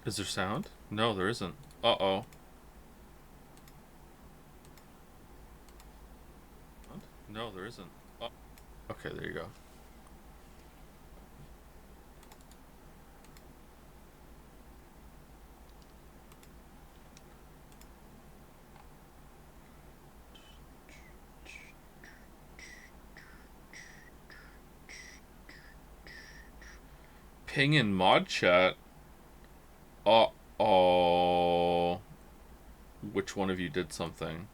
Is there sound? No, there isn't. Uh-oh. No, there isn't. Oh. Okay, there you go. Ping in mod chat? Uh-oh. Which one of you did something?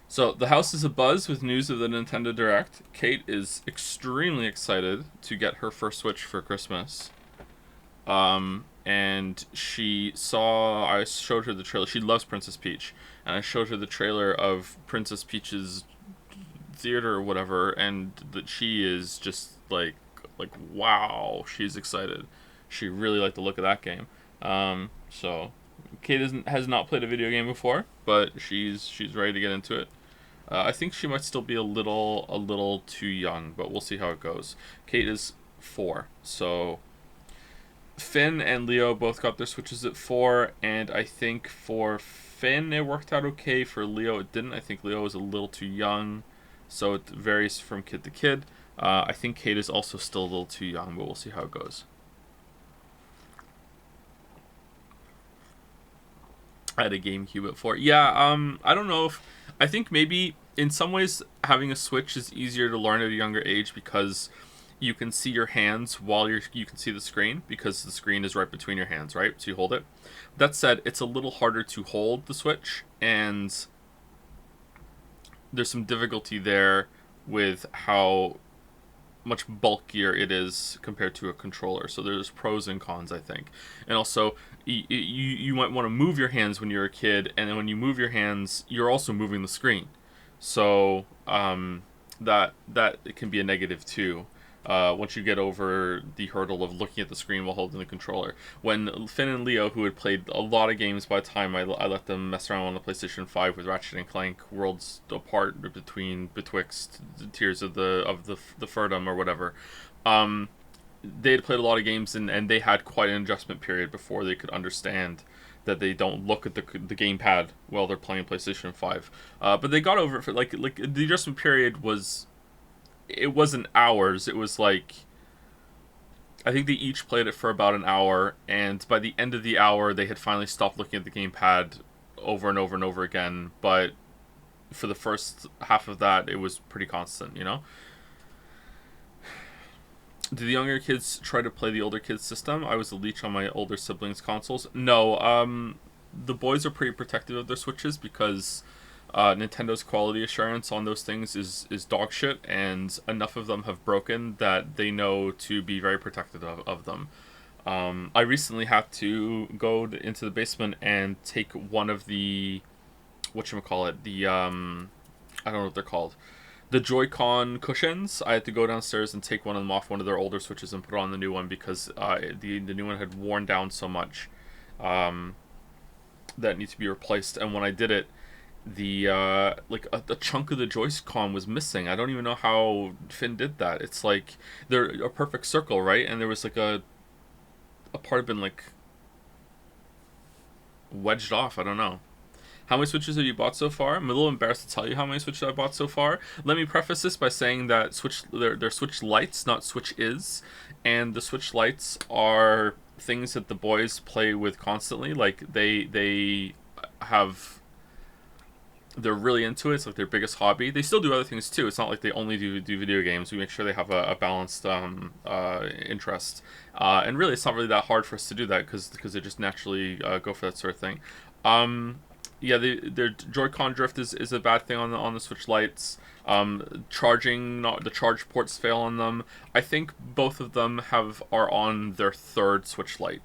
So, the house is abuzz with news of the Nintendo Direct. Kate is extremely excited to get her first Switch for Christmas. And I showed her the trailer. She loves Princess Peach. And I showed her the trailer of Princess Peach's theater or whatever, and that she is just wow, she's excited. She really liked the look of that game. So Kate has not played a video game before, but she's ready to get into it. I think she might still be a little too young, but we'll see how it goes. Kate is 4, so Finn and Leo both got their Switches at 4, and I think for Finn it worked out okay. For Leo it didn't. I think Leo was a little too young, so it varies from kid to kid. I think Kate is also still a little too young, but we'll see how it goes. I had a GameCube at 4. Yeah, I don't know if... I think maybe in some ways having a Switch is easier to learn at a younger age because you can see your hands while you can see the screen because the screen is right between your hands, right? So you hold it. That said, it's a little harder to hold the Switch, and there's some difficulty there with how much bulkier it is compared to a controller. So there's pros and cons, I think. And also, you might want to move your hands when you're a kid, and then when you move your hands, you're also moving the screen. So that it can be a negative too. Once you get over the hurdle of looking at the screen while holding the controller. When Finn and Leo, who had played a lot of games by the time I let them mess around on the PlayStation 5 with Ratchet and Clank, Worlds Apart betwixt the Tears of the Ferdum or whatever, they had played a lot of games, and they had quite an adjustment period before they could understand that they don't look at the gamepad while they're playing PlayStation 5. But they got over it for like the adjustment period was, it wasn't hours. It was like, I think they each played it for about an hour, and by the end of the hour, they had finally stopped looking at the gamepad over and over and over again. But for the first half of that, it was pretty constant, you know? Do the younger kids try to play the older kids' system? I was a leech on my older siblings' consoles. No, the boys are pretty protective of their Switches because Nintendo's quality assurance on those things is dog shit, and enough of them have broken that they know to be very protective of them. I recently had to go into the basement and take one of the, whatchamacallit, I don't know what they're called, the Joy-Con cushions. I had to go downstairs and take one of them off one of their older Switches and put on the new one because the new one had worn down so much that it needs to be replaced. And when I did it, the a chunk of the Joy-Con was missing. I don't even know how Finn did that. It's like they're a perfect circle, right? And there was like a part had been like wedged off. I don't know. How many Switches have you bought so far? I'm a little embarrassed to tell you how many Switches I bought so far. Let me preface this by saying that they're Switch Lights, not Switch Is, and the Switch Lights are things that the boys play with constantly. Like they have, they're really into it. It's like their biggest hobby. They still do other things too. It's not like they only do video games. We make sure they have a balanced interest. And really, it's not really that hard for us to do that because they just naturally go for that sort of thing. Um, Yeah, their Joy-Con drift is a bad thing on the Switch Lites. Charging, not the charge ports fail on them. I think both of them are on their third Switch Lite.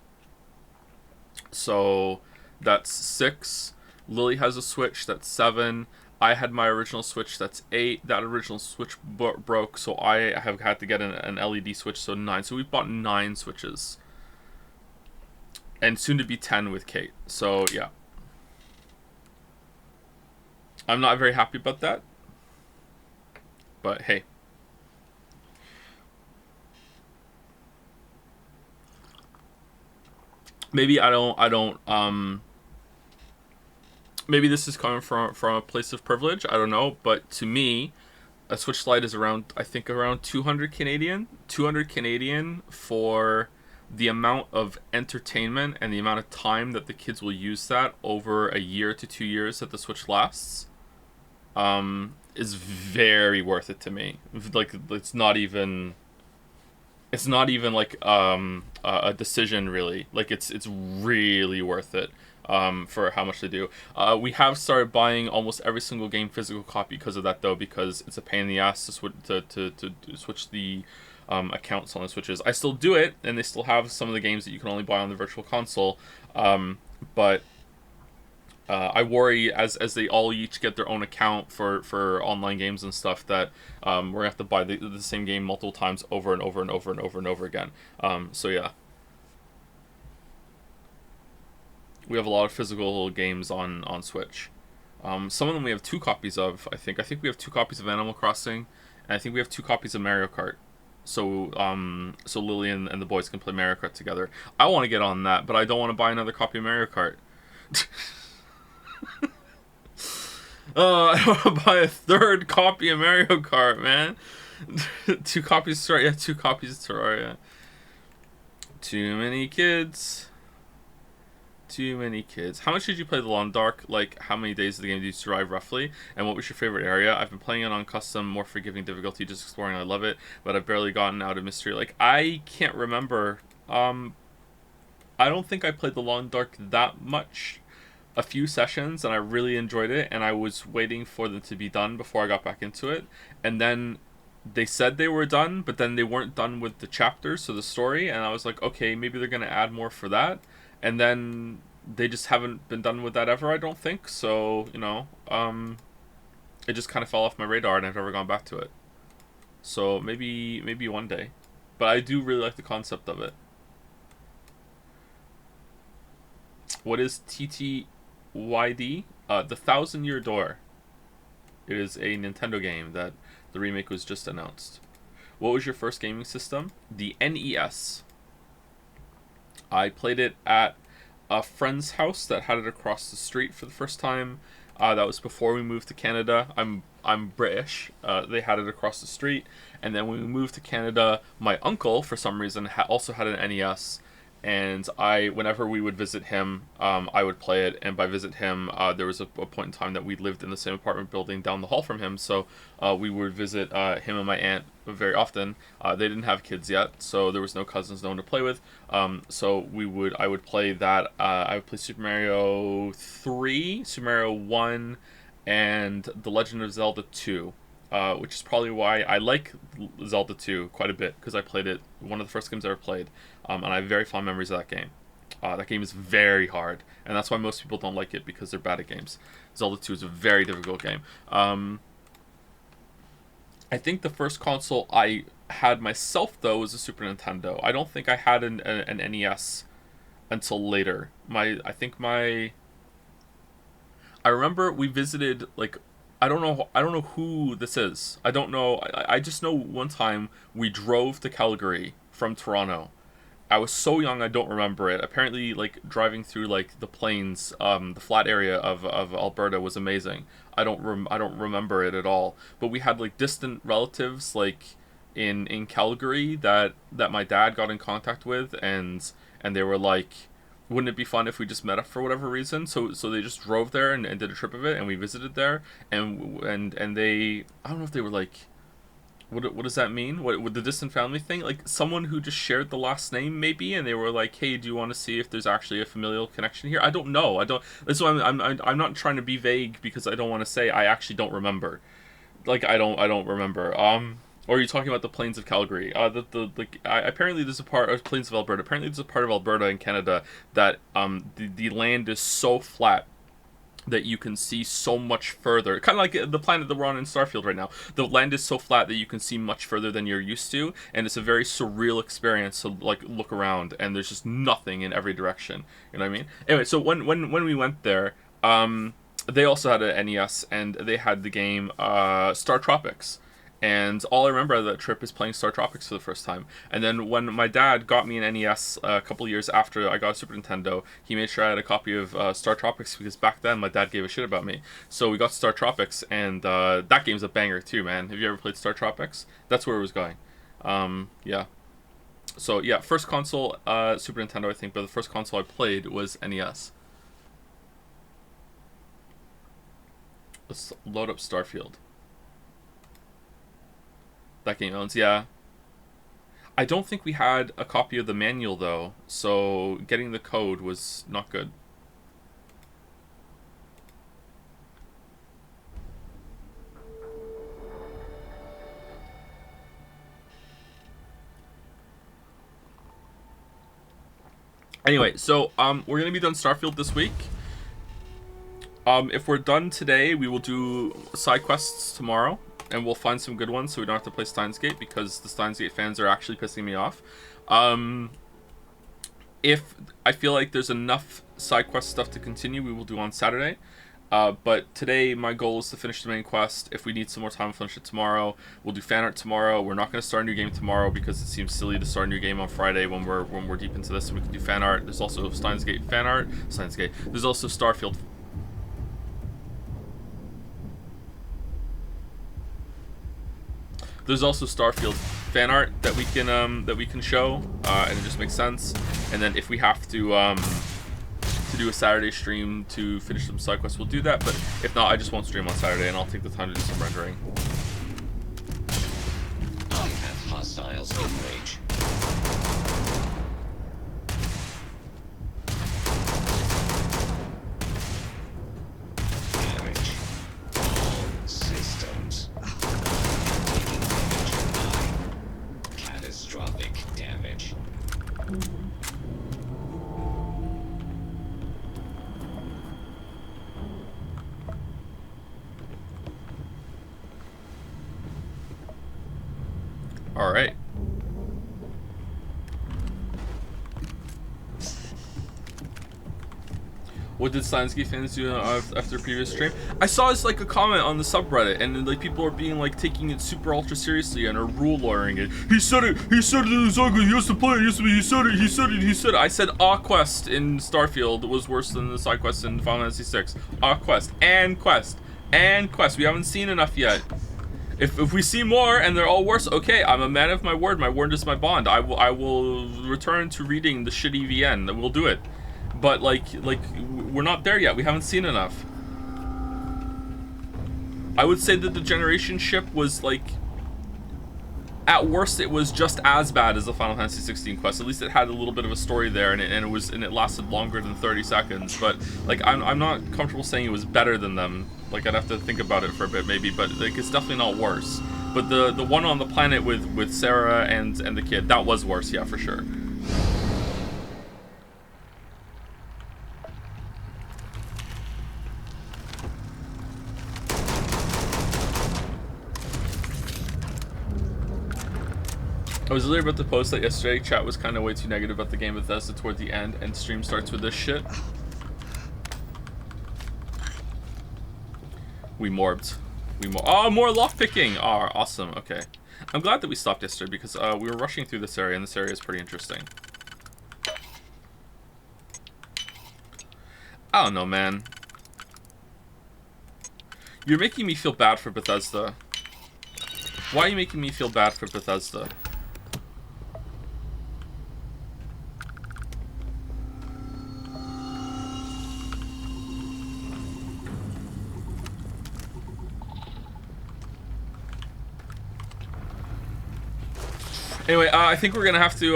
So that's 6. Lily has a Switch, that's 7. I had my original Switch, that's 8. That original Switch broke, so I have had to get an LED Switch, so 9. So we've bought 9 Switches. And soon to be 10 with Kate. So yeah. I'm not very happy about that. But hey. Maybe maybe this is coming from a place of privilege, I don't know, but to me, a Switch Lite is around, I think, around 200 Canadian. 200 Canadian for the amount of entertainment and the amount of time that the kids will use that over a year to 2 years that the Switch lasts, is very worth it to me. Like, it's not even like a decision really. Like it's really worth it for how much they do. We have started buying almost every single game physical copy because of that though, because it's a pain in the ass to switch the accounts on the Switches. I still do it, and they still have some of the games that you can only buy on the Virtual Console, but I worry as they all each get their own account for online games and stuff that we're gonna have to buy the same game multiple times over and over and over and over and over again. So yeah, we have a lot of physical games on Switch. Some of them we have 2 copies of. I think we have 2 copies of Animal Crossing, and I think we have 2 copies of Mario Kart. So Lily and the boys can play Mario Kart together. I want to get on that, but I don't want to buy another copy of Mario Kart. I want to buy a 3rd copy of Mario Kart, man. 2 copies of Terraria. Yeah, 2 copies of Terraria. Too many kids. Too many kids. How much did you play The Long Dark? Like, how many days of the game did you survive roughly? And what was your favorite area? I've been playing it on custom, more forgiving difficulty, just exploring. I love it, but I've barely gotten out of mystery. Like, I can't remember. I don't think I played The Long Dark that much. A few sessions, and I really enjoyed it, and I was waiting for them to be done before I got back into it. And then they said they were done, but then they weren't done with the chapters, so the story, and I was like, okay, maybe they're going to add more for that. And then they just haven't been done with that ever, I don't think. So, it just kind of fell off my radar, and I've never gone back to it. So maybe one day. But I do really like the concept of it. What is TTYD? The Thousand Year Door. It is a Nintendo game that the remake was just announced. What was your first gaming system? The NES. I played it at a friend's house that had it across the street for the first time. That was before we moved to Canada. I'm British. They had it across the street, and then when we moved to Canada, my uncle for some reason also had an NES. And whenever we would visit him, I would play it. And by visit him, there was a point in time that we lived in the same apartment building down the hall from him. So we would visit him and my aunt very often. They didn't have kids yet, so there was no cousins, no one to play with. So I would play that. I would play Super Mario 3, Super Mario 1, and The Legend of Zelda 2. Which is probably why I like Zelda 2 quite a bit, because I played it, one of the first games I ever played, and I have very fond memories of that game. That game is very hard, and that's why most people don't like it, because they're bad at games. Zelda 2 is a very difficult game. I think the first console I had myself, though, was a Super Nintendo. I don't think I had an NES until later. I remember we visited, like, I don't know who this is. I don't know. I just know one time we drove to Calgary from Toronto. I was so young I don't remember it. Apparently, like, driving through, like, the plains, the flat area of Alberta was amazing. I don't remember it at all. But we had, like, distant relatives, like, in Calgary that my dad got in contact with, and they were like, wouldn't it be fun if we just met up for whatever reason? So they just drove there and did a trip of it, and we visited there, and they, I don't know if they were like What does that mean? What with the distant family thing? Like someone who just shared the last name maybe, and they were like, "Hey, do you want to see if there's actually a familial connection here?" I don't know. I don't. That's why I'm not trying to be vague because I don't want to say I actually don't remember. Like I don't remember. Or are you talking about the plains of Calgary? Apparently there's a part of plains of Alberta. Apparently there's a part of Alberta in Canada that the land is so flat that you can see so much further. Kind of like the planet that we're on in Starfield right now. The land is so flat that you can see much further than you're used to, and it's a very surreal experience to like look around, and there's just nothing in every direction. You know what I mean? Anyway, so when we went there, they also had an NES, and they had the game Star Tropics. And all I remember of that trip is playing Star Tropics for the first time. And then when my dad got me an NES a couple years after I got a Super Nintendo, he made sure I had a copy of Star Tropics because back then my dad gave a shit about me. So we got Star Tropics, and that game's a banger too, man. Have you ever played Star Tropics? That's where it was going. Yeah. So yeah, first console, Super Nintendo, I think, but the first console I played was NES. Let's load up Starfield. That game owns, yeah. I don't think we had a copy of the manual though, so getting the code was not good. Anyway, so we're gonna be done Starfield this week. If we're done today, we will do side quests tomorrow, and we'll find some good ones so we don't have to play Steins Gate because the Steins Gate fans are actually pissing me off. If I feel like there's enough side quest stuff to continue, we will do on Saturday. But today my goal is to finish the main quest. If we need some more time, we'll finish it tomorrow. We'll do fan art tomorrow. We're not going to start a new game tomorrow because it seems silly to start a new game on Friday when we're deep into this. So we can do fan art. There's also Steins Gate fan art. Steins Gate. There's also Starfield. There's also Starfield fan art that we can show, and it just makes sense. And then if we have to do a Saturday stream to finish some side quests, we'll do that. But if not, I just won't stream on Saturday, and I'll take the time to do some rendering. I have hostiles in range. Damage. All systems. Taking damage. Catastrophic damage. All right. What did Steins-Gate fans do after the previous stream? I saw this like a comment on the subreddit, and like people are being like taking it super ultra seriously and are rule lawyering it. He said it in Zaga, he has to play it, he said it. I said quest in Starfield was worse than the side quest in Final Fantasy 6. Quest. We haven't seen enough yet. If we see more and they're all worse, okay, I'm a man of my word. My word is my bond. I will return to reading the shitty VN. We'll do it. But like we're not there yet. We haven't seen enough. I would say that the generation ship was like, at worst it was just as bad as the Final Fantasy 16 quest. At least it had a little bit of a story there, and it lasted longer than 30 seconds. But like I'm not comfortable saying it was better than them. Like I'd have to think about it for a bit maybe, but like it's definitely not worse. But the one on the planet with Sarah and the kid, that was worse, yeah, for sure. I was literally about to post that yesterday. Chat was kind of way too negative about the game of Bethesda toward the end, and stream starts with this shit. We morbed. Oh, more lockpicking! Oh, awesome. Okay. I'm glad that we stopped yesterday because we were rushing through this area, and this area is pretty interesting. I don't know, man. You're making me feel bad for Bethesda. Why are you making me feel bad for Bethesda? Anyway, I think we're gonna have to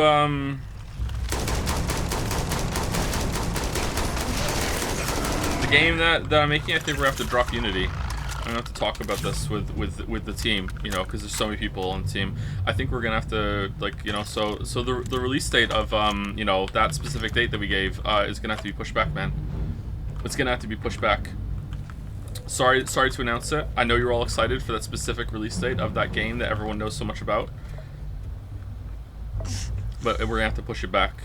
the game that I'm making. I think we're gonna have to drop Unity. I'm gonna have to talk about this with the team, you know, because there's so many people on the team. I think we're gonna have to, like, you know, so the release date of you know, that specific date that we gave is gonna have to be pushed back, man. It's gonna have to be pushed back. Sorry to announce it. I know you're all excited for that specific release date of that game that everyone knows so much about, but we're gonna have to push it back.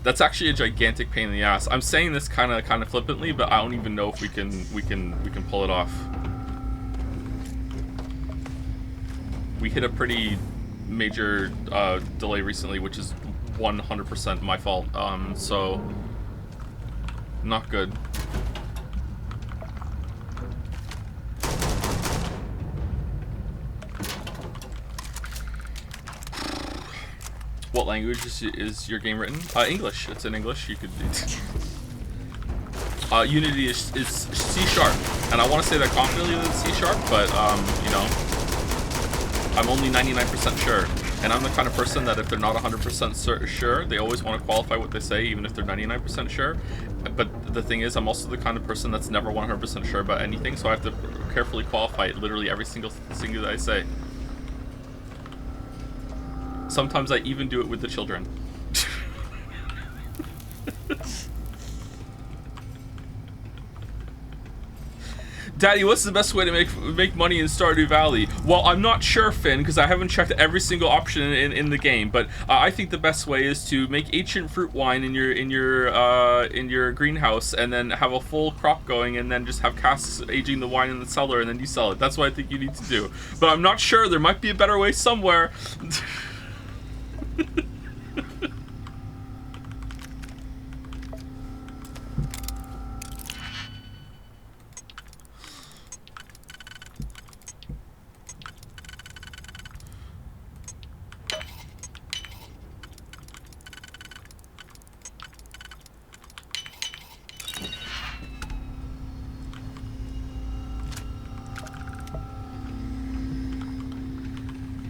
That's actually a gigantic pain in the ass. I'm saying this kind of flippantly, but I don't even know if we can pull it off. We hit a pretty major delay recently, which is 100% my fault. So not good. What language is your game written? English. It's in English. You could. Unity is C#, and I want to say that confidently that it's C#, but you know, I'm only 99% sure, and I'm the kind of person that if they're not 100% sure, they always want to qualify what they say, even if they're 99% sure. But the thing is, I'm also the kind of person that's never 100% sure about anything, so I have to carefully qualify it, literally every single thing that I say. Sometimes I even do it with the children. Daddy, what's the best way to make money in Stardew Valley? Well, I'm not sure, Finn, because I haven't checked every single option in the game. But I think the best way is to make ancient fruit wine in your greenhouse, and then have a full crop going, and then just have casks aging the wine in the cellar, and then you sell it. That's what I think you need to do. But I'm not sure. There might be a better way somewhere.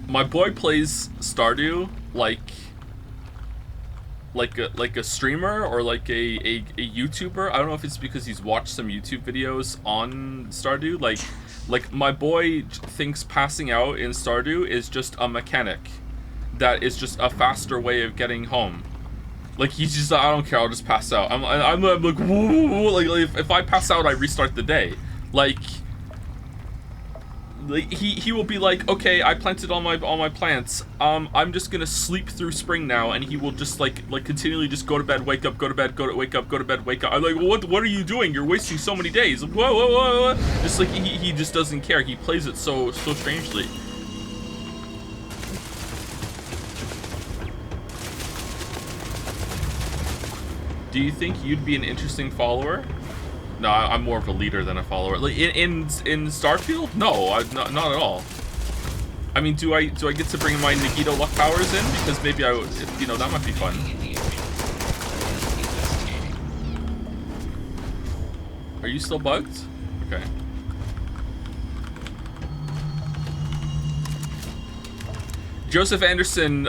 My boy plays Stardew like a streamer or like a YouTuber. I don't know if it's because he's watched some YouTube videos on Stardew. Like my boy thinks passing out in Stardew is just a mechanic. That is just a faster way of getting home. Like he's just, I don't care, I'll just pass out. I'm like, whoa, like if I pass out, I restart the day. Like he will be like, okay, I planted all my plants. I'm just gonna sleep through spring now, and he will just like continually just go to bed, wake up, go to bed, wake up, go to bed, wake up. I'm like, what are you doing? You're wasting so many days. Whoa. Just like he just doesn't care. He plays it so strangely. Do you think you'd be an interesting follower? No, I'm more of a leader than a follower. Like in Starfield, no, not at all. I mean, do I get to bring my Nagito luck powers in? Because maybe I would, you know, that might be fun. Are you still bugged? Okay. Joseph Anderson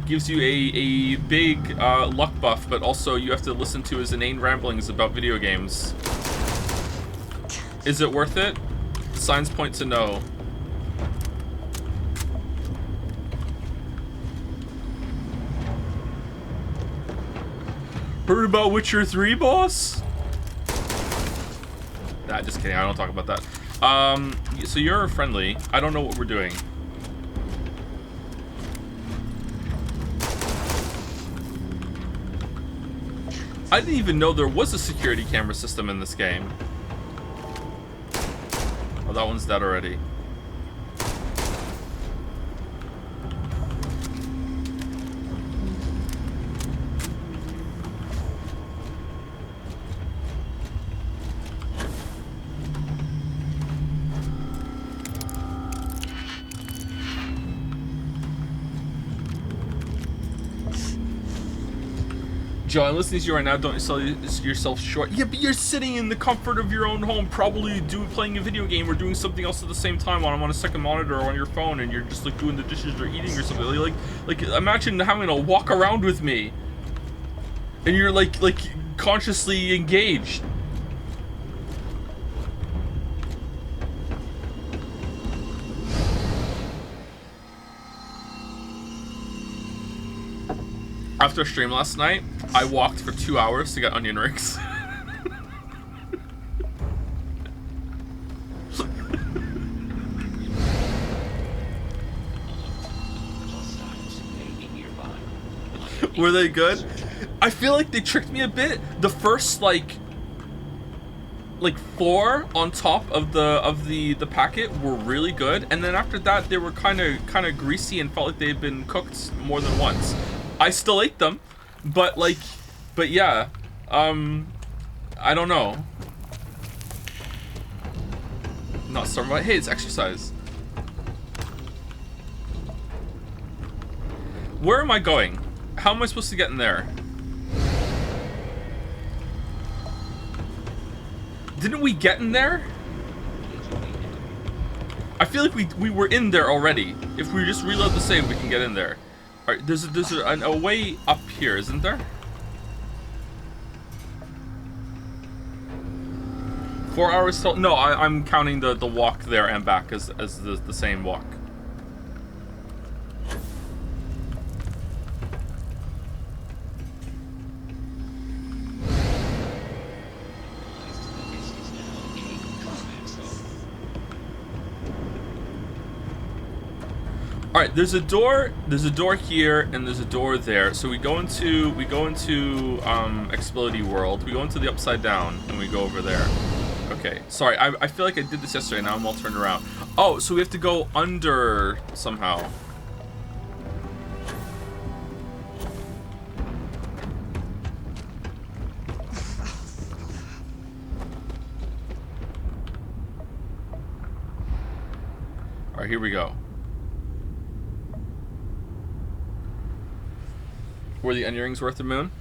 gives you a big luck buff, but also you have to listen to his inane ramblings about video games. Is it worth it? Signs point to no. Heard about Witcher 3, boss? Nah, just kidding. I don't talk about that. So you're friendly. I don't know what we're doing. I didn't even know there was a security camera system in this game. Oh, that one's dead already. Joe, I'm listening to you right now. Don't sell yourself short. Yeah, but you're sitting in the comfort of your own home, probably playing a video game or doing something else at the same time while I'm on a second monitor or on your phone, and you're just like doing the dishes or eating or something. Like imagine having to walk around with me, and you're like consciously engaged. After a stream last night, I walked for 2 hours to get onion rings. Were they good? I feel like they tricked me a bit. The first like 4 on top of the packet were really good, and then after that they were kind of greasy and felt like they'd been cooked more than once. I still ate them, but yeah, I don't know. Not starving, but hey, it's exercise. Where am I going? How am I supposed to get in there? Didn't we get in there? I feel like we were in there already. If we just reload the save, we can get in there. Alright, there's a way up here, isn't there? 4 hours till... No, I'm counting the walk there and back as the same walk. All right, there's a door here, and there's a door there. So we go into Explodey World. We go into the Upside Down, and we go over there. Okay, sorry, I feel like I did this yesterday. Now I'm all turned around. Oh, so we have to go under somehow. All right, here we go. Were the onion rings worth the moon?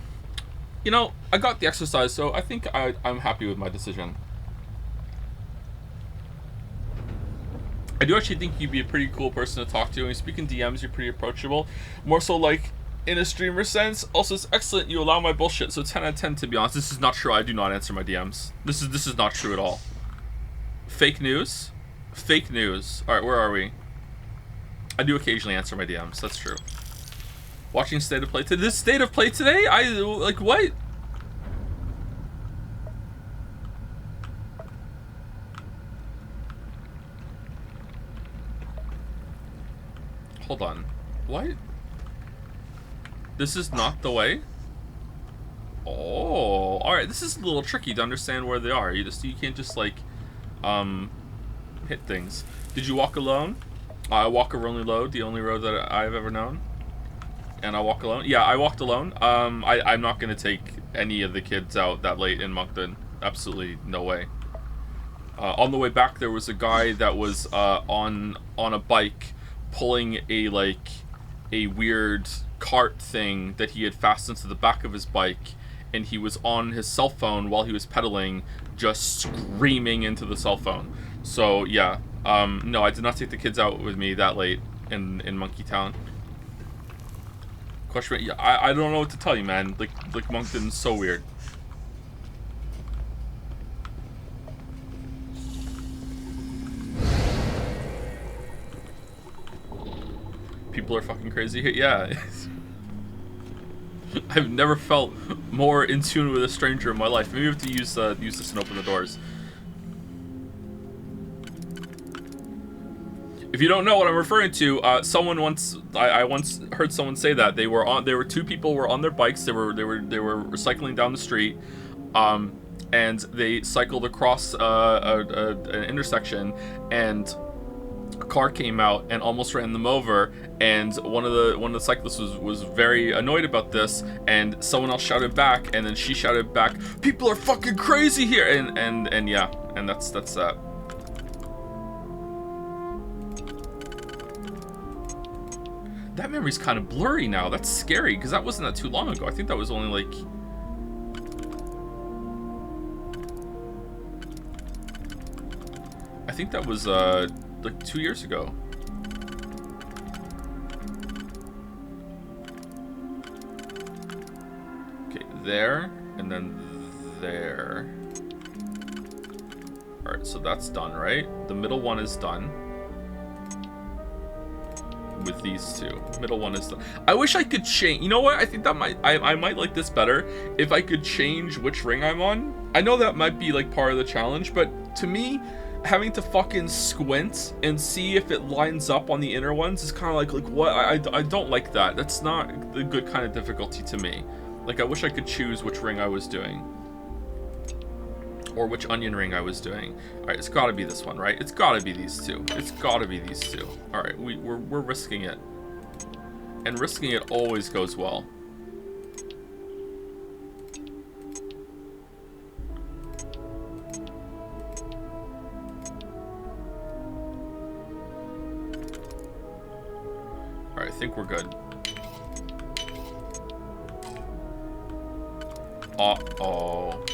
You know, I got the exercise, so I think I'm happy with my decision. I do actually think you'd be a pretty cool person to talk to. When you speak in DMs, you're pretty approachable. More so like in a streamer sense. Also, it's excellent you allow my bullshit, so 10 out of 10 to be honest. This is not true. I do not answer my DMs. This is not true at all. Fake news? Fake news. Alright, where are we? I do occasionally answer my DMs, that's true. Watching State of Play today. This State of Play today? Like, what? Hold on. What? This is not the way? Oh, alright. This is a little tricky to understand where they are. You can't just, like, hit things. Did you walk alone? I walk a lonely road, the only road that I've ever known. And I walk alone? Yeah, I walked alone. I'm not going to take any of the kids out that late in Moncton. Absolutely no way. On the way back, there was a guy that was on a bike pulling a weird cart thing that he had fastened to the back of his bike, and he was on his cell phone while he was pedaling, just screaming into the cell phone. So, yeah. No, I did not take the kids out with me that late in Monkey Town. Question, yeah, I don't know what to tell you, man. Like Moncton's so weird. People are fucking crazy here. Yeah. I've never felt more in tune with a stranger in my life. Maybe we have to use this and open the doors. If you don't know what I'm referring to, someone once I once heard someone say that they were two people were on their bikes. They were cycling down the street, and they cycled across an intersection, and a car came out and almost ran them over. And one of the cyclists was very annoyed about this, and someone else shouted back, and then she shouted back, "People are fucking crazy here!" And yeah, and that's that. That memory's kind of blurry now. That's scary, because that wasn't that too long ago. I think that was only like think that was like 2 years ago. Okay, there, and then there. Alright, so that's done, right? The middle one is done. With these two. Middle one is done. I wish I could change. You know what? I think that I might like this better if I could change which ring I'm on. I know that might be like part of the challenge, but to me, having to fucking squint and see if it lines up on the inner ones is kind of like what? I don't like that. That's not the good kind of difficulty to me. Like, I wish I could choose which ring I was doing. Or which onion ring I was doing. Alright, it's gotta be this one, right? It's gotta be these two. It's gotta be these two. Alright, we're risking it. And risking it always goes well. Alright, I think we're good. Uh-oh.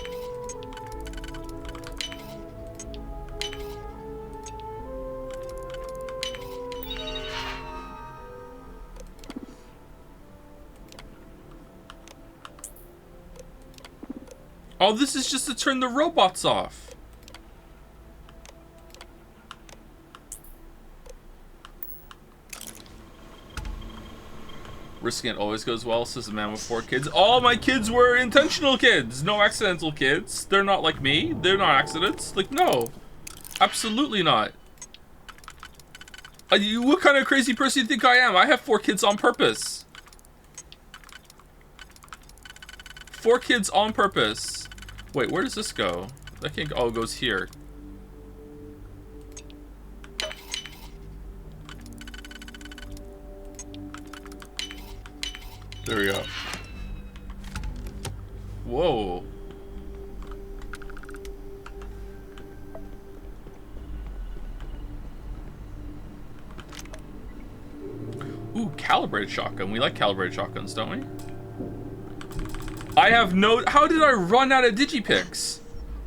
Oh, this is just to turn the robots off. Risking it always goes well, says a man with 4 kids. All my kids were intentional kids, no accidental kids. They're not like me. They're not accidents. Like, no. Absolutely not. What kind of crazy person do you think I am? I have 4 kids on purpose. 4 kids on purpose. Wait, where does this go? That can't go. Oh, it goes here. There we go. Whoa. Ooh, calibrated shotgun. We like calibrated shotguns, don't we? I have no... How did I run out of digipicks?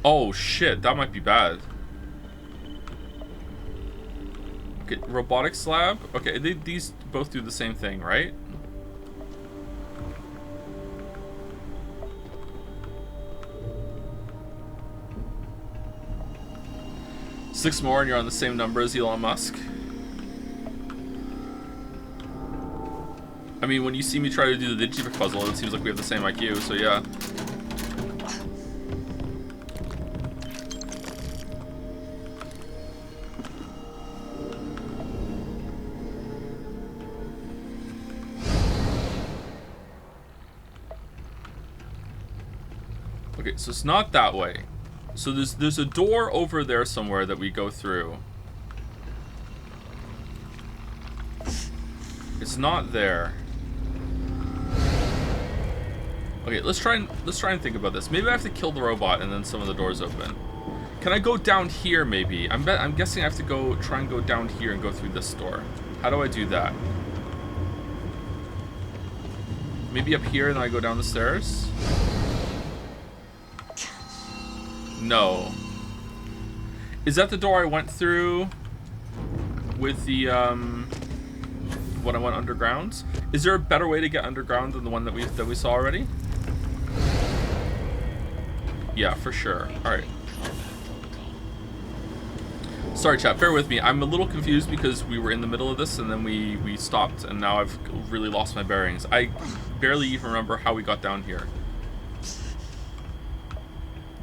Oh, shit. That might be bad. Okay, robotics lab. Okay, these both do the same thing, right? Six more and you're on the same number as Elon Musk. I mean, when you see me try to do the digipick puzzle, it seems like we have the same IQ, so yeah. Okay, so it's not that way. So there's a door over there somewhere that we go through. It's not there. Okay, let's try and think about this. Maybe I have to kill the robot and then some of the doors open. Can I go down here maybe? I'm guessing I have to try and go down here and go through this door. How do I do that? Maybe up here and then I go down the stairs? No. Is that the door I went through with the, when I went underground? Is there a better way to get underground than the one that we saw already? Yeah, for sure. Alright. Sorry, chat. Bear with me. I'm a little confused because we were in the middle of this and then we stopped and now I've really lost my bearings. I barely even remember how we got down here.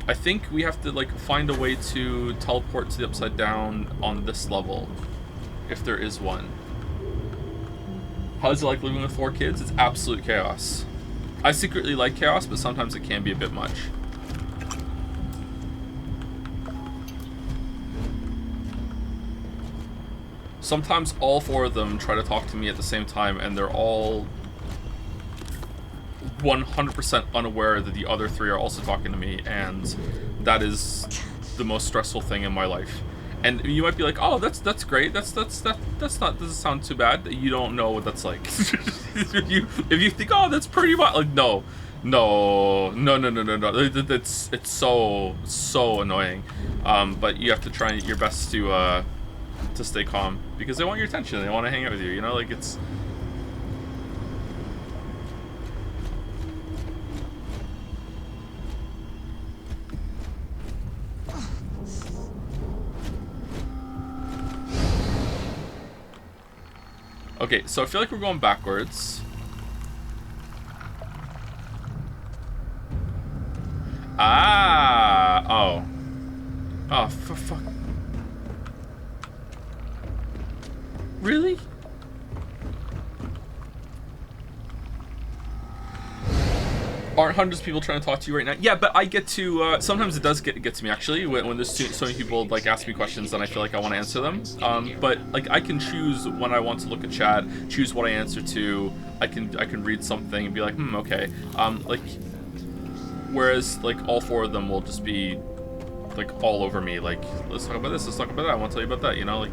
I think we have to, like, find a way to teleport to the upside down on this level. If there is one. How is it like living with 4 kids? It's absolute chaos. I secretly like chaos, but sometimes it can be a bit much. Sometimes all 4 of them try to talk to me at the same time, and they're all 100% unaware that the other 3 are also talking to me, and that is the most stressful thing in my life. And you might be like, "Oh, that's great. That's not doesn't sound too bad." You don't know what that's like. if you think, "Oh, that's pretty much," like, no, No, no, no, no, no, no. It's so annoying. But you have to try your best to stay calm because they want your attention. They want to hang out with you. You know, like it's. Okay, so I feel like we're going backwards. Ah, oh. Oh, for fuck. Really? Aren't hundreds of people trying to talk to you right now? Yeah, but I get to, sometimes it does get to me, actually, when there's so many people, like, ask me questions and I feel like I want to answer them. But, like, I can choose when I want to look at chat, choose what I answer to. I can read something and be like, okay. Like, whereas, like, all four of them will just be, like, all over me. Like, let's talk about this, let's talk about that, I want to tell you about that, you know, like...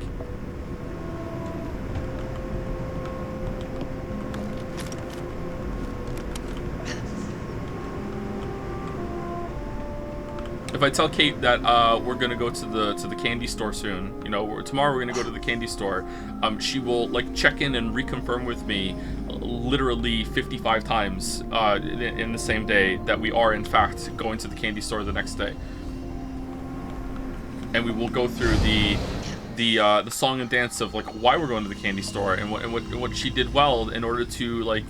If I tell Kate that we're gonna go to the candy store soon, you know, tomorrow we're gonna go to the candy store, she will like check in and reconfirm with me literally 55 times in the same day that we are in fact going to the candy store the next day, and we will go through the song and dance of like why we're going to the candy store and what she did well in order to like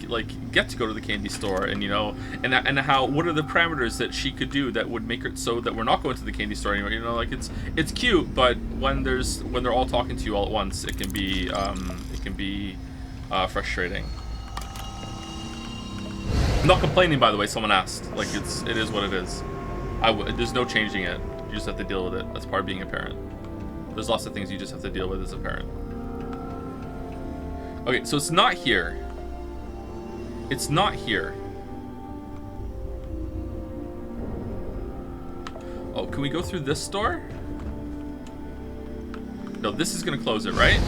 get to go to the candy store, and you know, and how what are the parameters that she could do that would make it so that we're not going to the candy store anymore. You know, like it's cute, but when they're all talking to you all at once, it can be frustrating. I'm not complaining, by the way. Someone asked. Like it is what it is. There's no changing it. You just have to deal with it. That's part of being a parent. There's lots of things you just have to deal with as a parent. Okay, so it's not here. It's not here. Oh, can we go through this door? No, this is gonna close it, right?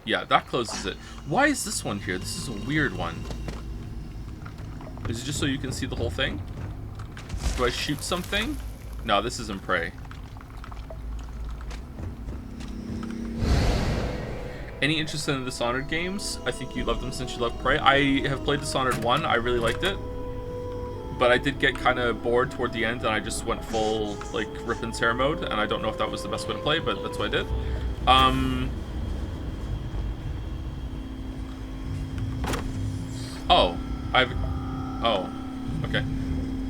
Yeah, that closes it. Why is this one here? This is a weird one. Is it just so you can see the whole thing? Do I shoot something? No, this isn't Prey. Any interest in the Dishonored games? I think you love them since you love Prey. I have played Dishonored 1. I really liked it. But I did get kind of bored toward the end, and I just went full, like, rip and tear mode. And I don't know if that was the best way to play, but that's what I did. Oh. Oh. Okay.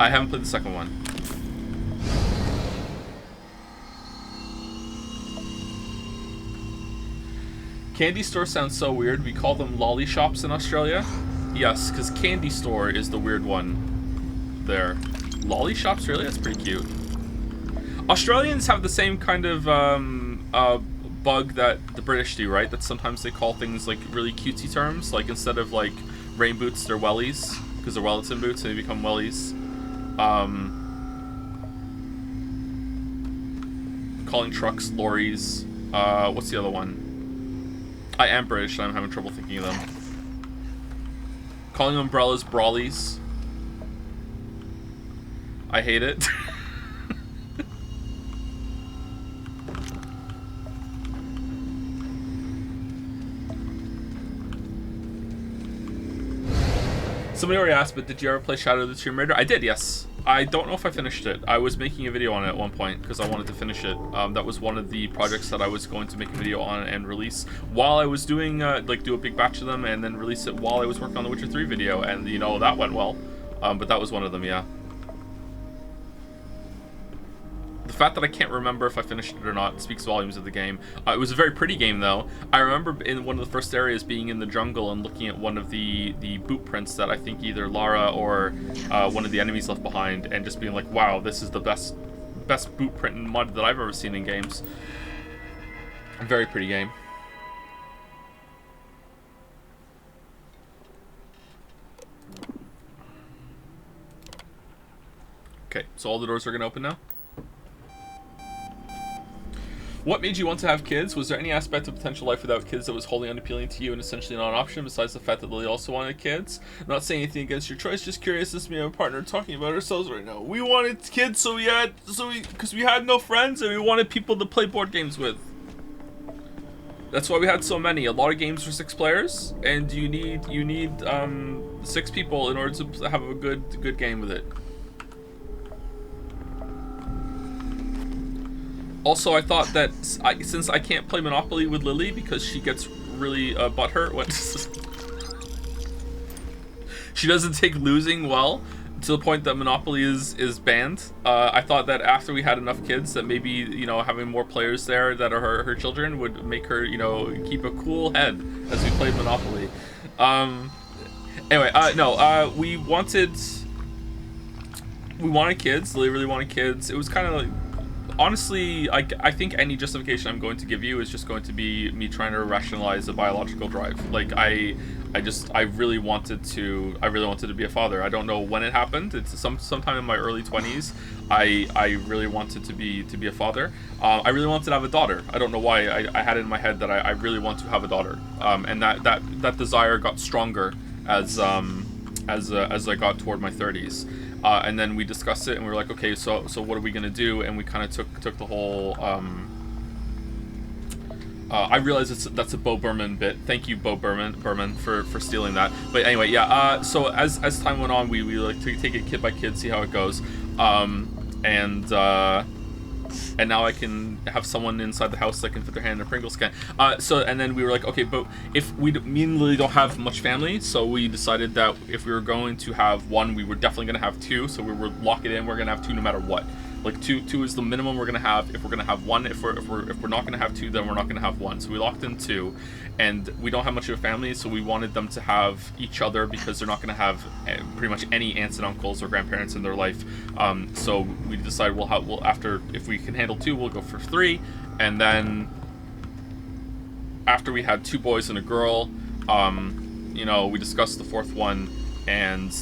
I haven't played the second one. Candy store sounds so weird. We call them lolly shops in Australia. Yes, because candy store is the weird one there. Lolly shops, really? That's pretty cute. Australians have the same kind of bug that the British do, right? That sometimes they call things like really cutesy terms. Like instead of like rain boots, they're wellies. Because they're Wellington boots and they become wellies. Calling trucks lorries. What's the other one? I am British and I'm having trouble thinking of them. Calling umbrellas brawlies. I hate it. Somebody already asked, but did you ever play Shadow of the Tomb Raider? I did, yes. I don't know if I finished it. I was making a video on it at one point because I wanted to finish it. That was one of the projects that I was going to make a video on and release while I was doing, like, do a big batch of them and then release it while I was working on the Witcher 3 video. And, you know, that went well. But that was one of them, yeah. The fact that I can't remember if I finished it or not speaks volumes of the game. It was a very pretty game, though. I remember in one of the first areas being in the jungle and looking at one of the boot prints that I think either Lara or one of the enemies left behind, and just being like, wow, this is the best boot print and mud that I've ever seen in games. A very pretty game. Okay, so all the doors are going to open now? What made you want to have kids? Was there any aspect of potential life without kids that was wholly unappealing to you and essentially not an option, besides the fact that Lily also wanted kids? I'm not saying anything against your choice, just curious. This is me and my partner talking about ourselves right now. We wanted kids, because we had no friends and we wanted people to play board games with. That's why we had so many. A lot of games for 6 players, and you need 6 people in order to have a good game with it. Also, I thought that since I can't play Monopoly with Lily because she gets really butthurt when she doesn't take losing well, to the point that Monopoly is banned. I thought that after we had enough kids, that maybe, you know, having more players there that are her children would make her, you know, keep a cool head as we played Monopoly. Anyway, no, we wanted kids. Lily really wanted kids. It was kind of like, honestly, I think any justification I'm going to give you is just going to be me trying to rationalize a biological drive. Like I really wanted to be a father. I don't know when it happened. It's sometime in my early 20s. I really wanted to be a father. I really wanted to have a daughter. I don't know why. I had it in my head that I really want to have a daughter. And that desire got stronger as I got toward my 30s. And then we discussed it, and we were like, okay, so what are we gonna do? And we kind of took the whole. I realize that's a Bo Berman bit. Thank you, Bo Berman, for stealing that. But anyway, yeah. So as time went on, we like to take it kid by kid, see how it goes. And now I can have someone inside the house that can fit their hand in a Pringles can. And then we were like, okay, but if me and Lily don't have much family, so we decided that if we were going to have one, we were definitely going to have 2. So we were lock it in. We're going to have 2 no matter what. Like two is the minimum we're going to have. If we're going to have 1, if we're not going to have 2, then we're not going to have 1. So we locked in 2, and we don't have much of a family, so we wanted them to have each other because they're not going to have pretty much any aunts and uncles or grandparents in their life. So we decided we'll after, if we can handle 2, we'll go for 3, and then after we had 2 boys and a girl, you know, we discussed the 4th one, and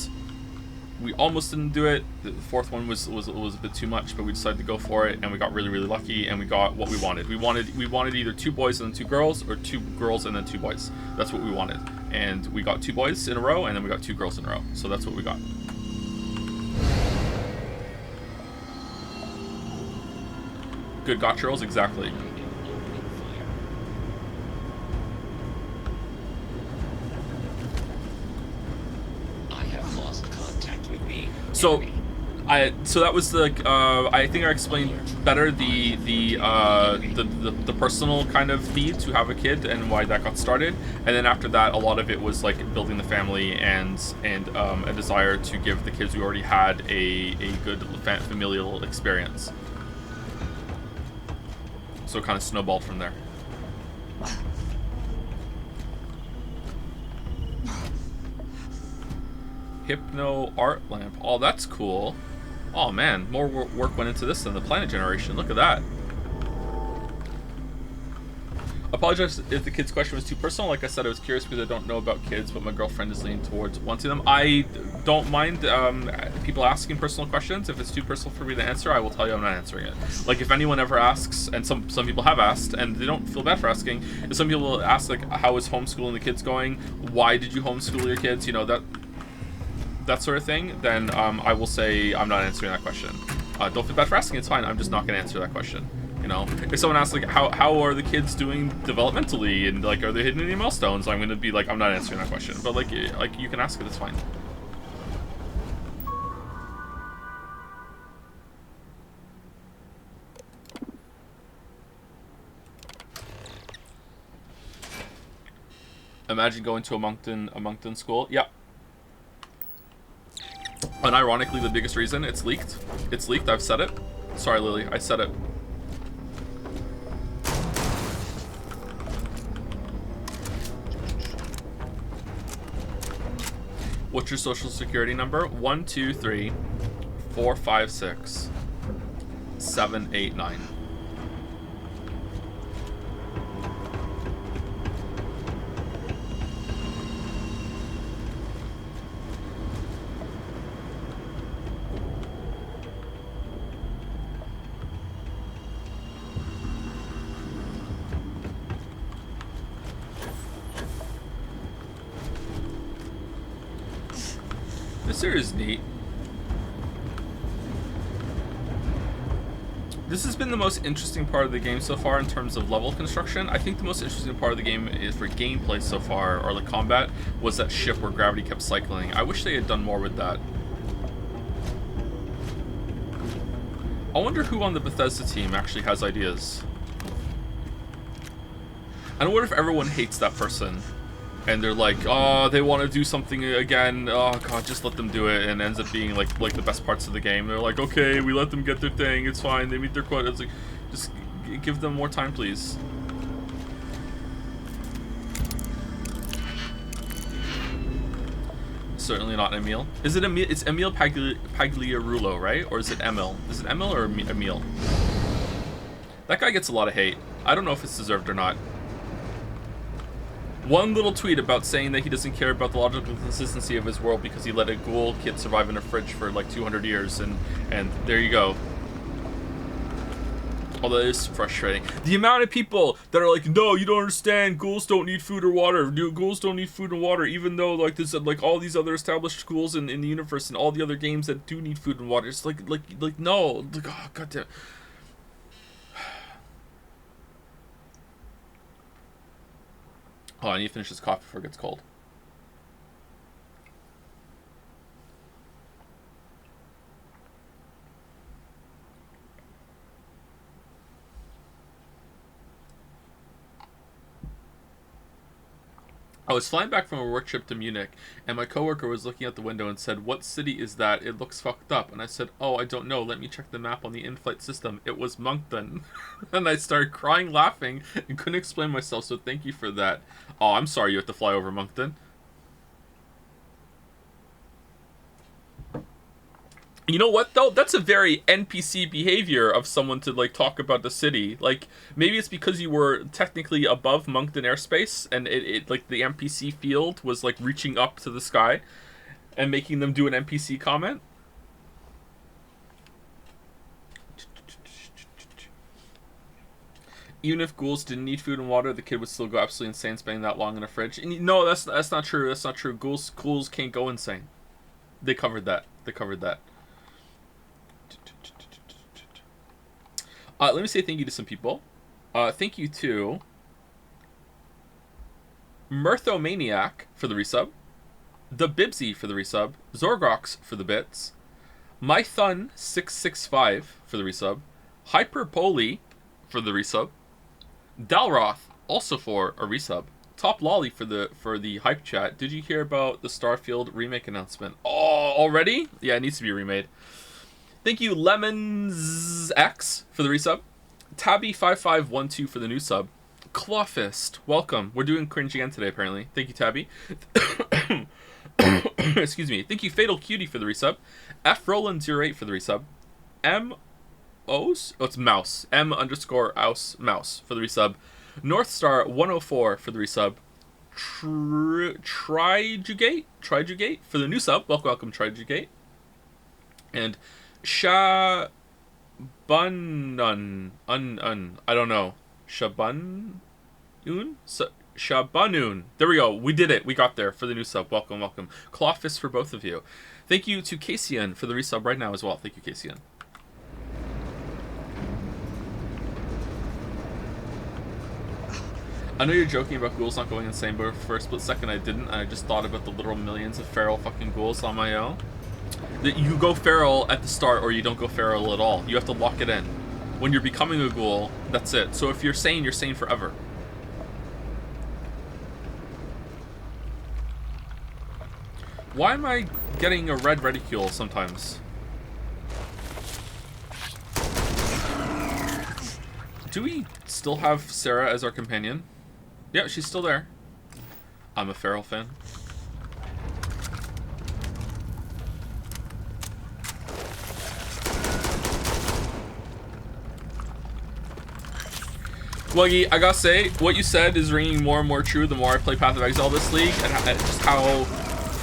we almost didn't do it. The 4th one was a bit too much, but we decided to go for it, and we got really, really lucky, and we got what we wanted. We wanted either 2 boys and then 2 girls, or 2 girls and then 2 boys. That's what we wanted, and we got 2 boys in a row, and then we got 2 girls in a row. So that's what we got. Good gotcha rolls, exactly. So that was the I think I explained better the personal kind of need to have a kid and why that got started, and then after that a lot of it was like building the family and a desire to give the kids we already had a good familial experience. So it kind of snowballed from there. Hypno art lamp. Oh, that's cool. Oh man, more work went into this than the Planet Generation. Look at that. Apologize if the kid's question was too personal. Like I said, I was curious because I don't know about kids, but my girlfriend is leaning towards wanting them. I don't mind people asking personal questions. If it's too personal for me to answer, I will tell you I'm not answering it. Like if anyone ever asks, and some people have asked, and they don't feel bad for asking, if some people ask like, how is homeschooling the kids going? Why did you homeschool your kids? You know, that sort of thing, then I will say I'm not answering that question. Don't feel bad for asking, it's fine. I'm just not going to answer that question. You know, if someone asks like how are the kids doing developmentally and like are they hitting any milestones, I'm going to be like I'm not answering that question. But like you can ask it, it's fine. Imagine going to a Moncton school. Yeah. Unironically, the biggest reason it's leaked. It's leaked. I've said it. Sorry, Lily. I said it. What's your social security number? 1, 2, 3, 4, 5, 6, 7, 8, 9. This area is neat. This has been the most interesting part of the game so far in terms of level construction. I think the most interesting part of the game is for gameplay so far, or like combat, was that ship where gravity kept cycling. I wish they had done more with that. I wonder who on the Bethesda team actually has ideas. And what if everyone hates that person? And they're like, oh, they want to do something again. Oh god, just let them do it. And it ends up being like the best parts of the game. They're like, okay, we let them get their thing. It's fine. They meet their quota. It's like, just give them more time, please. Certainly not Emil. Is it Emil? It's Emil Pagliarulo, right? Or is it Emil? Is it Emil or Emil? That guy gets a lot of hate. I don't know if it's deserved or not. One little tweet about saying that he doesn't care about the logical consistency of his world because he let a ghoul kid survive in a fridge for like 200 years, and there you go. Although it is frustrating. The amount of people that are like, no, you don't understand, ghouls don't need food or water. Ghouls don't need food and water, even though like there's like all these other established ghouls in the universe and all the other games that do need food and water. It's like no, like, oh goddamn. Oh, I need to finish this coffee before it gets cold. I was flying back from a work trip to Munich, and my coworker was looking out the window and said, "What city is that? It looks fucked up." And I said, "Oh, I don't know. Let me check the map on the in-flight system. It was Moncton." And I started crying, laughing, and couldn't explain myself, so thank you for that. Oh, I'm sorry you have to fly over Moncton. You know what, though? That's a very NPC behavior of someone to, like, talk about the city. Like, maybe it's because you were technically above Moncton airspace, and it like, the NPC field was, like, reaching up to the sky and making them do an NPC comment. Even if ghouls didn't need food and water, the kid would still go absolutely insane spending that long in a fridge. And no, that's not true. That's not true. Ghouls can't go insane. They covered that. Let me say thank you to some people. Thank you to Mirthomaniac for the resub, The Bibsy for the resub, Zorgrox for the bits, MyThun665 for the resub, Hyperpoly for the resub, Dalroth also for a resub, Top Lolly for the hype chat. Did you hear about the Starfield remake announcement? Oh, already? Yeah, it needs to be remade. Thank you, Lemons X for the resub. Tabby5512 for the new sub. Clawfist, welcome. We're doing cringe again today, apparently. Thank you, Tabby. Excuse me. Thank you, Fatal Cutie for the resub. FRoland08 for the resub. It's Mouse. M_Ouse Mouse for the resub. Northstar104 for the resub. Trijugate for the new sub. Welcome, Trijugate. And Shabanun. I don't know. Shabanun? Shabanun. There we go. We did it. We got there for the new sub. Welcome. Clawfist for both of you. Thank you to Casian for the resub right now as well. Thank you, Casian. I know you're joking about ghouls not going insane, but for a split second I didn't. I just thought about the literal millions of feral fucking ghouls on my own. That you go feral at the start or you don't go feral at all. You have to lock it in. When you're becoming a ghoul, that's it. So if you're sane forever. Why am I getting a red reticule sometimes? Do we still have Sarah as our companion? Yeah, she's still there. I'm a feral fan. Wuggy, I gotta say, what you said is ringing more and more true the more I play Path of Exile this league, and just how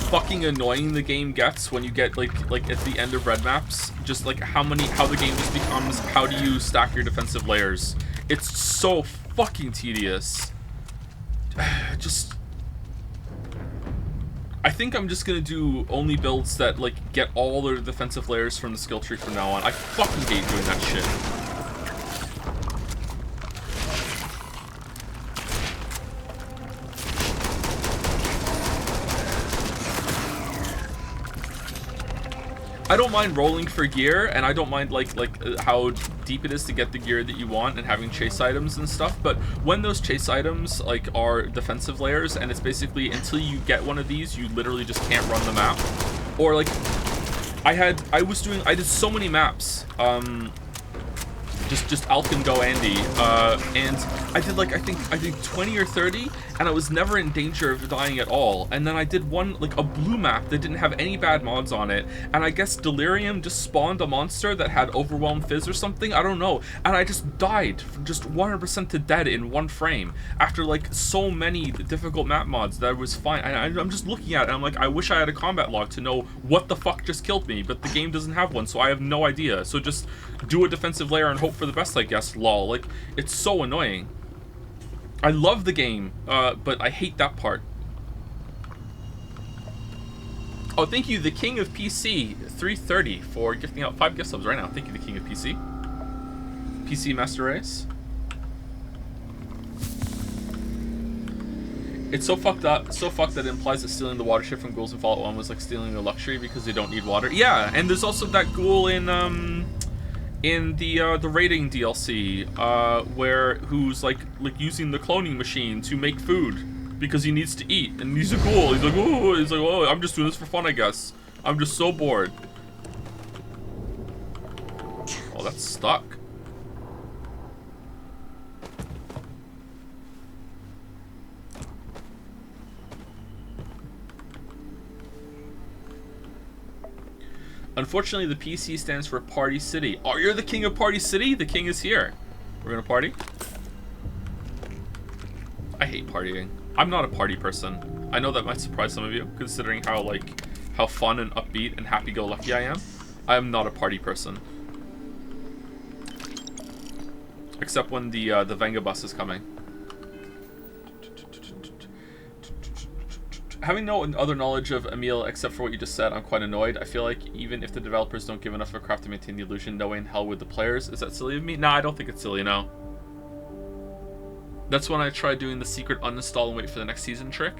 fucking annoying the game gets when you get like at the end of red maps. Just like how the game just becomes, how do you stack your defensive layers? It's so fucking tedious. I think I'm just gonna do only builds that like get all the defensive layers from the skill tree from now on. I fucking hate doing that shit. I don't mind rolling for gear, and I don't mind like how deep it is to get the gear that you want and having chase items and stuff, but when those chase items like are defensive layers and it's basically until you get one of these you literally just can't run the map, or like I did so many maps, just Alkin Go Andy, and I did like I think 20 or 30, and I was never in danger of dying at all. And then I did one, like a blue map that didn't have any bad mods on it, and I guess Delirium just spawned a monster that had Overwhelm Fizz or something, I don't know, and I just died just 100% to dead in one frame after like so many difficult map mods that I was fine. I'm just looking at it and I'm like, I wish I had a combat log to know what the fuck just killed me, but the game doesn't have one, so I have no idea. So just do a defensive layer and hope for the best, I guess. Lol. Like, it's so annoying. I love the game, but I hate that part. Oh, thank you, the King of PC 330, for gifting out 5 gift subs right now. Thank you, the King of PC. PC Master Race. It's so fucked up, so fucked that it implies that stealing the water ship from ghouls in Fallout 1 was like stealing a luxury because they don't need water. Yeah, and there's also that ghoul in the raiding DLC, who's like using the cloning machine to make food because he needs to eat, and he's a ghoul. He's like, oh, I'm just doing this for fun, I guess. I'm just so bored. Oh, that's stuck. Unfortunately, the PC stands for Party City. Oh, you're the king of Party City? The king is here. We're gonna party? I hate partying. I'm not a party person. I know that might surprise some of you, considering how fun and upbeat and happy-go-lucky I am. I am not a party person. Except when the Venga bus is coming. Having no other knowledge of Emil except for what you just said, I'm quite annoyed. I feel like even if the developers don't give enough of a craft to maintain the illusion, no way in hell would the players. Is that silly of me? Nah, I don't think it's silly, no. That's when I tried doing the secret uninstall and wait for the next season trick.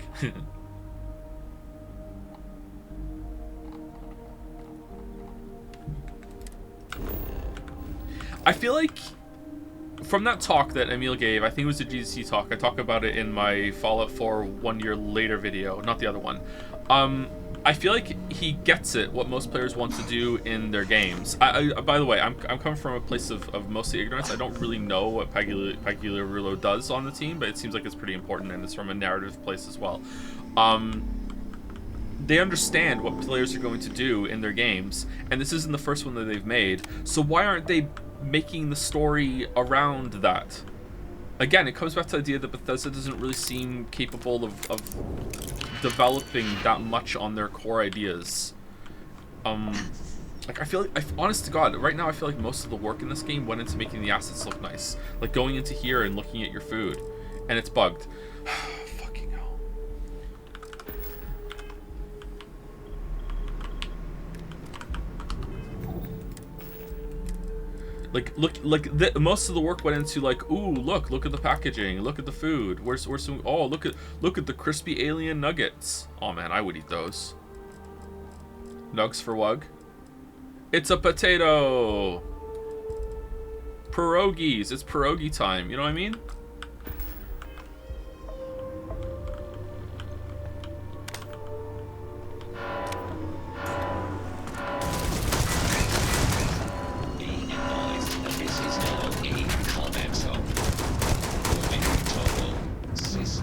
I feel like from that talk that Emil gave, I think it was the GDC talk, I talk about it in my Fallout 4 1 year later video, not the other one. I feel like he gets it, what most players want to do in their games. By the way, I'm coming from a place of mostly ignorance. I don't really know what Pagliarulo does on the team, but it seems like it's pretty important, and it's from a narrative place as well. They understand what players are going to do in their games, and this isn't the first one that they've made, so why aren't they making the story around that? Again, it comes back to the idea that Bethesda doesn't really seem capable of developing that much on their core ideas. Like, I feel like, honest to God, right now I feel like most of the work in this game went into making the assets look nice. Like going into here and looking at your food, and it's bugged. Fucking hell. Most of the work went into like, ooh, look at the packaging, look at the food. Where's some? Oh, look at the crispy alien nuggets. Oh man, I would eat those. Nugs for Wug. It's a potato. Pierogies. It's pierogi time. You know what I mean?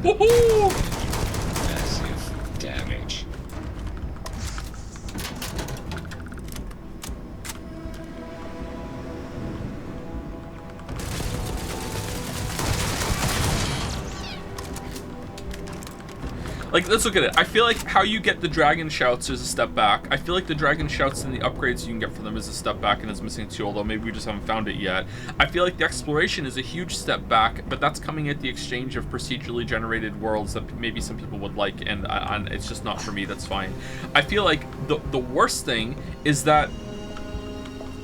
Woohoo! Massive damage. Like, let's look at it. I feel like how you get the dragon shouts is a step back. I feel like the dragon shouts and the upgrades you can get from them is a step back, and it's missing too, although maybe we just haven't found it yet. I feel like the exploration is a huge step back, but that's coming at the exchange of procedurally generated worlds that maybe some people would like, and it's just not for me. That's fine. I feel like the worst thing is that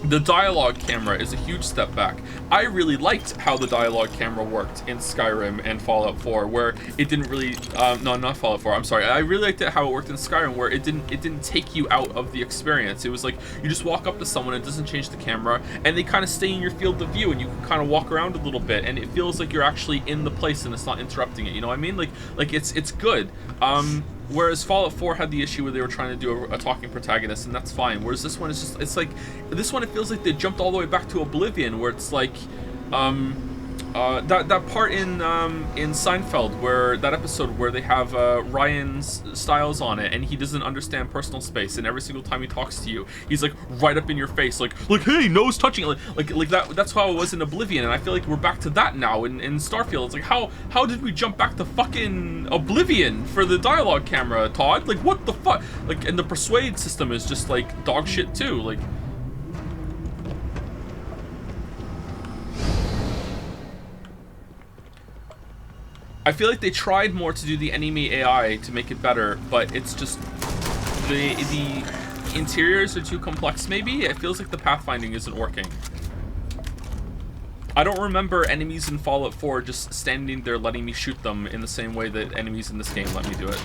the dialogue camera is a huge step back. I really liked how the dialogue camera worked in Skyrim and Fallout 4, where it didn't really, no, not Fallout 4, I'm sorry. I really liked it how it worked in Skyrim, where it didn't take you out of the experience. It was like, you just walk up to someone, it doesn't change the camera, and they kind of stay in your field of view, and you can kind of walk around a little bit, and it feels like you're actually in the place, and it's not interrupting it, you know what I mean? Like it's good. Whereas Fallout 4 had the issue where they were trying to do a talking protagonist, and that's fine. Whereas this one is just, it's like, this one it feels like they jumped all the way back to Oblivion, where it's like, that part in Seinfeld, where that episode where they have Ryan's Stiles on it, and he doesn't understand personal space, and every single time he talks to you, he's like right up in your face, like hey, nose touching, like that. That's how it was in Oblivion, and I feel like we're back to that now in Starfield. It's like how did we jump back to fucking Oblivion for the dialogue camera, Todd? Like what the fuck? Like, and the persuade system is just like dog shit too. Like. I feel like they tried more to do the enemy AI to make it better, but it's just the interiors are too complex maybe. It feels like the pathfinding isn't working. I don't remember enemies in Fallout 4 just standing there letting me shoot them in the same way that enemies in this game let me do it.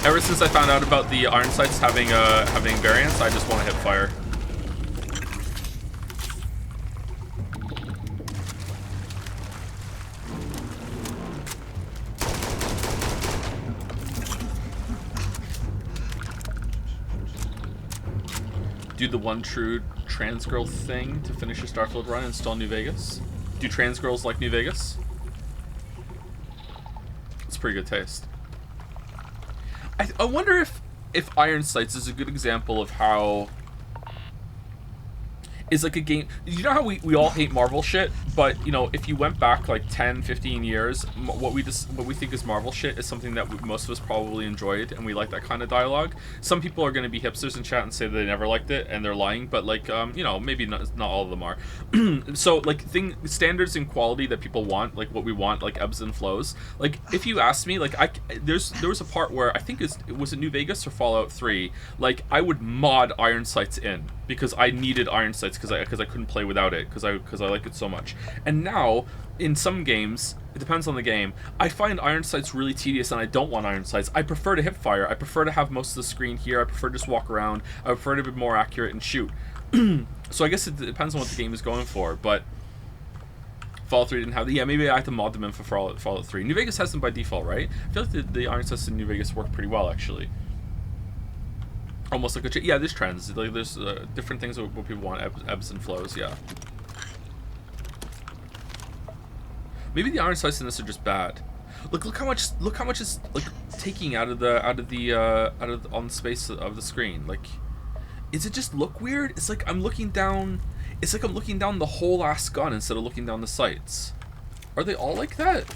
Ever since I found out about the iron sights having variants, I just want to hit fire. Do the one true trans girl thing to finish your Starfield run and install New Vegas. Do trans girls like New Vegas? It's pretty good taste. I wonder if Iron Sights is a good example of how is like a game. You know how we all hate Marvel shit, but you know, if you went back like 10, 15 years, what we think is Marvel shit is something that most of us probably enjoyed, and we like that kind of dialogue. Some people are going to be hipsters in chat and say that they never liked it, and they're lying, but like you know, maybe not all of them are. So like standards and quality that people want, like what we want, like ebbs and flows. Like if you ask me, like there was a part where I think it was New Vegas or Fallout 3, like I would mod Iron Sights in because I needed Iron Sights because I couldn't play without it because I like it so much. And now in some games, it depends on the game, I find Iron Sights really tedious and I don't want Iron Sights. I prefer to hip fire. I prefer to have most of the screen here. I prefer to just walk around. I prefer to be more accurate and shoot. So I guess it depends on what the game is going for, but Fallout 3 didn't have the, yeah, maybe I have to mod them in for Fallout 3. New Vegas has them by default, right? I feel like the Iron Sights in New Vegas work pretty well, actually. Almost like yeah, there's trends. Like there's different things what people want, ebbs and flows. Yeah. Maybe the Iron Sights in this are just bad. Look how much is like taking out of on the space of the screen. Like, is it just look weird? It's like I'm looking down. It's like I'm looking down the whole ass gun instead of looking down the sights. Are they all like that?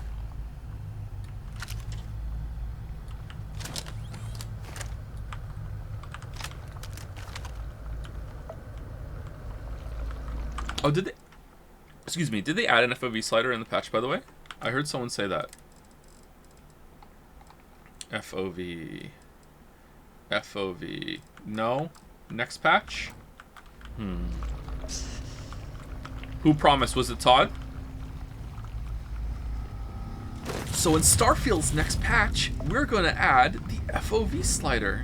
Oh, did they? Excuse me. Did they add an FOV slider in the patch, by the way? I heard someone say that. FOV. FOV. No? Next patch? Who promised? Was it Todd? So in Starfield's next patch, we're going to add the FOV slider.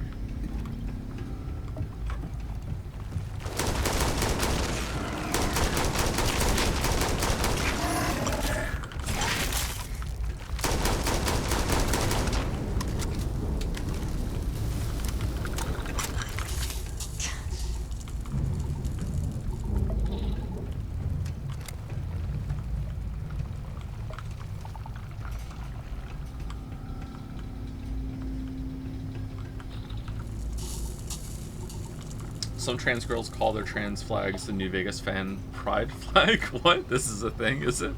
Some trans girls call their trans flags the New Vegas fan pride flag. What? This is a thing, is it?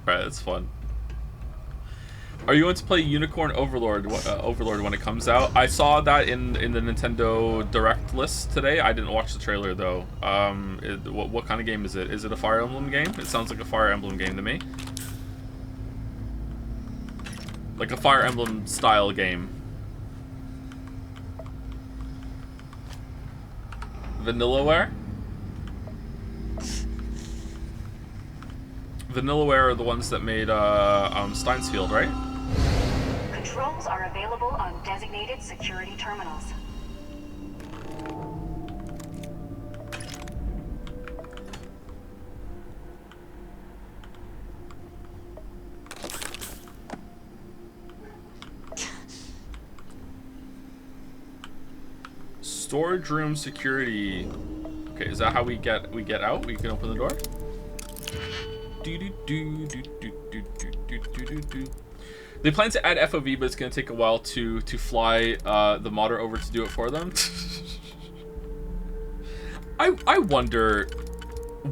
Right, that's fun. Are you going to play Unicorn Overlord when it comes out? I saw that in the Nintendo Direct list today. I didn't watch the trailer though. What kind of game is it? Is it a Fire Emblem game? It sounds like a Fire Emblem game to me. Like a Fire Emblem style game. Vanillaware? Vanillaware are the ones that made Steinsfield, right? Controls are available on designated security terminals. Storage room security. Okay, is that how we get out? We can open the door. They plan to add FOV, but it's gonna take a while to fly the modder over to do it for them. I wonder,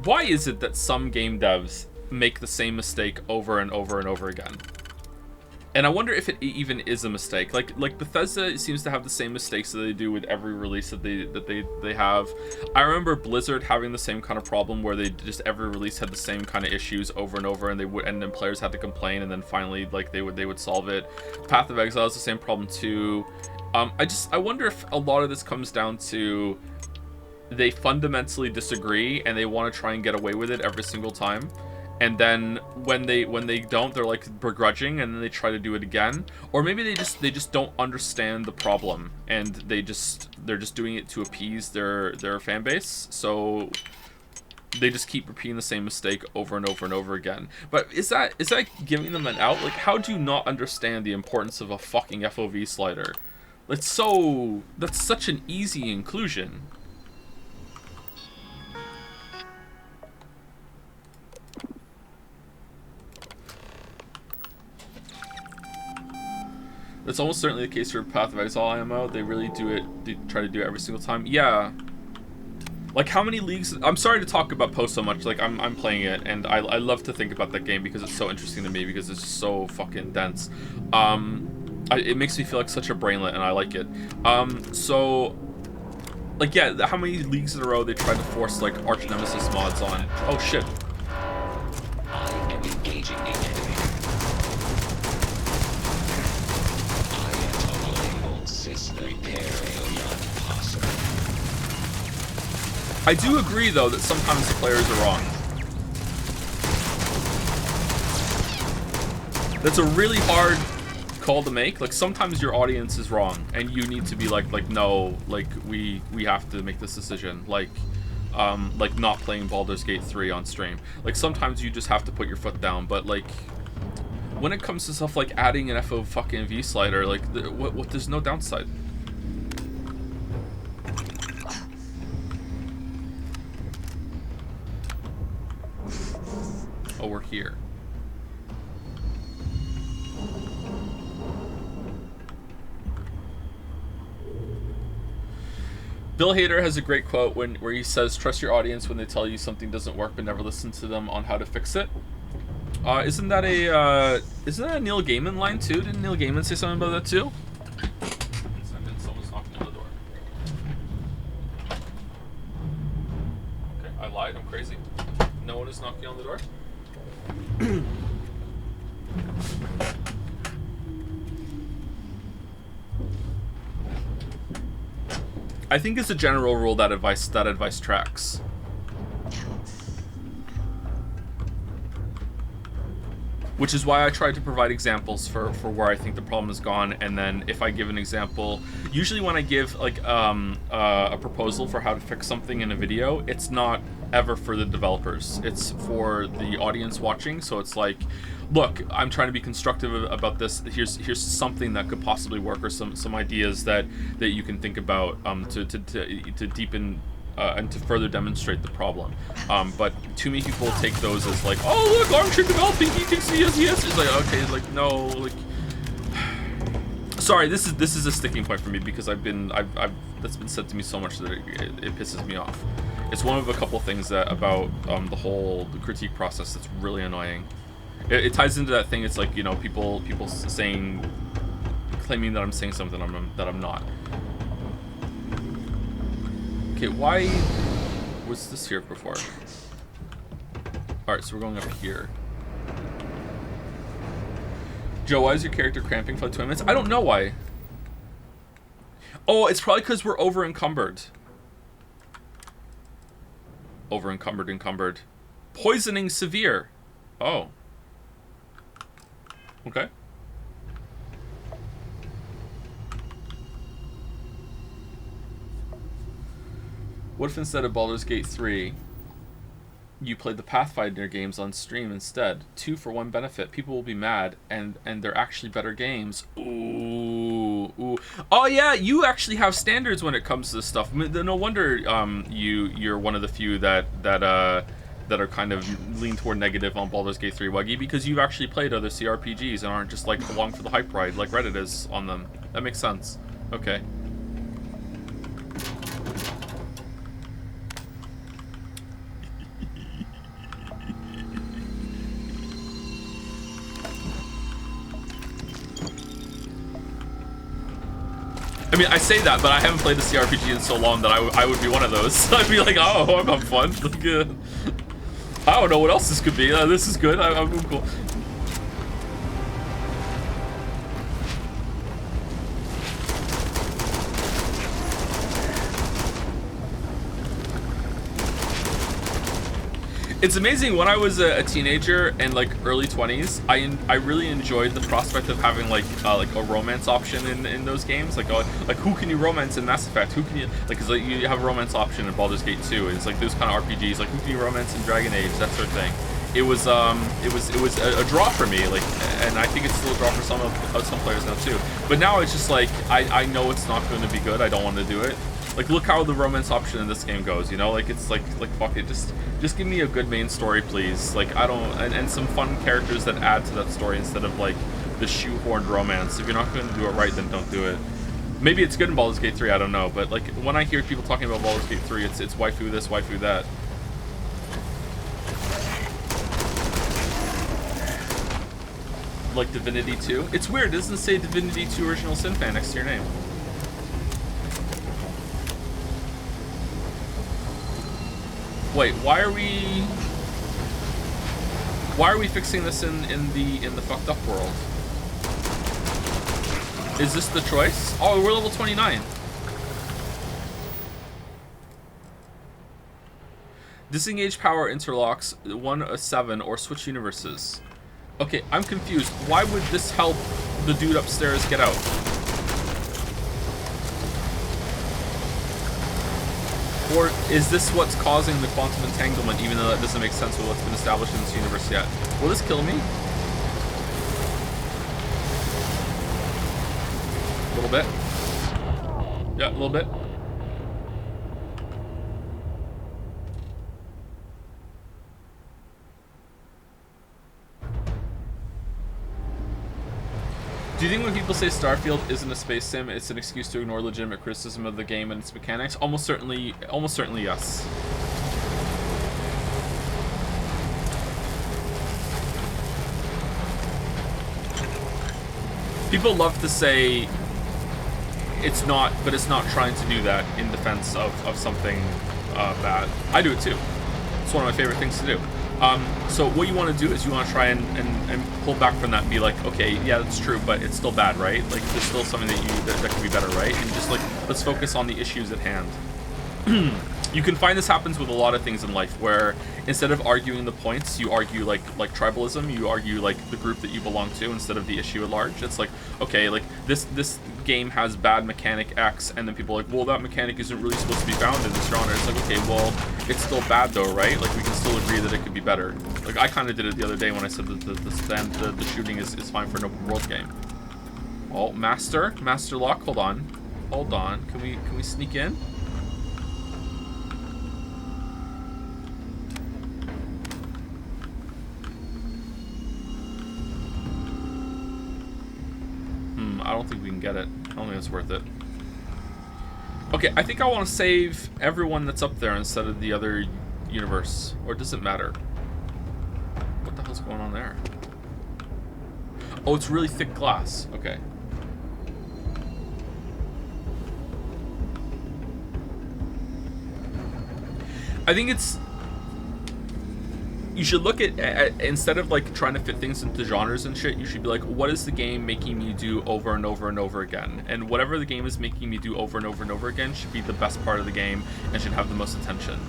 why is it that some game devs make the same mistake over and over and over again? And I wonder if it even is a mistake. Like Bethesda seems to have the same mistakes that they do with every release that they have. I remember Blizzard having the same kind of problem where they just every release had the same kind of issues over and over, and then players had to complain, and then finally like they would solve it. Path of Exile is the same problem too. I wonder if a lot of this comes down to they fundamentally disagree and they want to try and get away with it every single time. And then when they don't, they're like begrudging, and then they try to do it again. Or maybe they just don't understand the problem, and they're just doing it to appease their fan base. So they just keep repeating the same mistake over and over and over again. But is that giving them an out? Like, how do you not understand the importance of a fucking FOV slider? That's such an easy inclusion. That's almost certainly the case for Path of Exile IMO. They really try to do it every single time. Yeah. Like, how many leagues... I'm sorry to talk about Post so much. Like, I'm playing it, and I love to think about that game because it's so interesting to me, because it's so fucking dense. It makes me feel like such a brainlet, and I like it. So... Like, yeah, how many leagues in a row they tried to force, like, Arch Nemesis mods on? Oh, shit. I am engaging the enemy. I do agree, though, that sometimes the players are wrong. That's a really hard call to make. Like, sometimes your audience is wrong, and you need to be like no, like, we have to make this decision. Like not playing Baldur's Gate 3 on stream. Like, sometimes you just have to put your foot down, but, like, when it comes to stuff like adding an FO fucking V slider, like, what there's no downside. Oh, we're here. Bill Hader has a great quote where he says, "Trust your audience when they tell you something doesn't work, but never listen to them on how to fix it." Isn't that a Neil Gaiman line too? Didn't Neil Gaiman say something about that too? Someone's knocking on the door. Okay, I lied. I'm crazy. No one is knocking on the door. I think it's a general rule that advice tracks. Which is why I try to provide examples for where I think the problem has gone, and then if I give an example, usually when I give like a proposal for how to fix something in a video, it's not ever for the developers, it's for the audience watching. So it's like, look, I'm trying to be constructive about this. Here's something that could possibly work, or some ideas that you can think about to deepen and to further demonstrate the problem. But too many people take those as like, oh look, armchair developing, he thinks he has. It's like, okay, it's like, no, like, Sorry, this is a sticking point for me because I've that's been said to me so much that it pisses me off. It's one of a couple things that about the critique process that's really annoying. It ties into that thing. It's like, you know, people claiming that I'm saying something that I'm not. Okay, why was this here before? All right, so we're going up here. Joe, why is your character cramping for like 20 minutes? I don't know why. Oh, it's probably because we're over-encumbered. Encumbered. Poisoning severe. Oh. Okay. What if instead of Baldur's Gate 3... you played the Pathfinder games on stream instead? 2 for 1 benefit. People will be mad, and they're actually better games. Ooh. Oh yeah, you actually have standards when it comes to this stuff. I mean, no wonder you're one of the few that are kind of lean toward negative on Baldur's Gate 3, Wuggy, because you've actually played other CRPGs and aren't just like along for the hype ride like Reddit is on them. That makes sense. Okay. I mean, I say that, but I haven't played a CRPG in so long that I would be one of those. I'd be like, oh, I'm having fun. Like, I don't know what else this could be. This is good. I'm cool. It's amazing. When I was a teenager and like early 20s, I really enjoyed the prospect of having like a romance option in those games. Like who can you romance in Mass Effect? Who can you like? Cause like you have a romance option in Baldur's Gate 2. It's like those kind of RPGs. Like who can you romance in Dragon Age? That sort of thing. It was a draw for me. Like, and I think it's still a draw for some players now too. But now it's just like I know it's not going to be good. I don't want to do it. Like, look how the romance option in this game goes, you know? Like, it's like fuck it, just give me a good main story, please. Like, I don't, and some fun characters that add to that story instead of, like, the shoehorned romance. If you're not going to do it right, then don't do it. Maybe it's good in Baldur's Gate 3, I don't know. But, like, when I hear people talking about Baldur's Gate 3, it's waifu this, waifu that. Like Divinity 2. It's weird, it doesn't say Divinity 2 Original Sin Fan next to your name. Wait, why are we fixing this in the fucked up world? Is this the choice? Oh, we're level 29. Disengage power interlocks 1-7 or switch universes. Okay, I'm confused. Why would this help the dude upstairs get out? Or is this what's causing the quantum entanglement, even though that doesn't make sense with what's been established in this universe yet? Will this kill me? A little bit. Yeah, a little bit. Do you think when people say Starfield isn't a space sim, it's an excuse to ignore legitimate criticism of the game and its mechanics? Almost certainly yes. People love to say it's not, but it's not trying to do that in defense of something bad. I do it too. It's one of my favorite things to do. So what you want to do is you want to try and pull back from that and be like, okay, yeah, that's true, but it's still bad, right? Like, there's still something that can be better, right? And just like, let's focus on the issues at hand. You can find this happens with a lot of things in life, where instead of arguing the points, you argue like tribalism. You argue like the group that you belong to instead of the issue at large. It's like, okay, like this game has bad mechanic X, and then people are like, well, that mechanic isn't really supposed to be found in this genre. It's like, okay, well, it's still bad though, right? Like, we can still agree that it could be better. Like, I kind of did it the other day when I said that the shooting is fine for an open world game. Oh, master lock. Hold on. Can we sneak in? I don't think we can get it. I don't think it's worth it. Okay, I think I want to save everyone that's up there instead of the other universe. Or does it matter? What the hell's going on there? Oh, it's really thick glass. Okay. I think it's... You should look at instead of like trying to fit things into genres and shit, you should be like, what is the game making me do over and over and over again? And whatever the game is making me do over and over and over again should be the best part of the game and should have the most attention.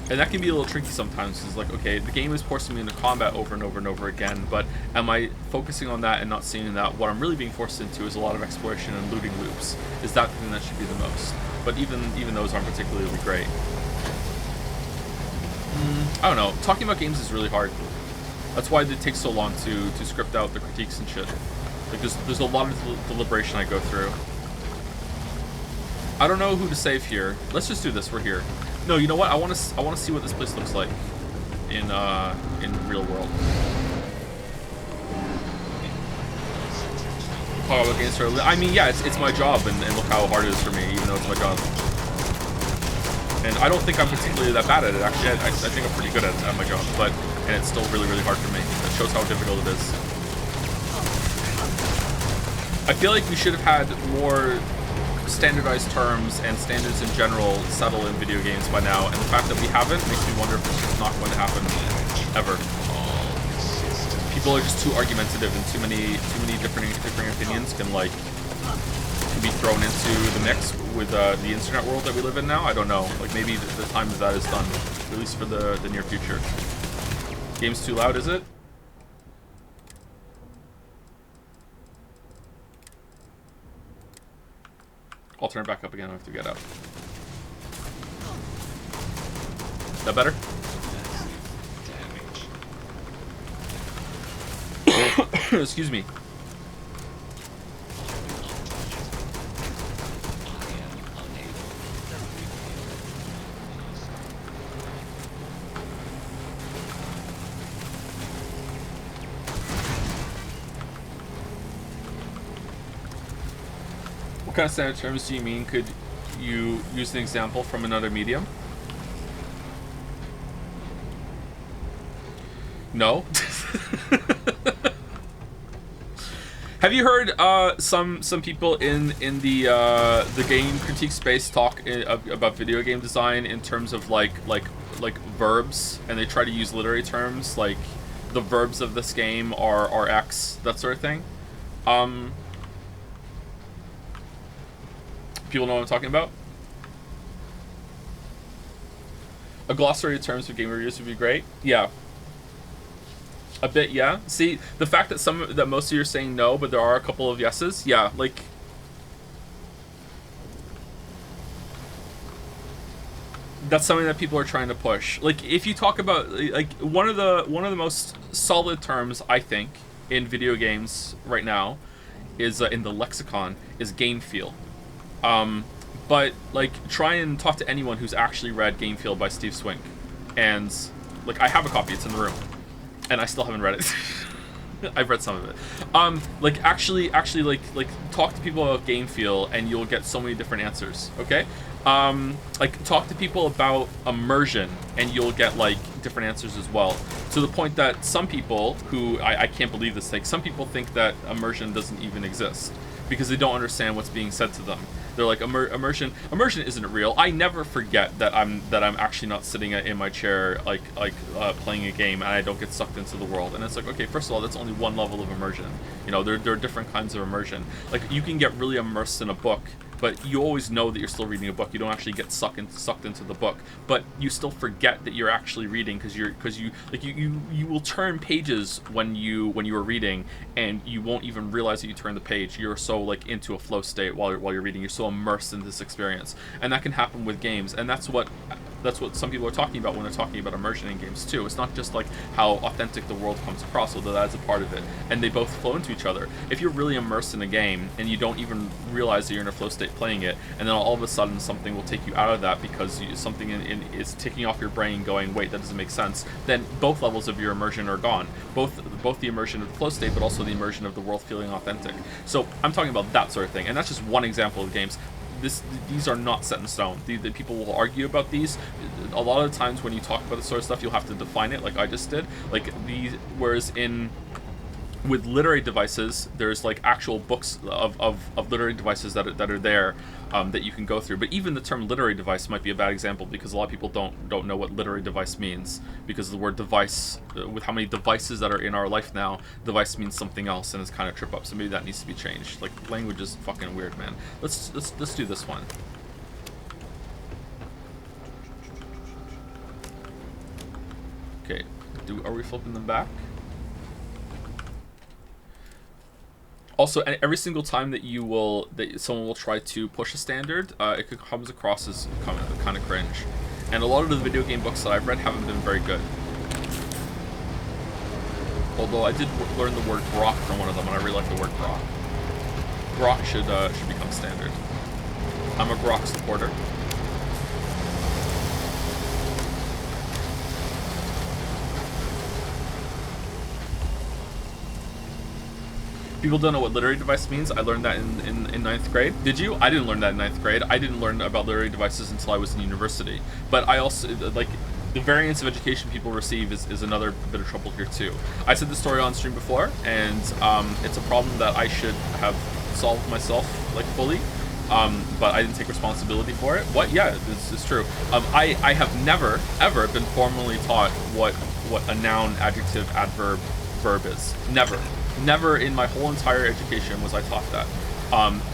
And that can be a little tricky sometimes. It's like, okay, the game is forcing me into combat over and over and over again, but am I focusing on that and not seeing that what I'm really being forced into is a lot of exploration and looting loops? Is that the thing that should be the most? But even those aren't particularly great. I don't know. Talking about games is really hard. That's why it takes so long to script out the critiques and shit. Like there's a lot of deliberation I go through. I don't know who to save here. Let's just do this. We're here. No, you know what? I want to see what this place looks like in real world. Talk about games. I mean, yeah, it's my job, and look how hard it is for me, even though it's my job. And I don't think I'm particularly that bad at it. Actually, I think I'm pretty good at my job, and it's still really, really hard for me. It shows how difficult it is. I feel like we should have had more standardized terms and standards in general settle in video games by now, and the fact that we haven't makes me wonder if it's just not going to happen ever. People are just too argumentative, and too many different opinions can be thrown into the mix with the internet world that we live in now. I don't know. Like maybe the time of that is done, at least for the near future. Game's too loud, is it? I'll turn it back up again. I have to get out. That better? Excuse me. What kind of standard terms do you mean? Could you use an example from another medium? No. Have you heard some people in the game critique space talk about video game design in terms of like verbs, and they try to use literary terms like the verbs of this game are X, that sort of thing? People know what I'm talking about? A glossary of terms for game reviews would be great. Yeah. A bit, yeah. See, the fact that most of you are saying no, but there are a couple of yeses, yeah, like that's something that people are trying to push. Like if you talk about like one of the most solid terms I think in video games right now is in the lexicon is game feel. But like try and talk to anyone who's actually read Game Feel by Steve Swink, and like I have a copy, it's in the room, and I still haven't read it. I've read some of it. Like actually like talk to people about Game Feel and you'll get so many different answers. Okay. Like talk to people about immersion and you'll get like different answers as well, to the point that some people who I can't believe this, like some people think that immersion doesn't even exist because they don't understand what's being said to them. They're like, immersion isn't real. I never forget that I'm actually not sitting in my chair like playing a game and I don't get sucked into the world. And it's like, okay, first of all, that's only one level of immersion. You know, there are different kinds of immersion. Like you can get really immersed in a book, but you always know that you're still reading a book. You don't actually get sucked into the book, but you still forget that you're actually reading because you will turn pages when you are reading, and you won't even realize that you turn the page. You're so like into a flow state while you're reading. You're so immersed in this experience, and that can happen with games. And that's what that's what some people are talking about when they're talking about immersion in games too. It's not just like how authentic the world comes across, although that's a part of it, and they both flow into each other. If you're really immersed in a game and you don't even realize that you're in a flow state playing it, and then all of a sudden something will take you out of that because something is ticking off your brain going, wait, that doesn't make sense, then both levels of your immersion are gone. Both the immersion of the flow state, but also the immersion of the world feeling authentic. So I'm talking about that sort of thing, and that's just one example of games. These are not set in stone. The people will argue about these. A lot of the times when you talk about this sort of stuff, you'll have to define it, like I just did. Whereas with literary devices, there's like actual books of literary devices that are there that you can go through. But even the term literary device might be a bad example because a lot of people don't know what literary device means, because the word device, with how many devices that are in our life now, device means something else, and it's kind of trip up. So maybe that needs to be changed. Like, language is fucking weird, man. Let's do this one. Okay, are we flipping them back? Also, every single time that someone will try to push a standard, it comes across as kind of cringe. And a lot of the video game books that I've read haven't been very good. Although I did learn the word grok from one of them, and I really like the word grok. Grok should become standard. I'm a grok supporter. People don't know what literary device means. I learned that in 9th grade. Did you? I didn't learn that in 9th grade. I didn't learn about literary devices until I was in university. But I also, like, the variance of education people receive is another bit of trouble here too. I said this story on stream before, and it's a problem that I should have solved myself, like, fully. But I didn't take responsibility for it. What? Yeah, this is true. I have never, ever been formally taught what a noun, adjective, adverb, verb is. Never in my whole entire education was I taught that.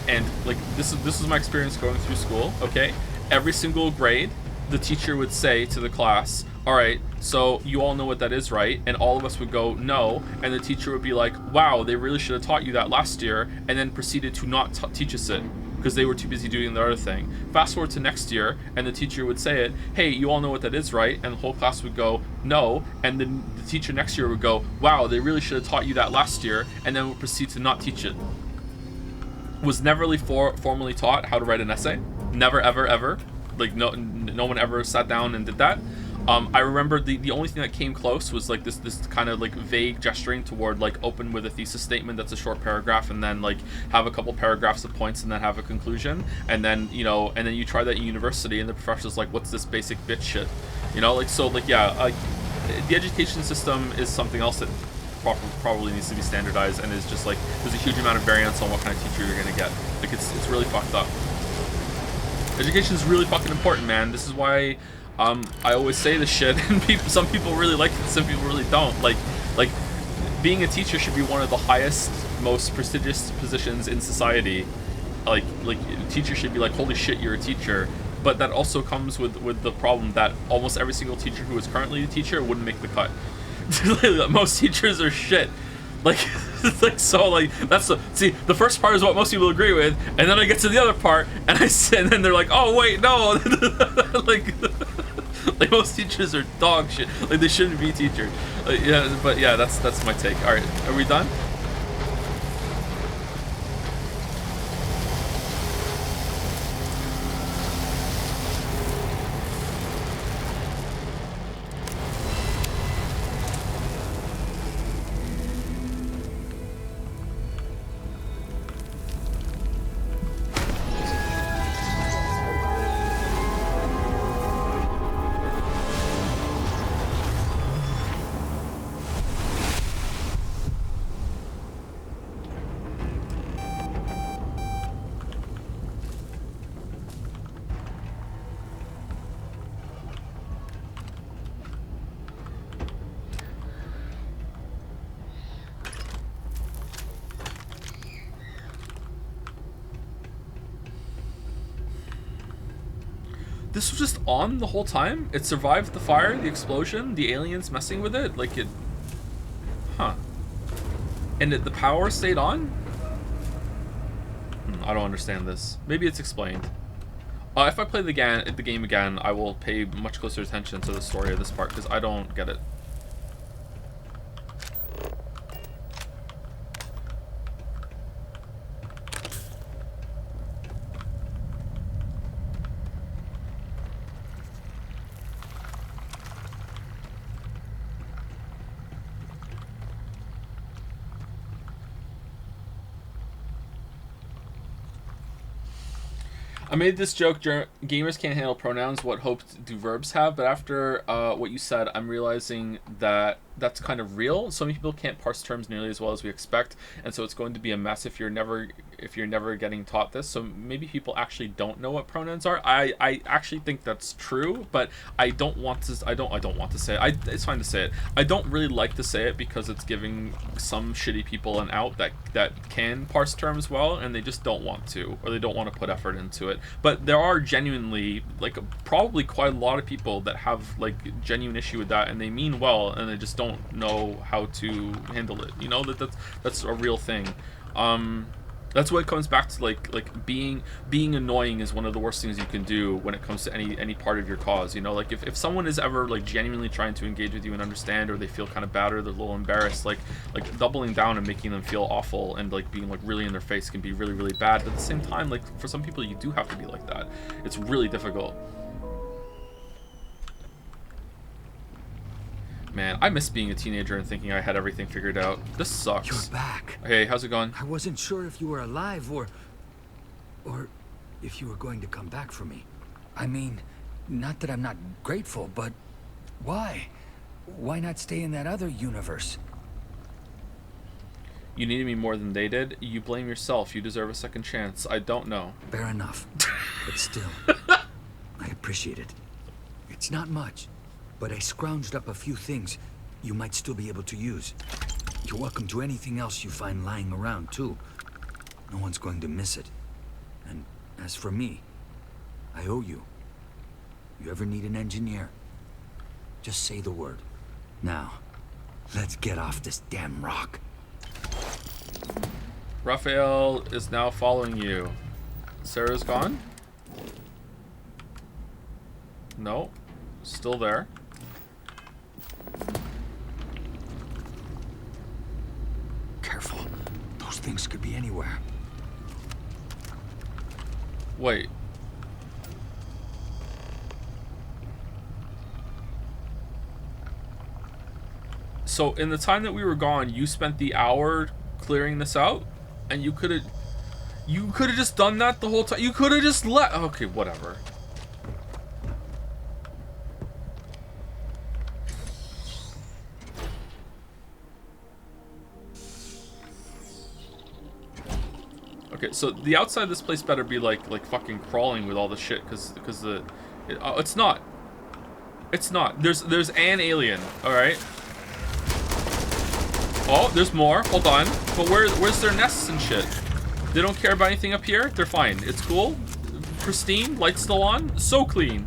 And like this is my experience going through school. Okay, every single grade, the teacher would say to the class, "All right, so you all know what that is, right?" And all of us would go, "No," and the teacher would be like, "Wow, they really should have taught you that last year," and then proceeded to not teach us it because they were too busy doing the other thing. Fast forward to next year, and the teacher would say it, "Hey, you all know what that is, right?" And the whole class would go, "No," and then the teacher next year would go, "Wow, they really should have taught you that last year," and then would proceed to not teach it. Was never really formally taught how to write an essay. Never, ever, ever. Like, no one ever sat down and did that. I remember the only thing that came close was like this kind of like vague gesturing toward like open with a thesis statement that's a short paragraph, and then like have a couple paragraphs of points, and then have a conclusion, and then and then you try that in university, and the professor's like, "What's this basic bitch shit?" Like, so like, yeah, the education system is something else that probably needs to be standardized, and is just like there's a huge amount of variance on what kind of teacher you're gonna get. Like, it's really fucked up. Education is really fucking important, man. This is why I always say this shit, and some people really like it, some people really don't. Like being a teacher should be one of the highest, most prestigious positions in society. Like a teacher should be like, holy shit, you're a teacher. But that also comes with the problem that almost every single teacher who is currently a teacher wouldn't make the cut. Most teachers are shit. Like, so like that's the first part is what most people agree with, and then I get to the other part, and and then they're like, oh wait, no. like most teachers are dog shit. Like, they shouldn't be teachers. Yeah, but yeah, that's my take. All right, are we done? This was just on the whole time? It survived the fire, the explosion, the aliens messing with it? Like, it... Huh. And the power stayed on? I don't understand this. Maybe it's explained. If I play the game again, I will pay much closer attention to the story of this part because I don't get it. I made this joke, gamers can't handle pronouns, what hopes do verbs have? But after what you said, I'm realizing that that's kind of real. So many people can't parse terms nearly as well as we expect, and so it's going to be a mess if you're never getting taught this. So maybe people actually don't know what pronouns are. I actually think that's true, but I don't want to say it. It's fine to say it. I don't really like to say it because it's giving some shitty people an out that can parse terms well, and they just don't want to, or they don't want to put effort into it. But there are genuinely, like, probably quite a lot of people that have, like, genuine issue with that, and they mean well, and they just don't know how to handle it. You know, that's a real thing. That's what it comes back to, like being annoying is one of the worst things you can do when it comes to any part of your cause. You know, like if someone is ever like genuinely trying to engage with you and understand, or they feel kind of bad, or they're a little embarrassed, like doubling down and making them feel awful and like being like really in their face can be really, really bad. But at the same time, like for some people you do have to be like that. It's really difficult. Man, I miss being a teenager and thinking I had everything figured out. This sucks. You're back. Hey, how's it going? I wasn't sure if you were alive or if you were going to come back for me. I mean, not that I'm not grateful, but why? Why not stay in that other universe? You needed me more than they did. You blame yourself. You deserve a second chance. I don't know. Fair enough. But still, I appreciate it. It's not much, but I scrounged up a few things you might still be able to use. You're welcome to anything else you find lying around, too. No one's going to miss it. And as for me, I owe you. You ever need an engineer, just say the word. Now, let's get off this damn rock. Raphael is now following you. Sarah's gone? No. Still there. Careful. Those things could be anywhere. Wait. So in the time that we were gone, you spent the hour clearing this out? And you could have just done that the whole time. You could have just okay, whatever. Okay, so the outside of this place better be like fucking crawling with all the shit, because it's not. It's not. There's an alien, all right. Oh, there's more. Hold on. But where's their nests and shit? They don't care about anything up here? They're fine. It's cool. Pristine. Lights still on. So clean.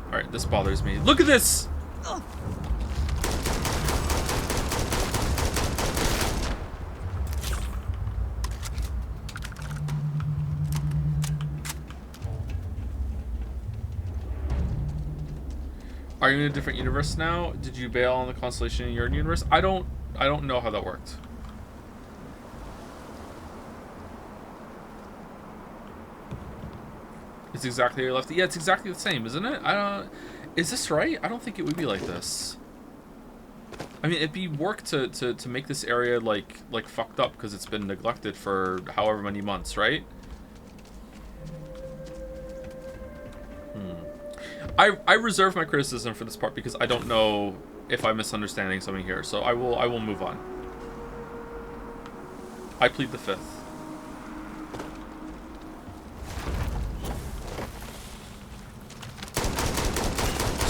Alright, this bothers me. Look at this! Are you in a different universe now? Did you bail on the constellation in your universe? I don't know how that worked. It's exactly how you left it. Yeah, it's exactly the same, isn't it? Is this right? I don't think it would be like this. I mean, it'd be work to make this area like fucked up because it's been neglected for however many months, right? I reserve my criticism for this part because I don't know if I'm misunderstanding something here, so I will move on. I plead the fifth.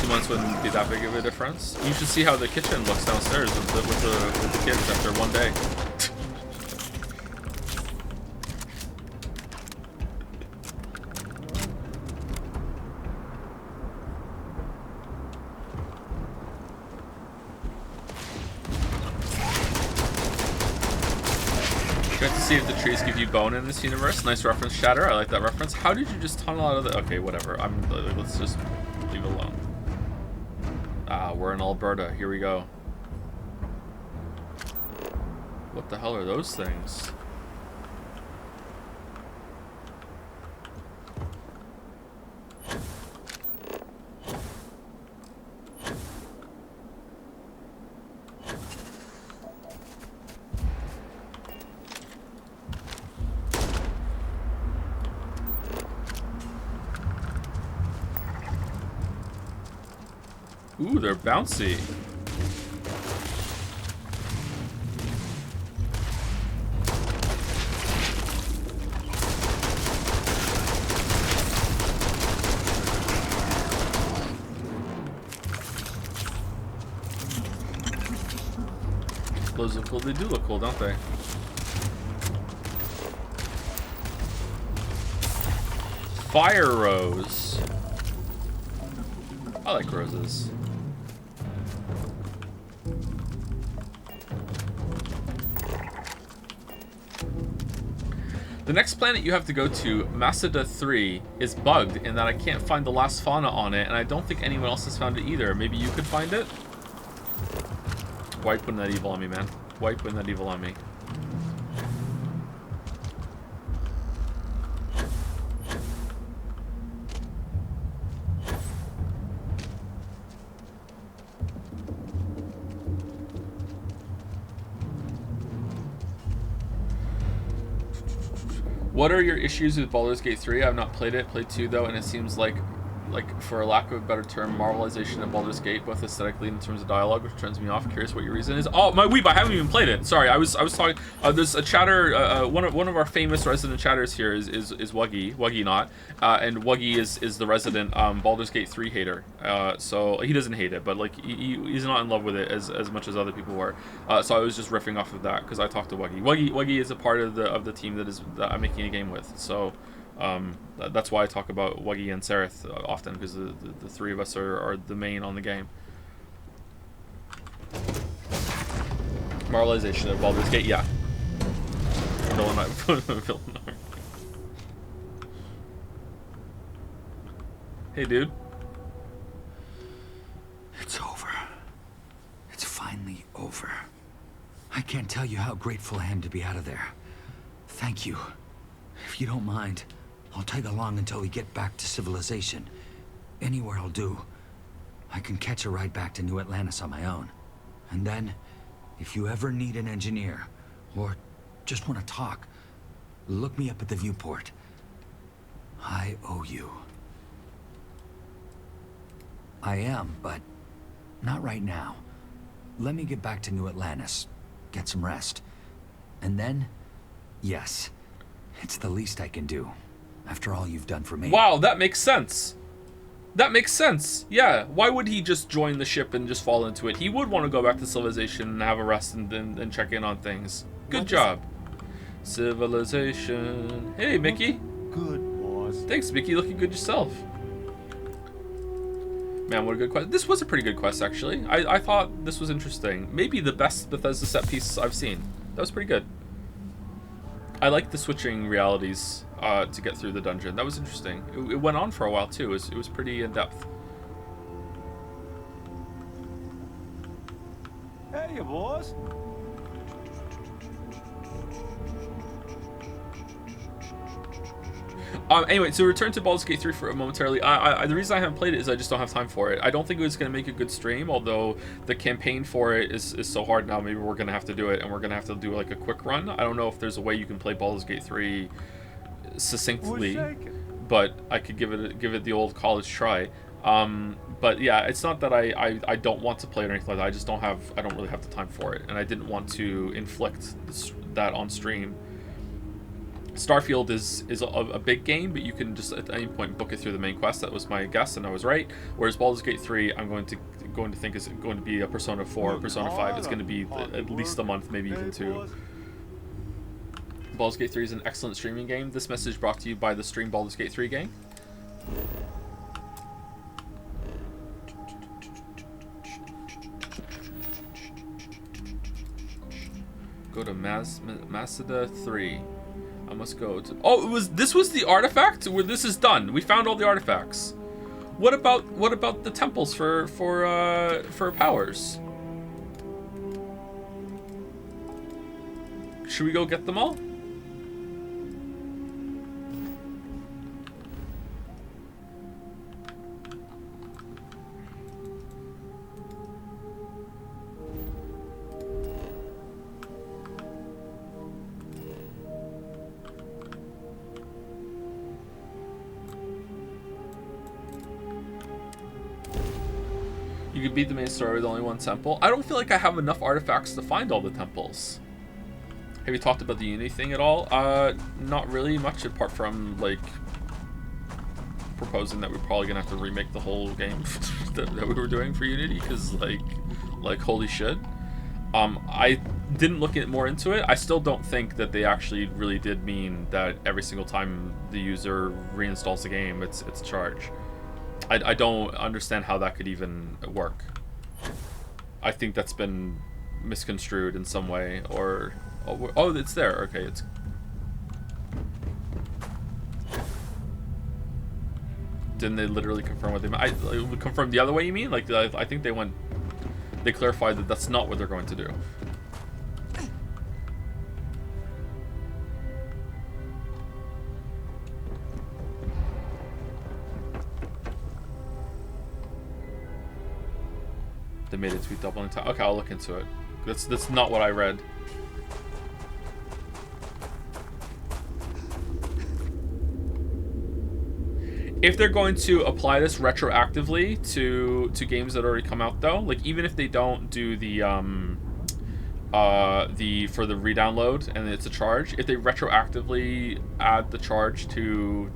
2 months wouldn't be that big of a difference. You should see how the kitchen looks downstairs with the kids after one day. Check to see if the trees give you bone in this universe. Nice reference, Shatter. I like that reference. How did you just tunnel out of the... Okay, whatever. Let's just leave it alone. Ah, we're in Alberta. Here we go. What the hell are those things? Ooh, they're bouncy. Those look cool. They do look cool, don't they? Fire rose. I like roses. The next planet you have to go to, Masada 3, is bugged in that I can't find the last fauna on it, and I don't think anyone else has found it either. Maybe you could find it? Why putting that evil on me, man? Why putting that evil on me? What are your issues with Baldur's Gate 3? I've not played it. Played 2 though, and it seems like for a lack of a better term, marvelization of Baldur's Gate, both aesthetically and in terms of dialogue, which turns me off. Curious what your reason is. Oh, my weeb! I haven't even played it. Sorry, I was talking. There's a chatter. One of our famous resident chatters here is Wuggy not, and Wuggy is the resident Baldur's Gate 3 hater. So he doesn't hate it, but like he's not in love with it as much as other people were. So I was just riffing off of that because I talked to Wuggy. Wuggy is a part of the team that I'm making a game with. So. That's why I talk about Wuggy and Sereth often, because the three of us are the main on the game. Moralization of Baldur's Gate, yeah. Villain. Hey, dude. It's over. It's finally over. I can't tell you how grateful I am to be out of there. Thank you. If you don't mind, I'll tag along until we get back to civilization. Anywhere will do. I can catch a ride back to New Atlantis on my own. And then, if you ever need an engineer, or just want to talk, look me up at the viewport. I owe you. I am, but not right now. Let me get back to New Atlantis, get some rest. And then, yes, it's the least I can do. After all you've done for me. Wow, that makes sense. That makes sense. Yeah, why would he just join the ship and just fall into it? He would want to go back to civilization and have a rest and check in on things. Good job. Civilization. Hey, Mickey. Good, boss. Thanks, Mickey. Looking good yourself. Man, what a good quest. This was a pretty good quest, actually. I thought this was interesting. Maybe the best Bethesda set piece I've seen. That was pretty good. I like the switching realities to get through the dungeon. That was interesting. It went on for a while too. It was pretty in depth. Hey, boss. Anyway, so return to Baldur's Gate 3 for momentarily. The reason I haven't played it is I just don't have time for it. I don't think it was going to make a good stream, although the campaign for it is so hard now. Maybe we're going to have to do it, and we're going to have to do like a quick run. I don't know if there's a way you can play Baldur's Gate 3 succinctly, but I could give it the old college try. But yeah, it's not that I don't want to play it or anything like that. I don't really have the time for it, and I didn't want to inflict that on stream. Starfield is a big game, but you can just at any point book it through the main quest. That was my guess, and I was right. Whereas Baldur's Gate 3, I'm going to think is going to be a Persona 4, Persona 5. It's going to be at least a month, maybe even 2. Baldur's Gate 3 is an excellent streaming game. This message brought to you by the Stream Baldur's Gate 3 gang. Go to Masada 3. I must go to... Oh, this was the artifact where this is done. We found all the artifacts. What about the temples for powers? Should we go get them all? You could beat the main story with only one temple. I don't feel like I have enough artifacts to find all the temples. Have you talked about the Unity thing at all? Not really much, apart from like proposing that we're probably gonna have to remake the whole game that we were doing for Unity, because like holy shit. I didn't look more into it. I still don't think that they actually really did mean that every single time the user reinstalls the game, it's a charge. I don't understand how that could even work. I think that's been misconstrued in some way, or oh, it's there. Okay, it's. Didn't they literally confirm what they meant? I confirmed the other way. You mean? Like I think they clarified that that's not what they're going to do. They made a tweet doubling time. Okay, I'll look into it. That's not what I read. If they're going to apply this retroactively to games that already come out, though, like even if they don't do the for the re-download and it's a charge, if they retroactively add the charge to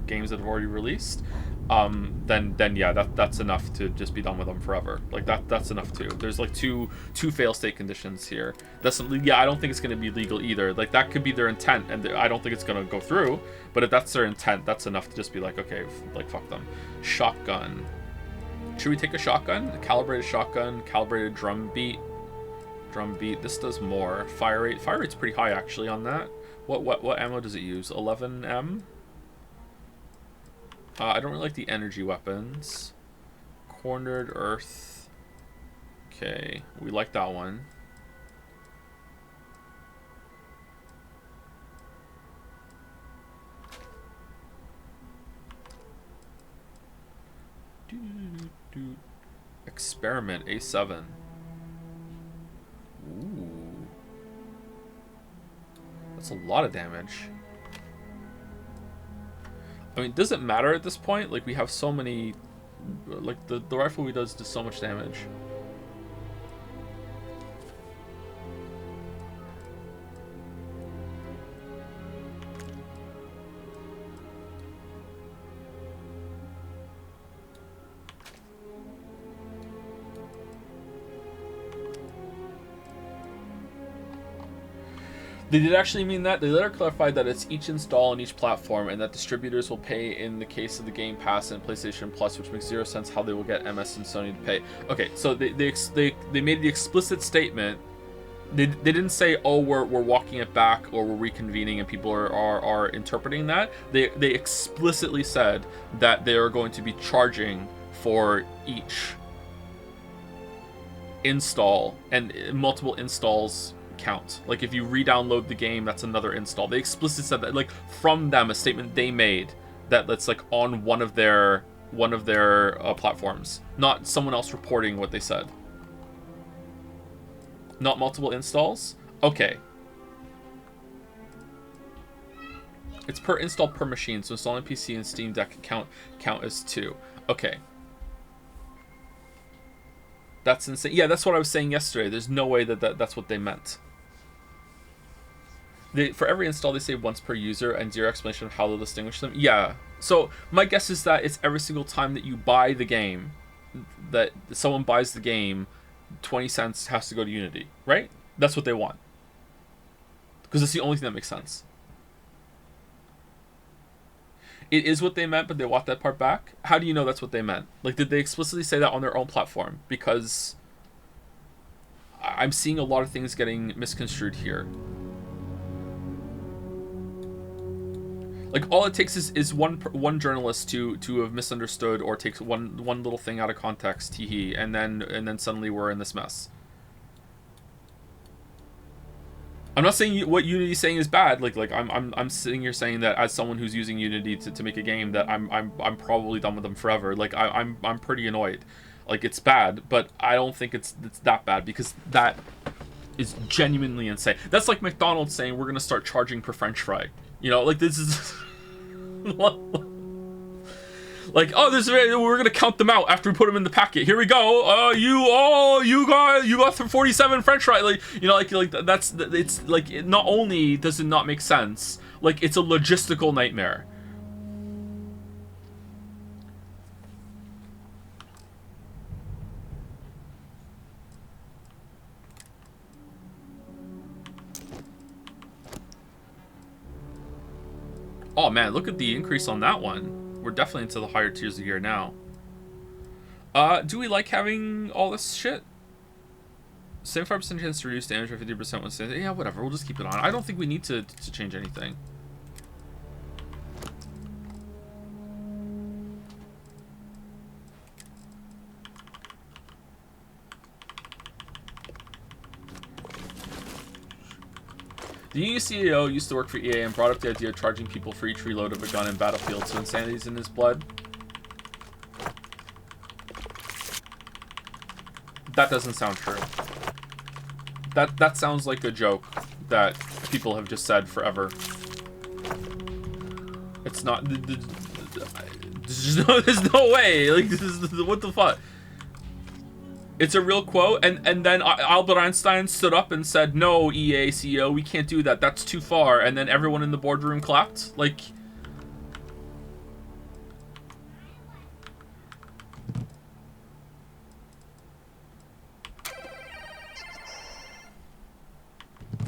games that have already released, then yeah, that's enough to just be done with them forever. Like that's enough too. There's like two fail state conditions here. That's yeah, I don't think it's going to be legal either. Like that could be their intent, and I don't think it's going to go through. But if that's their intent, that's enough to just be like, okay, like fuck them. Shotgun. Should we take a shotgun? A calibrated shotgun, calibrated drum beat. Drum beat. This does more. Fire rate. Fire rate's pretty high actually on that. What ammo does it use? 11M. I don't really like the energy weapons. Cornered Earth. Okay, we like that one. Experiment A7. Ooh. That's a lot of damage. I mean, does it matter at this point? Like, we have so many... Like, the rifle we does so much damage. They did actually mean that. They later clarified that it's each install on each platform, and that distributors will pay in the case of the Game Pass and PlayStation Plus, which makes zero sense how they will get MS and Sony to pay. Okay, so they made the explicit statement. They didn't say, oh, we're walking it back or we're reconvening, and people are interpreting that. They explicitly said that they are going to be charging for each install, and multiple installs count. Like if you re-download the game, that's another install. They explicitly said that, like from them, a statement they made that that's like on one of their platforms, not someone else reporting what they said. Not multiple installs. Okay. It's per install per machine, so installing PC and Steam Deck count as 2. Okay. That's insane. Yeah, that's what I was saying yesterday. There's no way that's what they meant. For every install, they say once per user, and zero explanation of how they'll distinguish them. Yeah. So my guess is that it's every single time that you buy the game, that someone buys the game, 20 cents has to go to Unity, right? That's what they want. Because it's the only thing that makes sense. It is what they meant, but they want that part back. How do you know that's what they meant? Like, did they explicitly say that on their own platform? Because I'm seeing a lot of things getting misconstrued here. Like, all it takes is one journalist to have misunderstood or takes one little thing out of context, hee, and then suddenly we're in this mess. I'm not saying what Unity's saying is bad. Like I'm sitting here saying that as someone who's using Unity to make a game, that I'm probably done with them forever. Like I'm pretty annoyed. Like, it's bad, but I don't think it's that bad, because that is genuinely insane. That's like McDonald's saying we're gonna start charging per French fry. You know, like, this is like, oh, we're gonna count them out after we put them in the packet. Here we go. You got 47 French fries. Like, you know, like that's, it's like, not only does it not make sense, like, it's a logistical nightmare. Oh man, look at the increase on that one. We're definitely into the higher tiers of gear now. Do we like having all this shit? 75% chance to reduce damage by 50% when saying, yeah, whatever, we'll just keep it on. I don't think we need to change anything. The new CEO used to work for EA and brought up the idea of charging people for each reload of a gun in Battlefield, so insanity's in his blood. That doesn't sound true. That sounds like a joke that people have just said forever. It's not. There's no way. Like, this is what the fuck. It's a real quote, and then Albert Einstein stood up and said, "No, EA CEO, we can't do that. That's too far." And then everyone in the boardroom clapped. Like,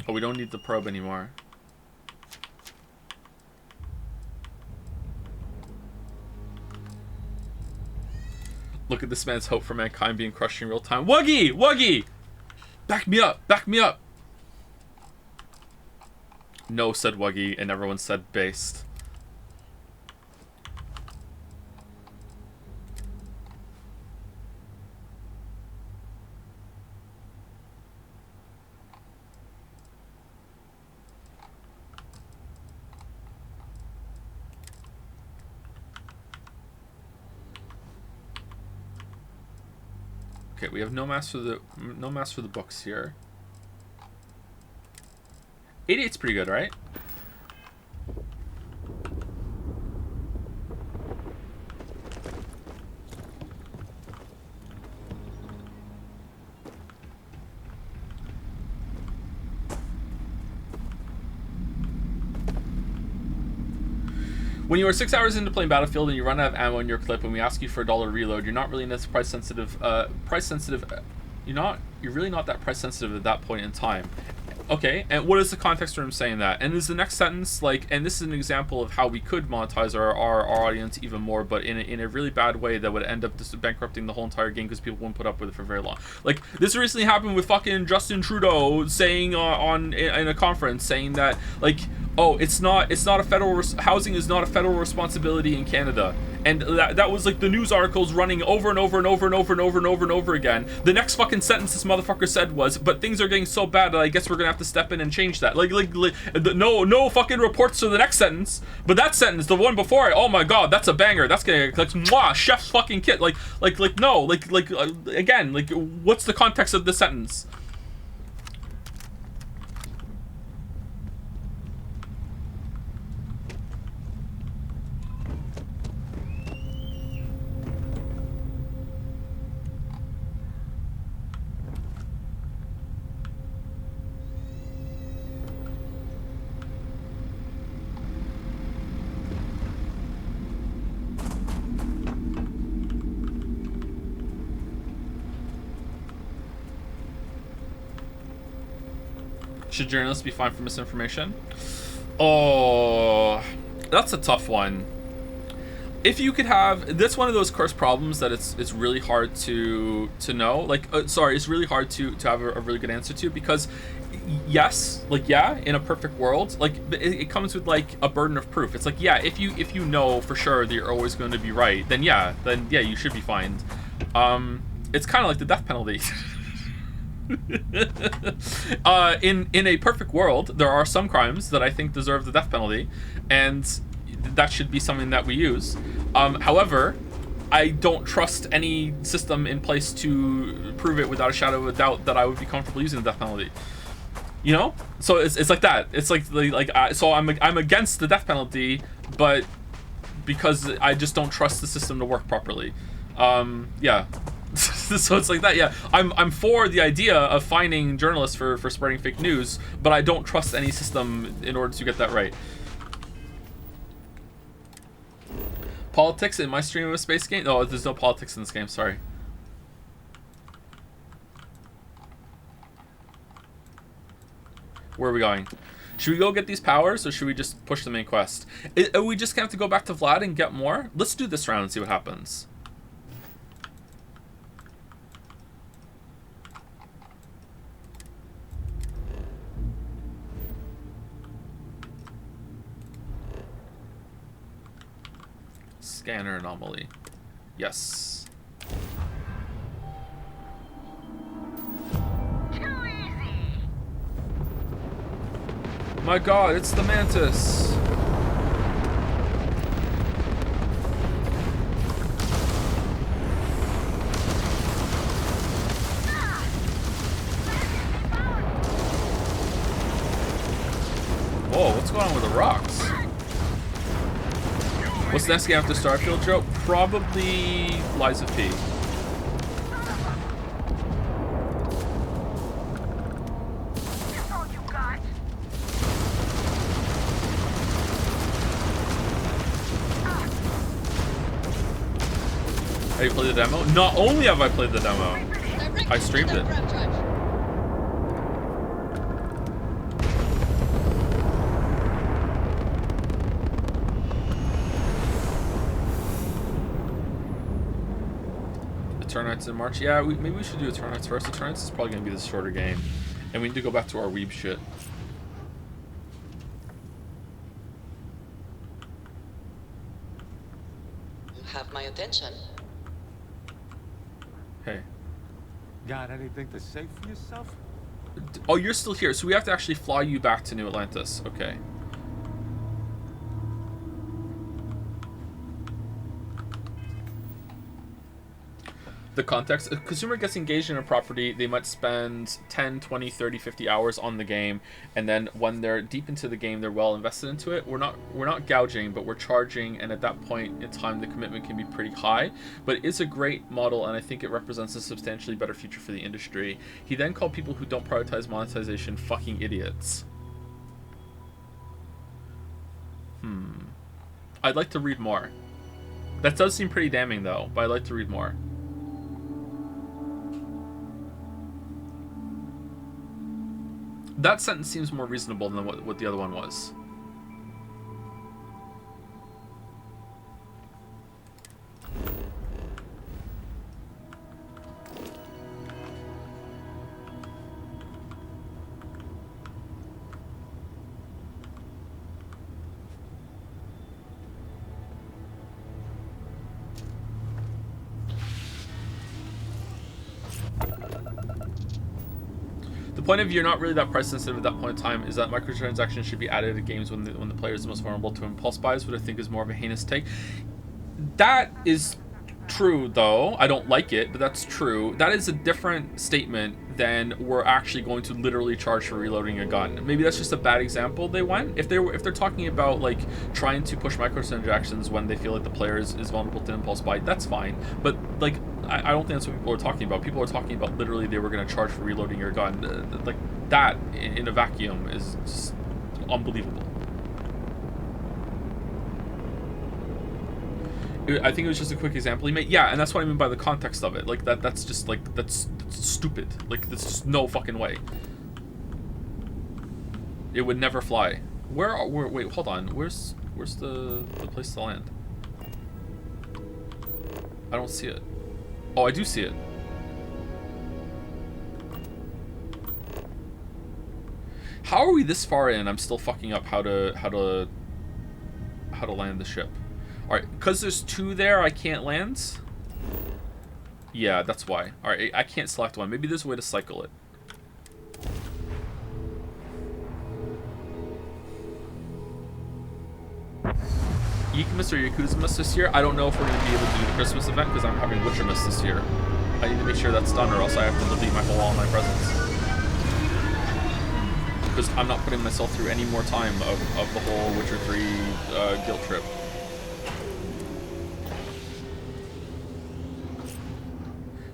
oh, we don't need the probe anymore. Look at this man's hope for mankind being crushed in real time. Wuggy! Wuggy! Back me up! Back me up! No, said Wuggy, and everyone said based. Okay, we have no mass for the books here. 88's pretty good, right? When you are 6 hours into playing Battlefield and you run out of ammo in your clip and we ask you for $1 to reload, you're not really in this price sensitive. You're really not that price sensitive at that point in time. Okay, and what is the context for him saying that? And is the next sentence like, and this is an example of how we could monetize our audience even more, but in a really bad way that would end up just bankrupting the whole entire game because people won't put up with it for very long. Like, this recently happened with fucking Justin Trudeau saying in a conference saying that, like, oh, it's not a federal housing is not a federal responsibility in Canada. And that was like the news articles running over and over and over and over and over and over and over again. The next fucking sentence this motherfucker said was, but things are getting so bad that I guess we're gonna have to step in and change that. Like no fucking reports to the next sentence, but that sentence, the one before it, oh my god, that's a banger. That's gonna, like, mwah, chef's fucking kit. Again, what's the context of the sentence? Should journalists be fined for misinformation? Oh, that's a tough one. if you could have, that's one of those cursed problems that it's really hard to know. Like, sorry, it's really hard to have a really good answer to, because yes, like, yeah, in a perfect world, like, it comes with like a burden of proof. It's like, yeah, if you know for sure that you're always going to be right, then yeah, you should be fined. It's kind of like the death penalty. In a perfect world, there are some crimes that I think deserve the death penalty, and that should be something that we use. However, I don't trust any system in place to prove it without a shadow of a doubt that I would be comfortable using the death penalty. You know, so it's like that. It's like so I'm against the death penalty, but because I just don't trust the system to work properly. Yeah. So it's like that. Yeah, I'm for the idea of fining journalists for spreading fake news, but I don't trust any system in order to get that right. Politics in my stream of a space game? No, there's no politics in this game, sorry. Where are we going? Should we go get these powers, or should we just push the main quest? Are we just gonna have to go back to Vlad and get more? Let's do this round and see what happens. Scanner anomaly. Yes. Too easy. My god, it's the mantis. Whoa, what's going on with the rocks? What's the next game after Starfield, Joe? Probably Lies of P. That's all you got. Have you played the demo? Not only have I played the demo, I streamed it. Eternights in March. Yeah, maybe we should do Eternights first. Eternights is probably going to be the shorter game. And we need to go back to our weeb shit. You have my attention. Hey. Got anything to say for yourself? Oh, you're still here. So we have to actually fly you back to New Atlantis. Okay. The context: a consumer gets engaged in a property, they might spend 10, 20, 30, 50 hours on the game, and then when they're deep into the game, they're well invested into it. We're not gouging, but we're charging, and at that point in time the commitment can be pretty high, but it's a great model, and I think it represents a substantially better future for the industry. He then called people who don't prioritize monetization fucking idiots. I'd like to read more. That does seem pretty damning though, but I'd like to read more. That sentence seems more reasonable than what the other one was. The point of you're not really that price sensitive at that point in time is that microtransactions should be added to games when the player is most vulnerable to impulse buys, which I think is more of a heinous take. That is true, though. I don't like it, but that's true. That is a different statement than we're actually going to literally charge for reloading a gun. Maybe that's just a bad example they went. If they're talking about like trying to push microtransactions when they feel like the player is vulnerable to impulse buy, that's fine. But like I don't think that's what people are talking about. People are talking about literally they were going to charge for reloading your gun. Like that in a vacuum is just unbelievable. I think it was just a quick example he made. Yeah, and that's what I mean by the context of it. Like that's just like that's stupid. Like there's just no fucking way. It would never fly. Wait, hold on. Where's the place to land? I don't see it. Oh, I do see it. How are we this far in? I'm still fucking up how to land the ship. All right, because there's 2 there, I can't land. Yeah, that's why. All right, I can't select one. Maybe there's a way to cycle it. Yakumas or Yakuzamas this year? I don't know if we're going to be able to do the Christmas event because I'm having Witchermas this year. I need to make sure that's done or else I have to delete my whole online presence. Because I'm not putting myself through any more time of the whole Witcher 3 guilt trip.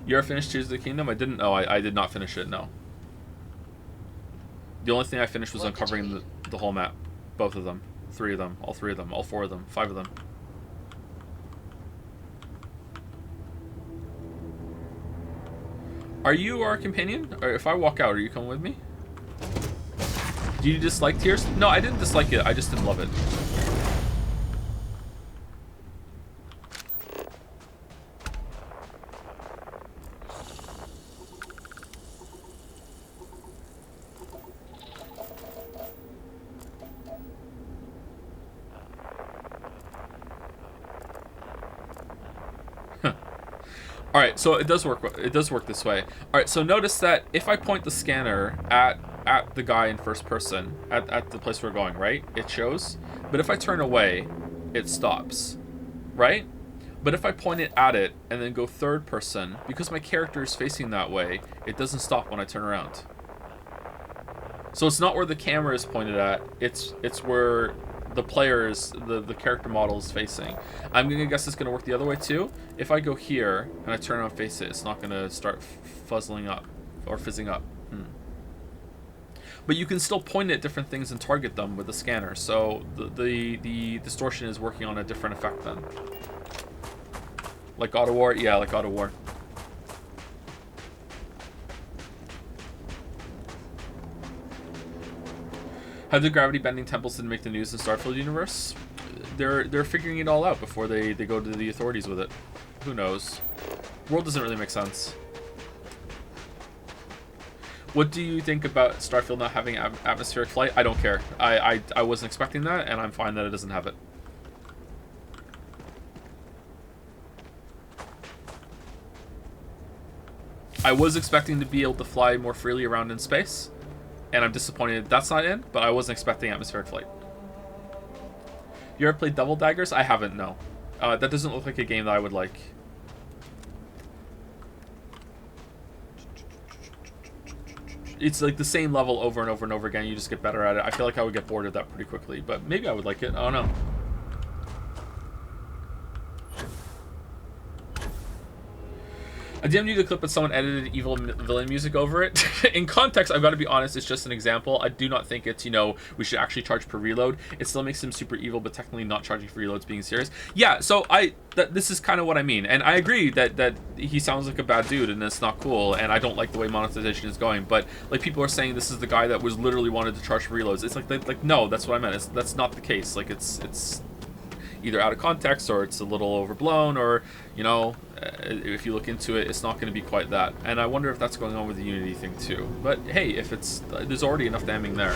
You ever finished Tears of the Kingdom? I didn't know. I did not finish it, no. The only thing I finished was uncovering the whole map. Both of them. 3 of them. All 3 of them. All 4 of them. 5 of them. Are you our companion? Or if I walk out, are you coming with me? Do you dislike Tears? No, I didn't dislike it. I just didn't love it. All right, so it does work. It does work this way. All right, so notice that if I point the scanner at the guy in first person at the place we're going, right? It shows. But if I turn away, it stops, right? But if I point it at it and then go third person, because my character is facing that way, it doesn't stop when I turn around. So it's not where the camera is pointed at. It's where the player is, the character model is facing. I'm gonna guess it's gonna work the other way too. If I go here and I turn around and face it, it's not gonna start fuzzling up or fizzing up. But you can still point at different things and target them with the scanner. So the distortion is working on a different effect then. Like God of War? Yeah, like God of War. How did gravity bending temples didn't make the news in Starfield universe? They're figuring it all out before they go to the authorities with it. Who knows? World doesn't really make sense. What do you think about Starfield not having atmospheric flight? I don't care. I wasn't expecting that, and I'm fine that it doesn't have it. I was expecting to be able to fly more freely around in space, and I'm disappointed that's not in, but I wasn't expecting atmospheric flight. You ever played Double Daggers? I haven't, no. That doesn't look like a game that I would like. It's like the same level over and over and over again. You just get better at it. I feel like I would get bored of that pretty quickly, but maybe I would like it. I don't know. I DM'd you the clip, but someone edited evil villain music over it. In context, I've got to be honest, it's just an example. I do not think it's, we should actually charge per reload. It still makes him super evil, but technically not charging for reloads being serious. Yeah, so this is kind of what I mean. And I agree that he sounds like a bad dude and it's not cool, and I don't like the way monetization is going. But like people are saying this is the guy that was literally wanted to charge for reloads. It's like no, that's what I meant. That's not the case. Like it's either out of context or it's a little overblown, or if you look into it, it's not going to be quite that. And I wonder if that's going on with the Unity thing too. But hey, if it's there's already enough damning there.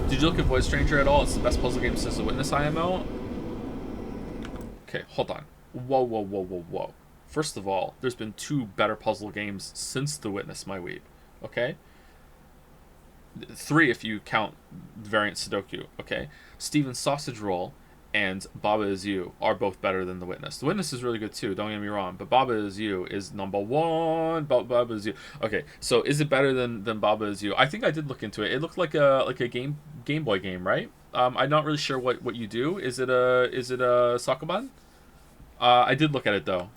Did you look at Void Stranger at all? It's the best puzzle game since the Witness IMO. Okay, hold on. Whoa. First of all, there's been 2 better puzzle games since The Witness, my weeb. Okay? 3 if you count Variant Sudoku. Okay? Steven's Sausage Roll and Baba Is You are both better than The Witness. The Witness is really good too, don't get me wrong, but Baba Is You is number 1. Baba Is You. Okay, so is it better than Baba Is You? I think I did look into it. It looked like a Game Boy game, right? I'm not really sure what you do. Is it a Sakuban? I did look at it though.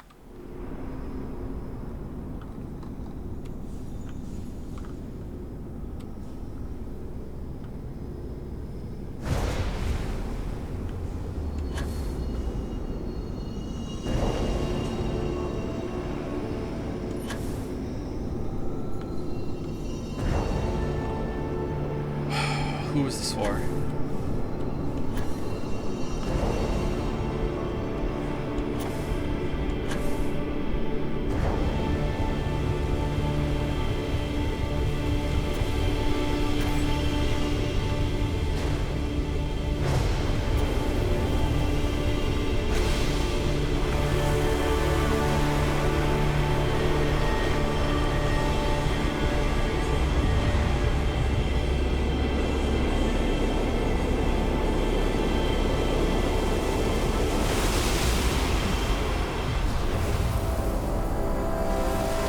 was this for?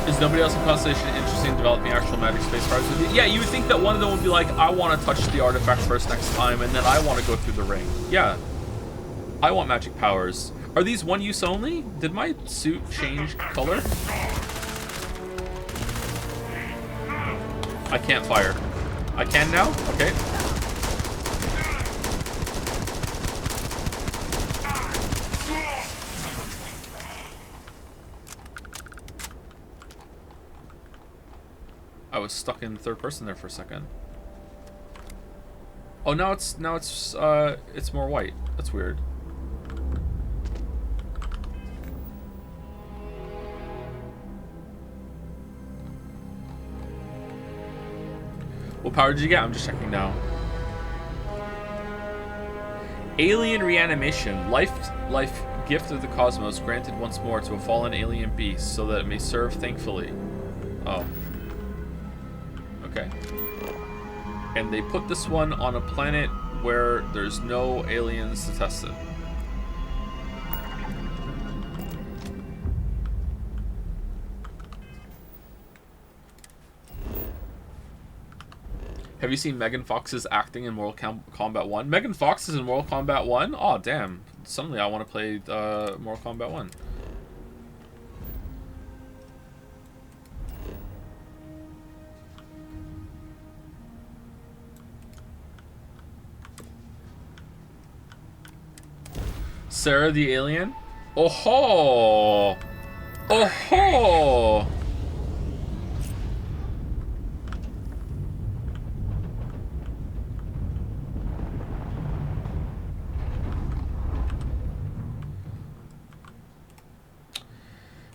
Is nobody else in Constellation interested in developing actual magic space cards with you? Yeah, you would think that one of them would be like, I want to touch the artifact first next time, and then I want to go through the ring. Yeah. I want magic powers. Are these one use only? Did my suit change color? I can't fire. I can now? Okay. I was stuck in third person there for a second. Oh, now it's more white. That's weird. What power did you get? I'm just checking now. Alien reanimation. Life gift of the cosmos granted once more to a fallen alien beast so that it may serve thankfully. Oh. Okay. And they put this one on a planet where there's no aliens to test it. Have you seen Megan Fox's acting in Mortal Kombat 1? Megan Fox is in Mortal Kombat 1? Oh, damn. Suddenly I want to play Mortal Kombat 1. Sarah the alien? Oh ho! Oh ho!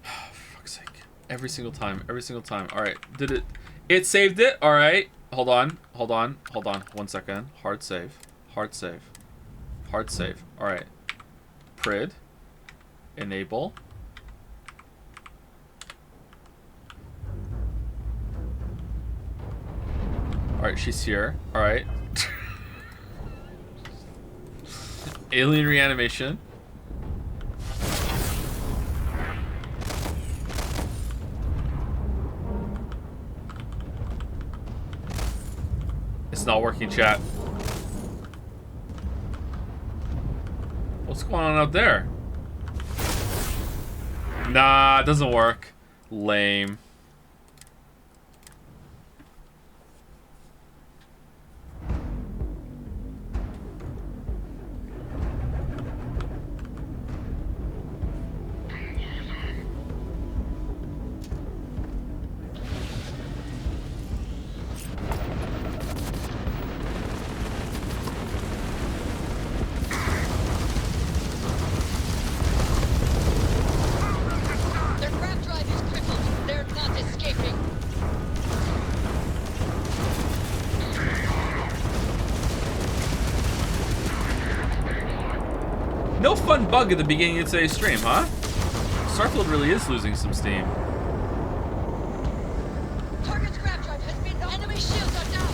Fuck's sake. Every single time. Every single time. Alright. Did it... It saved it? Alright. Hold on. Hold on. Hold on. 1 second. Hard save. Hard save. Hard save. Alright. Prid. Enable. Alright, she's here. Alright. Alien reanimation. It's not working, chat. What's going on out there? Nah, it doesn't work. Lame. No fun bug at the beginning of today's stream, huh? Starfield really is losing some steam. Target's grab drive has been... Enemy shields are down!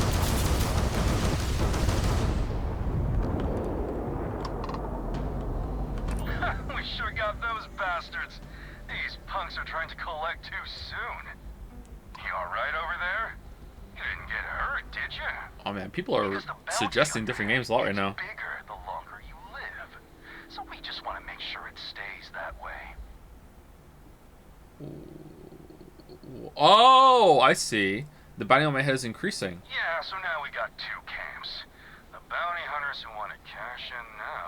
We sure got those bastards. These punks are trying to collect too soon. You alright over there? You didn't get hurt, did you? Oh man, people are suggesting different games a lot right now. Bigger the longer you live. So we just want to make sure it stays that way. Oh, I see. The bounty on my head is increasing. Yeah, so now we got two camps. The bounty hunters who want to cash in now.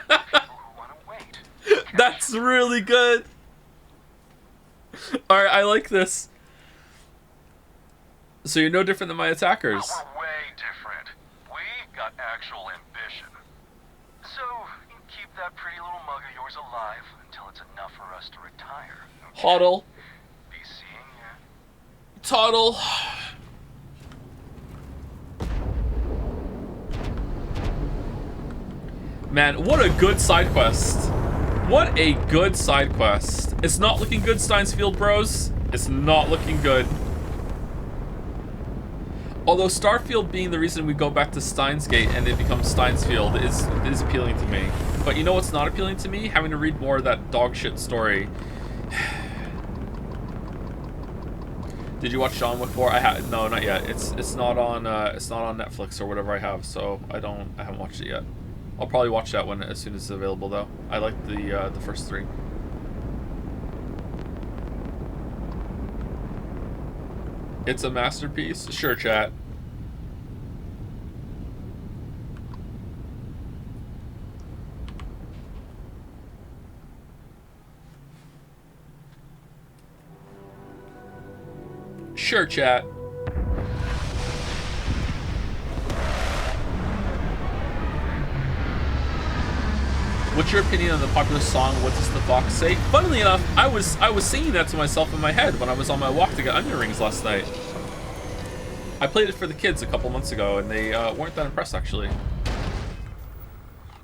And people who want to wait. That's really good. Alright, I like this. So you're no different than my attackers. Oh, we're way different. actual ambition. So, you keep that pretty little mug of yours alive until it's enough for us to retire. Okay? Huddle. Be seeing ya. Toddle. Man, what a good side quest. What a good side quest. It's not looking good, Starfield bros. It's not looking good. Although Starfield being the reason we go back to Steins Gate and it becomes Steinsfield is appealing to me. But you know what's not appealing to me? Having to read more of that dog shit story. Did you watch John Wick 4? No, not yet. It's not on Netflix or whatever I have, so I haven't watched it yet. I'll probably watch that one as soon as it's available though. I like the first 3. It's a masterpiece? Sure, chat. Sure, chat. What's your opinion on the popular song "What Does the Fox Say"? Funnily enough, I was singing that to myself in my head when I was on my walk to get onion rings last night. I played it for the kids a couple months ago, and they weren't that impressed actually.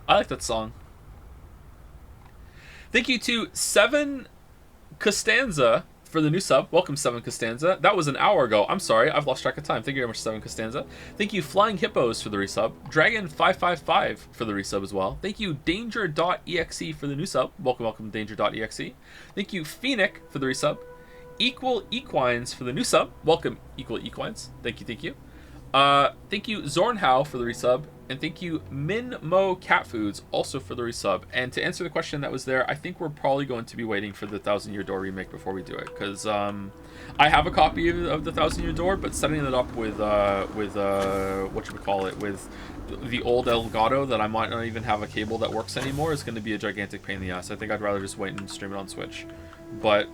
I like that song. Thank you to 7 Costanza for the new sub. Welcome, 7 Costanza. That was an hour ago. I'm sorry, I've lost track of time. Thank you very much, 7 Costanza. Thank you, Flying Hippos, for the resub. Dragon555 for the resub as well. Thank you, Danger.exe for the new sub. Welcome, Danger.exe. Thank you, Phoenix for the resub. Equal Equines for the new sub. Welcome, Equal Equines. Thank you. Thank you, Zornhow for the resub. And thank you, Minmo Cat Foods, also for the resub. And to answer the question that was there, I think we're probably going to be waiting for the Thousand Year Door remake before we do it, because I have a copy of the Thousand Year Door, but setting it up with with the old Elgato that I might not even have a cable that works anymore is going to be a gigantic pain in the ass. I think I'd rather just wait and stream it on Switch. But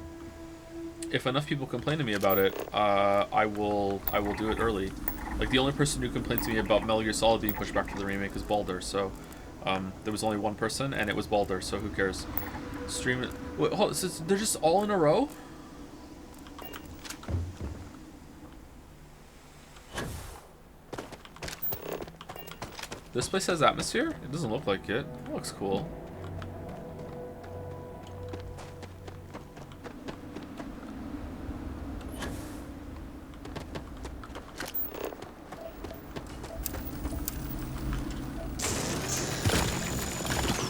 if enough people complain to me about it, I will do it early. Like, the only person who complained to me about Metal Gear Solid being pushed back to the remake is Baldur, so there was only one person, and it was Baldur, so who cares? Stream it. Wait, hold on, so they're just all in a row? This place has atmosphere? It doesn't look like it. It looks cool.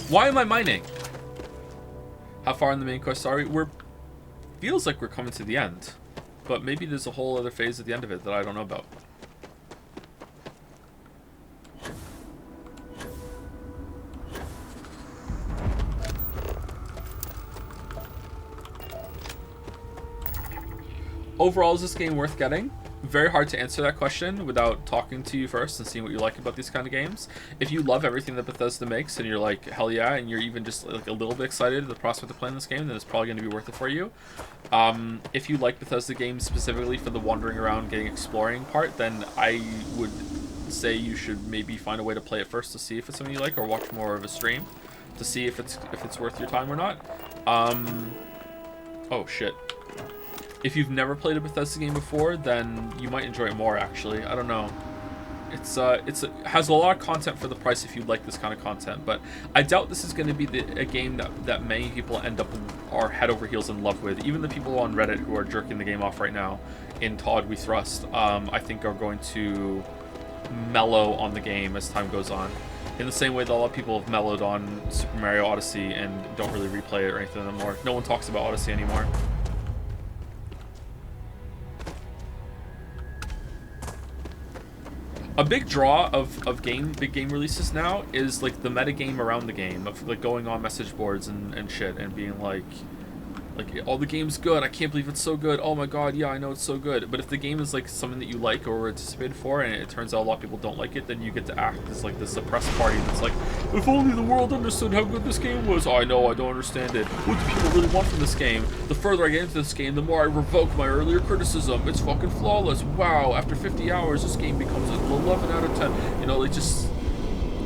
Why am I mining? How far in the main quest are we? Feels like we're coming to the end, but maybe there's a whole other phase at the end of it that I don't know about. Overall, is this game worth getting? Very hard to answer that question without talking to you first and seeing what you like about these kind of games. If you love everything that Bethesda makes and you're like, hell yeah, and you're even just like a little bit excited at the prospect of playing this game, then it's probably going to be worth it for you. If you like Bethesda games specifically for the wandering around, getting exploring part, then I would say you should maybe find a way to play it first to see if it's something you like, or watch more of a stream to see if it's worth your time or not. Oh shit. If you've never played a Bethesda game before, then you might enjoy it more, actually. I don't know. It has a lot of content for the price if you like this kind of content, but I doubt this is going to be a game that many people end up are head over heels in love with. Even the people on Reddit who are jerking the game off right now in Todd We Thrust, I think are going to mellow on the game as time goes on. In the same way that a lot of people have mellowed on Super Mario Odyssey and don't really replay it or anything anymore. No one talks about Odyssey anymore. A big draw of big game releases now is like the meta game around the game, of like going on message boards and shit and being like, oh, the game's good, I can't believe it's so good, oh my god, yeah, I know it's so good. But if the game is like something that you like or were anticipated for, and it turns out a lot of people don't like it, then you get to act as like the suppressed party that's like, if only the world understood how good this game was. Oh, I know, I don't understand it. What do people really want from this game? The further I get into this game, the more I revoke my earlier criticism. It's fucking flawless. Wow, after 50 hours, this game becomes an 11 out of 10. You know, like, just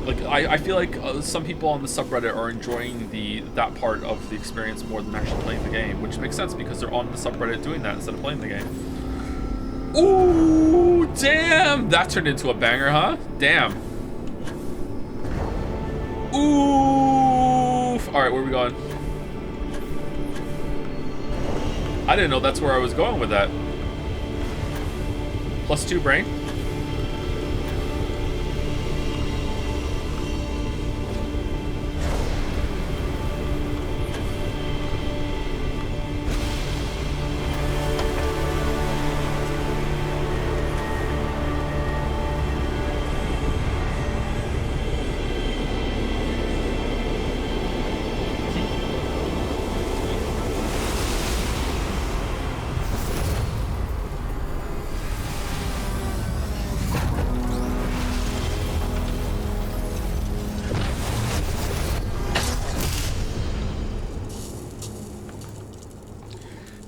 Like, I feel like some people on the subreddit are enjoying that part of the experience more than actually playing the game, which makes sense because they're on the subreddit doing that instead of playing the game. Ooh, damn! That turned into a banger, huh? Damn. Oof! Alright, where are we going? I didn't know that's where I was going with that. +2 brain.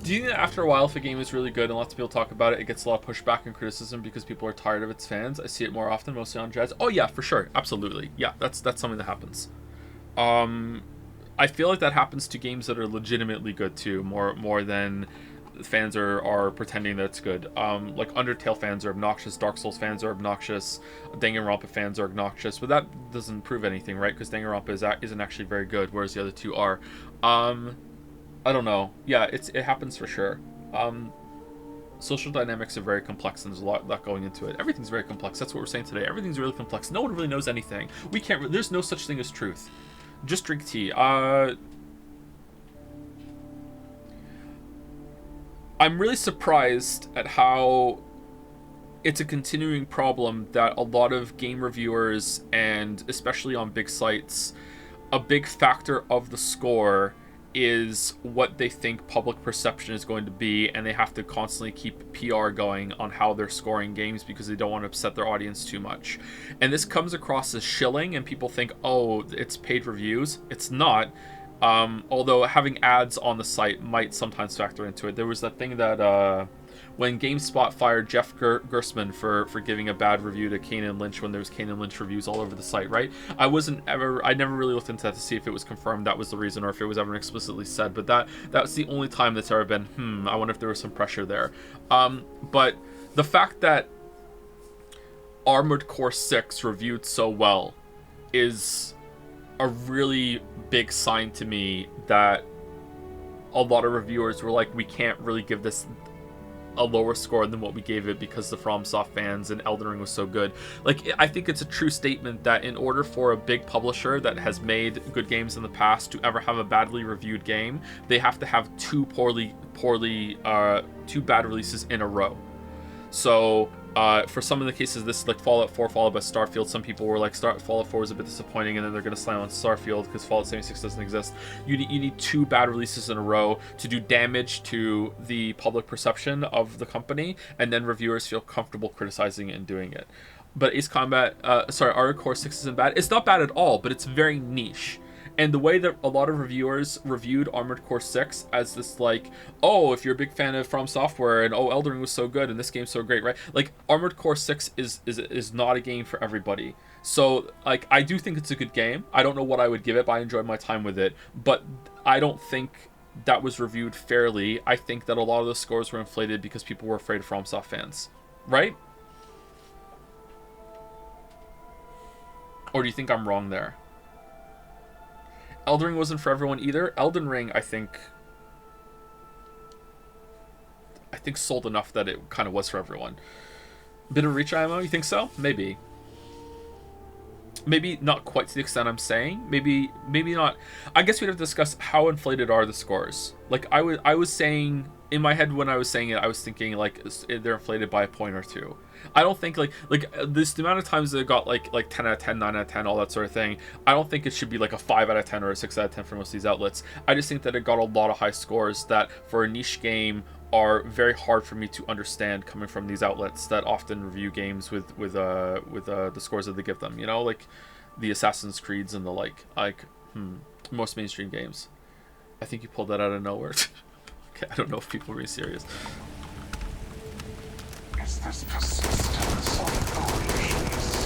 Do you think that after a while, if a game is really good and lots of people talk about it, it gets a lot of pushback and criticism because people are tired of its fans? I see it more often, mostly on Jazz. Oh yeah, for sure, absolutely. Yeah, that's something that happens. I feel like that happens to games that are legitimately good too, more than fans are pretending that it's good. Like Undertale fans are obnoxious, Dark Souls fans are obnoxious, Danganronpa fans are obnoxious, but that doesn't prove anything, right? Because Danganronpa isn't actually very good, whereas the other two are. I don't know. Yeah, it happens for sure. Social dynamics are very complex, and there's a lot going into it. Everything's very complex. That's what we're saying today. Everything's really complex. No one really knows anything. We can't. There's no such thing as truth. Just drink tea. I'm really surprised at how it's a continuing problem that a lot of game reviewers, and especially on big sites, a big factor of the score is what they think public perception is going to be, and they have to constantly keep PR going on how they're scoring games because they don't want to upset their audience too much. And this comes across as shilling, and people think, oh, it's paid reviews. It's not. Although having ads on the site might sometimes factor into it. There was that thing that when GameSpot fired Jeff Gersman for giving a bad review to Kane and Lynch when there was Kane and Lynch reviews all over the site, right? I never really looked into that to see if it was confirmed that was the reason or if it was ever explicitly said, but that's the only time that's ever been, I wonder if there was some pressure there. But the fact that Armored Core 6 reviewed so well is a really big sign to me that a lot of reviewers were like, we can't really give this a lower score than what we gave it because the FromSoft fans and Elden Ring was so good. Like, I think it's a true statement that in order for a big publisher that has made good games in the past to ever have a badly reviewed game, they have to have two bad releases in a row. So for some of the cases, this is like Fallout 4 followed by Starfield. Some people were like, Fallout 4 was a bit disappointing, and then they're going to slam on Starfield because Fallout 76 doesn't exist. You need two bad releases in a row to do damage to the public perception of the company, and then reviewers feel comfortable criticizing it and doing it. But Armored Core 6 isn't bad. It's not bad at all, but it's very niche. And the way that a lot of reviewers reviewed Armored Core 6 as this, like, oh, if you're a big fan of From Software, and oh, Elden Ring was so good and this game's so great, right? Like, Armored Core 6 is not a game for everybody. So, like, I do think it's a good game. I don't know what I would give it, but I enjoyed my time with it. But I don't think that was reviewed fairly. I think that a lot of the scores were inflated because people were afraid of FromSoft fans. Right? Or do you think I'm wrong there? Elden Ring wasn't for everyone either. Elden Ring, I think sold enough that it kind of was for everyone. Bit of reach ammo, you think so? Maybe not quite to the extent I'm saying. Maybe not. I guess we'd have to discuss how inflated are the scores. Like, I was saying in my head when I was saying it, I was thinking like they're inflated by a point or two. I don't think like this, the amount of times they got like 10 out of 10, 9 out of 10, all that sort of thing. I don't think it should be like a 5 out of 10 or a 6 out of 10 for most of these outlets. I just think that it got a lot of high scores that for a niche game are very hard for me to understand coming from these outlets that often review games with the scores that they give them. You know, like the Assassin's Creeds and the like most mainstream games. I think you pulled that out of nowhere. Okay, I don't know if people are really serious. Is this persistence of illusions?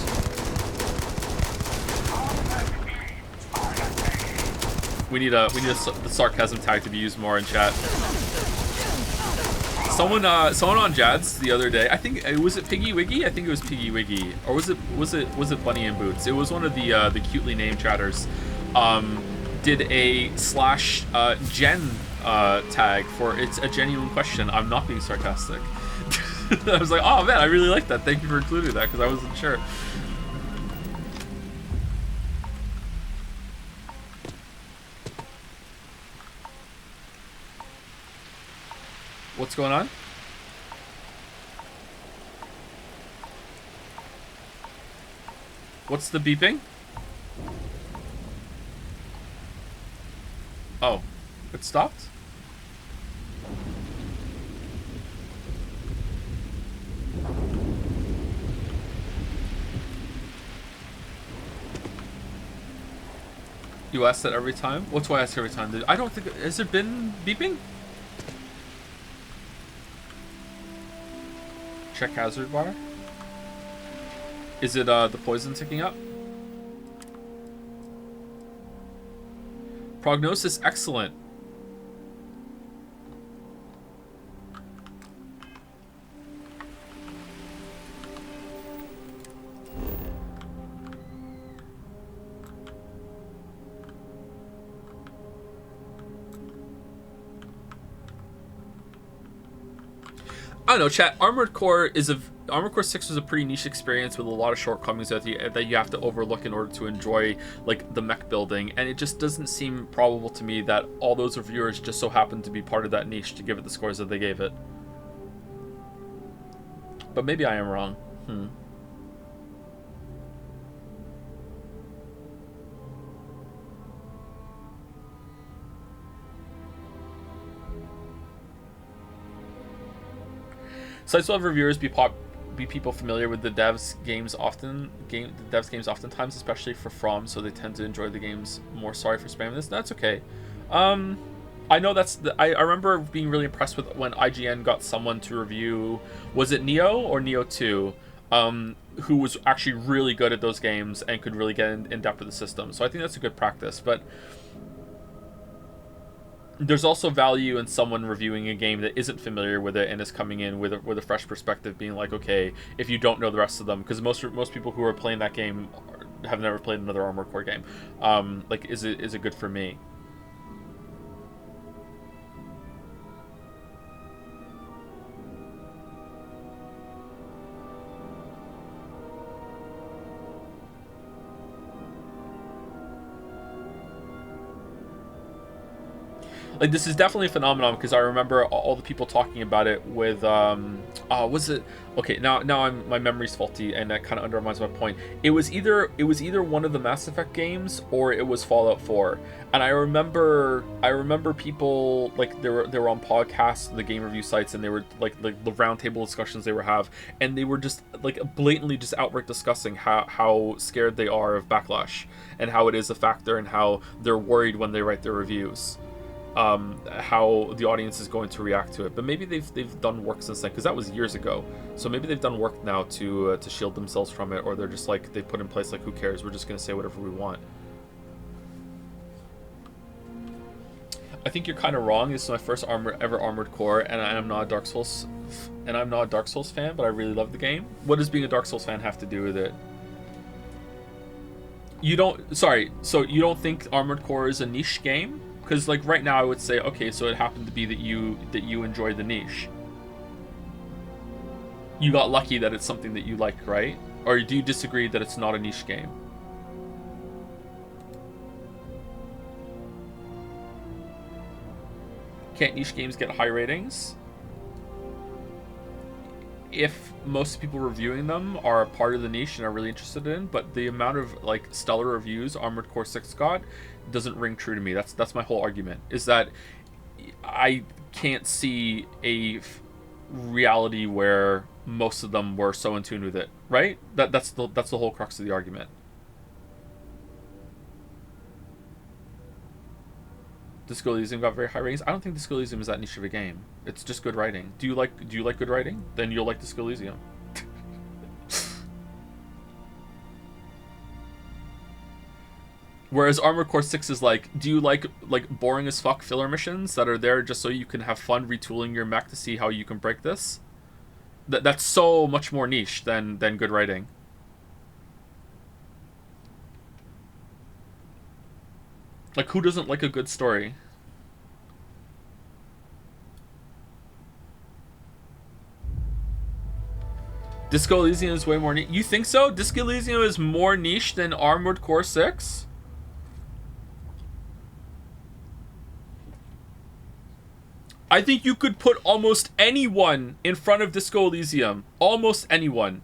We need the sarcasm tag to be used more in chat. Someone on Jad's the other day. I think was it Piggy Wiggy? I think it was Piggy Wiggy, or was it Bunny in Boots? It was one of the cutely named chatters. Did a / Gen tag for it's a genuine question. I'm not being sarcastic. I was like, oh man, I really like that. Thank you for including that because I wasn't sure. What's going on? What's the beeping? Oh, it stopped? You ask that every time? What's why I ask every time? I don't think... Has it been beeping? Check hazard bar. Is it the poison ticking up? Prognosis excellent. I don't know, chat. Armored Core 6 was a pretty niche experience with a lot of shortcomings that you have to overlook in order to enjoy like the mech building, and it just doesn't seem probable to me that all those reviewers just so happened to be part of that niche to give it the scores that they gave it. But maybe I am wrong. Sites will have reviewers be people familiar with the devs games oftentimes, especially for From, so they tend to enjoy the games more. Sorry for spamming this. That's okay. I know I remember being really impressed with when IGN got someone to review, was it Neo or Neo 2, who was actually really good at those games and could really get in depth with the system. So I think that's a good practice, but there's also value in someone reviewing a game that isn't familiar with it and is coming in with a fresh perspective, being like, okay, if you don't know the rest of them, because most people who are playing that game have never played another Armored Core game. Like, is it good for me? Like, this is definitely a phenomenon because I remember all the people talking about it with was it okay, now my memory's faulty and that kind of undermines my point. It was either one of the Mass Effect games or it was Fallout 4. And I remember people like they were on podcasts and the game review sites, and they were like the roundtable discussions they were have, and they were just like blatantly just outright discussing how scared they are of backlash and how it is a factor and how they're worried when they write their reviews. How the audience is going to react to it. But maybe they've done work since then, because that was years ago. So maybe they've done work now to shield themselves from it, or they're just like, they put in place like, who cares? We're just going to say whatever we want. I think you're kind of wrong. This is my first ever Armored Core, and I'm not a Dark Souls fan, but I really love the game. What does being a Dark Souls fan have to do with it? So you don't think Armored Core is a niche game? Because like right now I would say, okay, so it happened to be that you enjoy the niche. You got lucky that it's something that you like, right? Or do you disagree that it's not a niche game? Can't niche games get high ratings? If most people reviewing them are a part of the niche and are really interested in, but the amount of like stellar reviews Armored Core 6 got doesn't ring true to me. That's my whole argument, is that I can't see a reality where most of them were so in tune with it, right? That's the whole crux of the argument. Disco Elysium got very high ratings. I don't think Disco Elysium is that niche of a game. It's just good writing. Do you like good writing? Then you'll like Disco Elysium. Whereas Armored Core 6 is like, do you like boring as fuck filler missions that are there just so you can have fun retooling your mech to see how you can break this? That's so much more niche than good writing. Like, who doesn't like a good story? Disco Elysium is way more niche. You think so? Disco Elysium is more niche than Armored Core 6? I think you could put almost anyone in front of Disco Elysium. Almost anyone.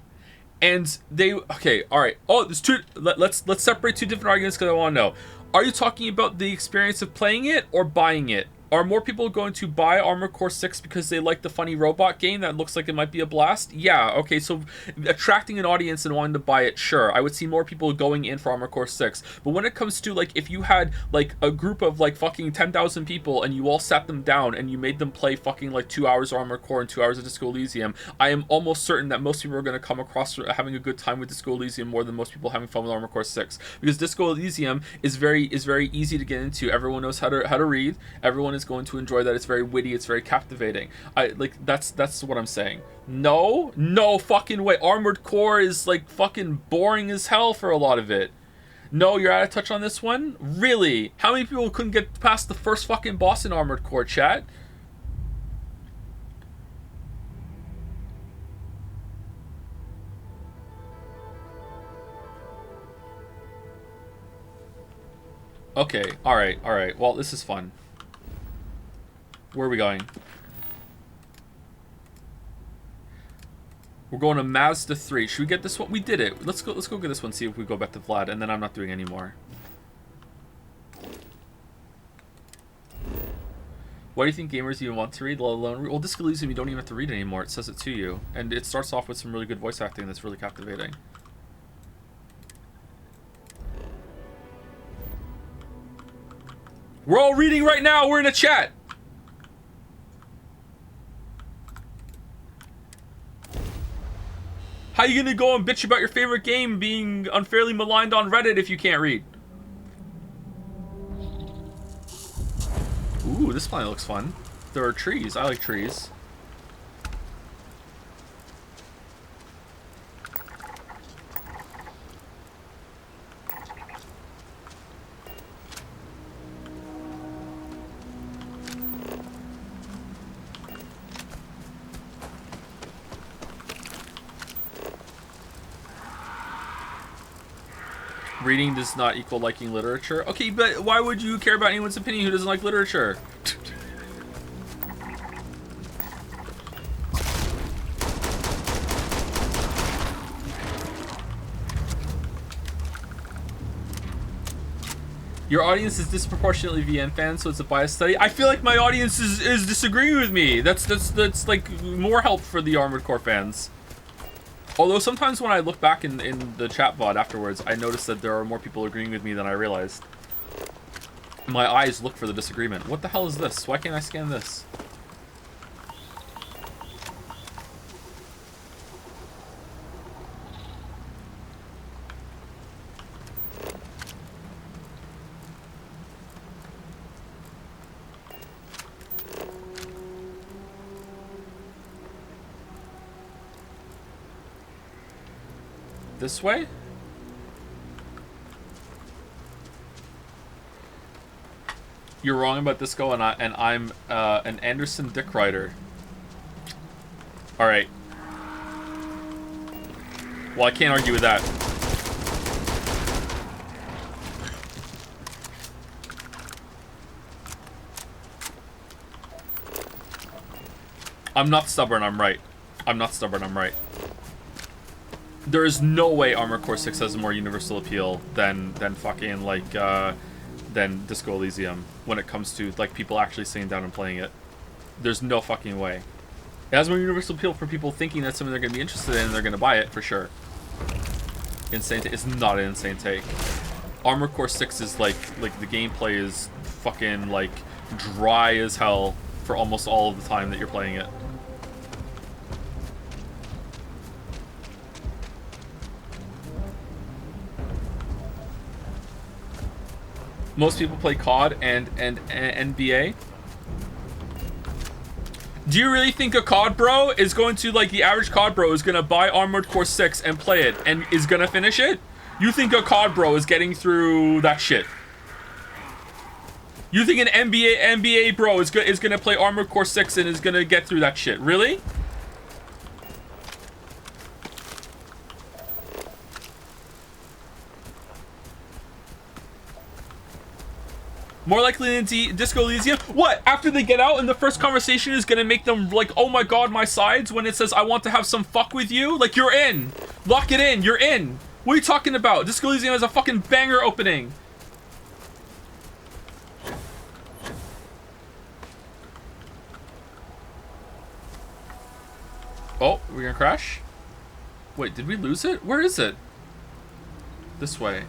And they... Okay, alright. Oh, there's two... Let's separate two different arguments because I want to know. Are you talking about the experience of playing it or buying it? Are more people going to buy Armored Core 6 because they like the funny robot game that looks like it might be a blast? Yeah, okay, so attracting an audience and wanting to buy it, sure. I would see more people going in for Armored Core 6. But when it comes to, like, if you had, like, a group of, like, fucking 10,000 people and you all sat them down and you made them play fucking, like, 2 hours of Armored Core and 2 hours of Disco Elysium, I am almost certain that most people are going to come across having a good time with Disco Elysium more than most people having fun with Armored Core 6. Because Disco Elysium is very easy to get into. Everyone knows how to read. Everyone is going to enjoy that. It's very witty. It's very captivating. That's what I'm saying. No fucking way. Armored Core is like fucking boring as hell for a lot of it. No, you're out of touch on this one? Really? How many people couldn't get past the first fucking boss in Armored Core, chat? Okay, alright. Well, this is fun. Where are we going? We're going to Mazda 3. Should we get this one? We did it. Let's go get this one, see if we go back to Vlad, and then I'm not doing any more. Why do you think gamers even want to read, let alone read? Well, Disco Elysium, you don't even have to read anymore. It says it to you. And it starts off with some really good voice acting that's really captivating. We're all reading right now. We're in a chat. How you gonna go and bitch about your favorite game being unfairly maligned on Reddit if you can't read? Ooh, this planet looks fun. There are trees. I like trees. Reading does not equal liking literature. Okay, but why would you care about anyone's opinion who doesn't like literature? Your audience is disproportionately VN fans, so it's a biased study. I feel like my audience is disagreeing with me. That's like more help for the Armored Core fans. Although sometimes when I look back in the chat VOD afterwards, I notice that there are more people agreeing with me than I realized. My eyes look for the disagreement. What the hell is this? Why can't I scan this? This way? You're wrong about Disco, and I'm an Anderson Dick Rider. All right. Well, I can't argue with that. I'm not stubborn. I'm right. I'm not stubborn. I'm right. There is no way Armored Core 6 has more universal appeal than fucking like than Disco Elysium when it comes to like people actually sitting down and playing it. There's no fucking way. It has more universal appeal for people thinking that's something they're gonna be interested in and they're gonna buy it for sure. Insane. It's not an insane take. Armored Core 6 is like the gameplay is fucking like dry as hell for almost all of the time that you're playing it. Most people play COD and NBA. Do you really think a COD bro is going to, like, the average COD bro is going to buy Armored Core 6 and play it and is going to finish it? You think a COD bro is getting through that shit? You think an NBA bro is going to play Armored Core 6 and is going to get through that shit? Really? More likely than Disco Elysium? What? After they get out and the first conversation is gonna make them like, oh my god, my sides, when it says, I want to have some fuck with you? Like, you're in. Lock it in. You're in. What are you talking about? Disco Elysium has a fucking banger opening. Oh, we're gonna crash? Wait, did we lose it? Where is it? This way.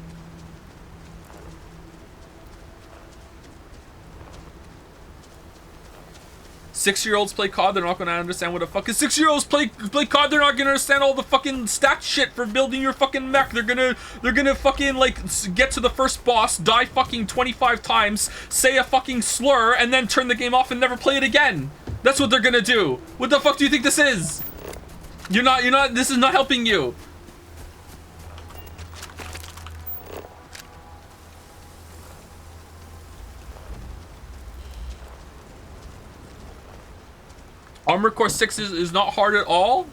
Six-year-olds play COD, they're not gonna understand what the fuck is. 6-year-olds play COD, they're not gonna understand all the fucking stat shit for building your fucking mech. They're gonna fucking, like, get to the first boss, die fucking 25 times, say a fucking slur, and then turn the game off and never play it again. That's what they're gonna do. What the fuck do you think this is? You're not, this is not helping you. Armored Core 6 is not hard at all.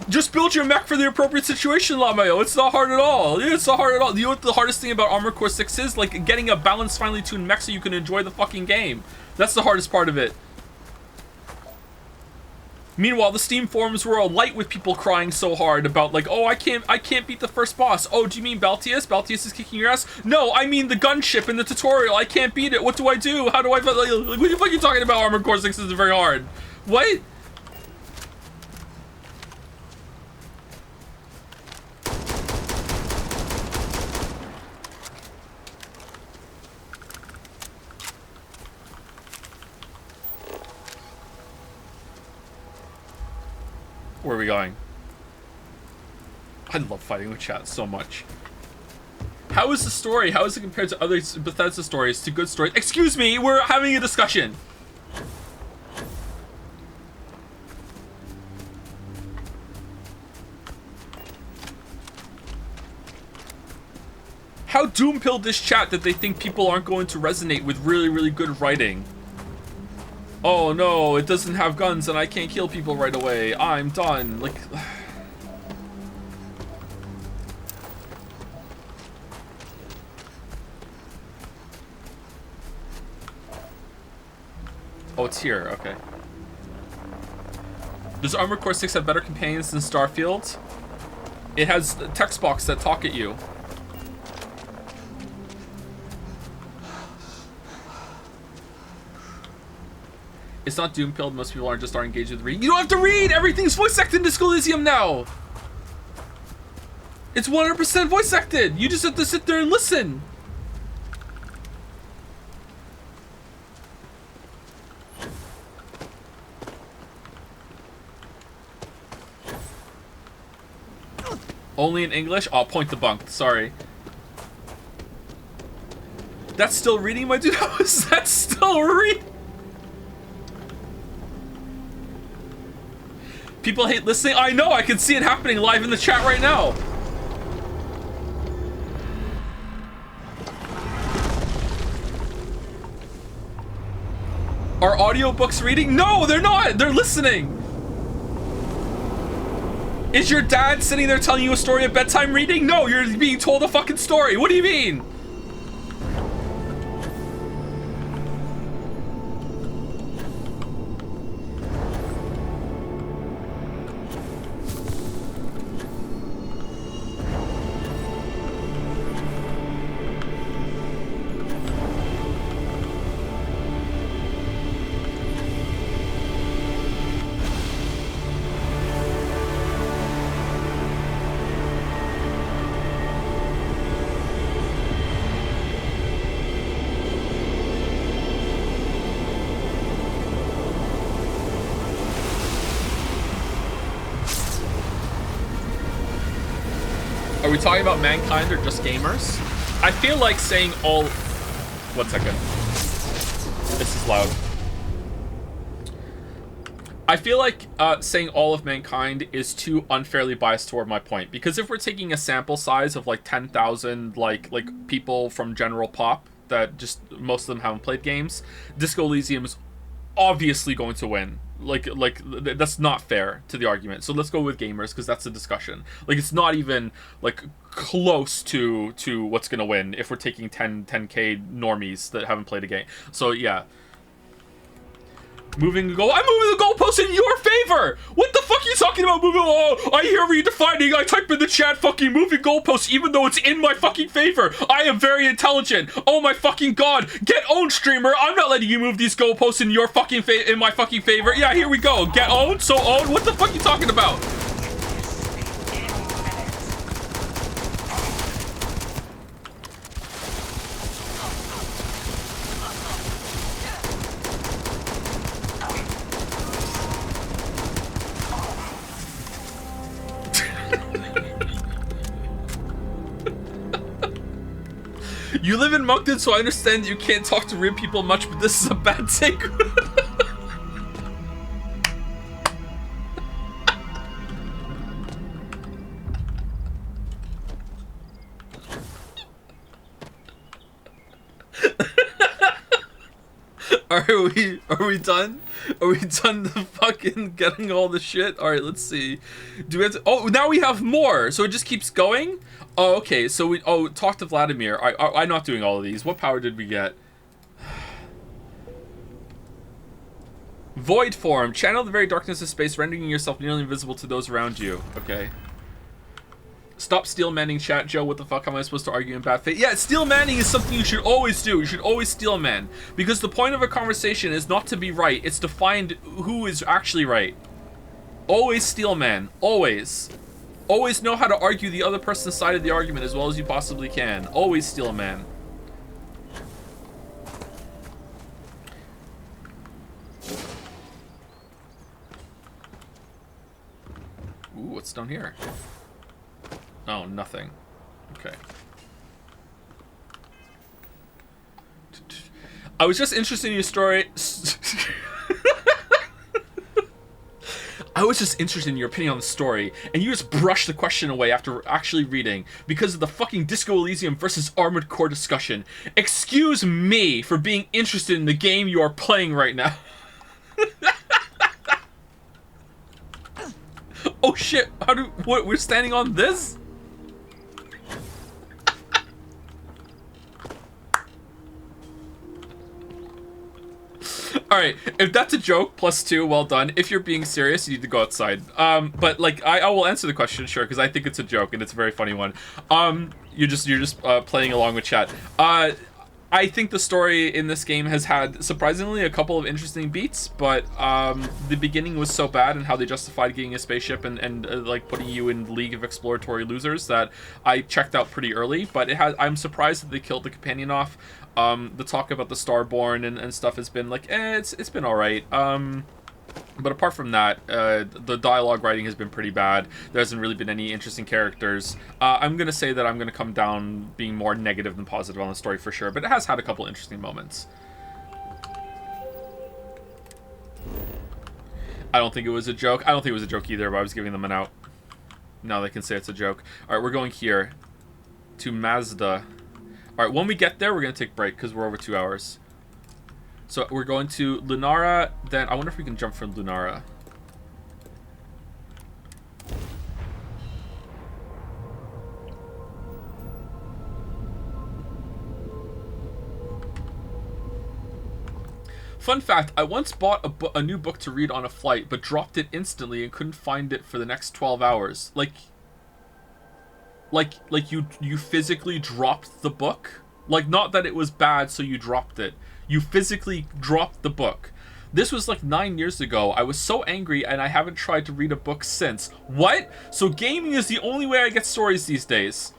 Just build your mech for the appropriate situation, Lamayo. It's not hard at all. It's not hard at all. You know what the hardest thing about Armored Core 6 is? Like, getting a balanced, finely tuned mech so you can enjoy the fucking game. That's the hardest part of it. Meanwhile, the Steam forums were alight with people crying so hard about, like, oh, I can't beat the first boss. Oh, do you mean Baltius? Baltius is kicking your ass? No, I mean the gunship in the tutorial. I can't beat it. What do I do? How do I... Like, what the fuck are you talking about? Armored Core 6 is very hard. What? Where are we going? I love fighting with chat so much. How is the story? How is it compared to other Bethesda stories, to good stories? Excuse me, we're having a discussion. How doom-pilled this chat that they think people aren't going to resonate with really, really good writing? Oh no, it doesn't have guns and I can't kill people right away. I'm done. Like... Oh, it's here. Okay. Does Armored Core 6 have better companions than Starfield? It has text box that talk at you. It's not doom-pilled. Most people aren't engaged with reading. You don't have to read! Everything's voice-acted in Disco Elysium now! It's 100% voice-acted! You just have to sit there and listen! Only in English? I'll point the bunk. Sorry. That's still reading, my dude? How is that still reading? People hate listening. I know, I can see it happening live in the chat right now. Are audiobooks reading? No, they're not. They're listening. Is your dad sitting there telling you a story at bedtime reading? No, you're being told a fucking story. What do you mean? we talking about mankind or just gamers? I feel like saying all... 1 second. This is loud. I feel like saying all of mankind is too unfairly biased toward my point, because if we're taking a sample size of like 10,000 like people from general pop that just most of them haven't played games, Disco Elysium is obviously going to win. Like that's not fair to the argument. So let's go with gamers, because that's a discussion. Like, it's not even like close to what's gonna win if we're taking 10k normies that haven't played a game. So yeah. Moving the goal. I'm moving the goalpost in your favor! What the fuck are you talking about moving? Oh, I hear redefining. I type in the chat fucking moving goalposts even though it's in my fucking favor. I am very intelligent. Oh my fucking god. Get owned, streamer. I'm not letting you move these goalposts in your fucking in my fucking favor. Yeah, here we go. Get owned? So owned? What the fuck are you talking about? You live in Moncton, so I understand you can't talk to real people much, but this is a bad take. Are we done? Are we done the fucking getting all the shit? Alright, let's see. Do we have to... Oh, now we have more! So it just keeps going? Oh, okay, so we... Oh, talk to Vladimir. I'm not doing all of these. What power did we get? Void form. Channel the very darkness of space, rendering yourself nearly invisible to those around you. Okay. Stop steel manning chat, Joe. What the fuck am I supposed to argue in bad faith? Yeah, steel manning is something you should always do. You should always steel man. Because the point of a conversation is not to be right. It's to find who is actually right. Always steel man. Always. Always know how to argue the other person's side of the argument as well as you possibly can. Always steel man. Ooh, what's down here? Oh, nothing. Okay. I was just interested in your story. I was just interested in your opinion on the story, and you just brushed the question away after actually reading because of the fucking Disco Elysium versus Armored Core discussion. Excuse me for being interested in the game you are playing right now. Oh shit, what, we're standing on this? Alright, if that's a joke, +2, well done. If you're being serious, you need to go outside. But like, I will answer the question, sure, because I think it's a joke, and it's a very funny one. You're just playing along with chat. I think the story in this game has had, surprisingly, a couple of interesting beats, but the beginning was so bad and how they justified getting a spaceship and like putting you in the League of Exploratory Losers that I checked out pretty early, but I'm surprised that they killed the companion off. The talk about the Starborn and stuff has been like, it's been alright. But apart from that, the dialogue writing has been pretty bad. There hasn't really been any interesting characters. I'm going to say that I'm going to come down being more negative than positive on the story for sure, but it has had a couple interesting moments. I don't think it was a joke. I don't think it was a joke either, but I was giving them an out. Now they can say it's a joke. Alright, we're going here to Mazda. Alright, when we get there, we're going to take a break because we're over 2 hours. So we're going to Lunara, then I wonder if we can jump from Lunara. Fun fact, I once bought a new book to read on a flight, but dropped it instantly and couldn't find it for the next 12 hours. Like you physically dropped the book? Like, not that it was bad, so you dropped it. You physically dropped the book. This was like 9 years ago. I was so angry and I haven't tried to read a book since. What? So gaming is the only way I get stories these days.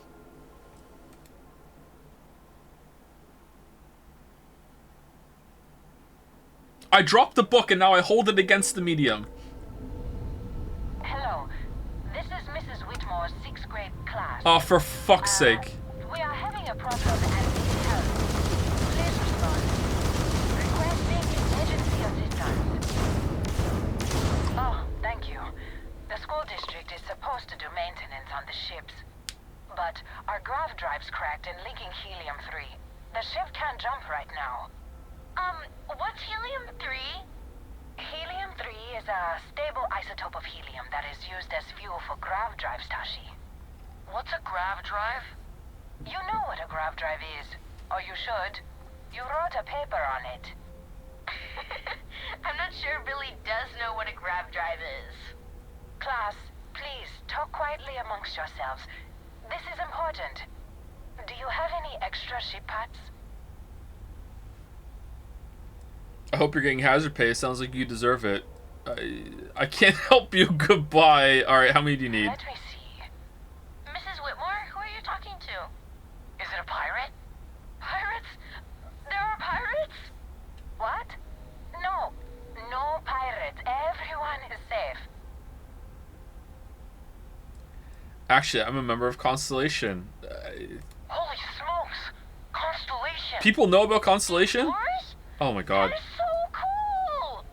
I dropped the book and now I hold it against the medium. Hello. This is Mrs. Whitmore's 6th grade class. Oh, for fuck's sake. We are having a problem at the house. Please respond. Requesting emergency assistance. Oh, thank you. The school district is supposed to do maintenance on the ships. But our grav drive's cracked and leaking helium-3. The ship can't jump right now. What's helium-3? Helium-3 is a stable isotope of helium that is used as fuel for grav drives, Tashi. What's a grav drive? You know what a grav drive is. Or you should. You wrote a paper on it. I'm not sure Billy does know what a grav drive is. Class, please, talk quietly amongst yourselves. This is important. Do you have any extra ship parts? I hope you're getting hazard pay. Sounds like you deserve it. I can't help you. Goodbye. Alright, how many do you need? Let me see. Mrs. Whitmore, who are you talking to? Is it a pirate? Pirates? There are pirates? What? No. No pirates. Everyone is safe. Actually, I'm a member of Constellation. Holy smokes! Constellation! People know about Constellation? Yours? Oh my god. That is so cool!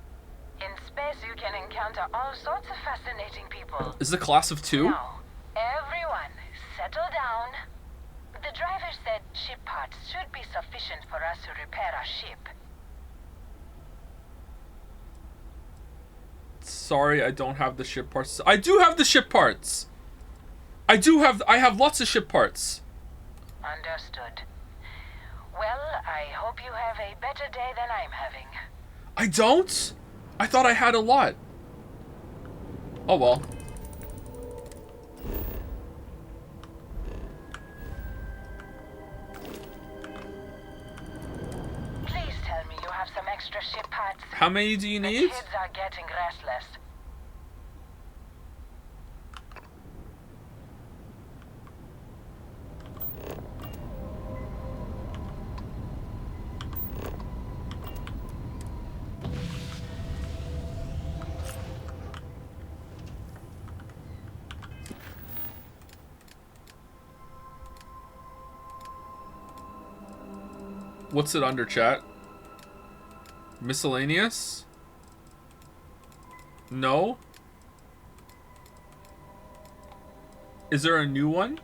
In space, you can encounter all sorts of fascinating people. Is it a class of 2? Now, everyone, settle down. The driver said ship parts should be sufficient for us to repair our ship. Sorry, I don't have the ship parts. I do have the ship parts! I have lots of ship parts. Understood. Well, I hope you have a better day than I'm having. I don't? I thought I had a lot. Oh well. Please tell me you have some extra ship parts. How many do you The need? kids are getting restless. What's it under, chat? Miscellaneous? No? Is there a new one?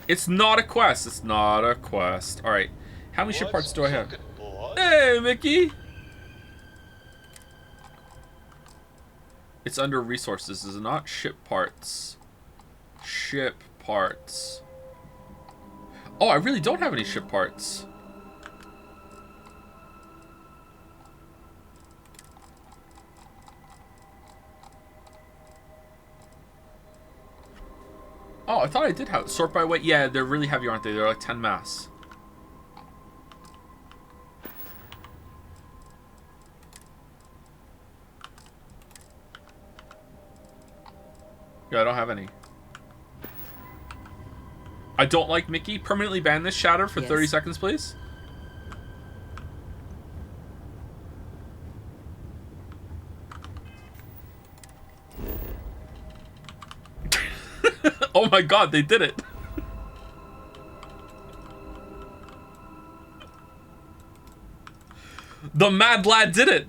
It's not a quest. It's not a quest. Alright. How many ship parts do I have? Hey, Mickey! It's under resources, is it not? Ship parts. Ship parts. Oh, I really don't have any ship parts. Oh, I thought I did have sort by weight. Yeah, they're really heavy, aren't they? They're like 10 mass. Yeah, I don't have any. I don't like Mickey. Permanently ban this shatter for 30 seconds, please. Oh my god, they did it. The mad lad did it.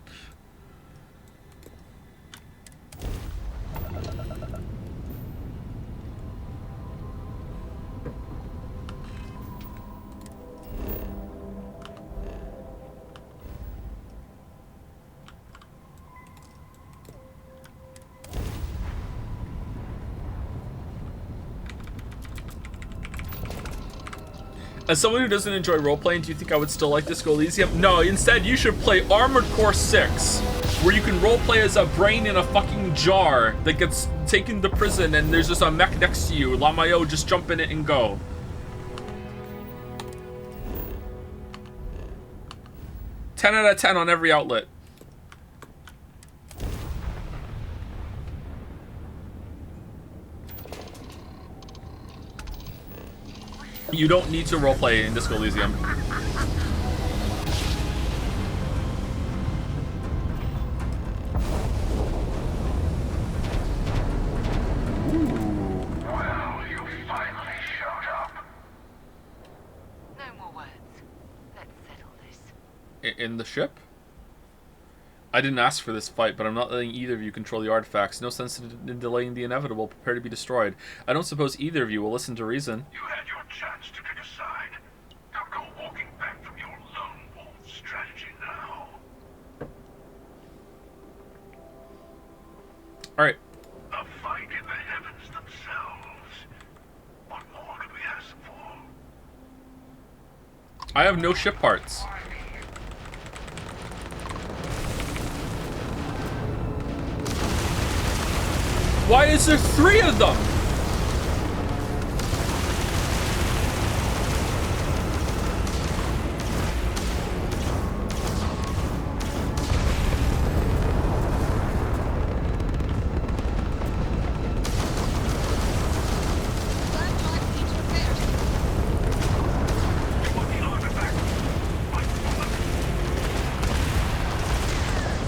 As someone who doesn't enjoy role-playing, do you think I would still like Disco Elysium? No, instead you should play Armored Core 6, where you can role-play as a brain in a fucking jar that gets taken to prison and there's just a mech next to you. Lamayo, just jump in it and go. Ten out of 10 on every outlet. You don't need to roleplay in Disco Elysium. Well, you finally showed In the ship? I didn't ask for this fight, but I'm not letting either of you control the artifacts. No sense in delaying the inevitable. Prepare to be destroyed. I don't suppose either of you will listen to reason. You had your chance to pick a side. Don't go walking back from your lone wolf strategy now. Alright. A fight in the heavens themselves. What more could we ask for? I have no ship parts. Why is there 3 of them?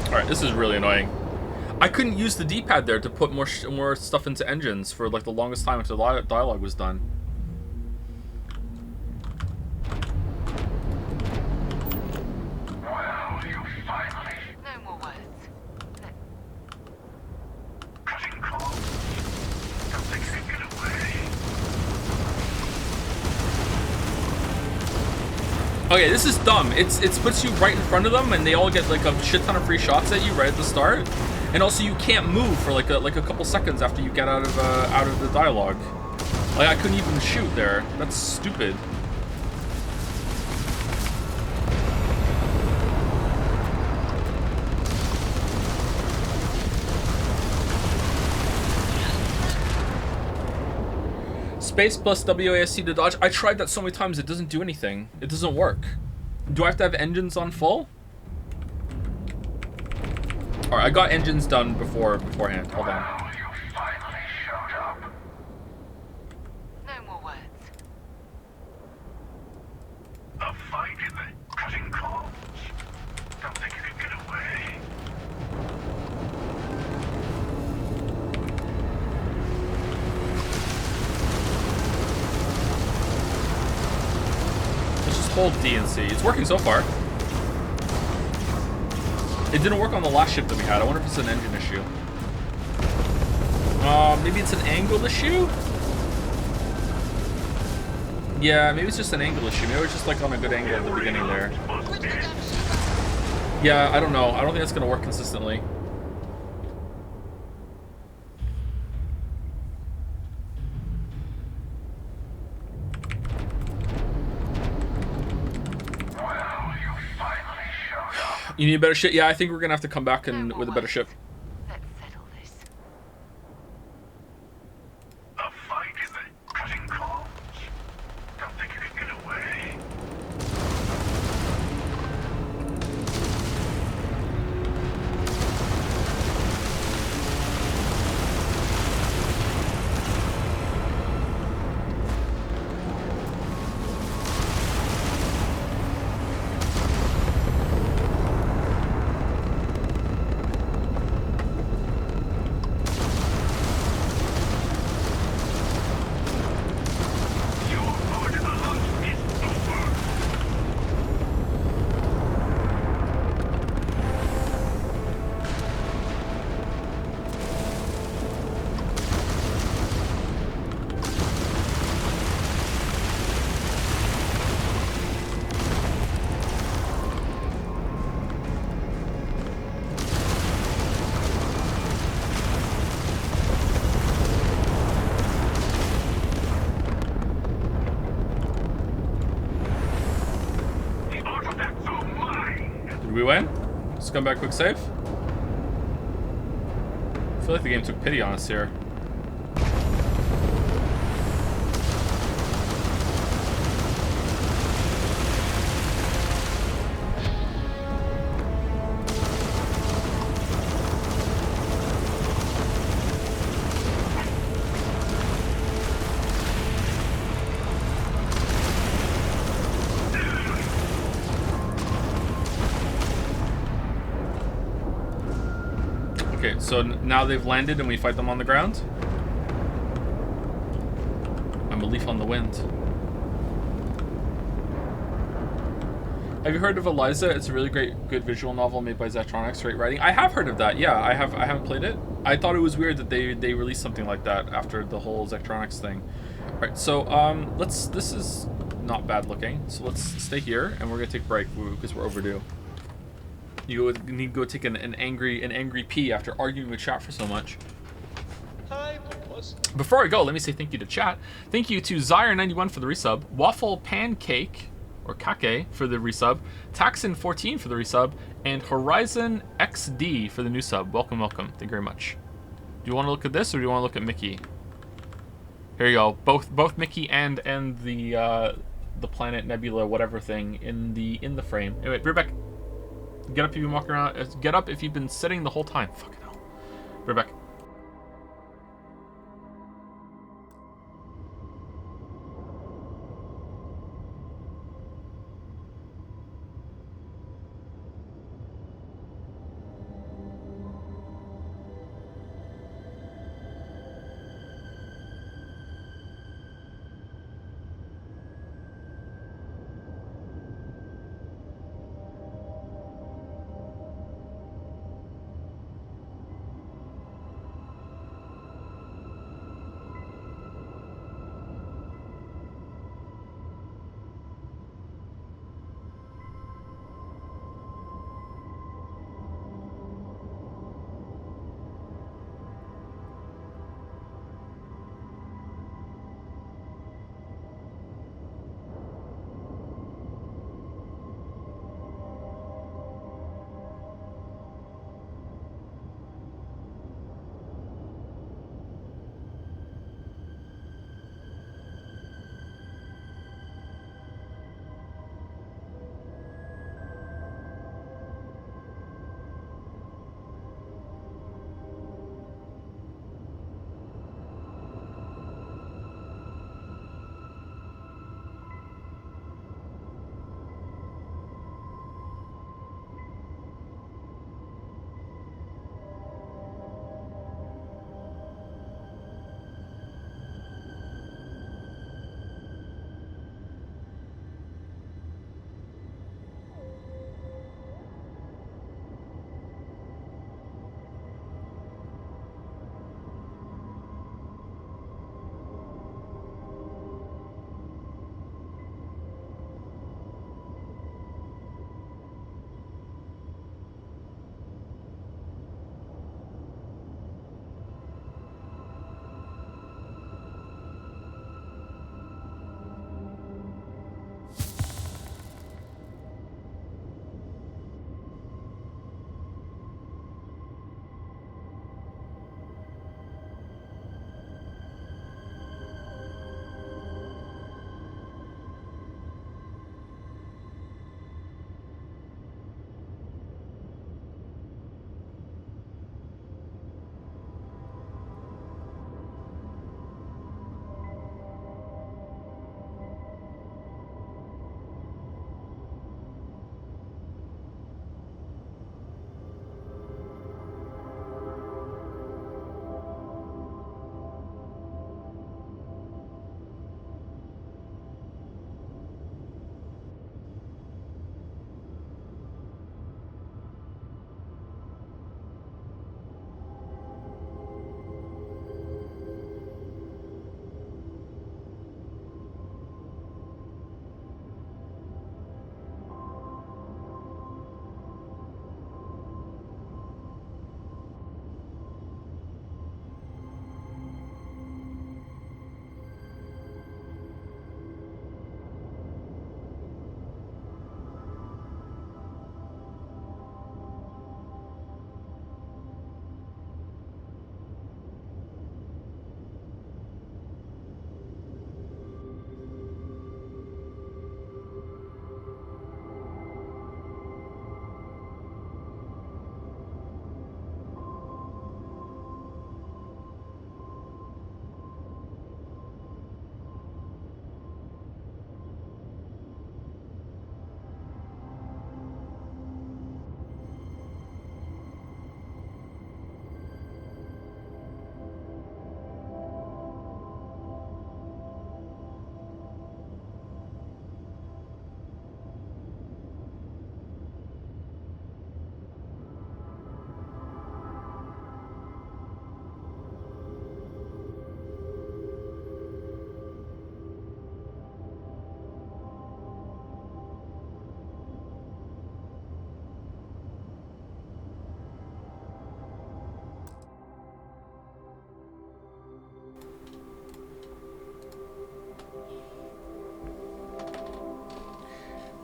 Alright, this is really annoying. I couldn't use the D-pad there to put more stuff into engines for like the longest time until the dialogue was done. Well, you finally. No more words. Cutting calls. Don't think you can get away. Okay, this is dumb. It puts you right in front of them, and they all get like a shit ton of free shots at you right at the start. And also, you can't move for like a couple seconds after you get out of the dialogue. Like I couldn't even shoot there. That's stupid. Space plus WASD to dodge. I tried that so many times. It doesn't do anything. It doesn't work. Do I have to have engines on full? Alright, I got engines done beforehand. Hold on. Well, you finally showed up. No more words. A fight in the cutting calls. Don't think you can get away. Let's just hold D and C. It's working so far. It didn't work on the last ship that we had. I wonder if it's an engine issue. Maybe it's an angle issue? Yeah, maybe it's just an angle issue. Maybe it's just like on a good angle at the beginning there. Yeah, I don't know. I don't think that's gonna work consistently. You need a better ship? Yeah, I think we're gonna have to come back and with a better ship. Let's settle this. A fight in the cutting calls. Don't think you can get away. We win? Just come back quick save. I feel like the game took pity on us here. Okay, so now they've landed and we fight them on the ground? I'm a leaf on the wind. Have you heard of Eliza? It's a really good visual novel made by Zachtronics, great writing. I have heard of that. Yeah, I haven't played it. I thought it was weird that they released something like that after the whole Zachtronics thing. All right, so this is not bad looking. So let's stay here and we're gonna take a break because we're overdue. You need to go take an angry pee after arguing with chat for so much. Before I go, let me say thank you to chat. Thank you to Zyre91 for the resub, Waffle Pancake or Kake for the resub, Taxon14 for the resub, and Horizon XD for the new sub. Welcome, welcome. Thank you very much. Do you want to look at this or do you want to look at Mickey? Here you go. Both Mickey and the planet nebula whatever thing in the frame. Anyway, be right back. Get up if you've been walking around. Get up if you've been sitting the whole time. Fucking hell. Be right back.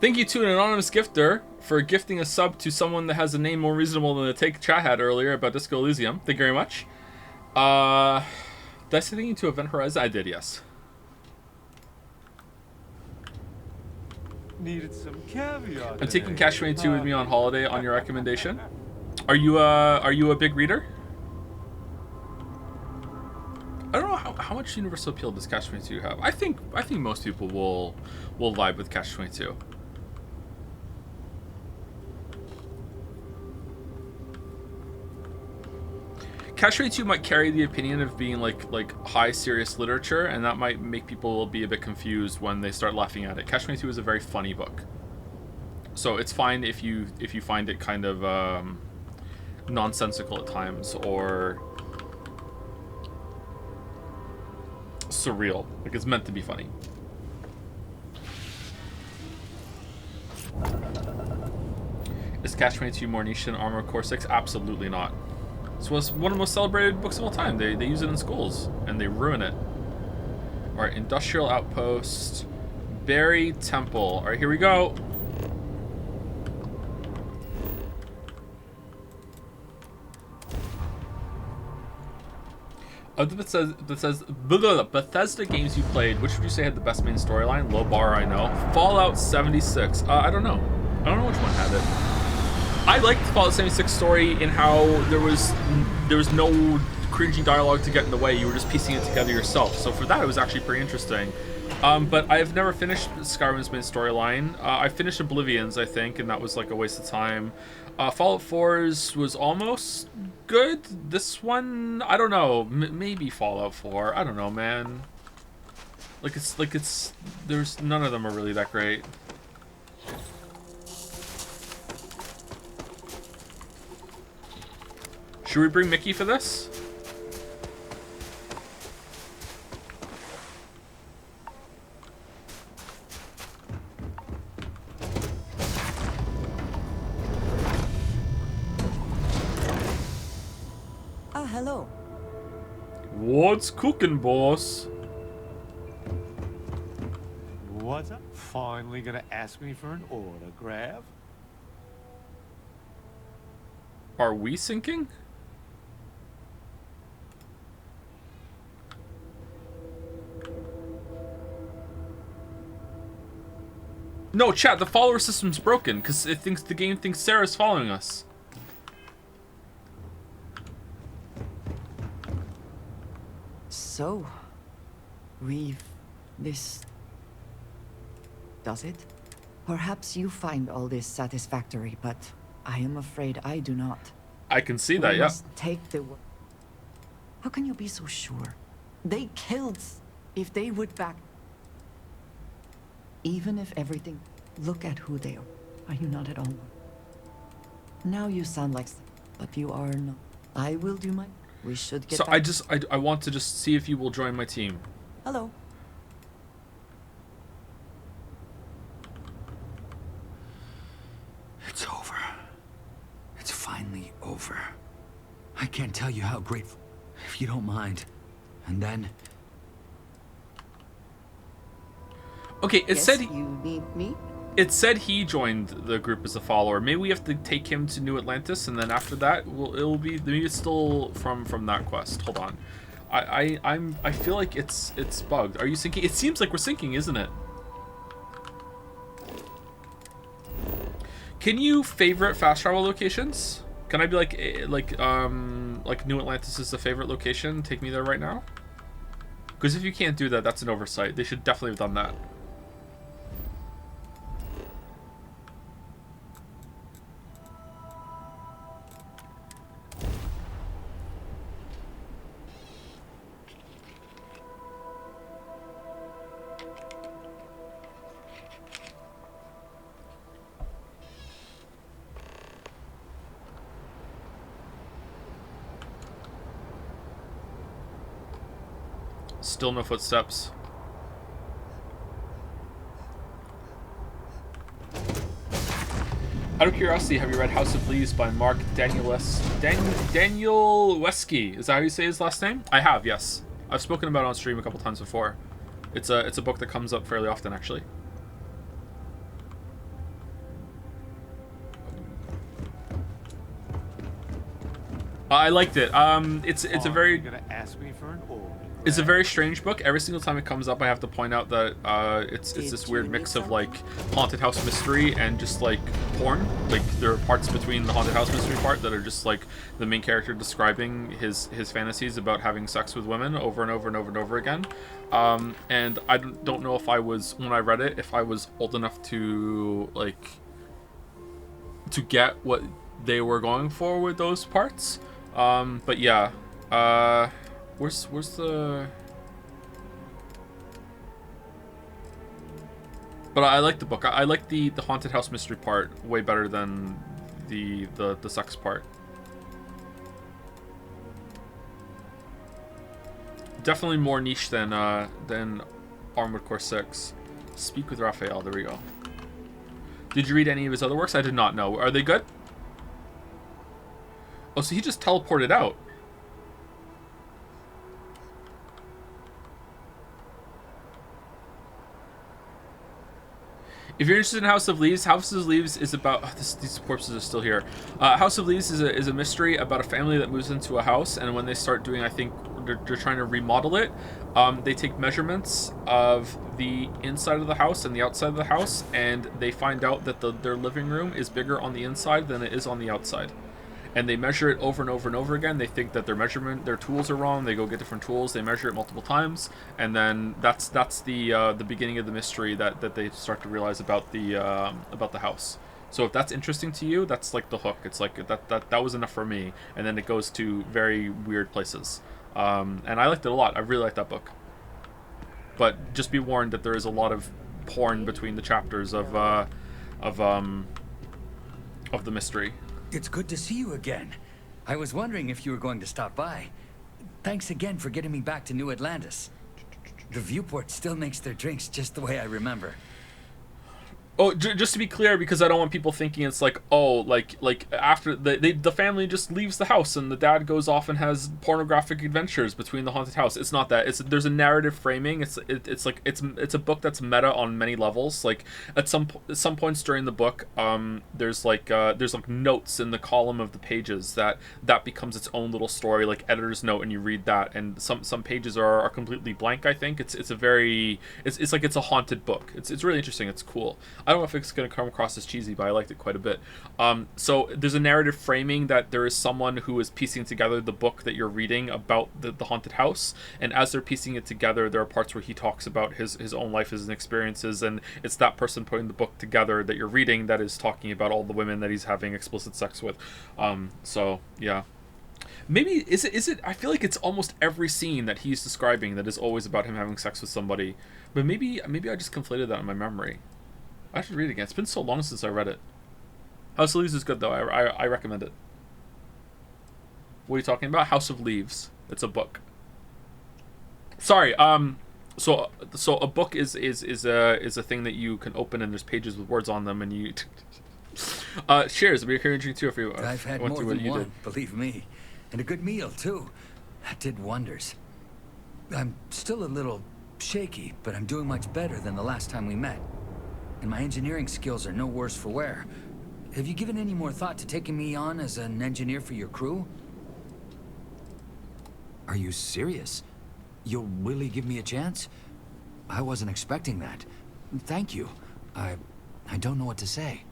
Thank you to an anonymous gifter for gifting a sub to someone that has a name more reasonable than the take chat had earlier about Disco Elysium. Thank you very much. Did I say thank you to Event Horizon? I did, yes. Needed some caviar. I'm taking today. Cash 22 with me on holiday on your recommendation. Are you a big reader? I don't know how much universal appeal does Cash 22 have. I think most people will vibe with Cash 22. Cash 22 might carry the opinion of being like high serious literature, and that might make people be a bit confused when they start laughing at it. Cash 22 is a very funny book, so it's fine if you find it kind of nonsensical at times or surreal. Like, it's meant to be funny. Is Cash 22 more niche than Armored Core 6? Absolutely not. It's one of the most celebrated books of all time. They use it in schools, and they ruin it. Alright, Industrial Outpost. Berry Temple. Alright, here we go. Of the Bethesda games you played, which would you say had the best main storyline? Low bar, I know. Fallout 76. I don't know. I don't know which one had it. I liked the Fallout 76 story in how there was no cringy dialogue to get in the way. You were just piecing it together yourself. So for that, it was actually pretty interesting. But I've never finished Skyrim's main storyline. I finished Oblivion's, I think, and that was like a waste of time. Fallout 4's was almost good. This one, I don't know. Maybe Fallout 4. I don't know, man. There's none of them are really that great. Should we bring Mickey for this? Hello. What's cooking, boss? What's up? Finally gonna ask me for an autograph? Are we sinking? No, chat, the follower system's broken because the game thinks Sarah's following us. So, this... Does it? Perhaps you find all this satisfactory, but I am afraid I do not. I can see that, We yeah. must take the... How can you be so sure? They killed... If they would back... Even if everything... Look at who they are. Are you not at all? Now you sound like... But you are not. I will do my... We should get So back... I want to just see if you will join my team. Hello. It's over. It's finally over. I can't tell you how grateful, if you don't mind. And then... Okay, it Yes, said you need me? it said he joined the group as a follower. Maybe we have to take him to New Atlantis, and then after that, it'll be maybe it's still from that quest. Hold on, I feel like it's bugged. Are you syncing? It seems like we're syncing, isn't it? Can you favorite fast travel locations? Can I be like New Atlantis is the favorite location? Take me there right now. Because if you can't do that, that's an oversight. They should definitely have done that. Still no footsteps. Out of curiosity, have you read House of Leaves by Mark Danielewski? Is that how you say his last name? I have, yes. I've spoken about it on stream a couple times before. It's a book that comes up fairly often, actually. I liked it. It's a Finally very gonna ask me for an autograph. It's a very strange book. Every single time it comes up, I have to point out that it's this weird mix of like haunted house mystery and just like porn. Like there are parts between the haunted house mystery part that are just like the main character describing his fantasies about having sex with women over and over and over and over again. And I don't know if I was, when I read it, if I was old enough to like to get what they were going for with those parts. But yeah. Where's the... But I like the book. I like the haunted house mystery part way better than the sex part. Definitely more niche than Armored Core 6. Speak with Raphael. There we go. Did you read any of his other works? I did not know. Are they good? Oh, so he just teleported out. If you're interested in House of Leaves, House of Leaves is about... Oh, these corpses are still here. House of Leaves is a mystery about a family that moves into a house, and when they start doing, I think, they're trying to remodel it, they take measurements of the inside of the house and the outside of the house, and they find out that their living room is bigger on the inside than it is on the outside. And they measure it over and over and over again. They think that their tools are wrong. They go get different tools. They measure it multiple times, and then that's the beginning of the mystery that they start to realize about the house. So if that's interesting to you, that's like the hook. It's like that was enough for me, and then it goes to very weird places. And I liked it a lot. I really liked that book. But just be warned that there is a lot of porn between the chapters of the mystery. It's good to see you again. I was wondering if you were going to stop by. Thanks again for getting me back to New Atlantis. The viewport still makes their drinks just the way I remember. Oh, just to be clear, because I don't want people thinking it's like, oh, like after the family just leaves the house and the dad goes off and has pornographic adventures between the haunted house. It's not that. There's a narrative framing. It's a book that's meta on many levels. Like at some points during the book, there's like notes in the column of the pages that becomes its own little story, like editor's note, and you read that. And some pages are completely blank. I think it's like it's a haunted book. It's really interesting. It's cool. I don't know if it's going to come across as cheesy, but I liked it quite a bit. So there's a narrative framing that there is someone who is piecing together the book that you're reading about the haunted house, and as they're piecing it together, there are parts where he talks about his own life, his experiences, and it's that person putting the book together that you're reading that is talking about all the women that he's having explicit sex with. So yeah. Maybe is it I feel like it's almost every scene that he's describing that is always about him having sex with somebody, but maybe I just conflated that in my memory. I should read it again. It's been so long since I read it. House of Leaves is good though. I recommend it. What are you talking about? House of Leaves. It's a book. Sorry. So a book is a thing that you can open and there's pages with words on them and you. Cheers. It'll be encouraging too if you. I've had more than one, believe me, and a good meal too. That did wonders. I'm still a little shaky, but I'm doing much better than the last time we met. And my engineering skills are no worse for wear. Have you given any more thought to taking me on as an engineer for your crew? Are you serious? You'll really give me a chance? I wasn't expecting that. Thank you. I don't know what to say.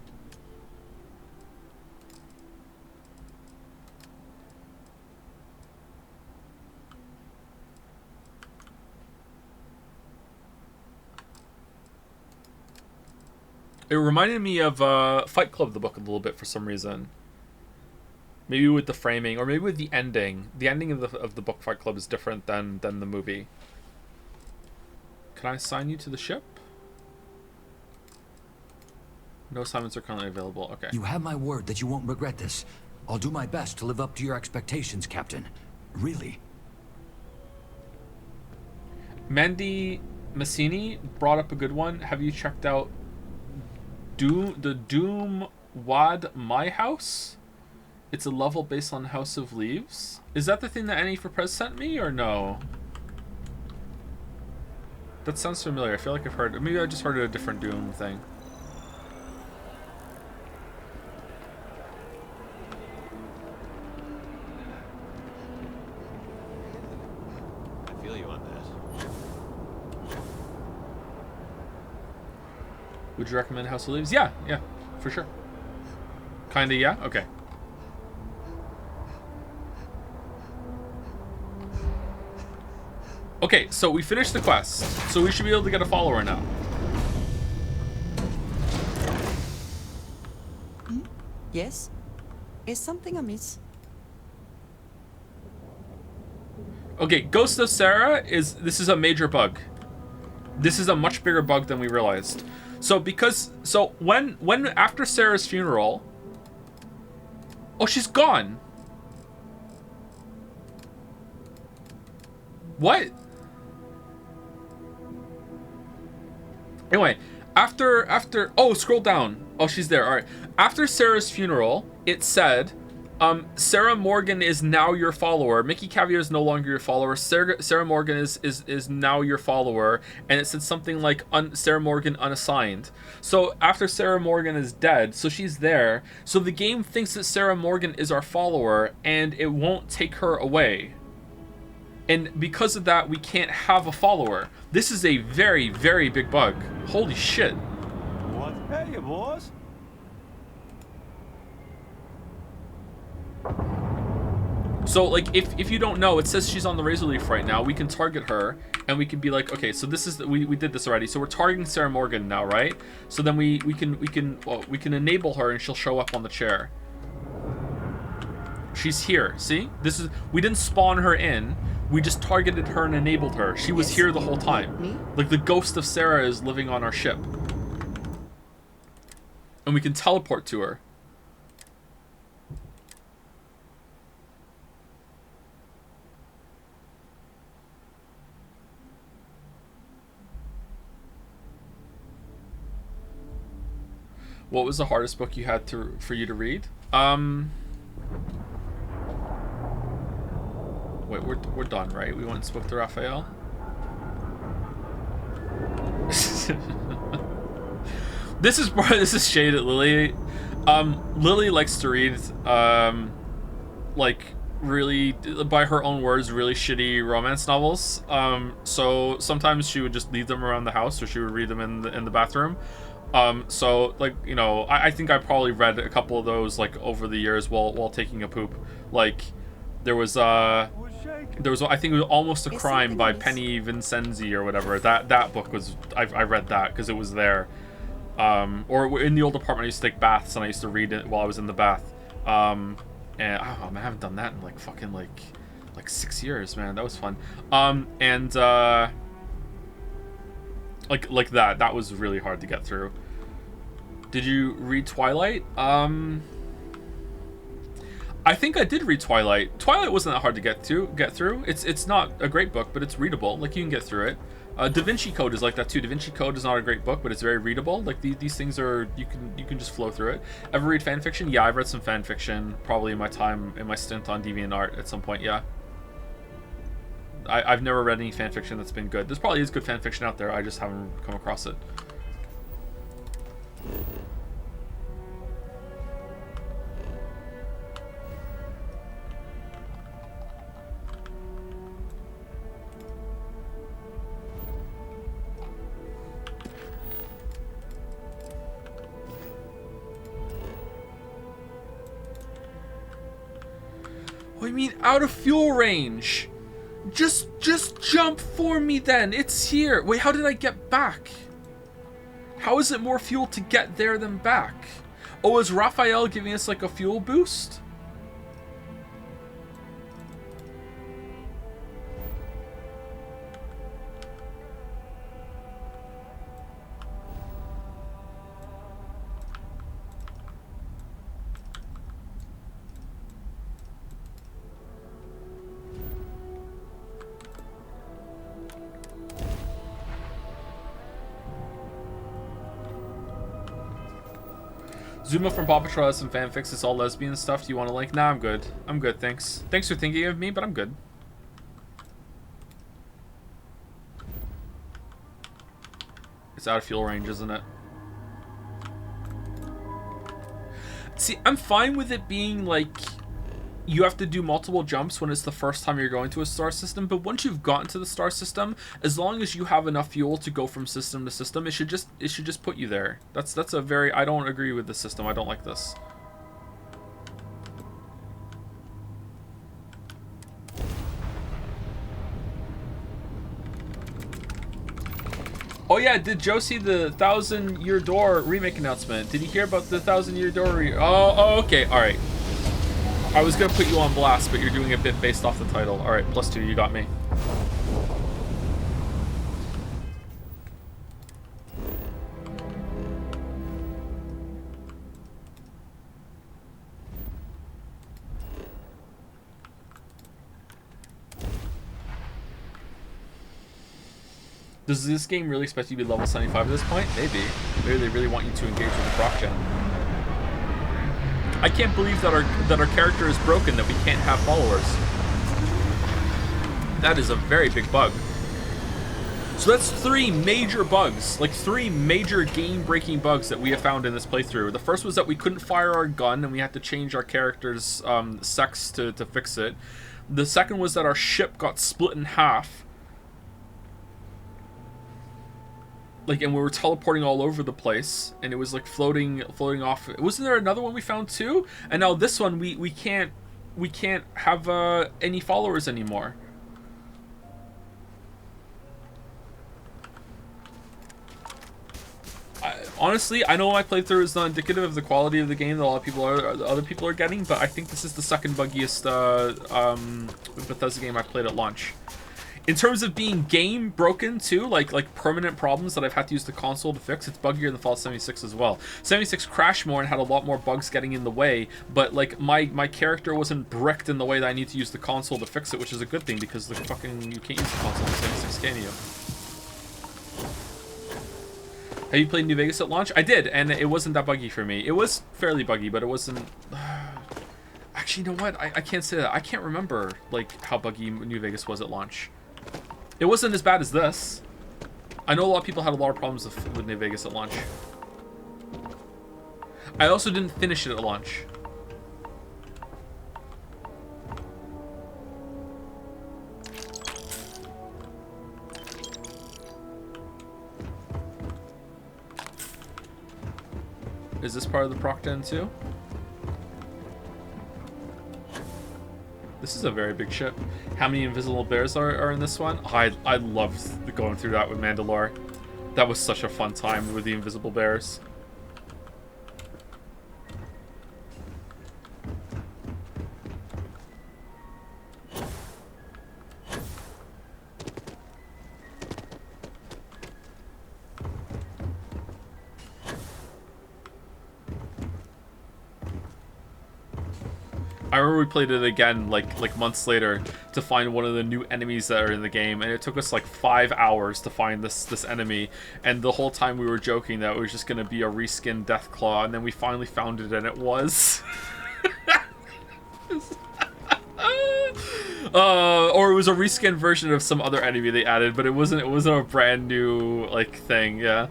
It reminded me of Fight Club, the book, a little bit for some reason. Maybe with the framing, or maybe with the ending. The ending of the book Fight Club is different than the movie. Can I assign you to the ship? No assignments are currently available. Okay. You have my word that you won't regret this. I'll do my best to live up to your expectations, Captain. Really. Mandy Massini brought up a good one. Have you checked out the Doom Wad My House? It's a level based on House of Leaves. Is that the thing that Annie for Prez sent me, or no? That sounds familiar. I feel like I've heard. Maybe I just heard a different Doom thing. Would you recommend House of Leaves? Yeah, yeah, for sure. Kinda, yeah? Okay. Okay, so we finished the quest. So we should be able to get a follower now. Yes? Is something amiss? Okay, Ghost of Sarah this is a major bug. This is a much bigger bug than we realized. So when after Sarah's funeral, oh, she's gone. What? Anyway, after oh, scroll down. Oh, she's there. All right. After Sarah's funeral, it said, Sarah Morgan is now your follower. Mickey Caviar is no longer your follower. Sarah Morgan is now your follower. And it said something like Sarah Morgan unassigned. So after Sarah Morgan is dead, so she's there. So the game thinks that Sarah Morgan is our follower, and it won't take her away. And because of that, we can't have a follower. This is a very, very big bug. Holy shit. What? Hey, boss. So, like, if you don't know, it says she's on the Razor Leaf right now. We can target her, and we can be like, okay, so this is we did this already. So we're targeting Sarah Morgan now, right? So then we can enable her, and she'll show up on the chair. She's here. See, we didn't spawn her in. We just targeted her and enabled her. She was here the whole time. Me? Like the ghost of Sarah is living on our ship, and we can teleport to her. What was the hardest book you had for you to read? Wait, we're done, right? We went and spoke to Raphael. This is shade at Lily. Lily likes to read like really, by her own words, really shitty romance novels. So sometimes she would just leave them around the house, or she would read them in the bathroom. So like, you know, I think I probably read a couple of those like over the years while taking a poop. Like there was I think it was Almost a Crime by Penny Vincenzi or whatever. That book was I read that because it was there. Or in the old apartment I used to take baths, and I used to read it while I was in the bath. And I haven't done that in like fucking like 6 years, man. That was fun. Like that was really hard to get through. Did you read Twilight? I think I did read Twilight. Twilight wasn't that hard to get through. It's not a great book, but it's readable. Like you can get through it. Da Vinci Code is like that too. Da Vinci Code is not a great book, but it's very readable. Like these things are, you can just flow through it. Ever read fan fiction? Yeah, I've read some fan fiction probably in my stint on DeviantArt at some point. Yeah. I've never read any fan fiction that's been good. There's probably is good fan fiction out there. I just haven't come across it. What do you mean out of fuel range? Just jump for me then. It's here. Wait, how did I get back? How is it more fuel to get there than back? Oh, is Raphael giving us like a fuel boost? Zuma from Paw Patrol has some fanfics. It's all lesbian stuff. Do you want to link? Nah, I'm good. I'm good, thanks. Thanks for thinking of me, but I'm good. It's out of fuel range, isn't it? See, I'm fine with it being like you have to do multiple jumps when it's the first time you're going to a star system, but once you've gotten to the star system, as long as you have enough fuel to go from system to system, it should just put you there. That's a very, I don't agree with this system. I don't like this. Oh yeah, did Joe see the 1,000-Year Door remake announcement? Did he hear about the 1,000-Year Door oh, okay, alright. I was gonna put you on blast, but you're doing a bit based off the title. Alright, +2, you got me. Does this game really expect you to be level 75 at this point? Maybe. Maybe they really want you to engage with the proc gen. I can't believe that our character is broken, that we can't have followers. That is a very big bug. So that's 3 major bugs, like 3 major game-breaking bugs that we have found in this playthrough. The first was that we couldn't fire our gun and we had to change our character's sex to fix it. The second was that our ship got split in half. Like, and we were teleporting all over the place, and it was like floating off. Wasn't there another one we found too? And now this one, we can't have any followers anymore. Honestly, I know my playthrough is not indicative of the quality of the game that other people are getting, but I think this is the second buggiest Bethesda game I played at launch. In terms of being game broken too, like permanent problems that I've had to use the console to fix, it's buggier than Fallout 76 as well. 76 crashed more and had a lot more bugs getting in the way, but like my character wasn't bricked in the way that I need to use the console to fix it, which is a good thing because you can't use the console in 76, can you? Have you played New Vegas at launch? I did, and it wasn't that buggy for me. It was fairly buggy, but it wasn't. Actually, you know what? I can't say that. I can't remember like how buggy New Vegas was at launch. It wasn't as bad as this. I know a lot of people had a lot of problems with New Vegas at launch. I also didn't finish it at launch. Is this part of the proc den too? This is a very big ship. How many invisible bears are in this one? Oh, I loved going through that with Mandalore. That was such a fun time with the invisible bears. I remember we played it again like months later to find one of the new enemies that are in the game, and it took us like 5 hours to find this enemy, and the whole time we were joking that it was just gonna be a reskinned Deathclaw, and then we finally found it and it was. Or it was a reskinned version of some other enemy they added, but it wasn't a brand new like thing, yeah.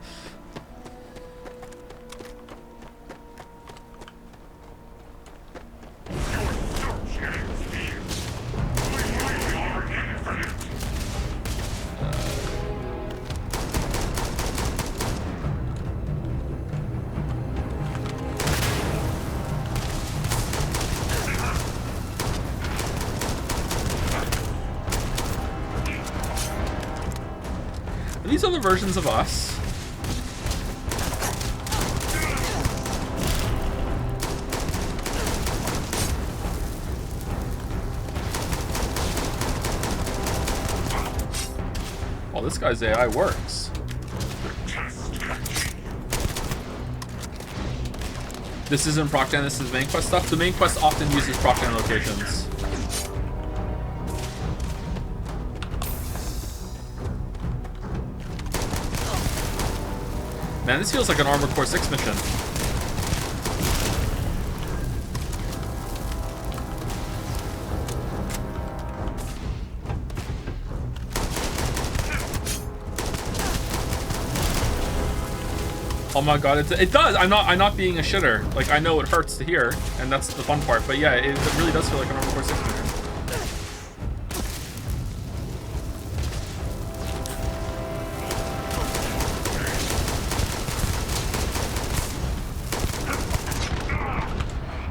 Are these other versions of us? Well, this guy's AI works. This isn't Procten, this is main quest stuff. The main quest often uses Procten locations. Man, this feels like an Armored Core 6 mission. my god, it does. I'm not being a shitter. Like, I know it hurts to hear, and that's the fun part. But yeah, it really does feel like an Armored Core 6 mission.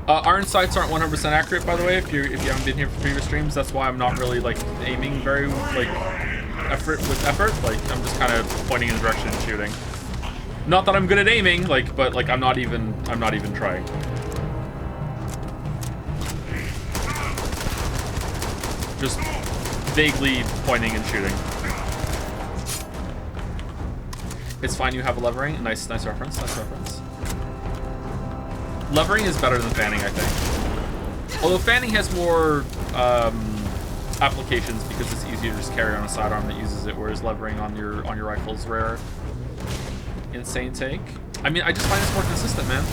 Iron sights aren't 100% accurate, by the way. If you haven't been here for previous streams, that's why I'm not really like aiming very like effort. Like, I'm just kind of pointing in the direction and shooting. Not that I'm good at aiming, like, but like I'm not even trying. Just vaguely pointing and shooting. It's fine. You have a levering. Nice reference. Nice reference. Levering is better than fanning, I think. Although fanning has more applications because it's easier to just carry on a sidearm that uses it, whereas levering on your rifle is rare. Insane take. I mean, I just find it's more consistent, man.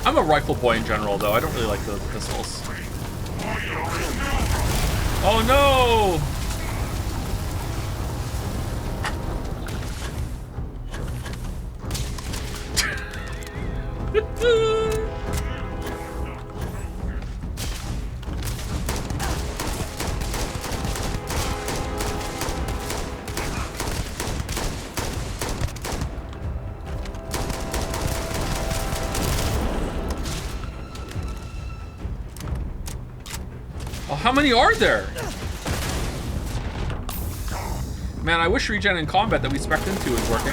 I'm a rifle boy in general, though. I don't really like the pistols. Oh no! Oh, how many are there? Man, I wish regen in combat that we spec'd into was working.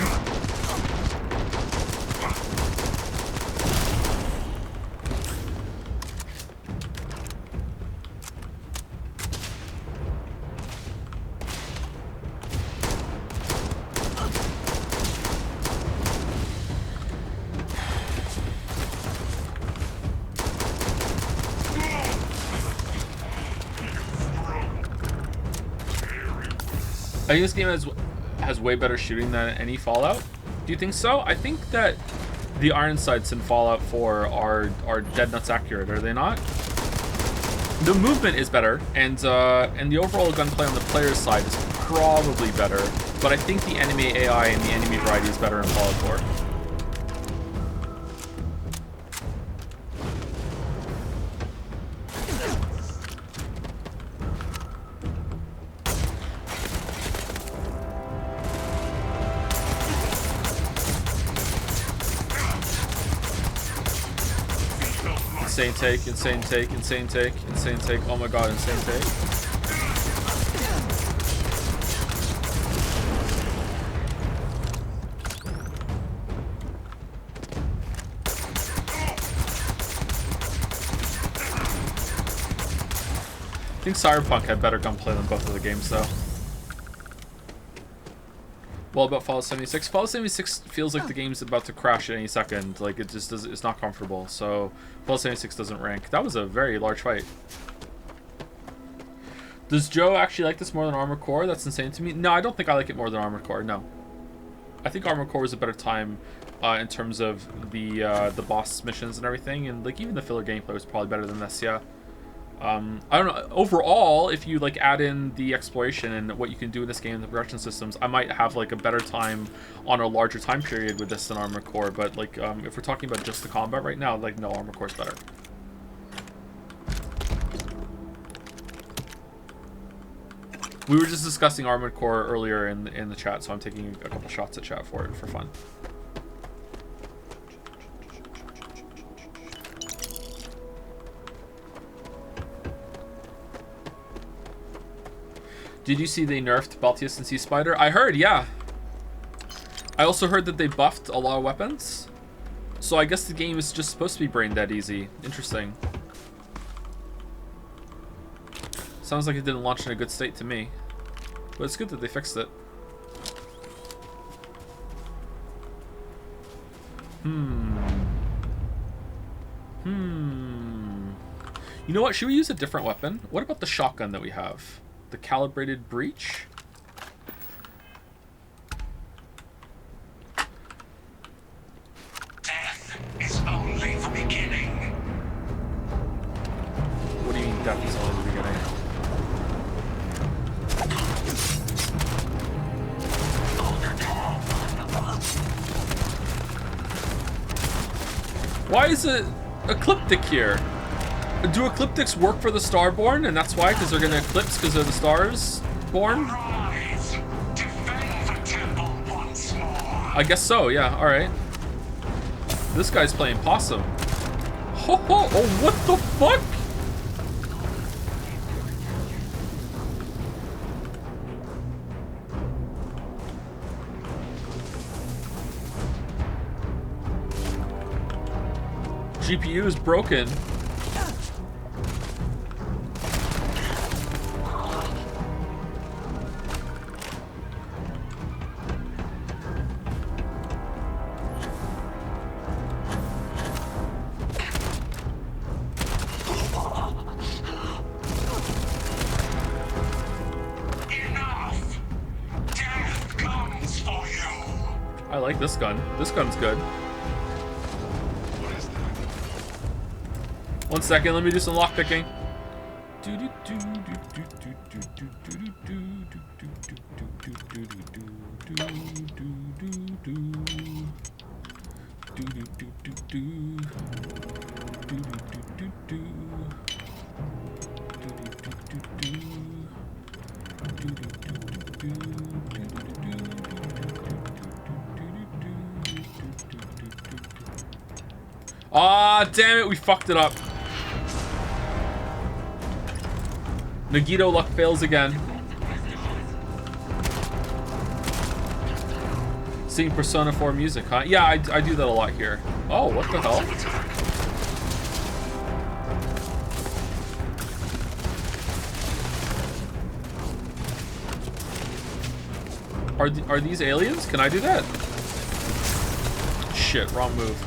I think this game has way better shooting than any Fallout. Do you think so? I think that the iron sights in Fallout 4 are dead nuts accurate, are they not? The movement is better, and the overall gunplay on the player's side is probably better, but I think the enemy AI and the enemy variety is better in Fallout 4. Insane take, insane take, insane take, insane take. Oh my god, insane take. I think Cyberpunk had better gunplay than both of the games, though. Well, about Fallout 76. Fallout 76 feels like the game's about to crash at any second. Like, it just does, it's not comfortable. So, Fallout 76 doesn't rank. That was a very large fight. Does Joe actually like this more than Armored Core? That's insane to me. No, I don't think I like it more than Armored Core. No. I think Armored Core was a better time in terms of the boss missions and everything. And, like, even the filler gameplay was probably better than this, yeah. I don't know. Overall, if you like add in the exploration and what you can do in this game, the progression systems, I might have like a better time on a larger time period with this than Armored Core. But like, if we're talking about just the combat right now, like no, Armored Core's better. We were just discussing Armored Core earlier in the chat, so I'm taking a couple shots at chat for it for fun. Did you see they nerfed Baltius and Sea Spider? I heard, yeah. I also heard that they buffed a lot of weapons. So I guess the game is just supposed to be brain dead easy. Interesting. Sounds like it didn't launch in a good state to me. But it's good that they fixed it. You know what? Should we use a different weapon? What about the shotgun that we have? The calibrated breach? Death is only the beginning. death is only the beginning. Why is it ecliptic here? Do ecliptics work for the Starborn, and that's why? Because they're going to eclipse because they're the stars born? I guess so, yeah, alright. This guy's playing possum. Ho ho! Oh, what the fuck? GPU is broken. I like this gun. This gun's good. 1 second, let me do some lockpicking. Ah, damn it, we fucked it up. Nagito luck fails again. Seeing Persona 4 music, huh? Yeah, I do that a lot here. Oh, what the hell? Are these aliens? Can I do that? Shit, wrong move.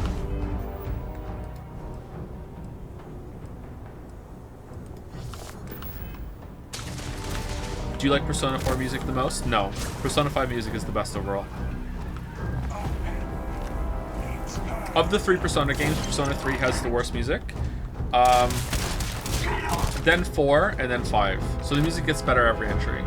Do you like Persona 4 music the most? No. Persona 5 music is the best overall. Of the 3 Persona games, Persona 3 has the worst music. Then 4, and then 5. So the music gets better every entry.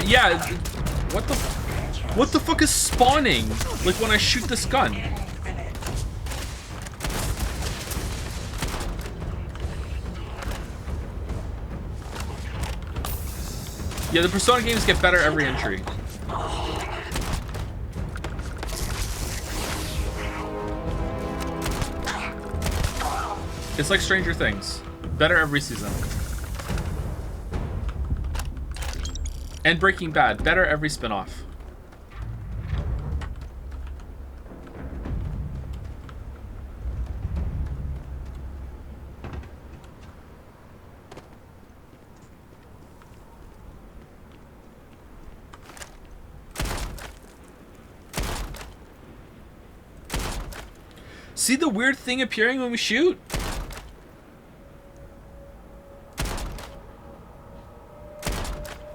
Yeah, what the fuck is spawning? Like when I shoot this gun? Yeah, the Persona games get better every entry. It's like Stranger Things. Better every season. And Breaking Bad, better every spin-off. See the weird thing appearing when we shoot?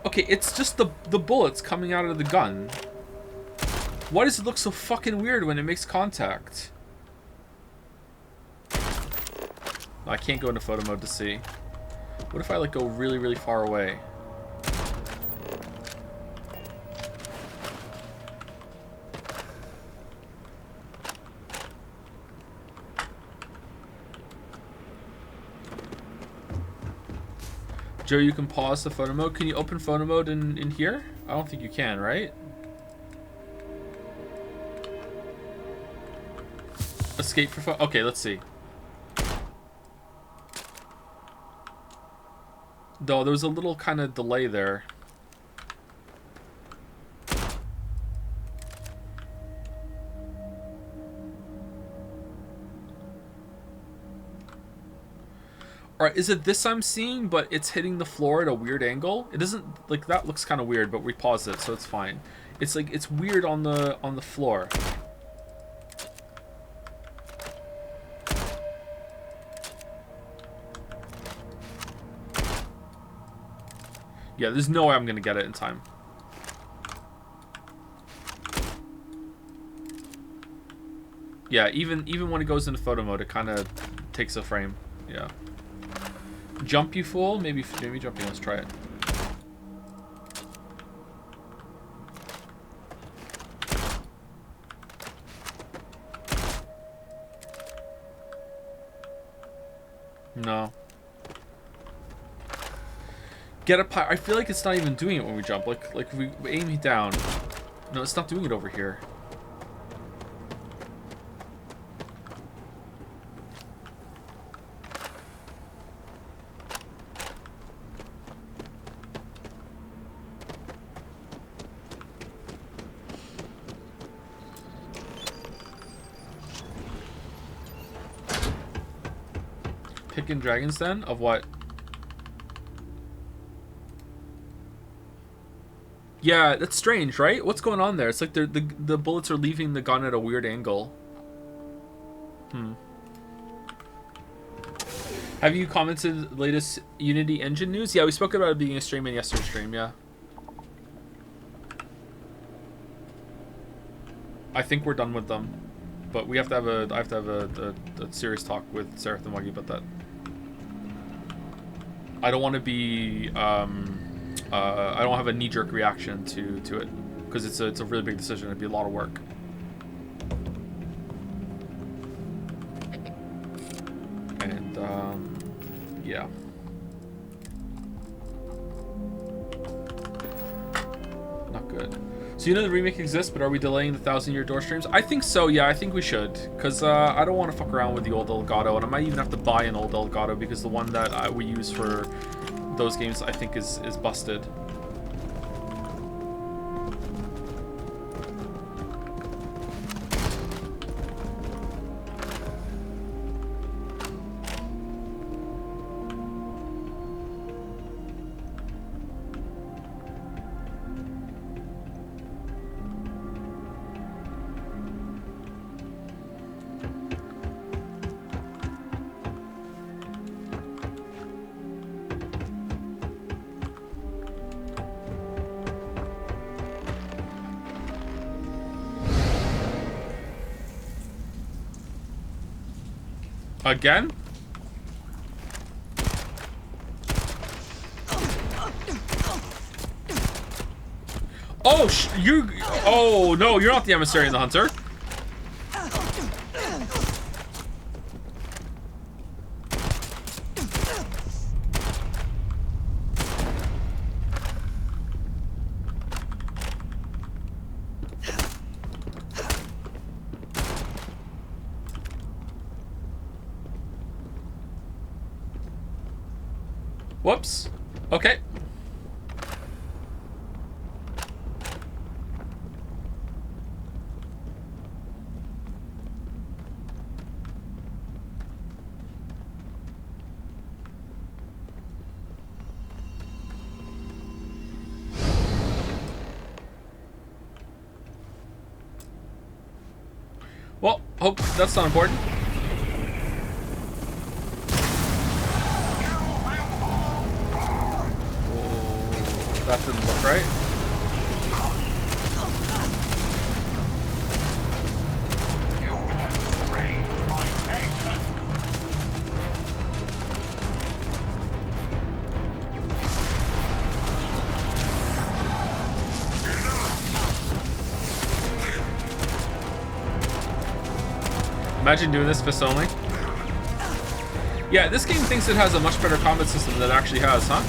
Okay, it's just the bullets coming out of the gun. Why does it look so fucking weird when it makes contact? I can't go into photo mode to see. What if I like go really, really far away? Joe, you can pause the photo mode. Can you open photo mode in here? I don't think you can, right? Escape for photo. Okay, let's see. though there was a little kind of delay there. Alright, is it this I'm seeing, but it's hitting the floor at a weird angle? It doesn't, like, that looks kind of weird, but we paused it, so it's fine. It's like, it's weird on the floor. Yeah, there's no way I'm gonna get it in time. Yeah, even when it goes into photo mode, it kind of takes a frame. Yeah. Jump, you fool? Maybe jumping. Let's try it. No. Get up high. I feel like it's not even doing it when we jump. Like we aim it down. No, it's not doing it over here. Picking dragons then? Of what? Yeah, that's strange, right? What's going on there? It's like the bullets are leaving the gun at a weird angle. Have you commented latest Unity engine news? Yeah, we spoke about it being a stream in yesterday's stream, yeah. I think we're done with them. But we have to have I have to have a serious talk with Seraph and Wuggy about that. I don't want to be I don't have a knee-jerk reaction to it because it's a really big decision. It'd be a lot of work. And yeah. Not good. So you know the remake exists, but are we delaying the 1,000-year door streams? I think so, yeah, I think we should. Because I don't want to fuck around with the old Elgato, and I might even have to buy an old Elgato because the one that we use for those games I think is busted. Again? Oh, oh no, you're not the emissary and the hunter. Whoops. Okay. Well, hope that's not important. That didn't look right. Imagine doing this fist only. Yeah, this game thinks it has a much better combat system than it actually has, huh?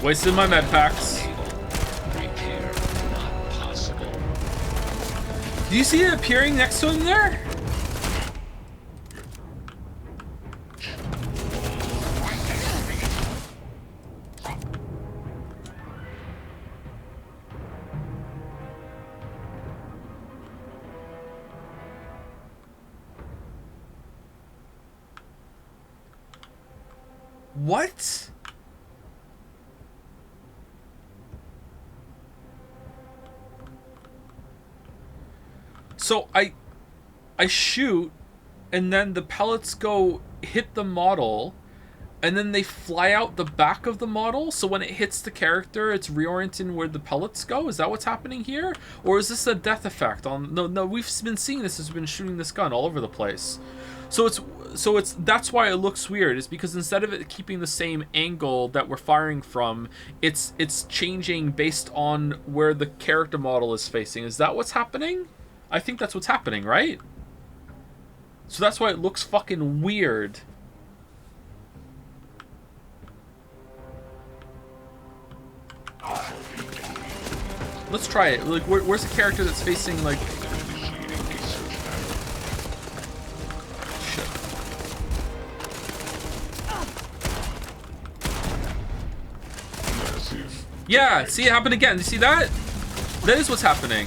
Wasted my med packs. Repair not possible. Do you see it appearing next to him there? What? So I shoot, and then the pellets go hit the model, and then they fly out the back of the model, so when it hits the character, it's reorienting where the pellets go? Is that what's happening here? Or is this a death effect on... No, we've been seeing this as we've been shooting this gun all over the place. So it's that's why it looks weird, is because instead of it keeping the same angle that we're firing from, it's changing based on where the character model is facing. Is that what's happening? I think that's what's happening, right? So that's why it looks fucking weird. Let's try it. Like, where's the character that's facing, like... Shit. Yeah, see it happen again. You see that? That is what's happening.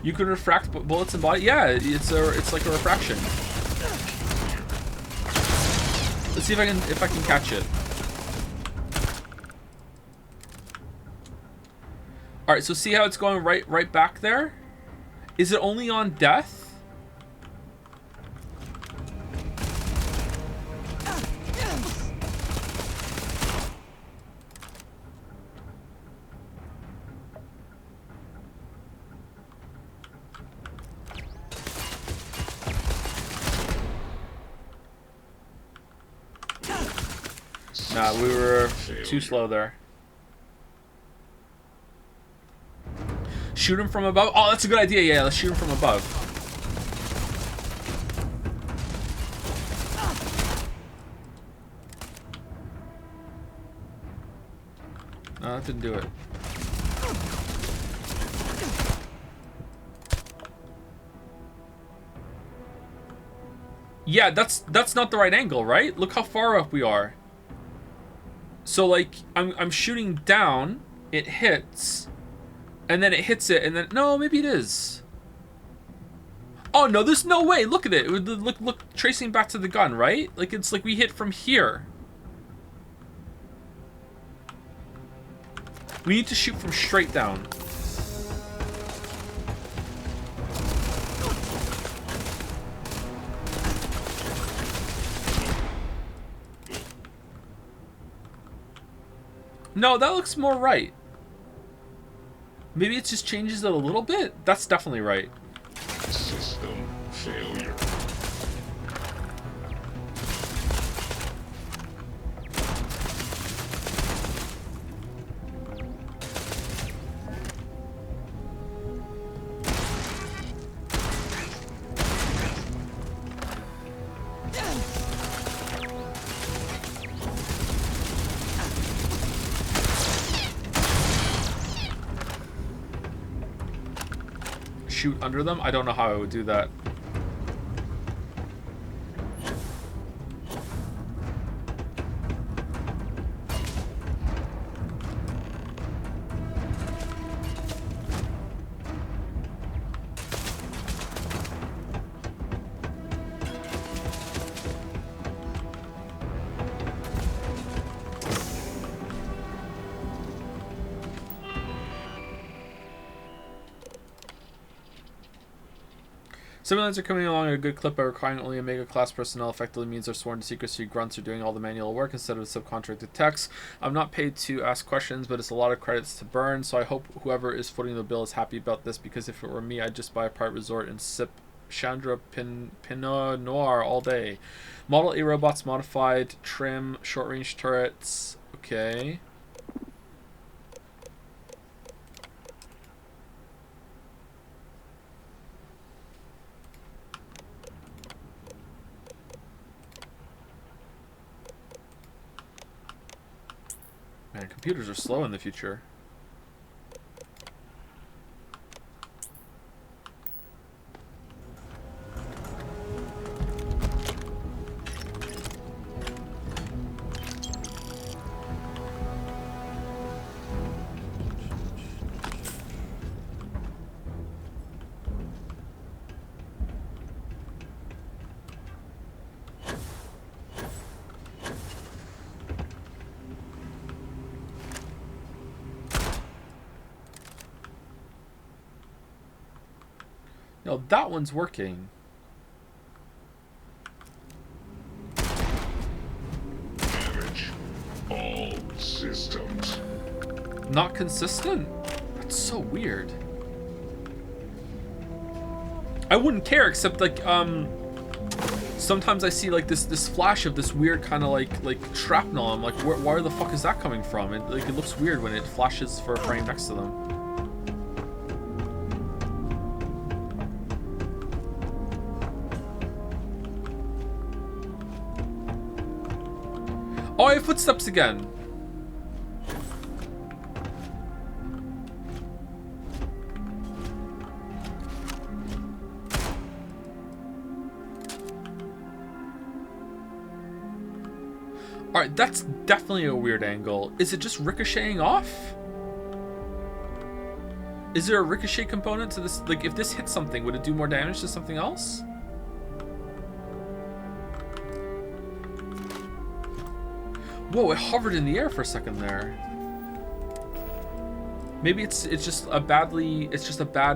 You can refract bullets and body. Yeah, it's like a refraction. Let's see if I can catch it. All right, so see how it's going right back there? Is it only on death? Nah, we were too slow there. Shoot him from above? Oh, that's a good idea. Yeah, let's shoot him from above. No, that didn't do it. Yeah, that's not the right angle, right? Look how far up we are. So like I'm shooting down, it hits, and then it hits it, and then no, maybe it is. Oh no, there's no way. Look at it. Look, tracing back to the gun, right? Like it's like we hit from here. We need to shoot from straight down. No, that looks more right. Maybe it just changes it a little bit? That's definitely right. System failure. Shoot under them? I don't know how I would do that. Civilians are coming along at a good clip, but requiring only Omega class personnel effectively means they're sworn to secrecy. Grunts are doing all the manual work instead of subcontracted techs. I'm not paid to ask questions, but it's a lot of credits to burn, so I hope whoever is footing the bill is happy about this, because if it were me, I'd just buy a private resort and sip Chandra Pinot Noir all day. Model A robots modified, trim, short-range turrets. Okay. Man, computers are slow in the future. No, that one's working. Damage all systems. Not consistent? That's so weird. I wouldn't care, except like sometimes I see like this flash of this weird kind of like shrapnel. I'm like, where the fuck is that coming from? It looks weird when it flashes for a frame next to them. Oh, I have footsteps again. Alright, that's definitely a weird angle. Is it just ricocheting off? Is there a ricochet component to this? Like, if this hits something, would it do more damage to something else? Whoa, it hovered in the air for a second there. Maybe it's just a bad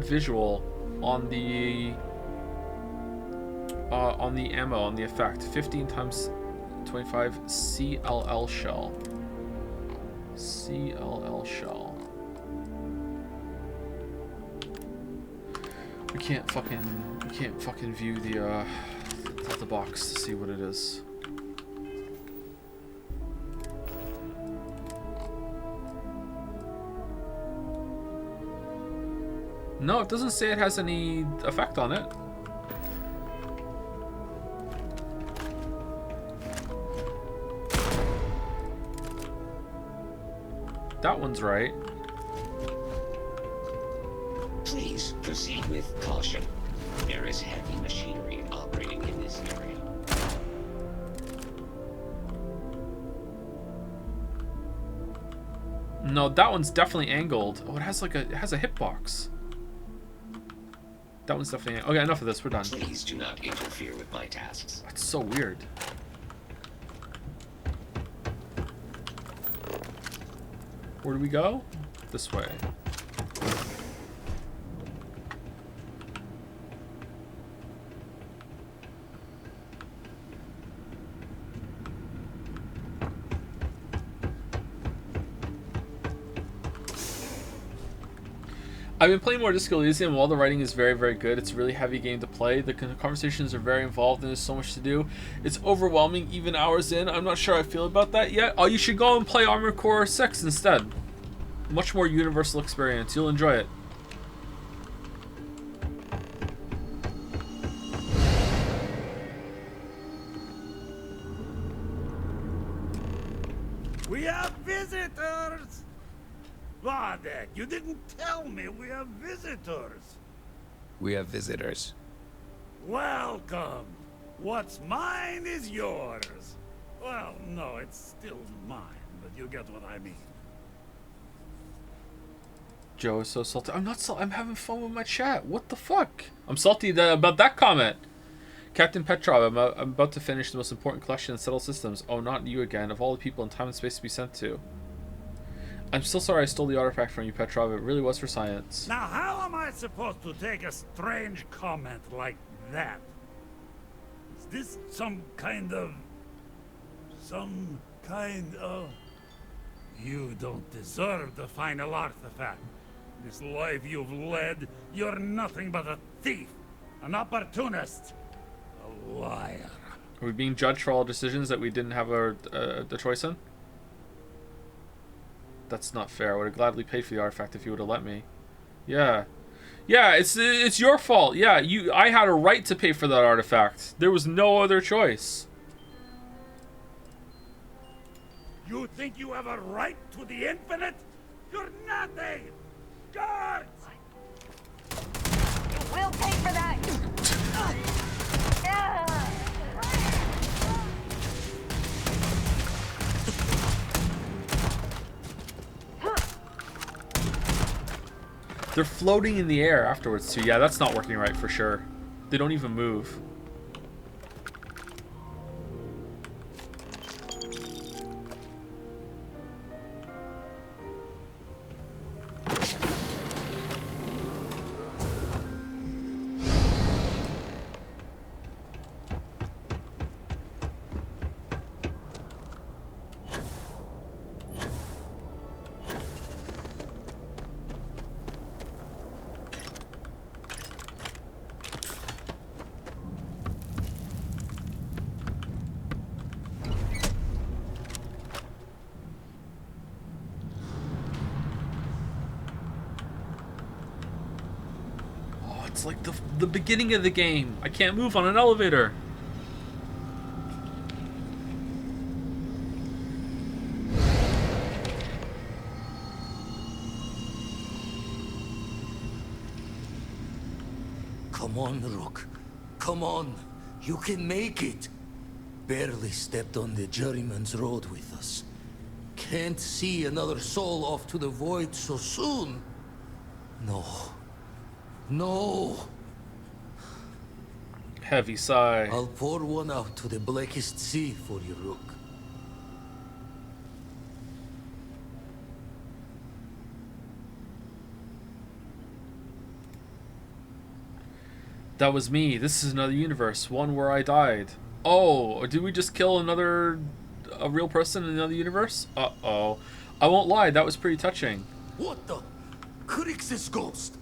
visual on the ammo, on the effect. 15 times 25 CLL shell. CLL shell. We can't fucking view the box to see what it is. No, it doesn't say it has any effect on it. That one's right. Please proceed with caution. There is heavy machinery operating in this area. No, that one's definitely angled. Oh, it has a hitbox. That one's definitely... Okay, enough of this. We're done. Please do not interfere with my tasks. That's so weird. Where do we go? This way. I've been playing more Disco Elysium. While the writing is very, very good, it's a really heavy game to play. The conversations are very involved and there's so much to do. It's overwhelming even hours in. I'm not sure how I feel about that yet. Oh, you should go and play Armored Core 6 instead. Much more universal experience. You'll enjoy it. We have visitors! Wadek, you didn't tell me we have visitors. We have visitors. Welcome. What's mine is yours. Well, no, it's still mine, but you get what I mean. Joe is so salty. I'm not salty. I'm having fun with my chat. What the fuck? I'm salty about that comment. Captain Petrov, I'm about to finish the most important collection in settled systems. Oh, not you again. Of all the people in time and space to be sent to. I'm still sorry I stole the artifact from you, Petrov. It really was for science. Now, how am I supposed to take a strange comment like that? Is this some kind of... You don't deserve the final artifact. This life you've led, you're nothing but a thief, an opportunist, a liar. Are we being judged for all decisions that we didn't have the choice in? That's not fair. I would have gladly paid for the artifact if you would have let me. Yeah. Yeah, it's your fault. Yeah, I had a right to pay for that artifact. There was no other choice. You think you have a right to the infinite? You're nothing! Guards! You will pay for that! They're floating in the air afterwards too. Yeah, that's not working right for sure. They don't even move. It's like the beginning of the game. I can't move on an elevator. Come on, Rook. Come on. You can make it. Barely stepped on the juryman's road with us. Can't see another soul off to the void so soon. No. No. Heavy sigh. I'll pour one out to the blackest sea for you, Rook. That was me. This is another universe. One where I died. Oh, did we just kill a real person in another universe? Uh-oh. I won't lie, that was pretty touching. What the? Crix's ghost?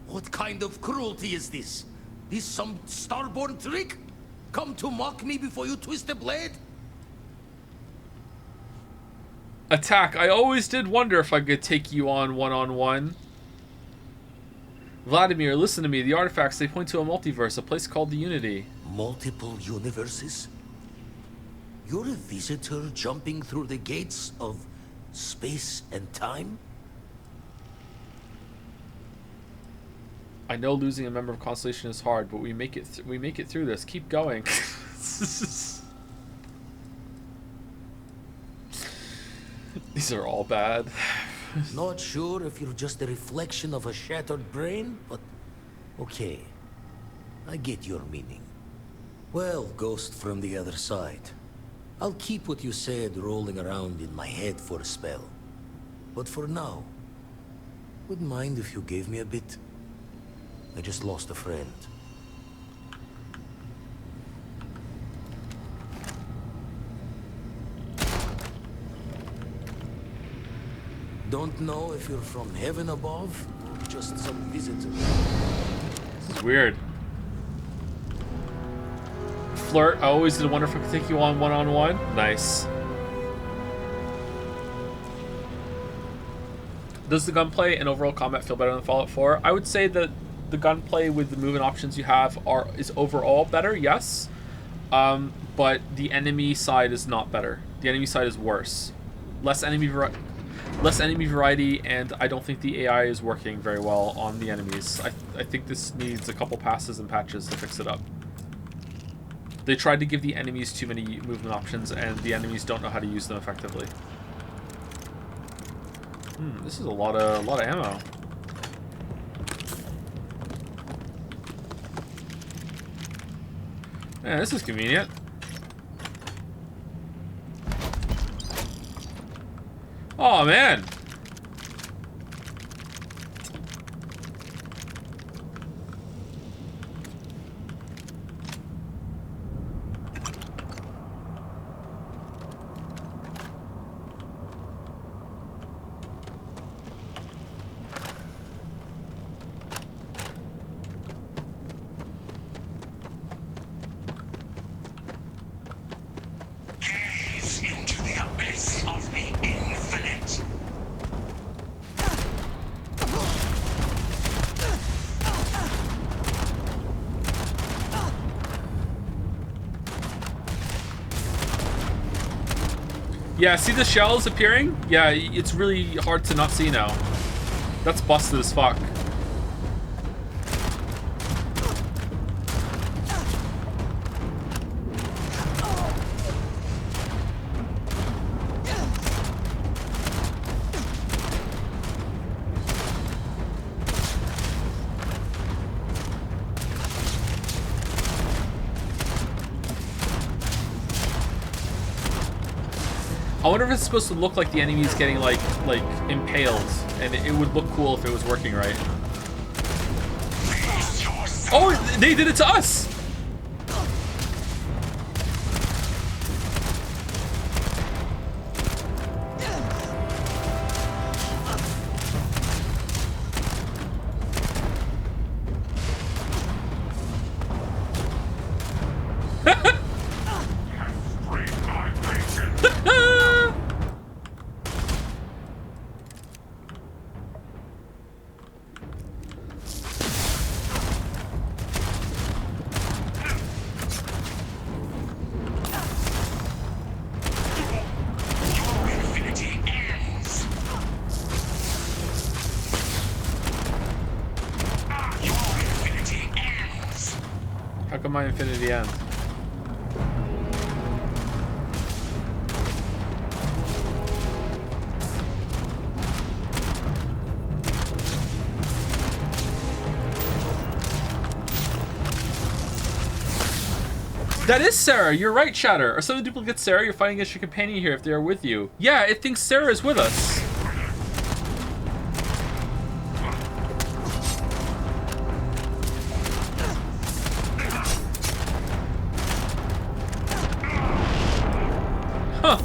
What kind of cruelty is this? This some starborn trick? Come to mock me before you twist the blade? Attack. I always did wonder if I could take you on one-on-one. Vladimir, listen to me. The artifacts, they point to a multiverse, a place called the Unity. Multiple universes? You're a visitor jumping through the gates of space and time? I know losing a member of Constellation is hard, but we make it through this. Keep going. These are all bad. Not sure if you're just a reflection of a shattered brain, but okay. I get your meaning. Well, ghost from the other side. I'll keep what you said rolling around in my head for a spell. But for now, wouldn't mind if you gave me a bit. I just lost a friend. Don't know if you're from heaven above, or just some visitor. This is weird. Flirt, I always did wonder if I could take you on one-on-one. Nice. Does the gunplay and overall combat feel better than Fallout 4? I would say that the gunplay with the movement options you have is overall better, yes. But the enemy side is not better. The enemy side is worse. Less enemy variety, and I don't think the AI is working very well on the enemies. I think this needs a couple passes and patches to fix it up. They tried to give the enemies too many movement options, and the enemies don't know how to use them effectively. This is a lot of ammo. Yeah, this is convenient. Oh man. Gaze into the abyss of the infinite. Yeah, see the shells appearing? Yeah, it's really hard to not see now. That's busted as fuck. I wonder if it's supposed to look like the enemy's getting like impaled, and it would look cool if it was working right. Oh, they did it to us! How come my infinity end? That is Sarah. You're right, Shatter. Are some of the duplicates Sarah? You're fighting against your companion here if they are with you. Yeah, it thinks Sarah is with us. Huh.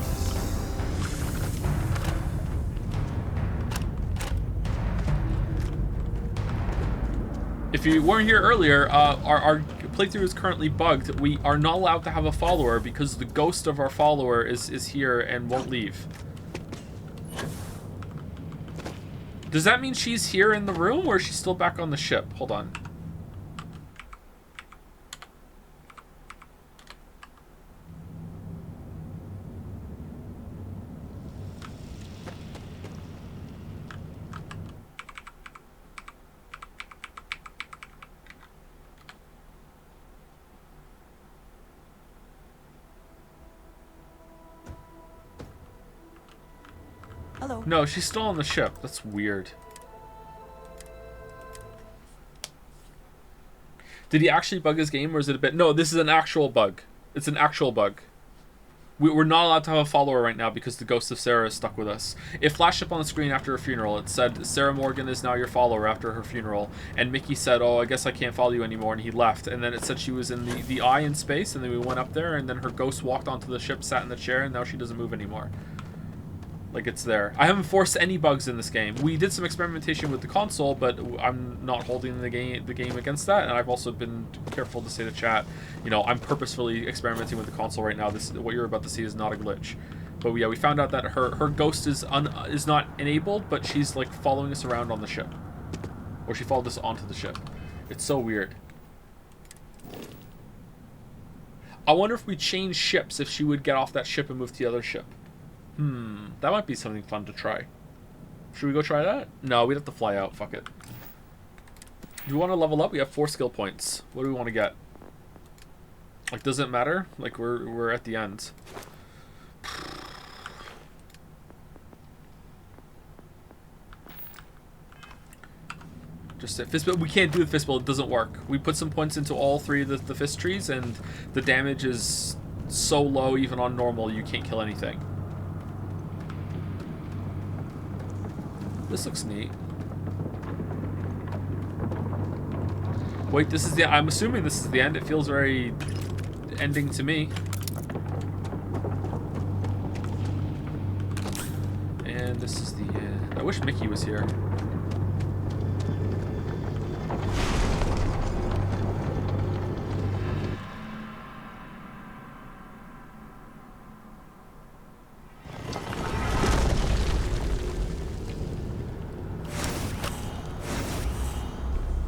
If you weren't here earlier, our playthrough is currently bugged. We are not allowed to have a follower because the ghost of our follower is here and won't leave. Does that mean she's here in the room, or is she still back on the ship? Hold on. Hello. No, she's still on the ship. That's weird. Did he actually bug his game, or is it a bit... No, this is an actual bug. It's an actual bug. We're not allowed to have a follower right now because the ghost of Sarah is stuck with us. It flashed up on the screen after her funeral. It said, Sarah Morgan is now your follower after her funeral. And Mickey said, oh, I guess I can't follow you anymore, and he left. And then it said she was in the eye in space, and then we went up there, and then her ghost walked onto the ship, sat in the chair, and now she doesn't move anymore. Like, it's there. I haven't forced any bugs in this game. We did some experimentation with the console, but I'm not holding the game against that. And I've also been careful to say to chat, you know, I'm purposefully experimenting with the console right now. What you're about to see is not a glitch. But yeah, we found out that her ghost is not enabled, but she's like following us around on the ship, or she followed us onto the ship. It's so weird. I wonder if we change ships, if she would get off that ship and move to the other ship. That might be something fun to try. Should we go try that? No, we'd have to fly out. Fuck it. Do we want to level up? We have 4 skill points. What do we want to get? Like, does it matter? Like, we're at the end. Just a fist, but we can't do the fist build. It doesn't work. We put some points into all 3 of the fist trees, and the damage is so low, even on normal, you can't kill anything. This looks neat. Wait, this is the... I'm assuming this is the end. It feels very ending to me. And this is the end. I wish Mickey was here.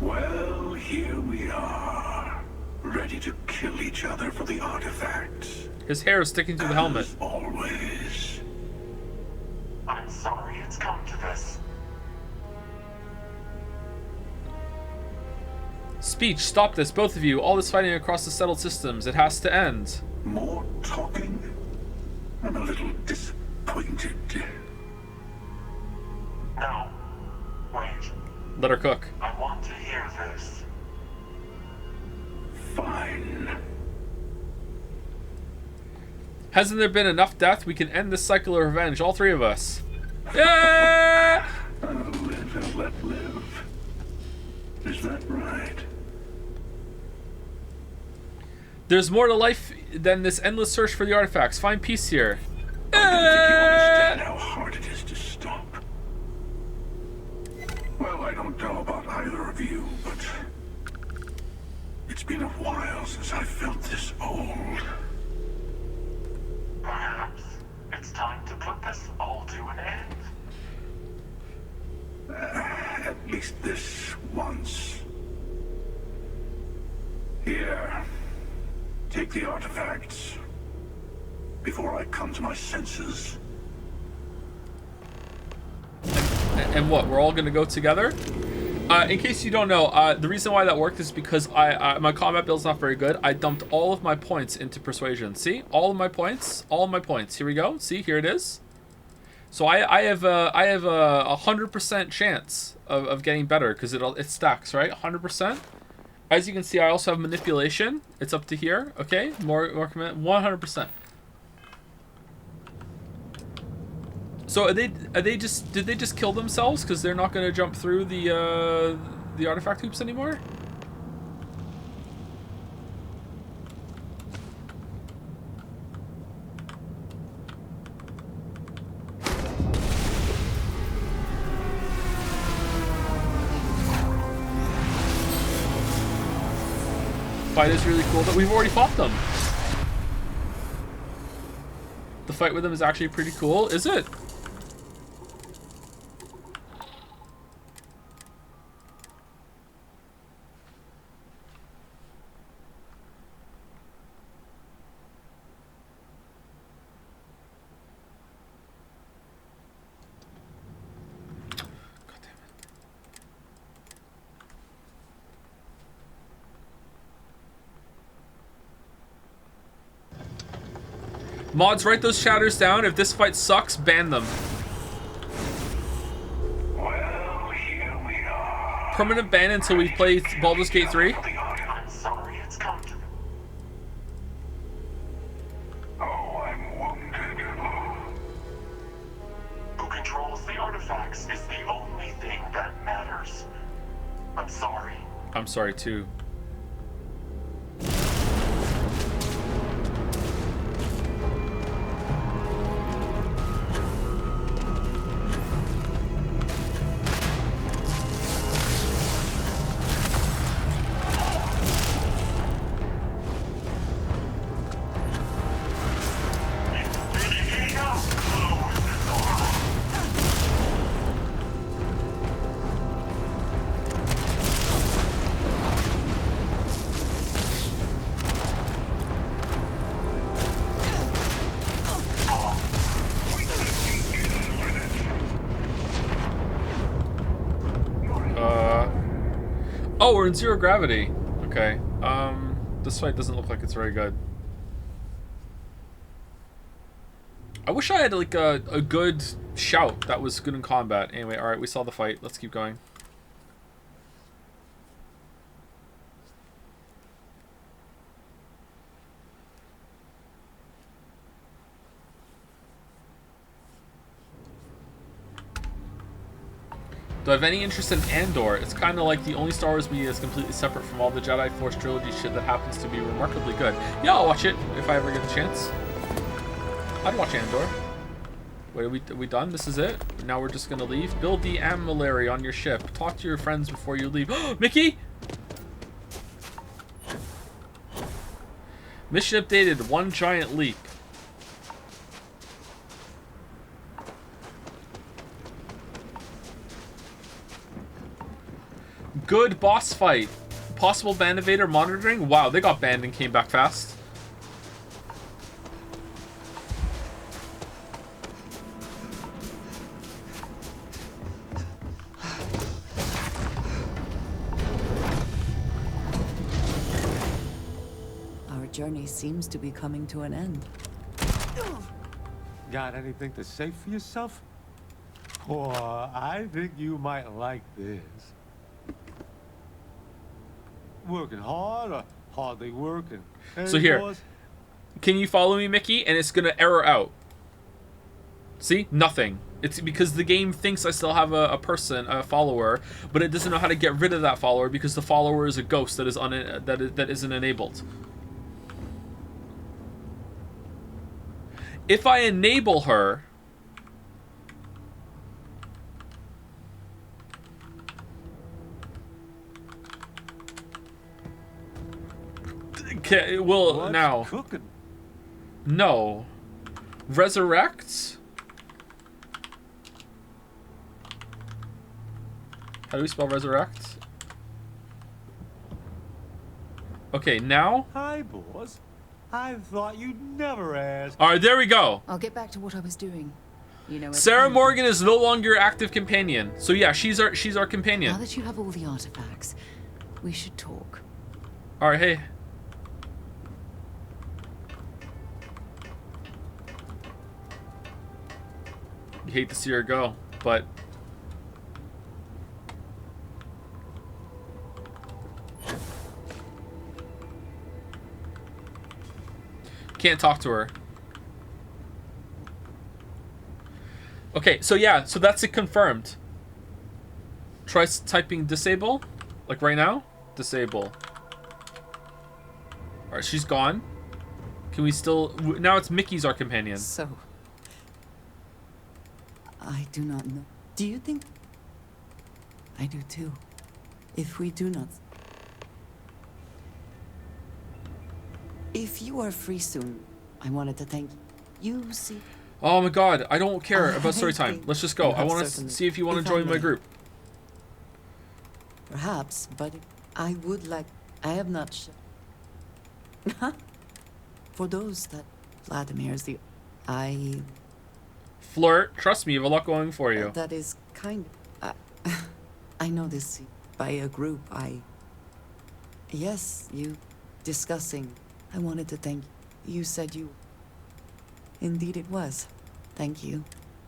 Well, here we are, ready to kill each other for the artifacts. His hair is sticking to the helmet. As always, I'm sorry it's come to this. Speech, stop this, both of you. All this fighting across the settled systems. It has to end. More talking? I'm a little disappointed. No. Wait. Let her cook. I want to hear this. Fine. Hasn't there been enough death? We can end this cycle of revenge, all three of us. Yeah! Live and let live. Is that right? There's more to life than this endless search for the artifacts. Find peace here. I don't think you understand how hard it is to stop. Well, I don't know about either of you, but it's been a while since I felt this old. Perhaps it's time to put this all to an end. At least this once. Here. Take the artifacts. Before I come to my senses. And what? We're all gonna go together? In case you don't know, the reason why that worked is because my combat build's not very good. I dumped all of my points into persuasion. See? All of my points. All of my points. Here we go. See? Here it is. So I have a 100% chance of getting better because it stacks, right? 100%. As you can see, I also have manipulation. It's up to here. Okay, more command. 100%. So did they just kill themselves because they're not going to jump through the artifact hoops anymore? Fight is really cool, but we've already fought them. The fight with them is actually pretty cool, is it? Mods, write those shatters down. If this fight sucks, ban them. Well, here we are. Permanent ban until we play Baldur's Gate 3. I'm sorry it's come to. Oh, I'm wounded. Who controls the artifacts is the only thing that matters. I'm sorry. I'm sorry too. Oh, we're in zero gravity. Okay. This fight doesn't look like it's very good. I wish I had like a good shout that was good in combat. Anyway, alright, we saw the fight. Let's keep going. Do I have any interest in Andor? It's kind of like the only Star Wars media that's completely separate from all the Jedi Force trilogy shit that happens to be remarkably good. Yeah, I'll watch it if I ever get the chance. I'd watch Andor. Wait, are we done? This is it? Now we're just gonna leave? Build the amulary on your ship. Talk to your friends before you leave. Mickey! Mission updated. One giant leap. Good boss fight. Possible ban evader monitoring. Wow, they got banned and came back fast. journey seems to be coming to an end. Got anything to say for yourself? Oh, I think you might like this. Working hard or hardly working? Hey, So here, boss? can you follow me, Mickey? And it's gonna error out. See? Nothing. It's because the game thinks I still have a person, a follower, but it doesn't know how to get rid of that follower because the follower is a ghost that is that isn't enabled. If I enable her, okay, well, What's now cooking? no, resurrect. How do we spell resurrect? Okay, now. Hi, boss. I thought you'd never ask. All right, there we go. I'll get back to what I was doing. You know, Sarah Morgan is no longer your active companion. So yeah, she's our companion. Now that you have all the artifacts, we should talk. All right, hey. You hate to see her go, but can't talk to her. Okay, so yeah, so that's it confirmed. Try typing disable, like right now. Disable. All right, she's gone. Can we still? Now it's Mickey's our companion. So, I do not know. Do you think? I do too. If we do not. If you are free soon, I wanted to thank you. You see. Oh my god, I don't care about story time. think Let's just go. you I have want to certainly- see if you want if to I join my may. group. Perhaps, but I would like. I have not. For those that Vladimir's the. Flirt, trust me, you have a lot going for you. That is kind. I know this by a group. Yes, you discussing. I wanted to thank you. You said you. Indeed, it was. Thank you.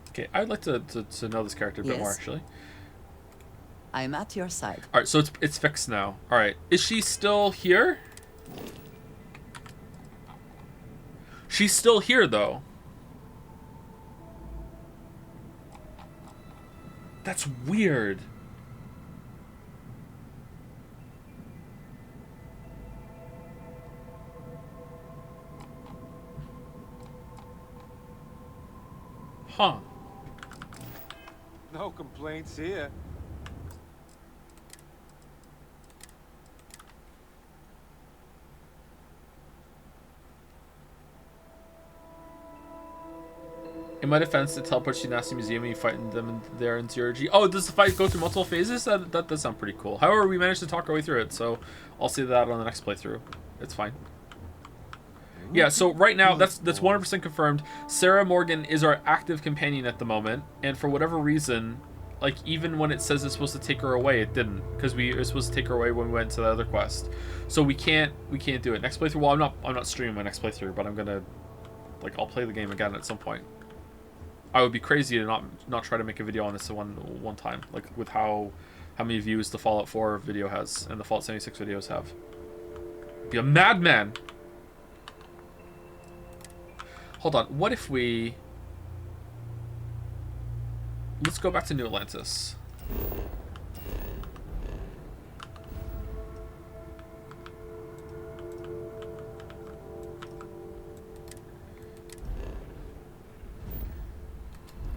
Okay, I'd like to know this character a bit more Yes. actually. I'm at your side. All right, so it's fixed now. All right, is she still here? She's still here though. That's weird. Huh. No complaints here. In my defense, it teleports you to Nasty Museum and you fight them in there in zero G. Oh, does the fight go through multiple phases? That does sound pretty cool. However, we managed to talk our way through it, so I'll see that on the next playthrough. It's fine. Yeah, so right now, that's 100% confirmed. Sarah Morgan is our active companion at the moment, and for whatever reason, like, even when it says it's supposed to take her away, it didn't, because we were supposed to take her away when we went to the other quest. So we can't do it. Next playthrough, well, I'm not streaming my next playthrough, but I'm gonna, like, I'll play the game again at some point. I would be crazy to not try to make a video on this one time, like with how many views the Fallout 4 video has and the Fallout 76 videos have. Be a madman. Hold on, what if we... Let's go back to New Atlantis.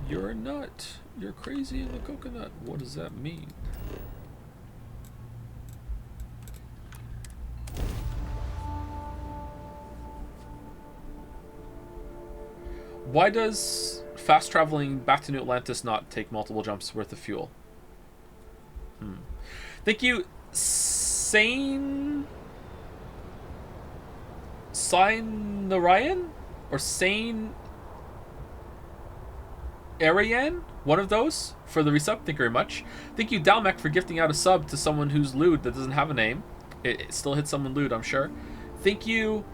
You're a nut. You're crazy in the coconut. What does that mean? Why does fast traveling back to New Atlantis not take multiple jumps worth of fuel? Thank you, Sane Narayan? Or Sane Ariane? One of those for the resub. Thank you very much. Thank you, Dalmec, for gifting out a sub to someone who's lewd that doesn't have a name. It still hits someone lewd, I'm sure. Thank you,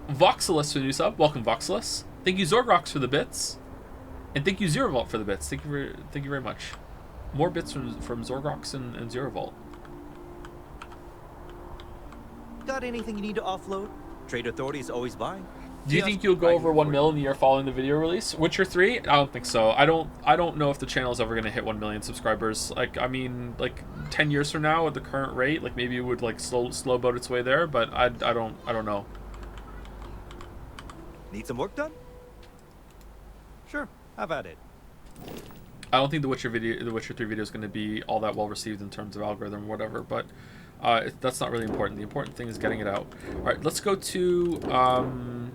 Voxelis for the new sub. Welcome, Voxelis. Thank you, Zorgrox, for the bits. And thank you, Zerovault, for the bits. Thank you very much. More bits from Zorgrox and Zerovault. Got anything you need to offload? Trade Authority is always buying. Do you think you'll go over 1 mil in the year following the video release? Witcher 3? I don't think so. I don't know if the channel's ever gonna hit 1 million subscribers. Like, I mean, like 10 years from now at the current rate, like maybe it would like slow boat its way there, but I don't know. Need some work done? Sure, have at it. I don't think the Witcher 3 video is going to be all that well received in terms of algorithm or whatever, but that's not really important. The important thing is getting it out. All right, let's go to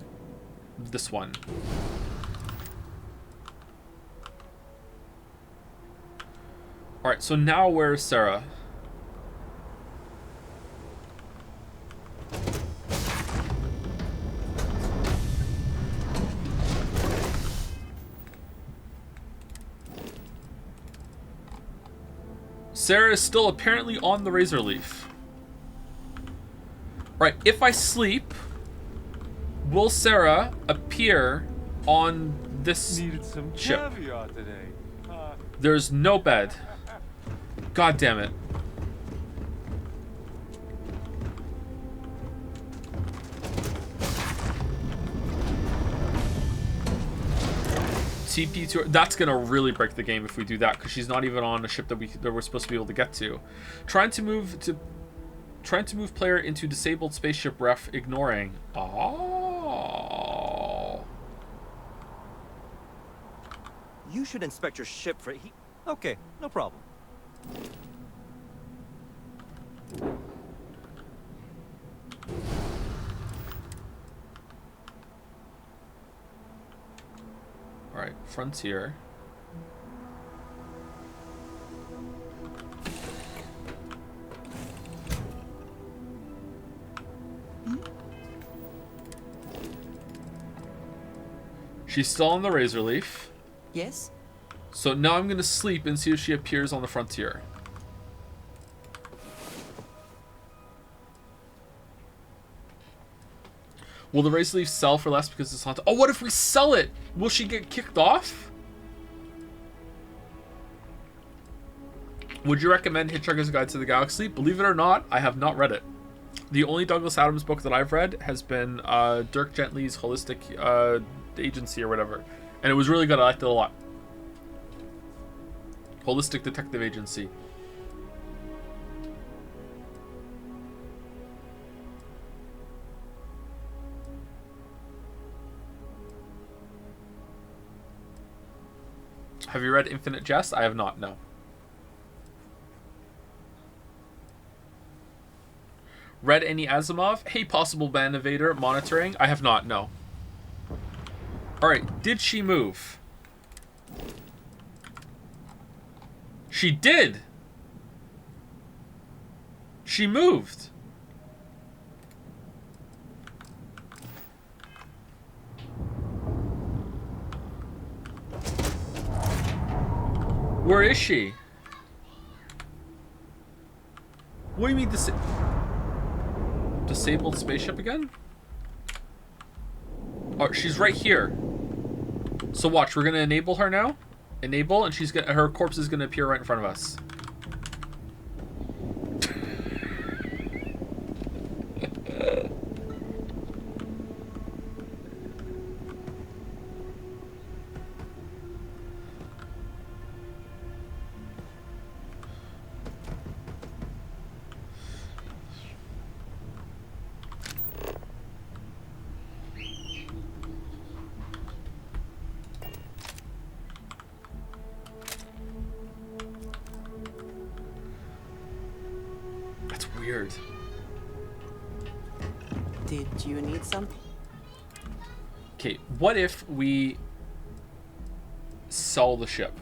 this one. All right, so now where's Sarah? Sarah is still apparently on the Razor Leaf. Right, if I sleep, will Sarah appear on this Needed some ship? caviar today. There's no bed. God damn it. TP2, that's gonna really break the game if we do that, because she's not even on a ship that we're supposed to be able to get to. Trying to move player into disabled spaceship ref, ignoring. Oh. You should inspect your ship for Okay, no problem. Alright, Frontier. She's still on the Razor Leaf. Yes? So now I'm going to sleep and see if she appears on the Frontier. Will the Razor Leaf sell for less because it's haunted? Oh, what if we sell it? Will she get kicked off? Would you recommend Hitchhiker's Guide to the Galaxy? Believe it or not, I have not read it. The only Douglas Adams book that I've read has been Dirk Gently's Holistic Agency or whatever. And it was really good. I liked it a lot. Holistic Detective Agency. Have you read Infinite Jest? I have not, no. Read any Asimov? Hey, possible band evader monitoring? I have not, no. Alright, did she move? She did! She moved! Where is she? What do you mean disabled spaceship again? Oh, she's right here. So watch, we're gonna enable her now. Enable, and her corpse is gonna appear right in front of us. Weird. Did you need something? Okay, what if we sell the ship?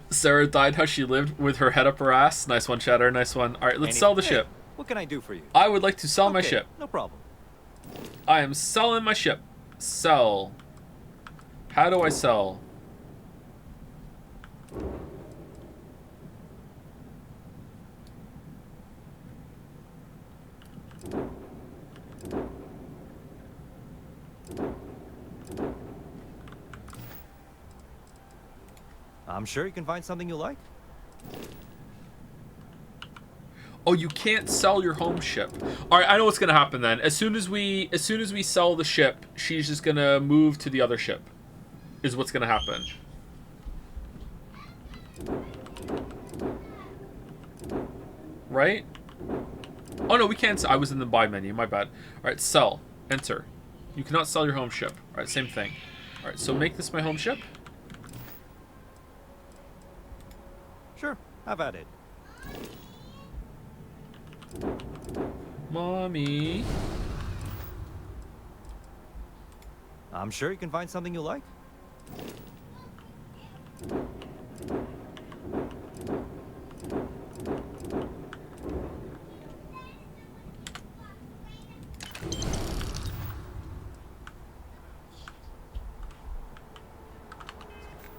Sarah died how she lived with her head up her ass. Nice one, Shatter. Nice one. All right, let's sell the ship. What can I do for you? I would like to sell my Okay, ship. No problem. I am selling my ship. Sell. How do I sell? I'm sure you can find something you like. Oh, you can't sell your home ship. All right, I know what's gonna happen then. As soon as we sell the ship, she's just gonna move to the other ship. Is what's gonna happen. Right? Oh no, we can't. I was in the buy menu. My bad. All right, sell. Enter. You cannot sell your home ship. All right, same thing. All right, so make this my home ship. Sure, have at it. Mommy. I'm sure you can find something you like.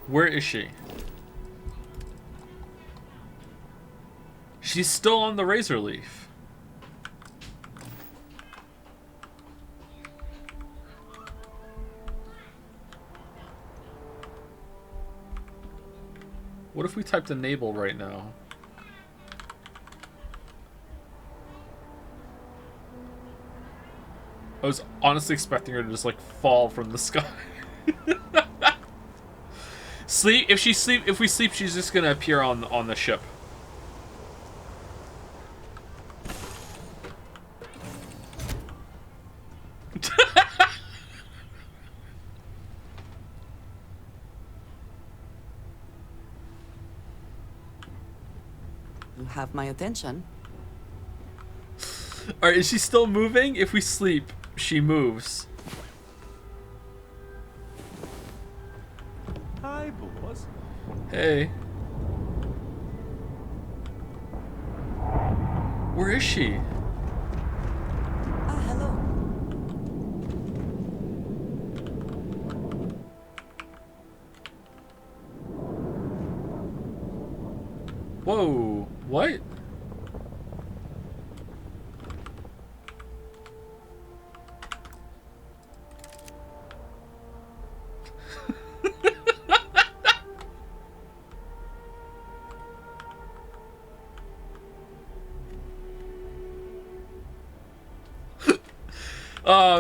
Where is she? She's still on the razor leaf. What if we typed enable right now? I was honestly expecting her to just like fall from the sky. Sleep. If we sleep, she's just gonna appear on the ship. You have my attention. Alright, is she still moving? If we sleep, she moves. Hi, boss. Hey. Where is she? Ah, hello. Whoa. What?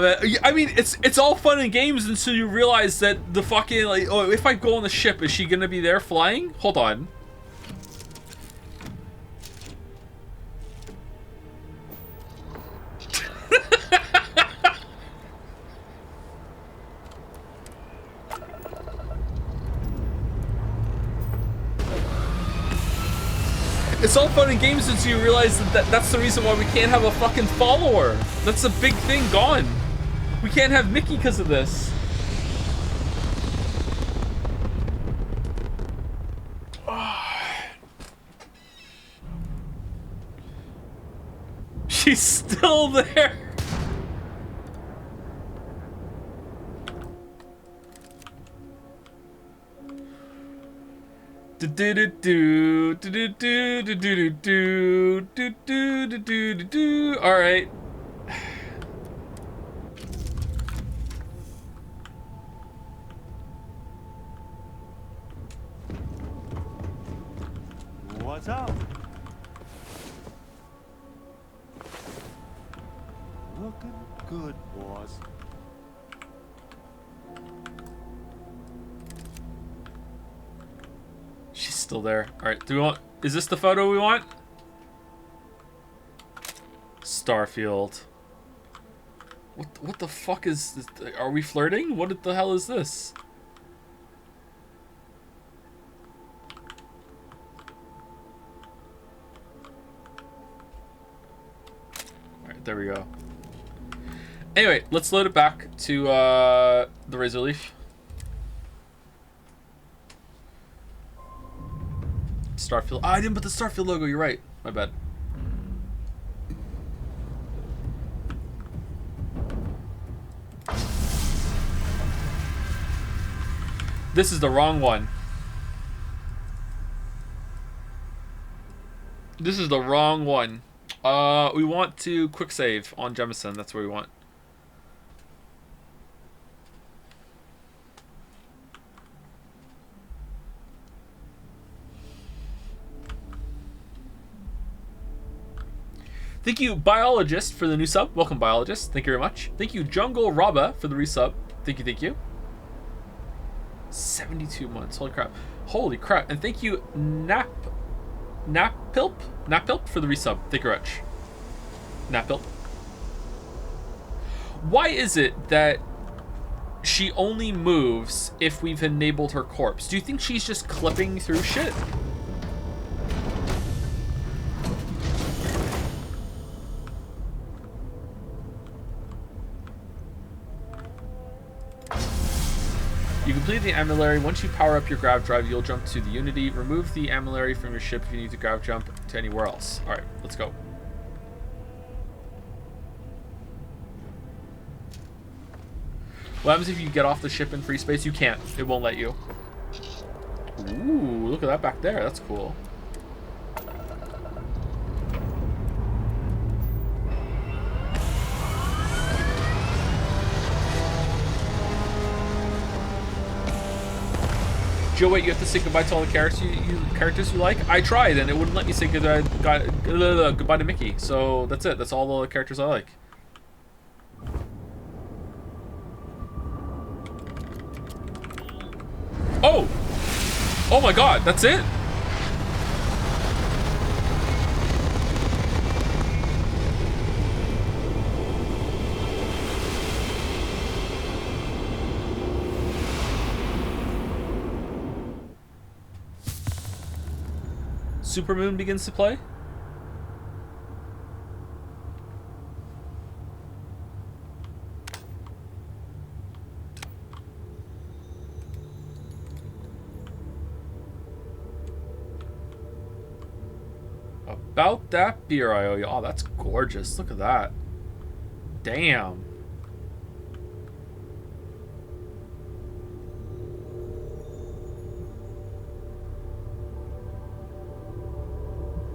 Man, I mean, it's all fun and games until you realize that the fucking, like, oh, if I go on the ship, is she gonna be there flying? Hold on. It's all fun and games until you realize that's the reason why we can't have a fucking follower. That's a big thing gone. We can't have Mickey because of this. She's still there. All right. What's up? Looking good, boss. She's still there. All right. Do we want? Is this the photo we want? Starfield. What the fuck is this? Are we flirting? What the hell is this? All right, there we go. Anyway, let's load it back to the Razor Leaf. Starfield. Oh, I didn't put the Starfield logo. You're right. My bad. This is the wrong one. This is the wrong one. We want to quick save on Jemison. That's what we want. Thank you, Biologist, for the new sub. Welcome, Biologist. Thank you very much. Thank you, Jungle Robba, for the resub. Thank you, thank you. 72 months. Holy crap. Holy crap. And thank you, Napilp for the resub. Thank you very much. Napilp. Why is it that she only moves if we've enabled her corpse? Do you think she's just clipping through shit? You complete the amulary. Once you power up your grav drive, you'll jump to the Unity. Remove the amulary from your ship if you need to grav jump to anywhere else. Alright, let's go. What happens if you get off the ship in free space? You can't. It won't let you. Ooh, look at that back there. That's cool. Joe, wait, you have to say goodbye to all the characters you like? I tried, and it wouldn't let me say goodbye to Mickey. So that's it. That's all the characters I like. Oh! Oh my god, that's it? Supermoon begins to play? About that beer I owe you. Oh, that's gorgeous. Look at that. Damn.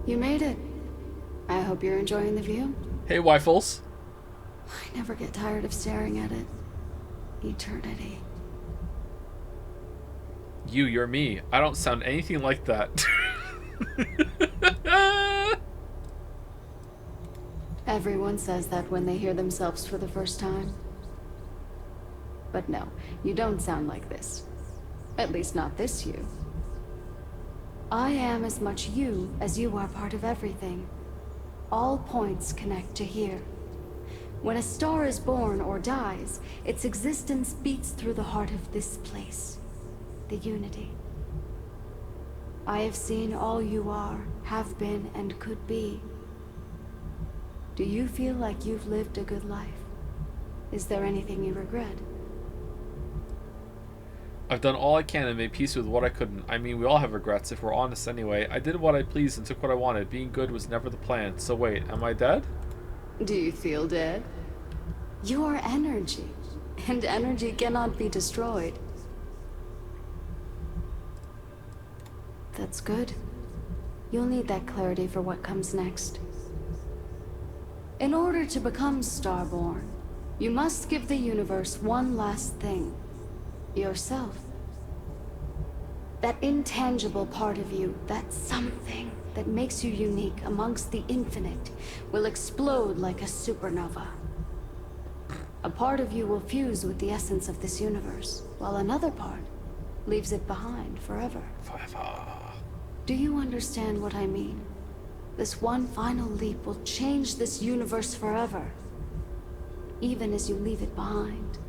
You made it. I hope you're enjoying the view. Hey, Waffles. I never get tired of staring at it. Eternity. You're me. I don't sound anything like that. Everyone says that when they hear themselves for the first time. But no, you don't sound like this. At least not this you. I am as much you as you are part of everything. All points connect to here. When a star is born or dies, its existence beats through the heart of this place, the Unity. I have seen all you are, have been, and could be. Do you feel like you've lived a good life? Is there anything you regret? I've done all I can and made peace with what I couldn't. I mean, we all have regrets, if we're honest anyway. I did what I pleased and took what I wanted. Being good was never the plan. So wait, am I dead? Do you feel dead? You are energy, and energy cannot be destroyed. That's good. You'll need that clarity for what comes next. In order to become Starborn, you must give the universe one last thing. Yourself. That intangible part of you, that something that makes you unique amongst the infinite, will explode like a supernova. A part of you will fuse with the essence of this universe, while another part leaves it behind forever. Do you understand what I mean? This one final leap will change this universe forever, even as you leave it behind.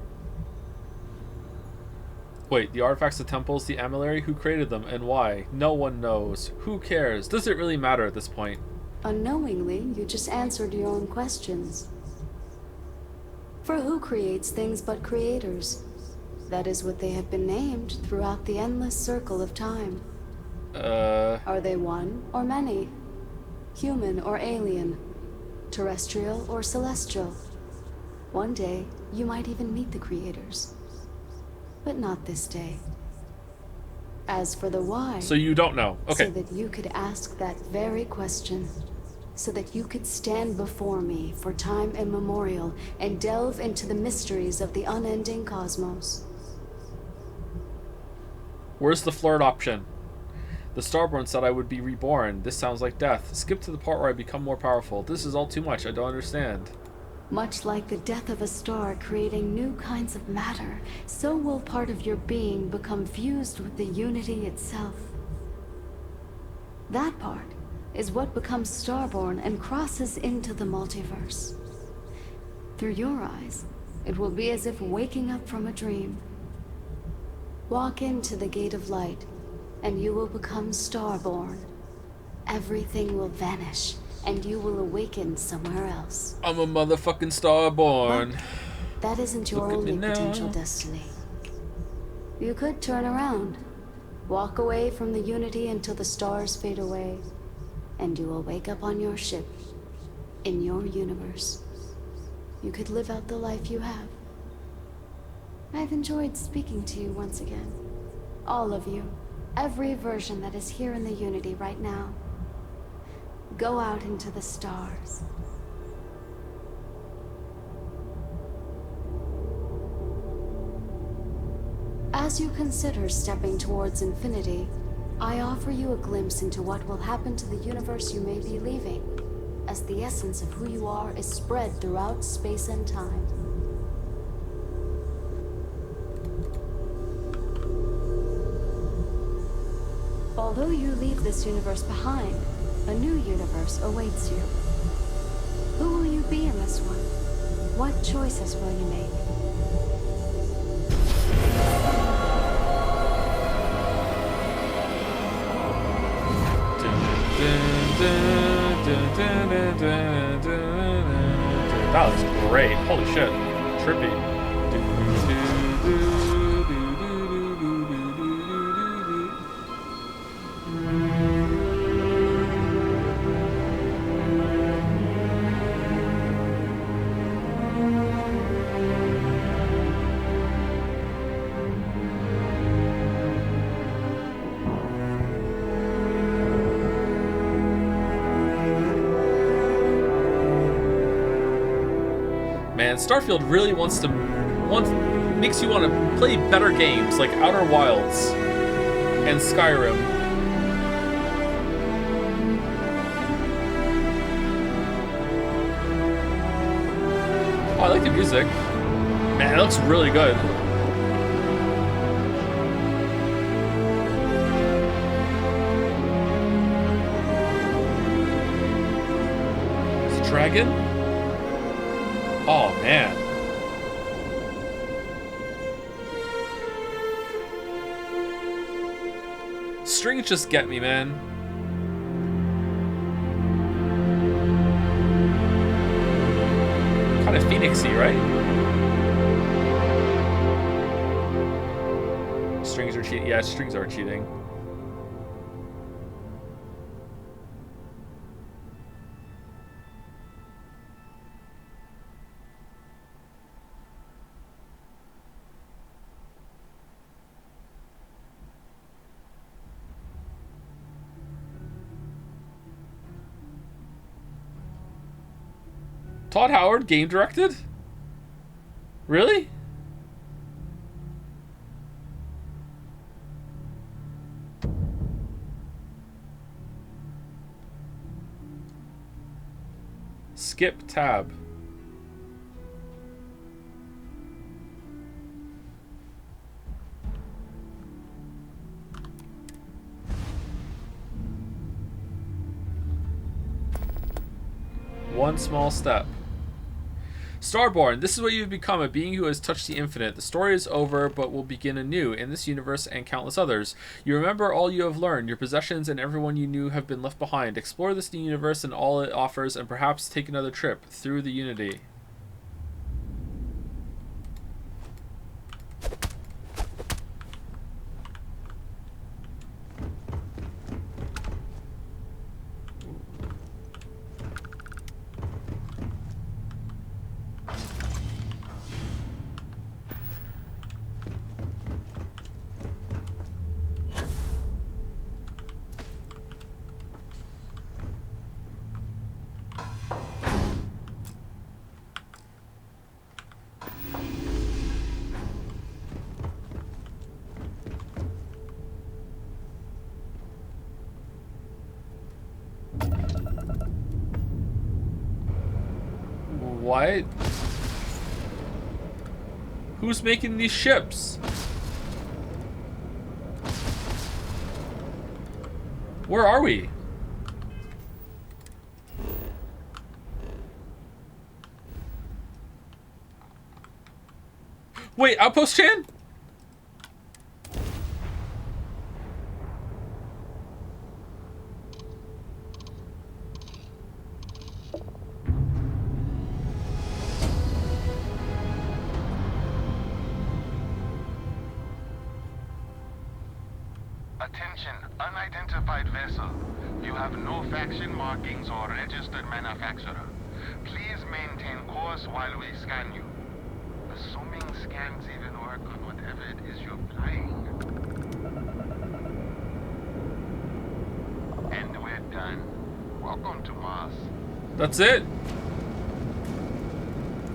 Wait, the artifacts, the temples, the amulary, who created them and why? No one knows. Who cares? Does it really matter at this point? Unknowingly, you just answered your own questions. For who creates things but creators? That is what they have been named throughout the endless circle of time. Are they one or many? Human or alien? Terrestrial or celestial? One day, you might even meet the creators. But not this day. As for the why... So you don't know. Okay. So that you could ask that very question. So that you could stand before me for time immemorial and delve into the mysteries of the unending cosmos. Where's the flirt option? The Starborn said I would be reborn. This sounds like death. Skip to the part where I become more powerful. This is all too much. I don't understand. Much like the death of a star creating new kinds of matter, so will part of your being become fused with the unity itself. That part is what becomes Starborn and crosses into the multiverse. Through your eyes, it will be as if waking up from a dream. Walk into the gate of light, and you will become Starborn. Everything will vanish, and you will awaken somewhere else. I'm a motherfucking Starborn. But that isn't your only potential destiny. You could turn around, walk away from the unity until the stars fade away, and you will wake up on your ship, in your universe. You could live out the life you have. I've enjoyed speaking to you once again. All of you. Every version that is here in the Unity right now. Go out into the stars. As you consider stepping towards infinity, I offer you a glimpse into what will happen to the universe you may be leaving, as the essence of who you are is spread throughout space and time. Although you leave this universe behind, a new universe awaits you. Who will you be in this one? What choices will you make? That was great. Holy shit. Trippy. Man, Starfield really makes you want to play better games like Outer Wilds and Skyrim. Oh, I like the music. Man, it looks really good. Is it a dragon? Oh, man. Strings just get me, man. Kind of Phoenixy, right? Strings are cheating. Yeah, strings are cheating. Todd Howard game directed? Really? Skip tab. One small step. Starborn, this is what you've become, a being who has touched the infinite. The story is over, but will begin anew in this universe and countless others. You remember all you have learned. Your possessions and everyone you knew have been left behind. Explore this new universe and all it offers, and perhaps take another trip through the Unity. What? Who's making these ships? Where are we? Wait, Outpost Chan? Attention, unidentified vessel. You have no faction markings or registered manufacturer. Please maintain course while we scan you. Assuming scans even work on whatever it is you're flying. And we're done. Welcome to Mars. That's it?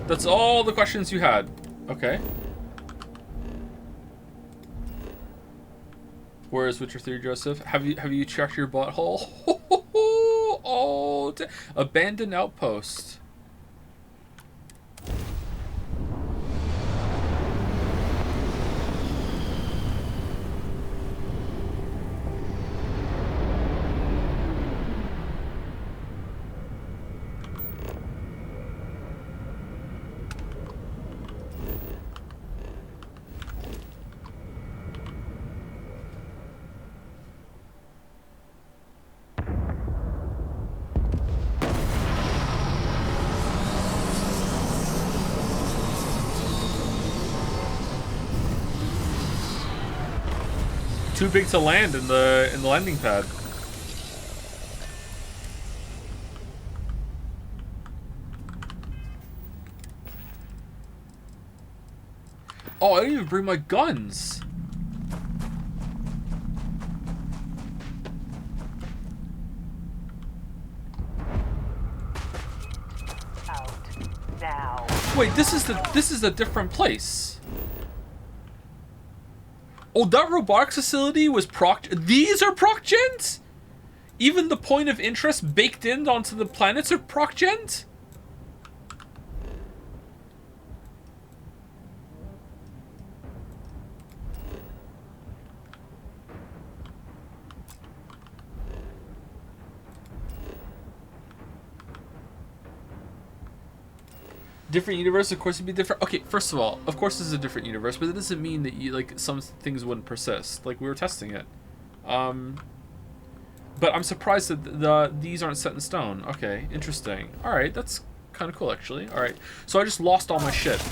That's all the questions you had. Okay. Where is Witcher 3, Joseph? Have you checked your butthole? Oh, abandoned outpost. Too big to land in the landing pad. Oh, I didn't even bring my guns. Out now. Wait, this is a different place. Oh, that robotics facility was proc. These are proc gens? Even the point of interest baked in onto the planets are proc gens? Different universe, of course, it'd be different. Okay, first of all, of course this is a different universe, but it doesn't mean that you like some things wouldn't persist. Like we were testing it. But I'm surprised that these aren't set in stone. Okay, interesting. All right, that's kind of cool actually. All right, so I just lost all my shit.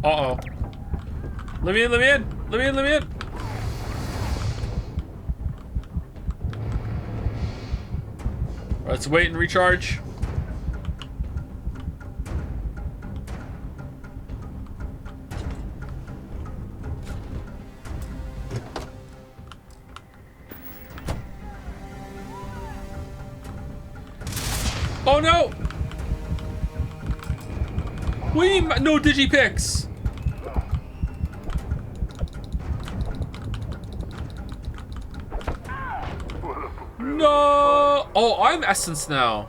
Uh-oh. Let me in, let me in! Let me in, let me in! Let's wait and recharge. Oh no! What do you mean, no digipicks? No! Oh, I'm Essence now.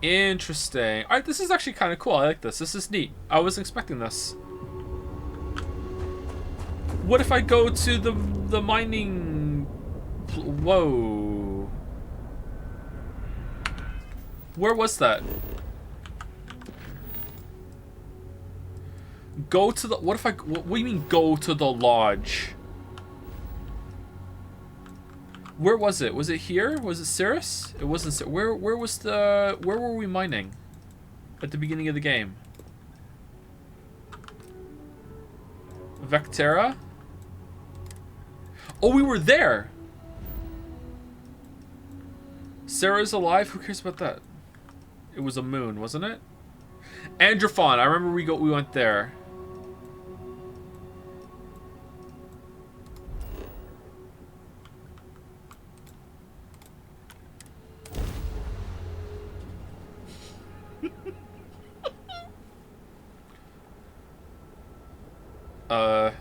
Interesting. Alright, this is actually kind of cool. I like this. This is neat. I wasn't expecting this. What if I go to the mining... Whoa. Where was that? Go to the... What if I... What do you mean go to the lodge? Where was it? Was it here? Was it Cirrus? It wasn't. Where was the... Where were we mining? At the beginning of the game. Vectera? Oh, we were there! Sarah's alive? Who cares about that? It was a moon, wasn't it? Androphon. I remember we went there. Oh,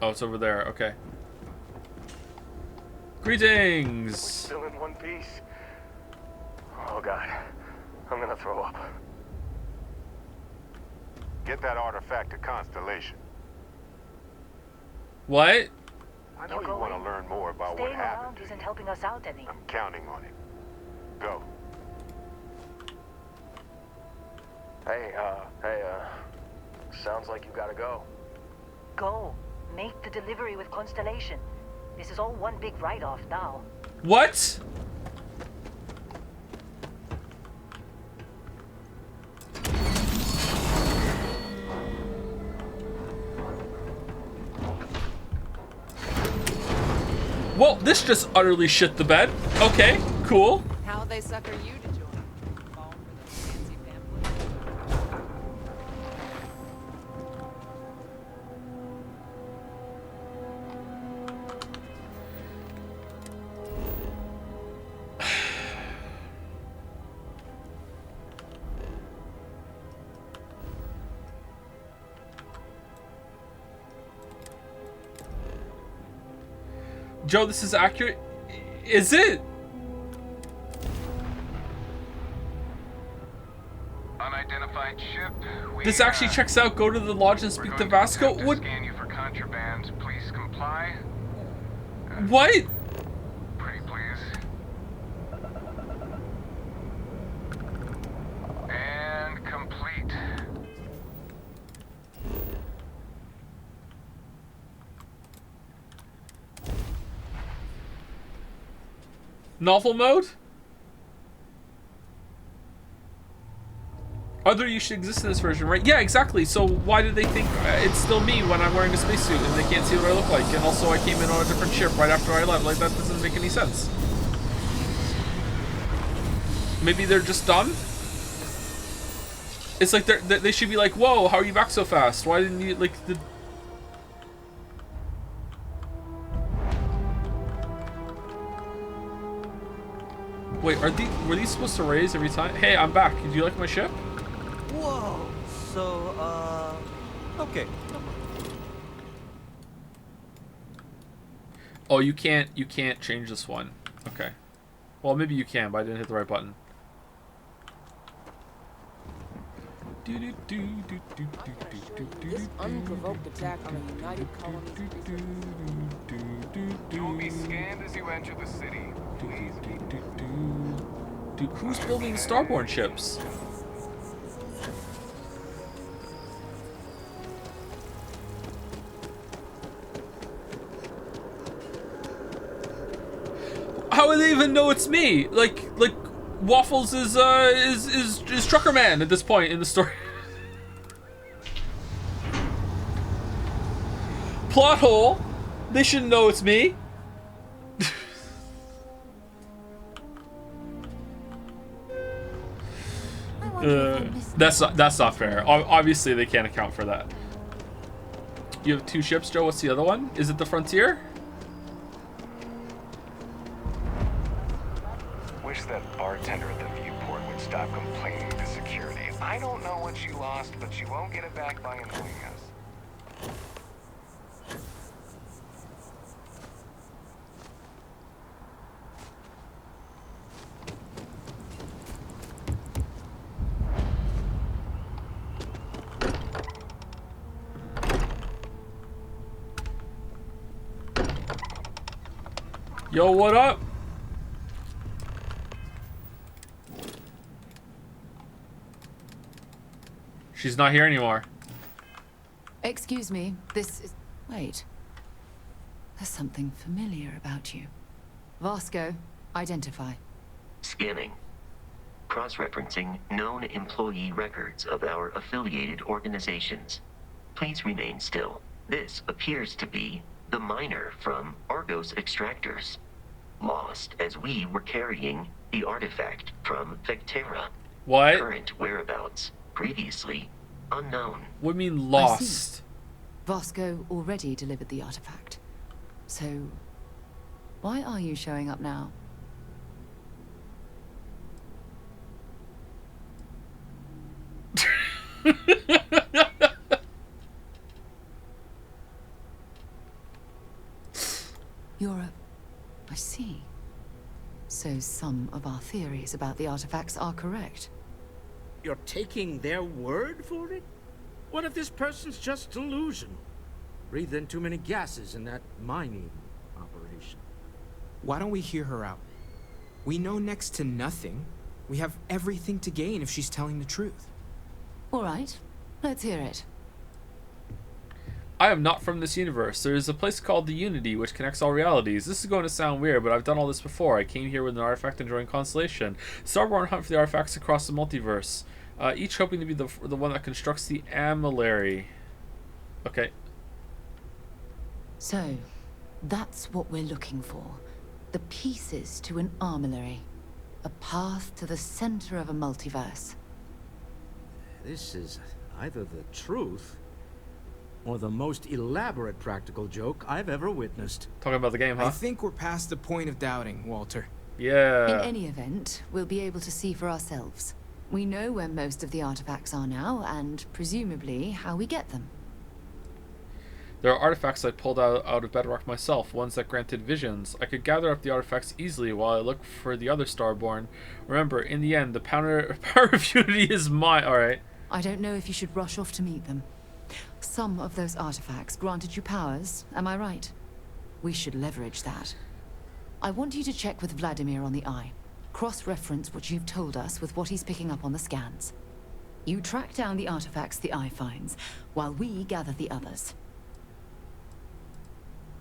it's over there. Okay. Greetings. Still in one piece. Oh god, I'm gonna throw up. Get that artifact to Constellation. What? I know you want to learn more about what Staying happened. around isn't helping us out any. I'm counting on it. Go. Hey, sounds like you gotta go. Go. Make the delivery with Constellation. This is all one big write-off now. What? Well, this just utterly shit the bed. Okay, cool. How they sucker you to join? Fall for those fancy pamphlets? Joe, this is accurate. Is it? Unidentified ship. This actually checks out. Go to the lodge and speak to Vasco. What? Scan you for contraband. Please comply. What? Pretty please. And complete. Novel mode? Other use should exist in this version, right? Yeah, exactly. So why do they think it's still me when I'm wearing a spacesuit and they can't see what I look like? And also I came in on a different ship right after I left. Like, that doesn't make any sense. Maybe they're just done? It's like they should be like, whoa, how are you back so fast? Why didn't you, like, the... Wait, were these supposed to raise every time? Hey, I'm back. Do you like my ship? Whoa. So, okay. Oh, you can't change this one. Okay. Well, maybe you can, but I didn't hit the right button. This unprovoked attack on a United Colony. You will be scanned as you enter the city. Please. Dude, who's building the Starborn ships? How would they even know it's me? Like Waffles is Trucker Man at this point in the story. Plot hole. They shouldn't know it's me. That's not fair. Obviously, they can't account for that. You have two ships, Joe. What's the other one? Is it the Frontier? Wish that bartender at the viewport would stop complaining to security. I don't know what you lost, but you won't get it back by annoying us. Yo, what up? She's not here anymore. Excuse me, this is... Wait. There's something familiar about you. Vasco, identify. Scanning. Cross-referencing known employee records of our affiliated organizations. Please remain still. This appears to be the miner from Argos Extractors. Lost as we were carrying the artifact from Vectera. What? Current whereabouts, previously unknown. What do you mean lost? Vasco already delivered the artifact. So, why are you showing up now? I see. So some of our theories about the artifacts are correct. You're taking their word for it? What if this person's just delusional? Breathed in too many gases in that mining operation. Why don't we hear her out? We know next to nothing. We have everything to gain if she's telling the truth. All right, let's hear it. I am not from this universe. There is a place called the Unity, which connects all realities. This is going to sound weird, but I've done all this before. I came here with an artifact and joined Constellation. Starborn hunt for the artifacts across the multiverse, each hoping to be the one that constructs the amylary. Okay. So, that's what we're looking for. The pieces to an armillary. A path to the center of a multiverse. This is either the truth or the most elaborate practical joke I've ever witnessed. Talking about the game, huh? I think we're past the point of doubting, Walter. Yeah. In any event, we'll be able to see for ourselves. We know where most of the artifacts are now, and presumably how we get them. There are artifacts I pulled out of Bedrock myself, ones that granted visions. I could gather up the artifacts easily while I look for the other Starborn. Remember, in the end, the power of Unity is mine. Alright. I don't know if you should rush off to meet them. Some of those artifacts granted you powers, am I right? We should leverage that. I want you to check with Vladimir on the Eye. Cross-reference what you've told us with what he's picking up on the scans. You track down the artifacts the Eye finds, while we gather the others.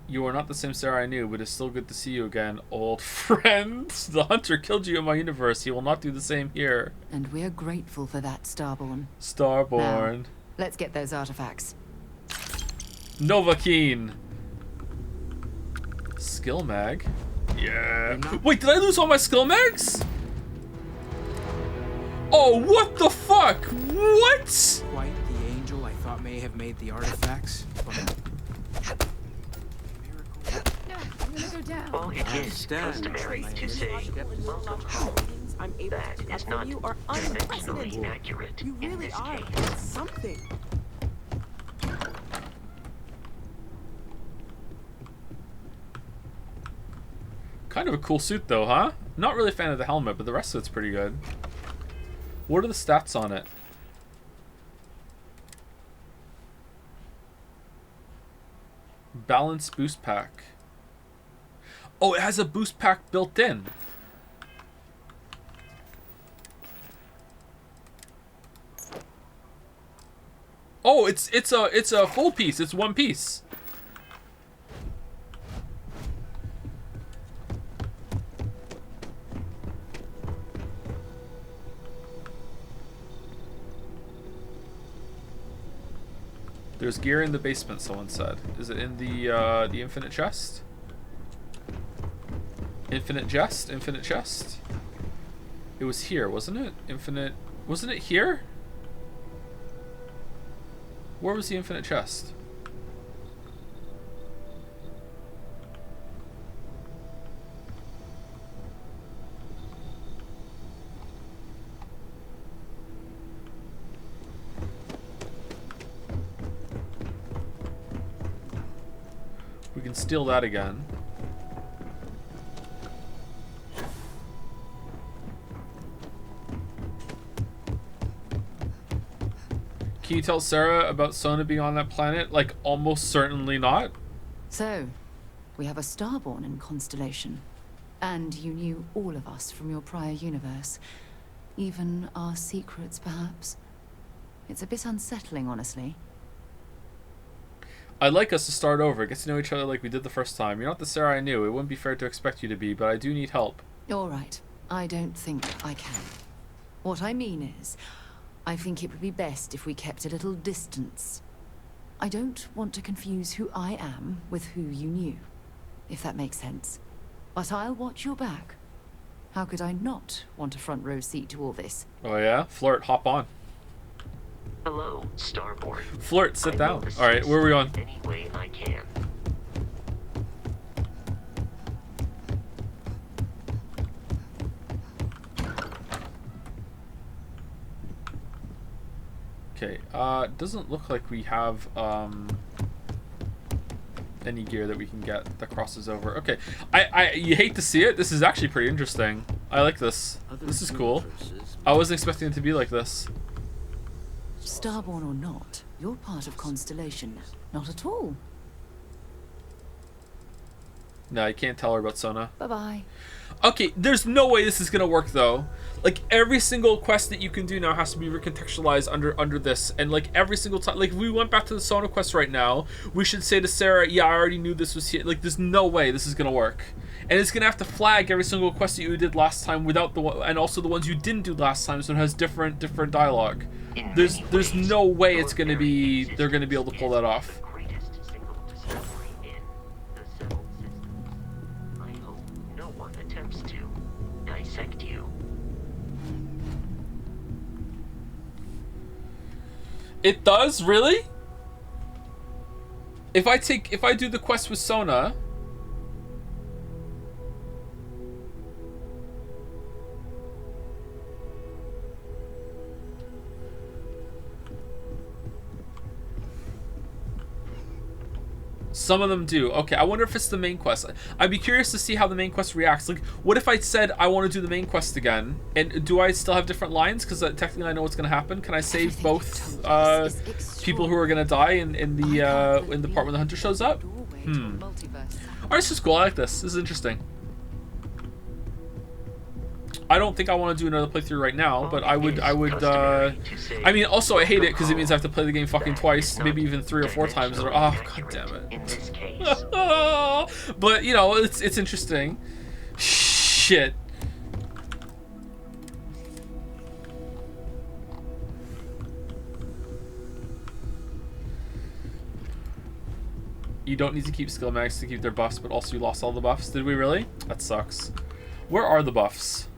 You are not the same Sarah I knew, but it's still good to see you again, old friend. The Hunter killed you in my universe. He will not do the same here. And we're grateful for that, Starborn. Starborn. Now, let's get those artifacts. Novakeene. Skill mag. Yeah. Wait, did I lose all my skill mags? Oh, what the fuck? What? Quite the angel I thought may have made the artifacts. Well, it is customary to say, welcome home. That is not conventionally accurate in this case. It's something. Kind of a cool suit though, huh? Not really a fan of the helmet, but the rest of it's pretty good. What are the stats on it? Balance boost pack. Oh, it has a boost pack built in. Oh, it's a full piece. It's one piece. There's gear in the basement, someone said. Is it in the infinite chest? Infinite chest? Infinite chest? It was here, wasn't it? Infinite... Wasn't it here? Where was the infinite chest? We can steal that again. Can you tell Sarah about Sona being on that planet? Like, almost certainly not. So, we have a Starborn in Constellation. And you knew all of us from your prior universe. Even our secrets, perhaps. It's a bit unsettling, honestly. I'd like us to start over, get to know each other like we did the first time. You're not the Sarah I knew. It wouldn't be fair to expect you to be, but I do need help. All right. I don't think I can. What I mean is, I think it would be best if we kept a little distance. I don't want to confuse who I am with who you knew, if that makes sense. But I'll watch your back. How could I not want a front row seat to all this? Oh yeah? Flirt, hop on. Hello, Starborn. Flirt, sit down. Alright, where are we on? Any way I can. Okay, doesn't look like we have, any gear that we can get that crosses over. Okay, you hate to see it. This is actually pretty interesting. I like this. This is cool. I wasn't expecting it to be like this. Starborn or not, you're part of Constellation. Not at all. No, you can't tell her about Sona. Bye-bye. Okay, there's no way this is gonna work though. Like every single quest that you can do now has to be recontextualized under this, and like every single time, like if we went back to the Sona quest right now, we should say to Sarah, yeah, I already knew this was here. Like there's no way this is gonna work, and it's gonna have to flag every single quest that you did last time without the one, and also the ones you didn't do last time, so it has different dialogue. There's no way it's gonna be they're gonna be able to pull that off. It does? Really? If I do the quest with Sona, some of them do. Okay, I wonder if it's the main quest. I'd be curious to see how the main quest reacts. Like, what if I said I want to do the main quest again? And do I still have different lines? Because technically I know what's going to happen. Can I save both people who are going to die in the part when the hunter shows up? Alright, this is cool. I like this. This is interesting. I don't think I want to do another playthrough right now, but I would, I mean, also I hate it because it means I have to play the game fucking twice, maybe even 3 or 4 times. Oh, god damn it. But, you know, it's interesting. Shit. You don't need to keep skill max to keep their buffs, but also you lost all the buffs. Did we really? That sucks. Where are the buffs?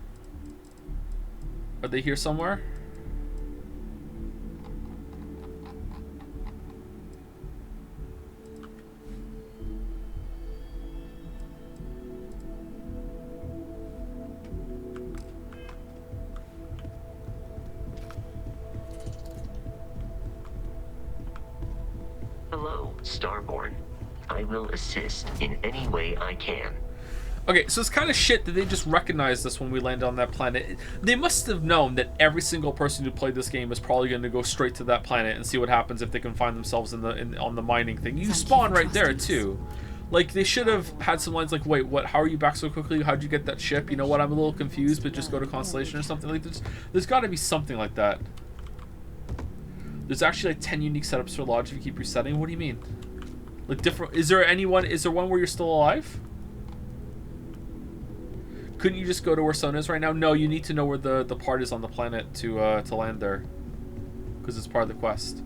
Are they here somewhere? Hello, Starborn. I will assist in any way I can. Okay, so it's kind of shit that they just recognized this when we landed on that planet. They must have known that every single person who played this game is probably going to go straight to that planet and see what happens if they can find themselves on the mining thing. You spawn right there too. Like they should have had some lines like, "Wait, what? How are you back so quickly? How'd you get that ship? You know what? I'm a little confused, but just go to Constellation or something like this." There's got to be something like that. There's actually like 10 unique setups for lodge if you keep resetting. What do you mean? Like different? Is there one where you're still alive? Couldn't you just go to where Sona is right now? No, you need to know where the part is on the planet to land there, because it's part of the quest.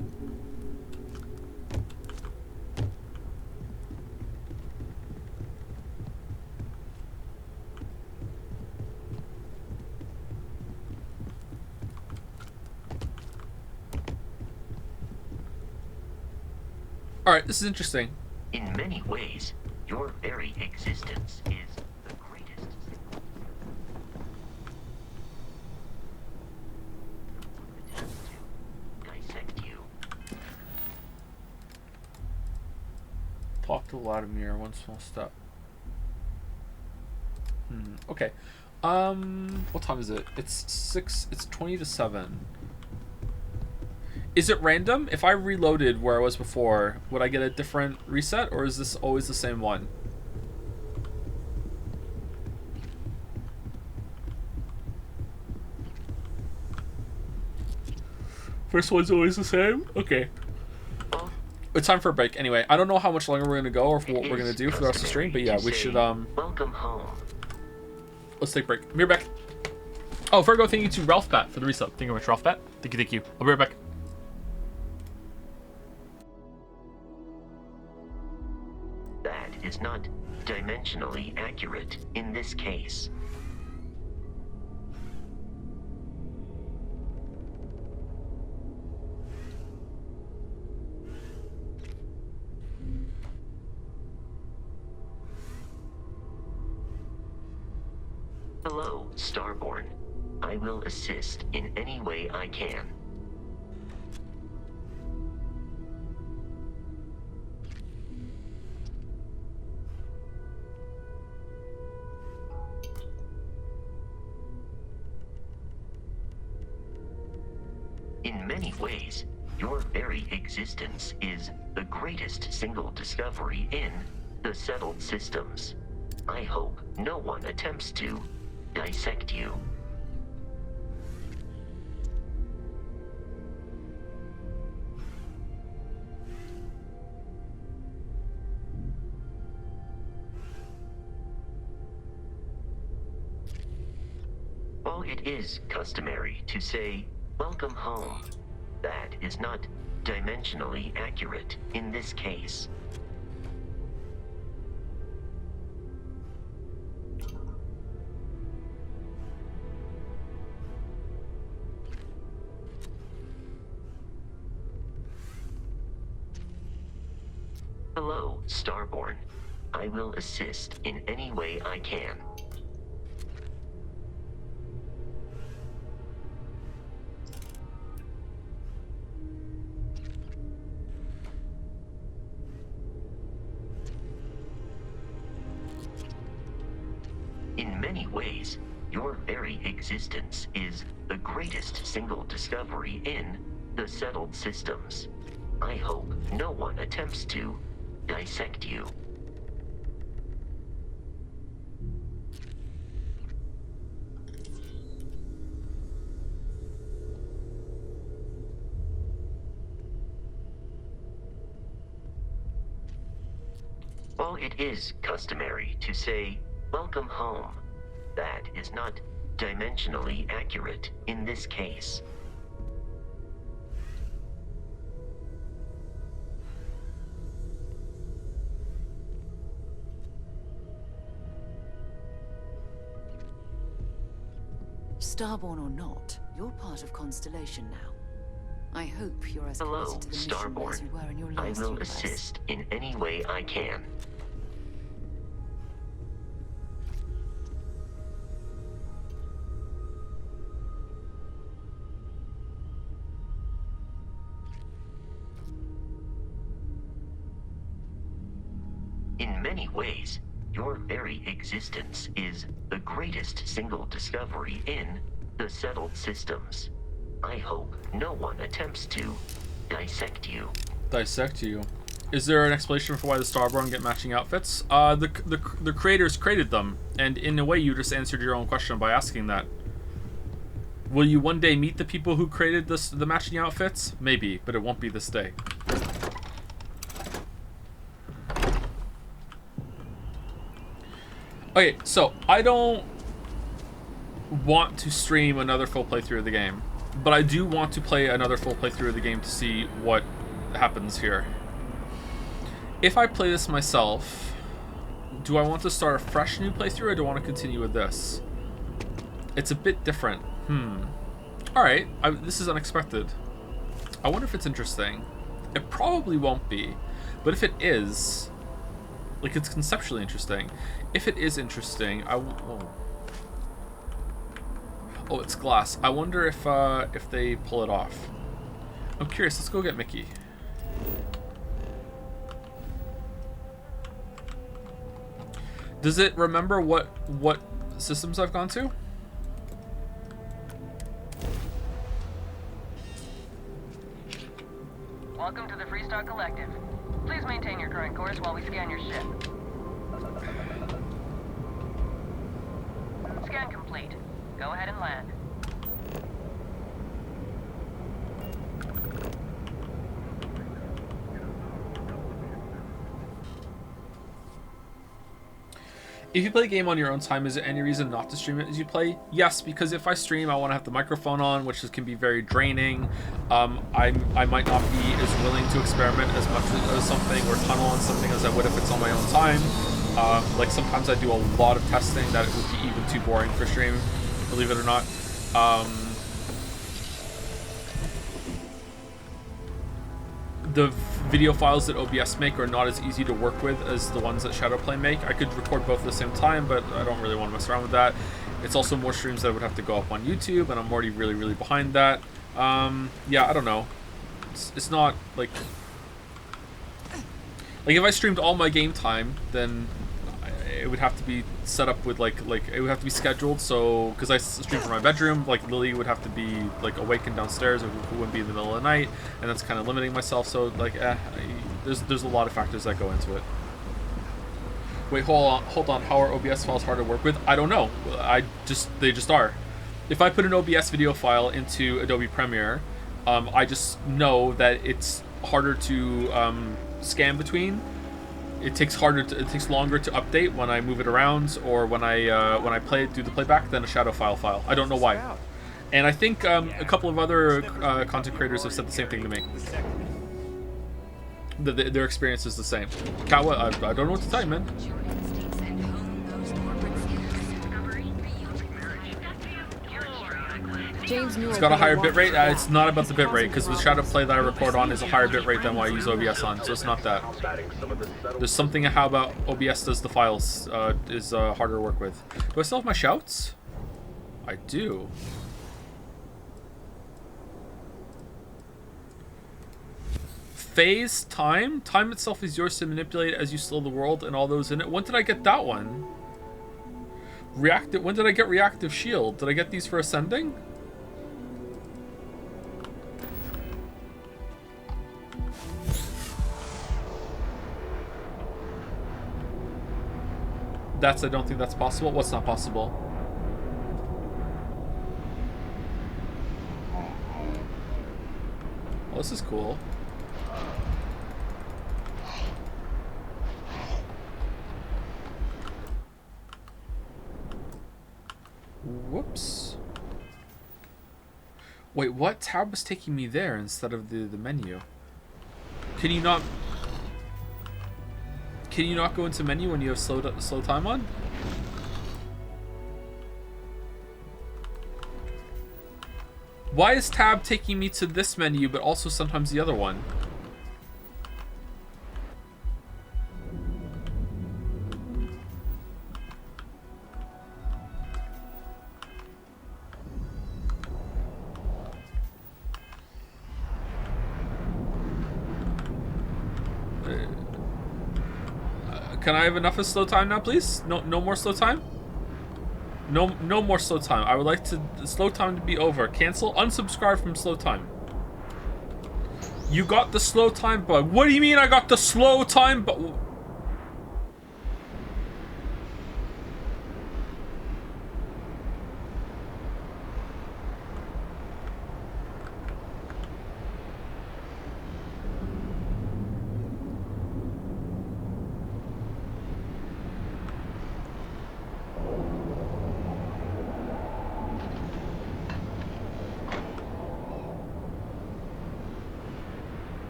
All right, this is interesting. In many ways, your very existence is Talk to Vladimir, one small step. Okay. What time is it? It's 20 to 7. Is it random? If I reloaded where I was before, would I get a different reset, or is this always the same one? First one's always the same? Okay. It's time for a break. Anyway, I don't know how much longer we're gonna go or what we're gonna do for the rest of the stream, but yeah, we should welcome home. Let's take a break. Be right back. Oh, Virgo, thank you to Ralph Bat for the resub. Thank you very much, Ralph Bat. Thank you. I'll be right back. That is not dimensionally accurate in this case. Hello, Starborn. I will assist in any way I can. In many ways, your very existence is the greatest single discovery in the settled systems. I hope no one attempts to dissect you. While it is customary to say, "Welcome home," that is not dimensionally accurate in this case. Hello, Starborn. I will assist in any way I can. In many ways, your very existence is the greatest single discovery in the settled systems. I hope no one attempts to dissect you. While it is customary to say, "Welcome home," that is not dimensionally accurate in this case. Starborn or not, you're part of Constellation now. I hope you're as Hello, committed to the mission as Starborn. you were in your I last will universe. assist in any way I can. In many ways, your very existence is the greatest single discovery in the settled systems. I hope no one attempts to dissect you. Dissect you. Is there an explanation for why the Starborn get matching outfits? The creators created them, and in a way you just answered your own question by asking that. Will you one day meet the people who created the matching outfits? Maybe, but it won't be this day. Okay, so I don't want to stream another full playthrough of the game, but I do want to play another full playthrough of the game to see what happens here. If I play this myself, do I want to start a fresh new playthrough or do I want to continue with this? It's a bit different. Alright, this is unexpected. I wonder if it's interesting. It probably won't be, but if it is, like, it's conceptually interesting. If it is interesting, oh, it's glass. I wonder if they pull it off. I'm curious. Let's go get Mickey. Does it remember what systems I've gone to? Welcome to the Freestar Collective. Please maintain your current course while we scan your ship. Scan complete. Go ahead and land. If you play a game on your own time, is there any reason not to stream it as you play? Yes, because if I stream, I want to have the microphone on, which can be very draining. I might not be as willing to experiment as much as something or tunnel on something as I would if it's on my own time. Like sometimes I do a lot of testing that it would be even too boring for stream, believe it or not. The video files that OBS make are not as easy to work with as the ones that Shadowplay make. I could record both at the same time, but I don't really want to mess around with that. It's also more streams that would have to go up on YouTube, and I'm already really behind that. Yeah, I don't know. It's not like if I streamed all my game time, then it would have to be set up with like it would have to be scheduled. So because I stream from my bedroom, like Lily would have to be like awakened downstairs, or who wouldn't be in the middle of the night, and that's kind of limiting myself. So like, there's a lot of factors that go into it. Wait, hold on. How are OBS files hard to work with? I don't know. They just are. If I put an OBS video file into Adobe Premiere, I just know that it's harder to scan between. It takes longer to update when I move it around, or when I do the playback than a shadow file. I don't know why. And I think a couple of other content creators have said the same thing to me. Their experience is the same. Kawa, I don't know what to tell you, man. It's got a higher bitrate. It's not about the bitrate, because the shadow play that I record on is a higher bitrate than what I use OBS on, so it's not that. There's something how about OBS does the files is harder to work with. Do I still have my shouts? I do. Phase time? Time itself is yours to manipulate as you slow the world and all those in it. When did I get that one? When did I get reactive shield? Did I get these for ascending? I don't think that's possible. What's not possible? Well, this is cool. Whoops. Wait, what? Tab was taking me there instead of the menu. Can you not go into menu when you have slow time on? Why is tab taking me to this menu but also sometimes the other one? Can I have enough of slow time now, please? No more slow time? No more slow time. I would like slow time to be over. Cancel. Unsubscribe from slow time. You got the slow time bug. What do you mean I got the slow time bug?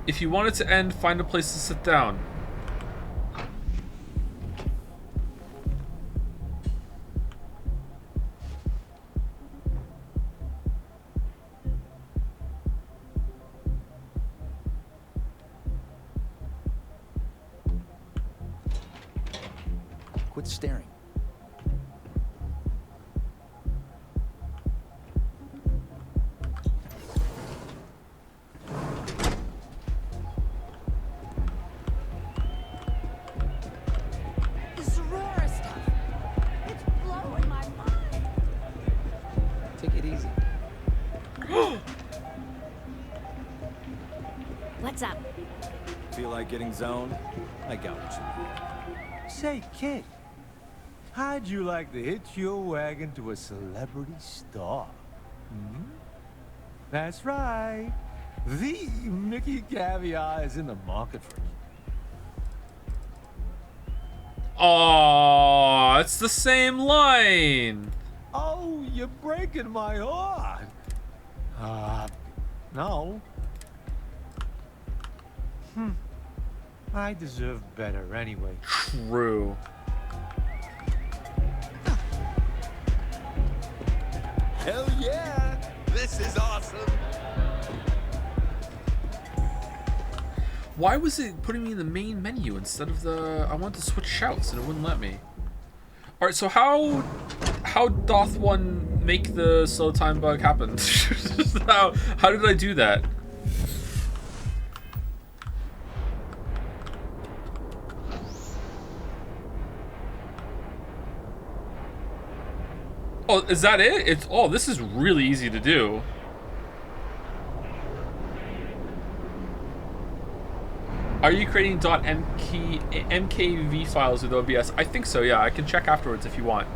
If you want it to end, find a place to sit down. Quit staring. What's up? Feel like getting zoned? I got what you need. Say, kid, how'd you like to hitch your wagon to a celebrity star? Hmm? That's right. The Mickey Caviar is in the market for you. Oh, it's the same line. Oh, you're breaking my heart. No. I deserve better anyway. True. Hell yeah! This is awesome! Why was it putting me in the main menu instead of the... I wanted to switch shouts and it wouldn't let me. Alright, so how doth one make the slow time bug happen? how did I do that? Oh, is that it? It's this is really easy to do. Are you creating .mkv files with OBS? I think so, yeah. I can check afterwards if you want.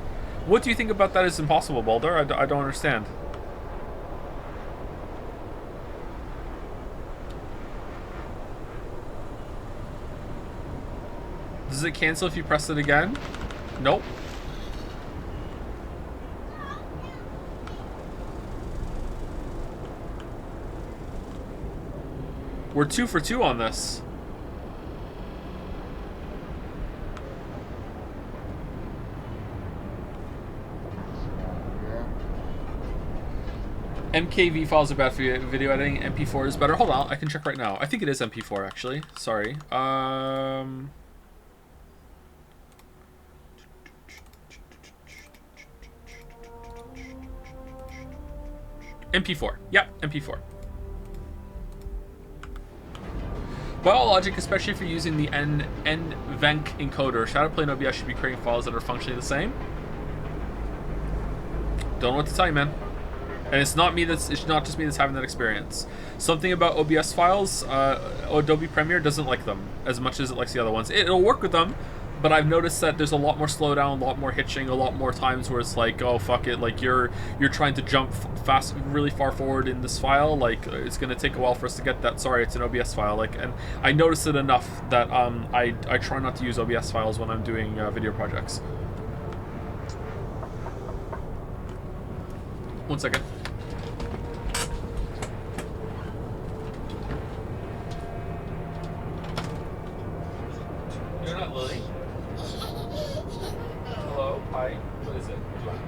What do you think about that is impossible, Baldur? I don't understand. Does it cancel if you press it again? Nope. We're 2 for 2 on this. MKV files are bad for video editing. MP4 is better. Hold on, I can check right now. I think it is MP4 actually. Sorry. MP4. Yep, MP4. By all logic, especially if you're using the NVENC encoder, Shadowplay and OBS should be creating files that are functionally the same. Don't know what to tell you, man. And it's not just me that's having that experience. Something about OBS files, Adobe Premiere doesn't like them as much as it likes the other ones. It'll work with them, but I've noticed that there's a lot more slowdown, a lot more hitching, a lot more times where it's like, oh fuck it, like you're trying to jump really far forward in this file, like it's gonna take a while for us to get that. Sorry, it's an OBS file. Like, and I noticed it enough that I try not to use OBS files when I'm doing video projects. One second. You're not Lily. Hello? Hi? What is it? Which one?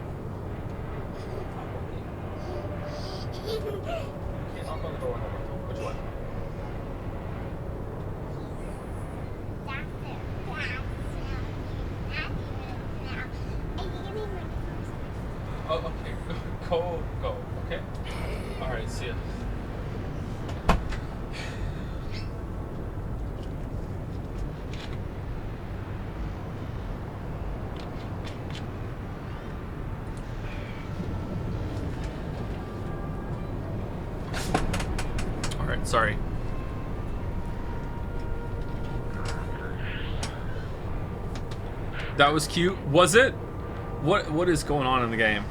Can't knock on the door one more time. Which one? Oh, okay. Go. Okay. Alright, see ya. Alright, sorry. That was cute. Was it? What is going on in the game?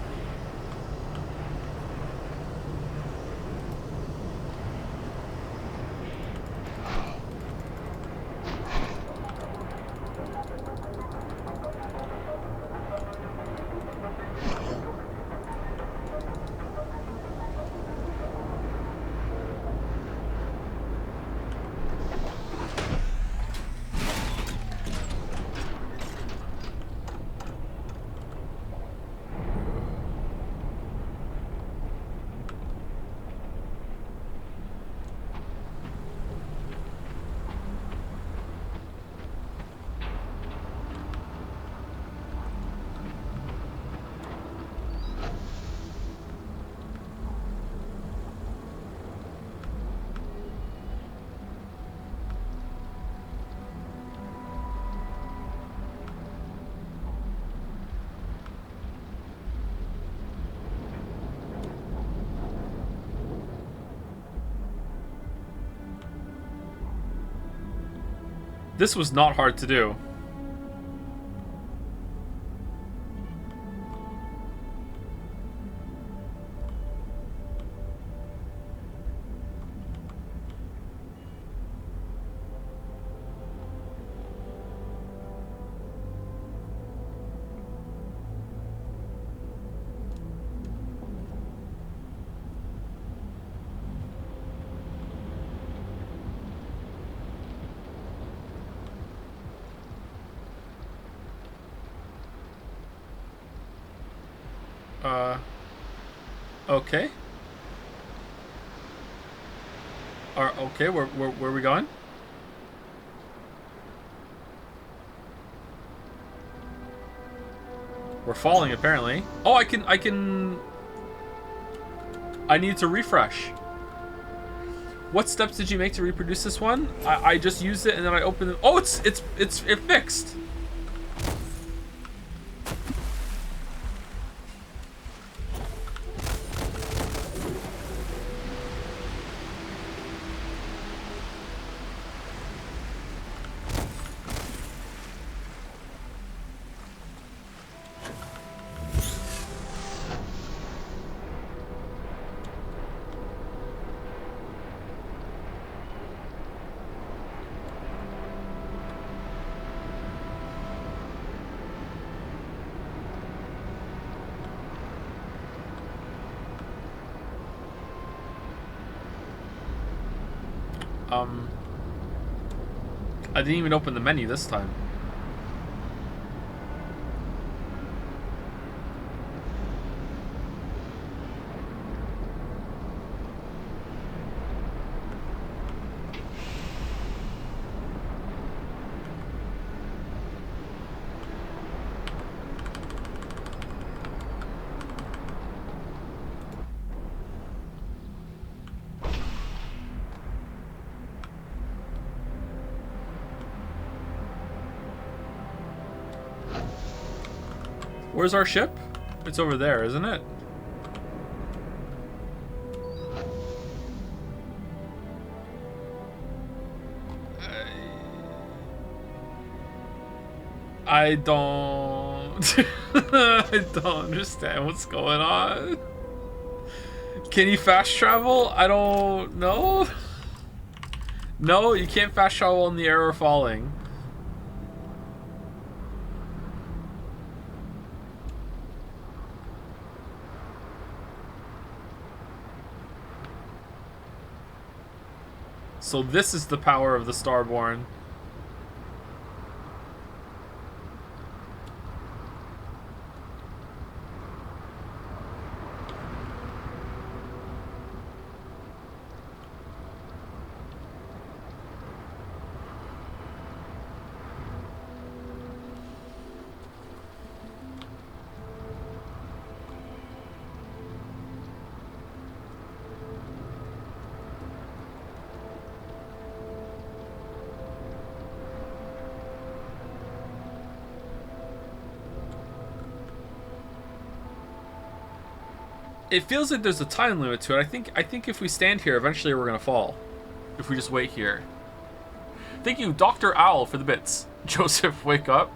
This was not hard to do. Okay. Okay, where are we going? We're falling, apparently. Oh, I need to refresh. What steps did you make to reproduce this one? I just used it and then I opened it. Oh, it fixed. I didn't even open the menu this time. Where's our ship? It's over there, isn't it? I don't... I don't understand what's going on. Can you fast travel? I don't know. No, you can't fast travel in the air or falling. So this is the power of the Starborn. It feels like there's a time limit to it. I think if we stand here, eventually we're gonna fall. If we just wait here. Thank you, Dr. Owl, for the bits. Joseph, wake up.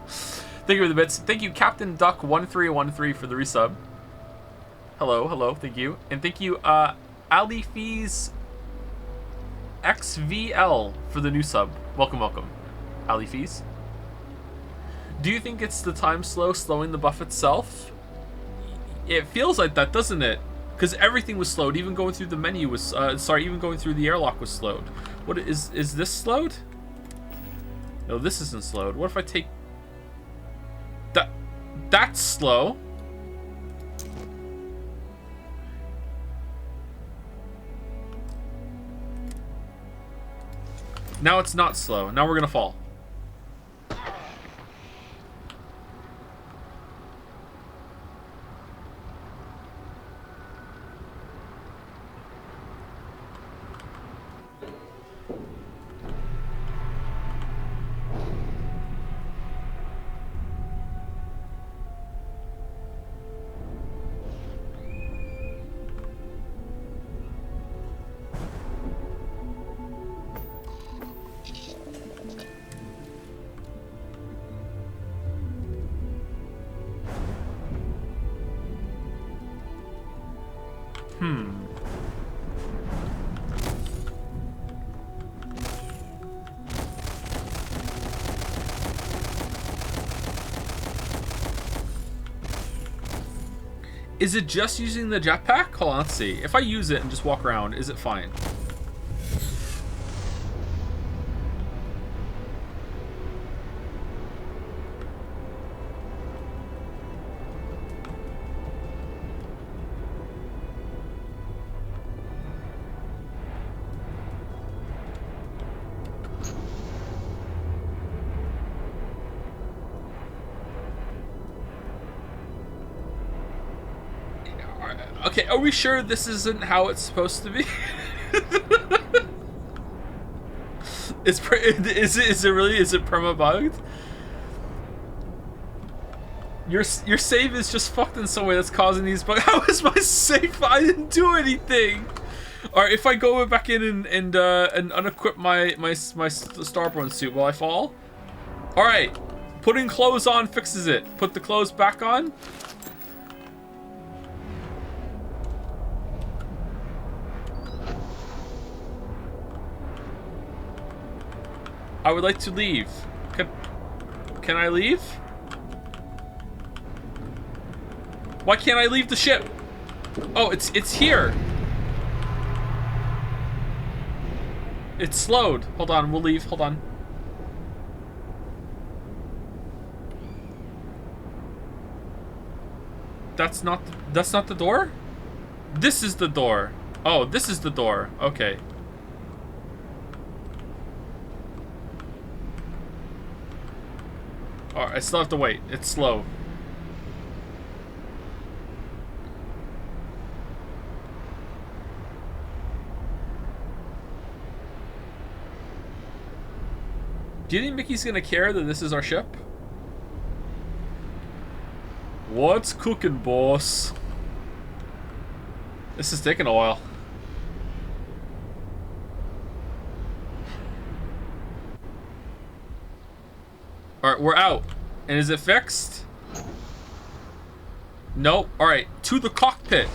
Thank you for the bits. Thank you, Captain Duck 1313 for the resub. Hello, hello, thank you. And thank you, Ali Fees XVL for the new sub. Welcome, welcome. Ali Fees. Do you think it's the time slowing the buff itself? It feels like that, doesn't it? Because everything was slowed. Even going through the menu was... even going through the airlock was slowed. What is this slowed? No, this isn't slowed. What if I take... That's slow. Now it's not slow. Now we're gonna fall. Is it just using the jetpack? Hold on, let's see. If I use it and just walk around, is it fine? Okay, are we sure this isn't how it's supposed to be? Is it really? Is it perma bugged? Your save is just fucked in some way that's causing these bugs. How is my save? I didn't do anything. All right, if I go back in and unequip my Starborn suit, will I fall? All right, putting clothes on fixes it. Put the clothes back on. I would like to leave. Can I leave? Why can't I leave the ship? Oh, it's here. It's slowed. Hold on, we'll leave. Hold on. That's not the door? This is the door. Oh, this is the door. Okay. Alright, I still have to wait. It's slow. Do you think Mickey's gonna care that this is our ship? What's cooking, boss? This is taking a while. Alright, we're out. And is it fixed? Nope. Alright, to the cockpit.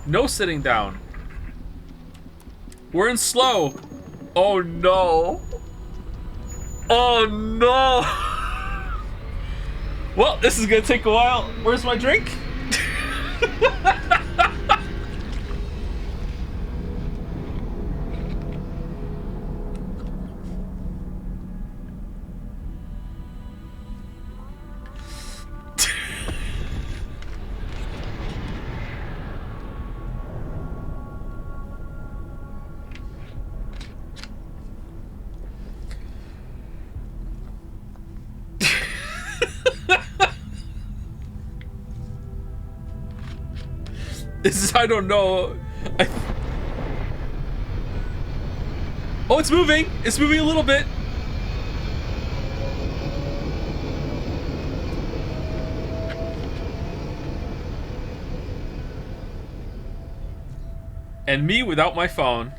No sitting down. We're in slow. Oh no. Oh no. Well, this is gonna take a while. Where's my drink? This is, I don't know. Oh, it's moving. It's moving a little bit. And me without my phone.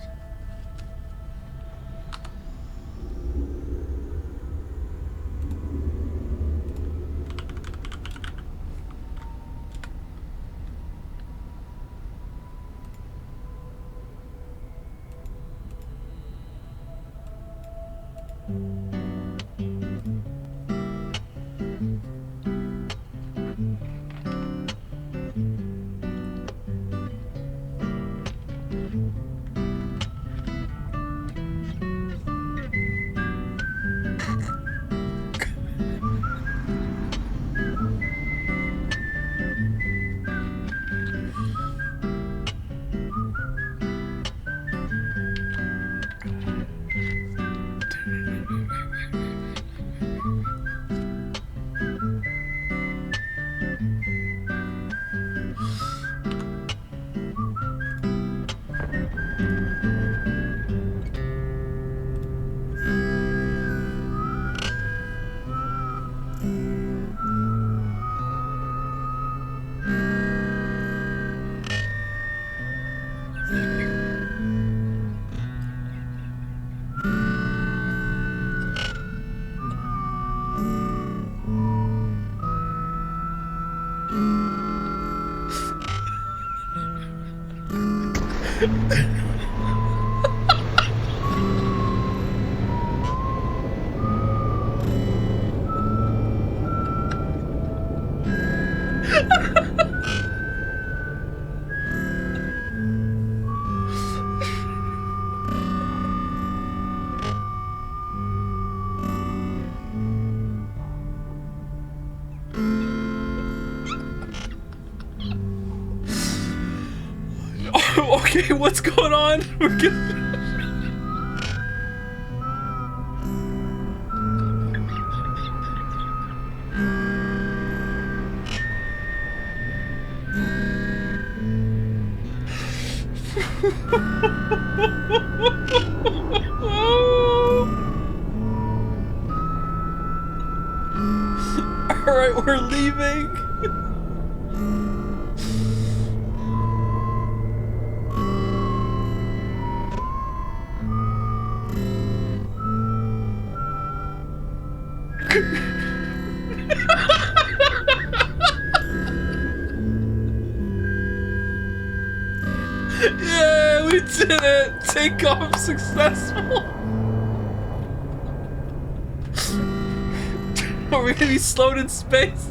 Okay, what's going on? We're getting... Alright, we're leaving. Yeah, we did it! Takeoff successful! Are we gonna be slowed in space?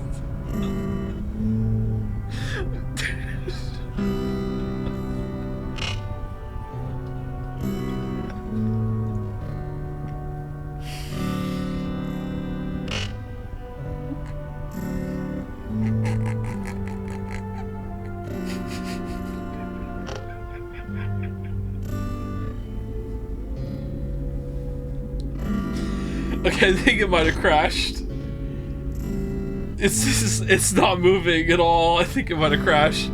Okay, I think it might have crashed. It's not moving at all. I think it might have crashed.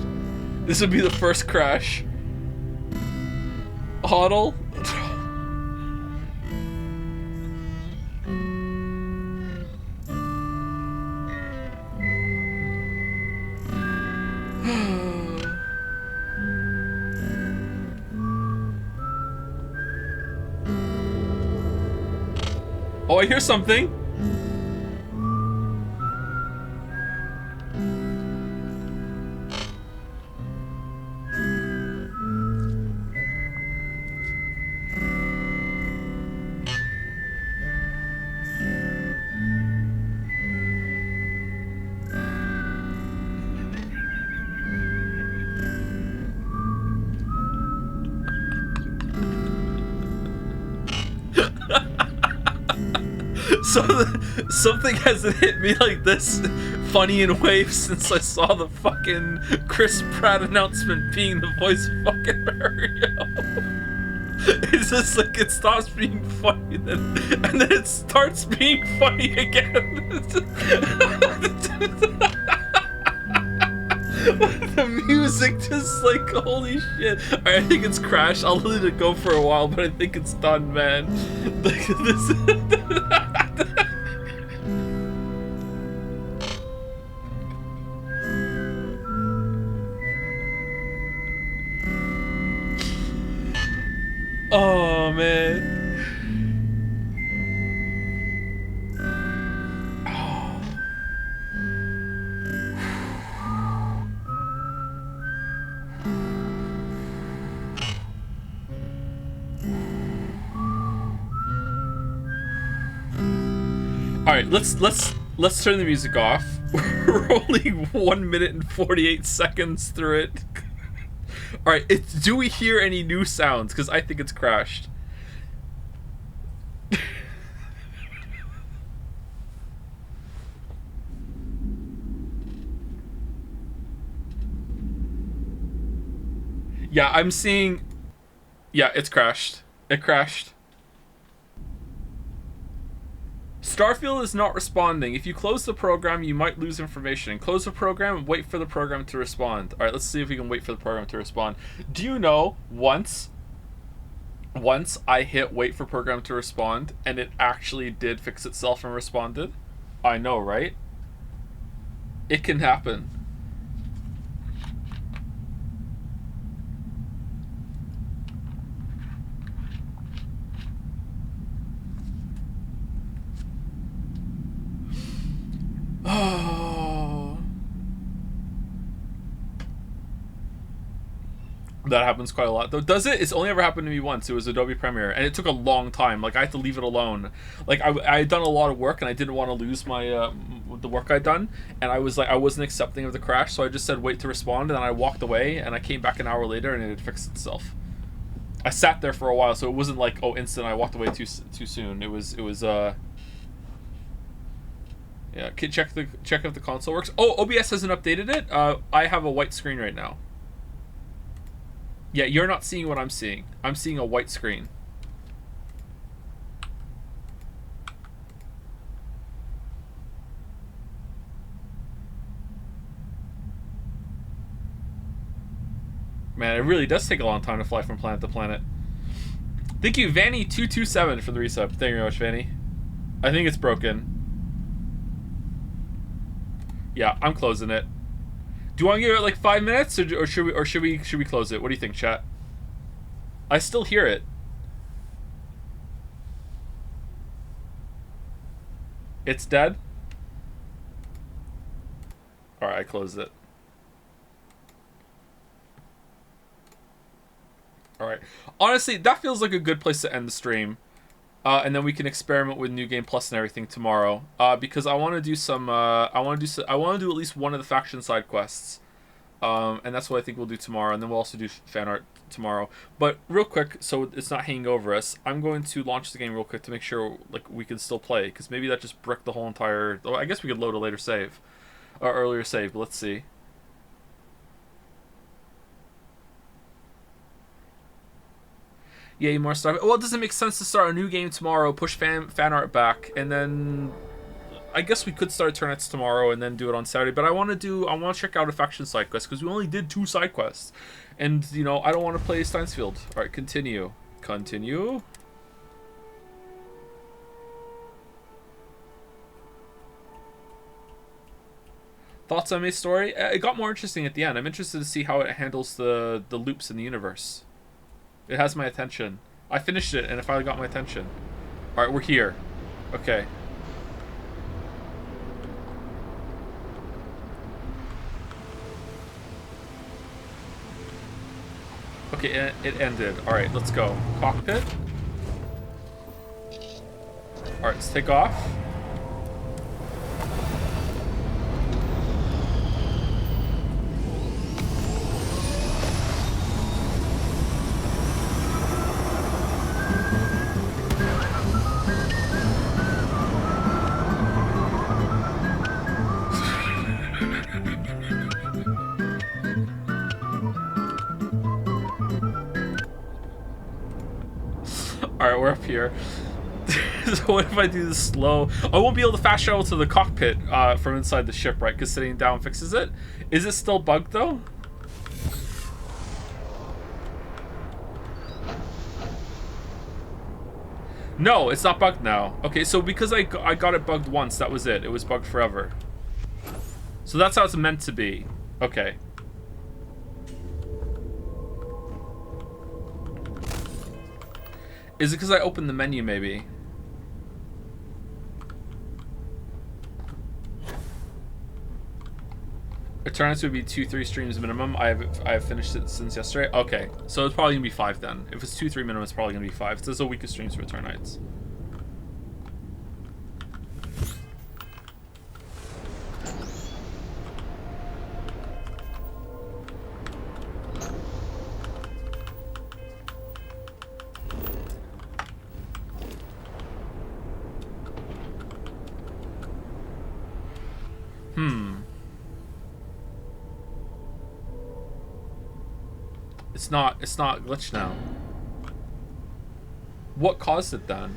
This would be the first crash. Huddle. Oh, I hear something. So something hasn't hit me like this funny in waves since I saw the fucking Chris Pratt announcement being the voice of fucking Mario. It's just like it stops being funny and then it starts being funny again. The music just like, holy shit. Alright, I think it's crashed. I'll let it go for a while, but I think it's done, man. Like this. Oh man. Alright, let's turn the music off. We're only 1 minute and 48 seconds through it. Alright, do we hear any new sounds? Because I think it's crashed. Yeah, I'm seeing... Yeah, it's crashed. It crashed. Starfield is not responding. If you close the program, you might lose information. Close the program and wait for the program to respond. Alright, let's see if we can wait for the program to respond. Do you know, once I hit wait for program to respond, and it actually did fix itself and responded? I know, right? It can happen. Oh. That happens quite a lot, though. Does it? It's only ever happened to me once. It was Adobe Premiere, and it took a long time. Like, I had to leave it alone. Like, I had done a lot of work, and I didn't want to lose my the work I'd done, and I was like, I wasn't accepting of the crash, so I just said wait to respond, and then I walked away, and I came back an hour later, and it had fixed itself. I sat there for a while, so it wasn't like, oh, instant, I walked away too soon. It was yeah, check if the console works. Oh, OBS hasn't updated it. I have a white screen right now. Yeah, you're not seeing what I'm seeing. I'm seeing a white screen. Man, it really does take a long time to fly from planet to planet. Thank you, Vanny227 for the resub. Thank you very much, Vanny. I think it's broken. Yeah, I'm closing it. Do you want to give it like 5 minutes, or should we close it? What do you think, chat? I still hear it. It's dead? Alright, I closed it. Alright. Honestly, that feels like a good place to end the stream. And then we can experiment with New Game Plus and everything tomorrow. Because I want to do some. I want to do at least one of the faction side quests. And that's what I think we'll do tomorrow. And then we'll also do fan art tomorrow. But real quick, so it's not hanging over us, I'm going to launch the game real quick to make sure like we can still play. Because maybe that just bricked the whole entire. Oh, I guess we could load a later save, or earlier save. But let's see. Yay, more stuff. Well, it doesn't make sense to start a new game tomorrow, push fan art back, and then I guess we could start Turnips tomorrow and then do it on Saturday. But I want to check out a faction side quest because we only did 2 side quests, and you know I don't want to play Starfield. All right, continue. Thoughts on May's story? It got more interesting at the end. I'm interested to see how it handles the loops in the universe. It has my attention. I finished it and it finally got my attention. Alright, we're here. Okay. Okay, it ended. Alright, let's go. Cockpit. Alright, let's take off. Alright, we're up here. So what if I do this slow? I won't be able to fast travel to the cockpit from inside the ship, right? Because sitting down fixes it. Is it still bugged though? No, it's not bugged now. Okay, so because I got it bugged once, that was it. It was bugged forever. So that's how it's meant to be. Okay. Is it because I opened the menu, maybe? Eternus would be 2-3 streams minimum. I have finished it since yesterday. Okay, so it's probably gonna be 5 then. If it's 2-3 minimum, it's probably gonna be 5. It says a week of streams for Eternites. It's not glitched now. What caused it then?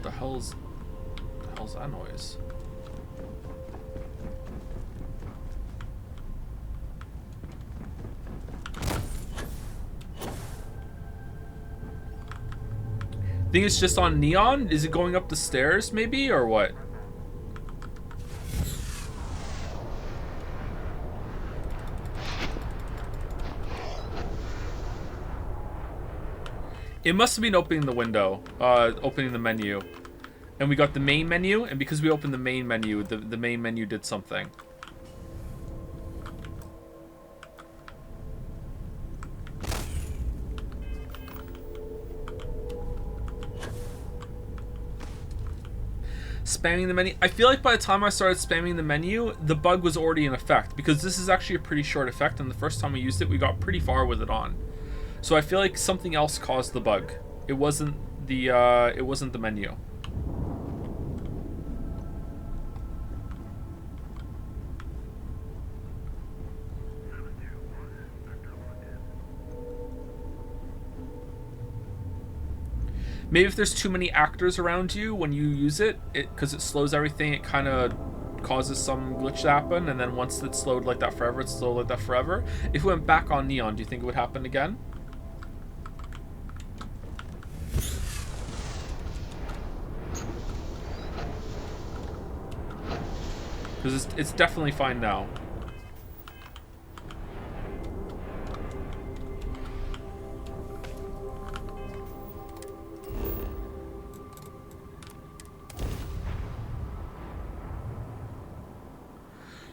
The hell's that noise? Think it's just on Neon? Is it going up the stairs maybe or what? It must have been opening the window, opening the menu. And we got the main menu, and because we opened the main menu, the main menu did something. Spamming the menu. I feel like by the time I started spamming the menu, the bug was already in effect, because this is actually a pretty short effect, and the first time we used it, we got pretty far with it on. So I feel like something else caused the bug. It wasn't the menu. Maybe if there's too many actors around you when you use it, because it slows everything, it kind of causes some glitch to happen, and then once it's slowed like that forever, it's slowed like that forever. If we went back on Neon, do you think it would happen again? Because it's definitely fine now.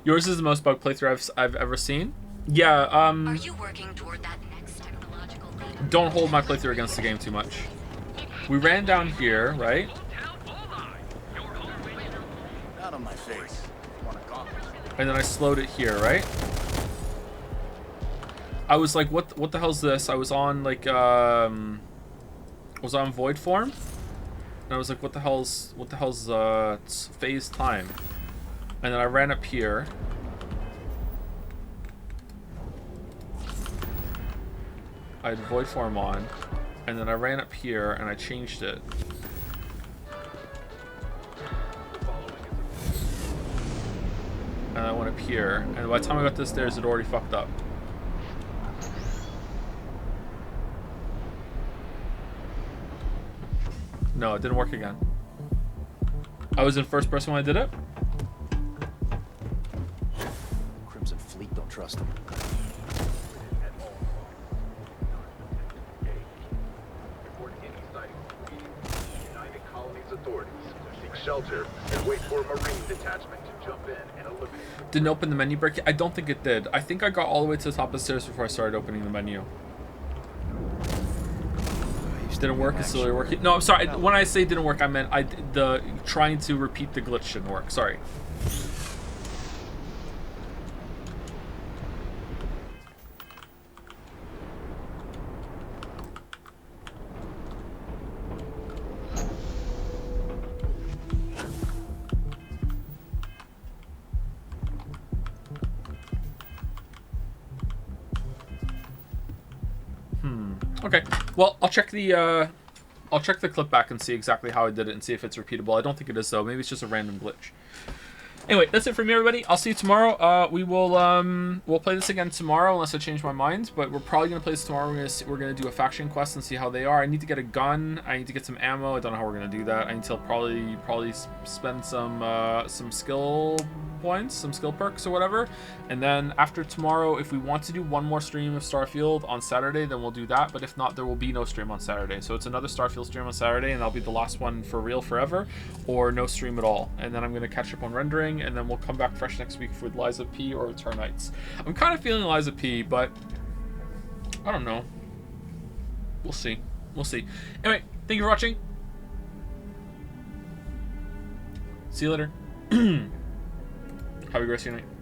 Yours is the most bug playthrough I've ever seen. Yeah, Are you working toward that next technological leap? Don't hold my playthrough against the game too much. We ran down here, right? Out of my face. And then I slowed it here, right? I was like, what the hell's this? I was on like was on void form, and I was like, what the hell's phase time? And then I ran up here, I had void form on, and then I ran up here and I changed it. And I went up here, and by the time I got to the stairs, it already fucked up. No, it didn't work again. I was in first person when I did it. Crimson Fleet don't trust him. United Colonies authorities to seek shelter and wait for a Marine detachment to jump in and eliminate. Didn't open the menu break. I don't think it did. I think I got all the way to the top of the stairs before I started opening the menu. Didn't work. It's still working. No, I'm sorry. When I say didn't work, I meant the trying to repeat the glitch didn't work. Sorry. Okay. Well, I'll check the clip back and see exactly how I did it and see if it's repeatable. I don't think it is though. Maybe it's just a random glitch. Anyway, that's it for me, everybody. I'll see you tomorrow. We'll play this again tomorrow unless I change my mind. But we're probably gonna play this tomorrow. We're gonna do a faction quest and see how they are. I need to get a gun. I need to get some ammo. I don't know how we're gonna do that. I need to probably spend some skill points, some skill perks or whatever. And then after tomorrow, if we want to do one more stream of Starfield on Saturday, then we'll do that. But if not, there will be no stream on Saturday. So it's another Starfield stream on Saturday, and that'll be the last one for real forever, or no stream at all. And then I'm gonna catch up on rendering. And then we'll come back fresh next week with Liza P or Eternites. I'm kind of feeling Liza P, but I don't know. We'll see. We'll see. Anyway, thank you for watching. See you later. Have a great rest of your night.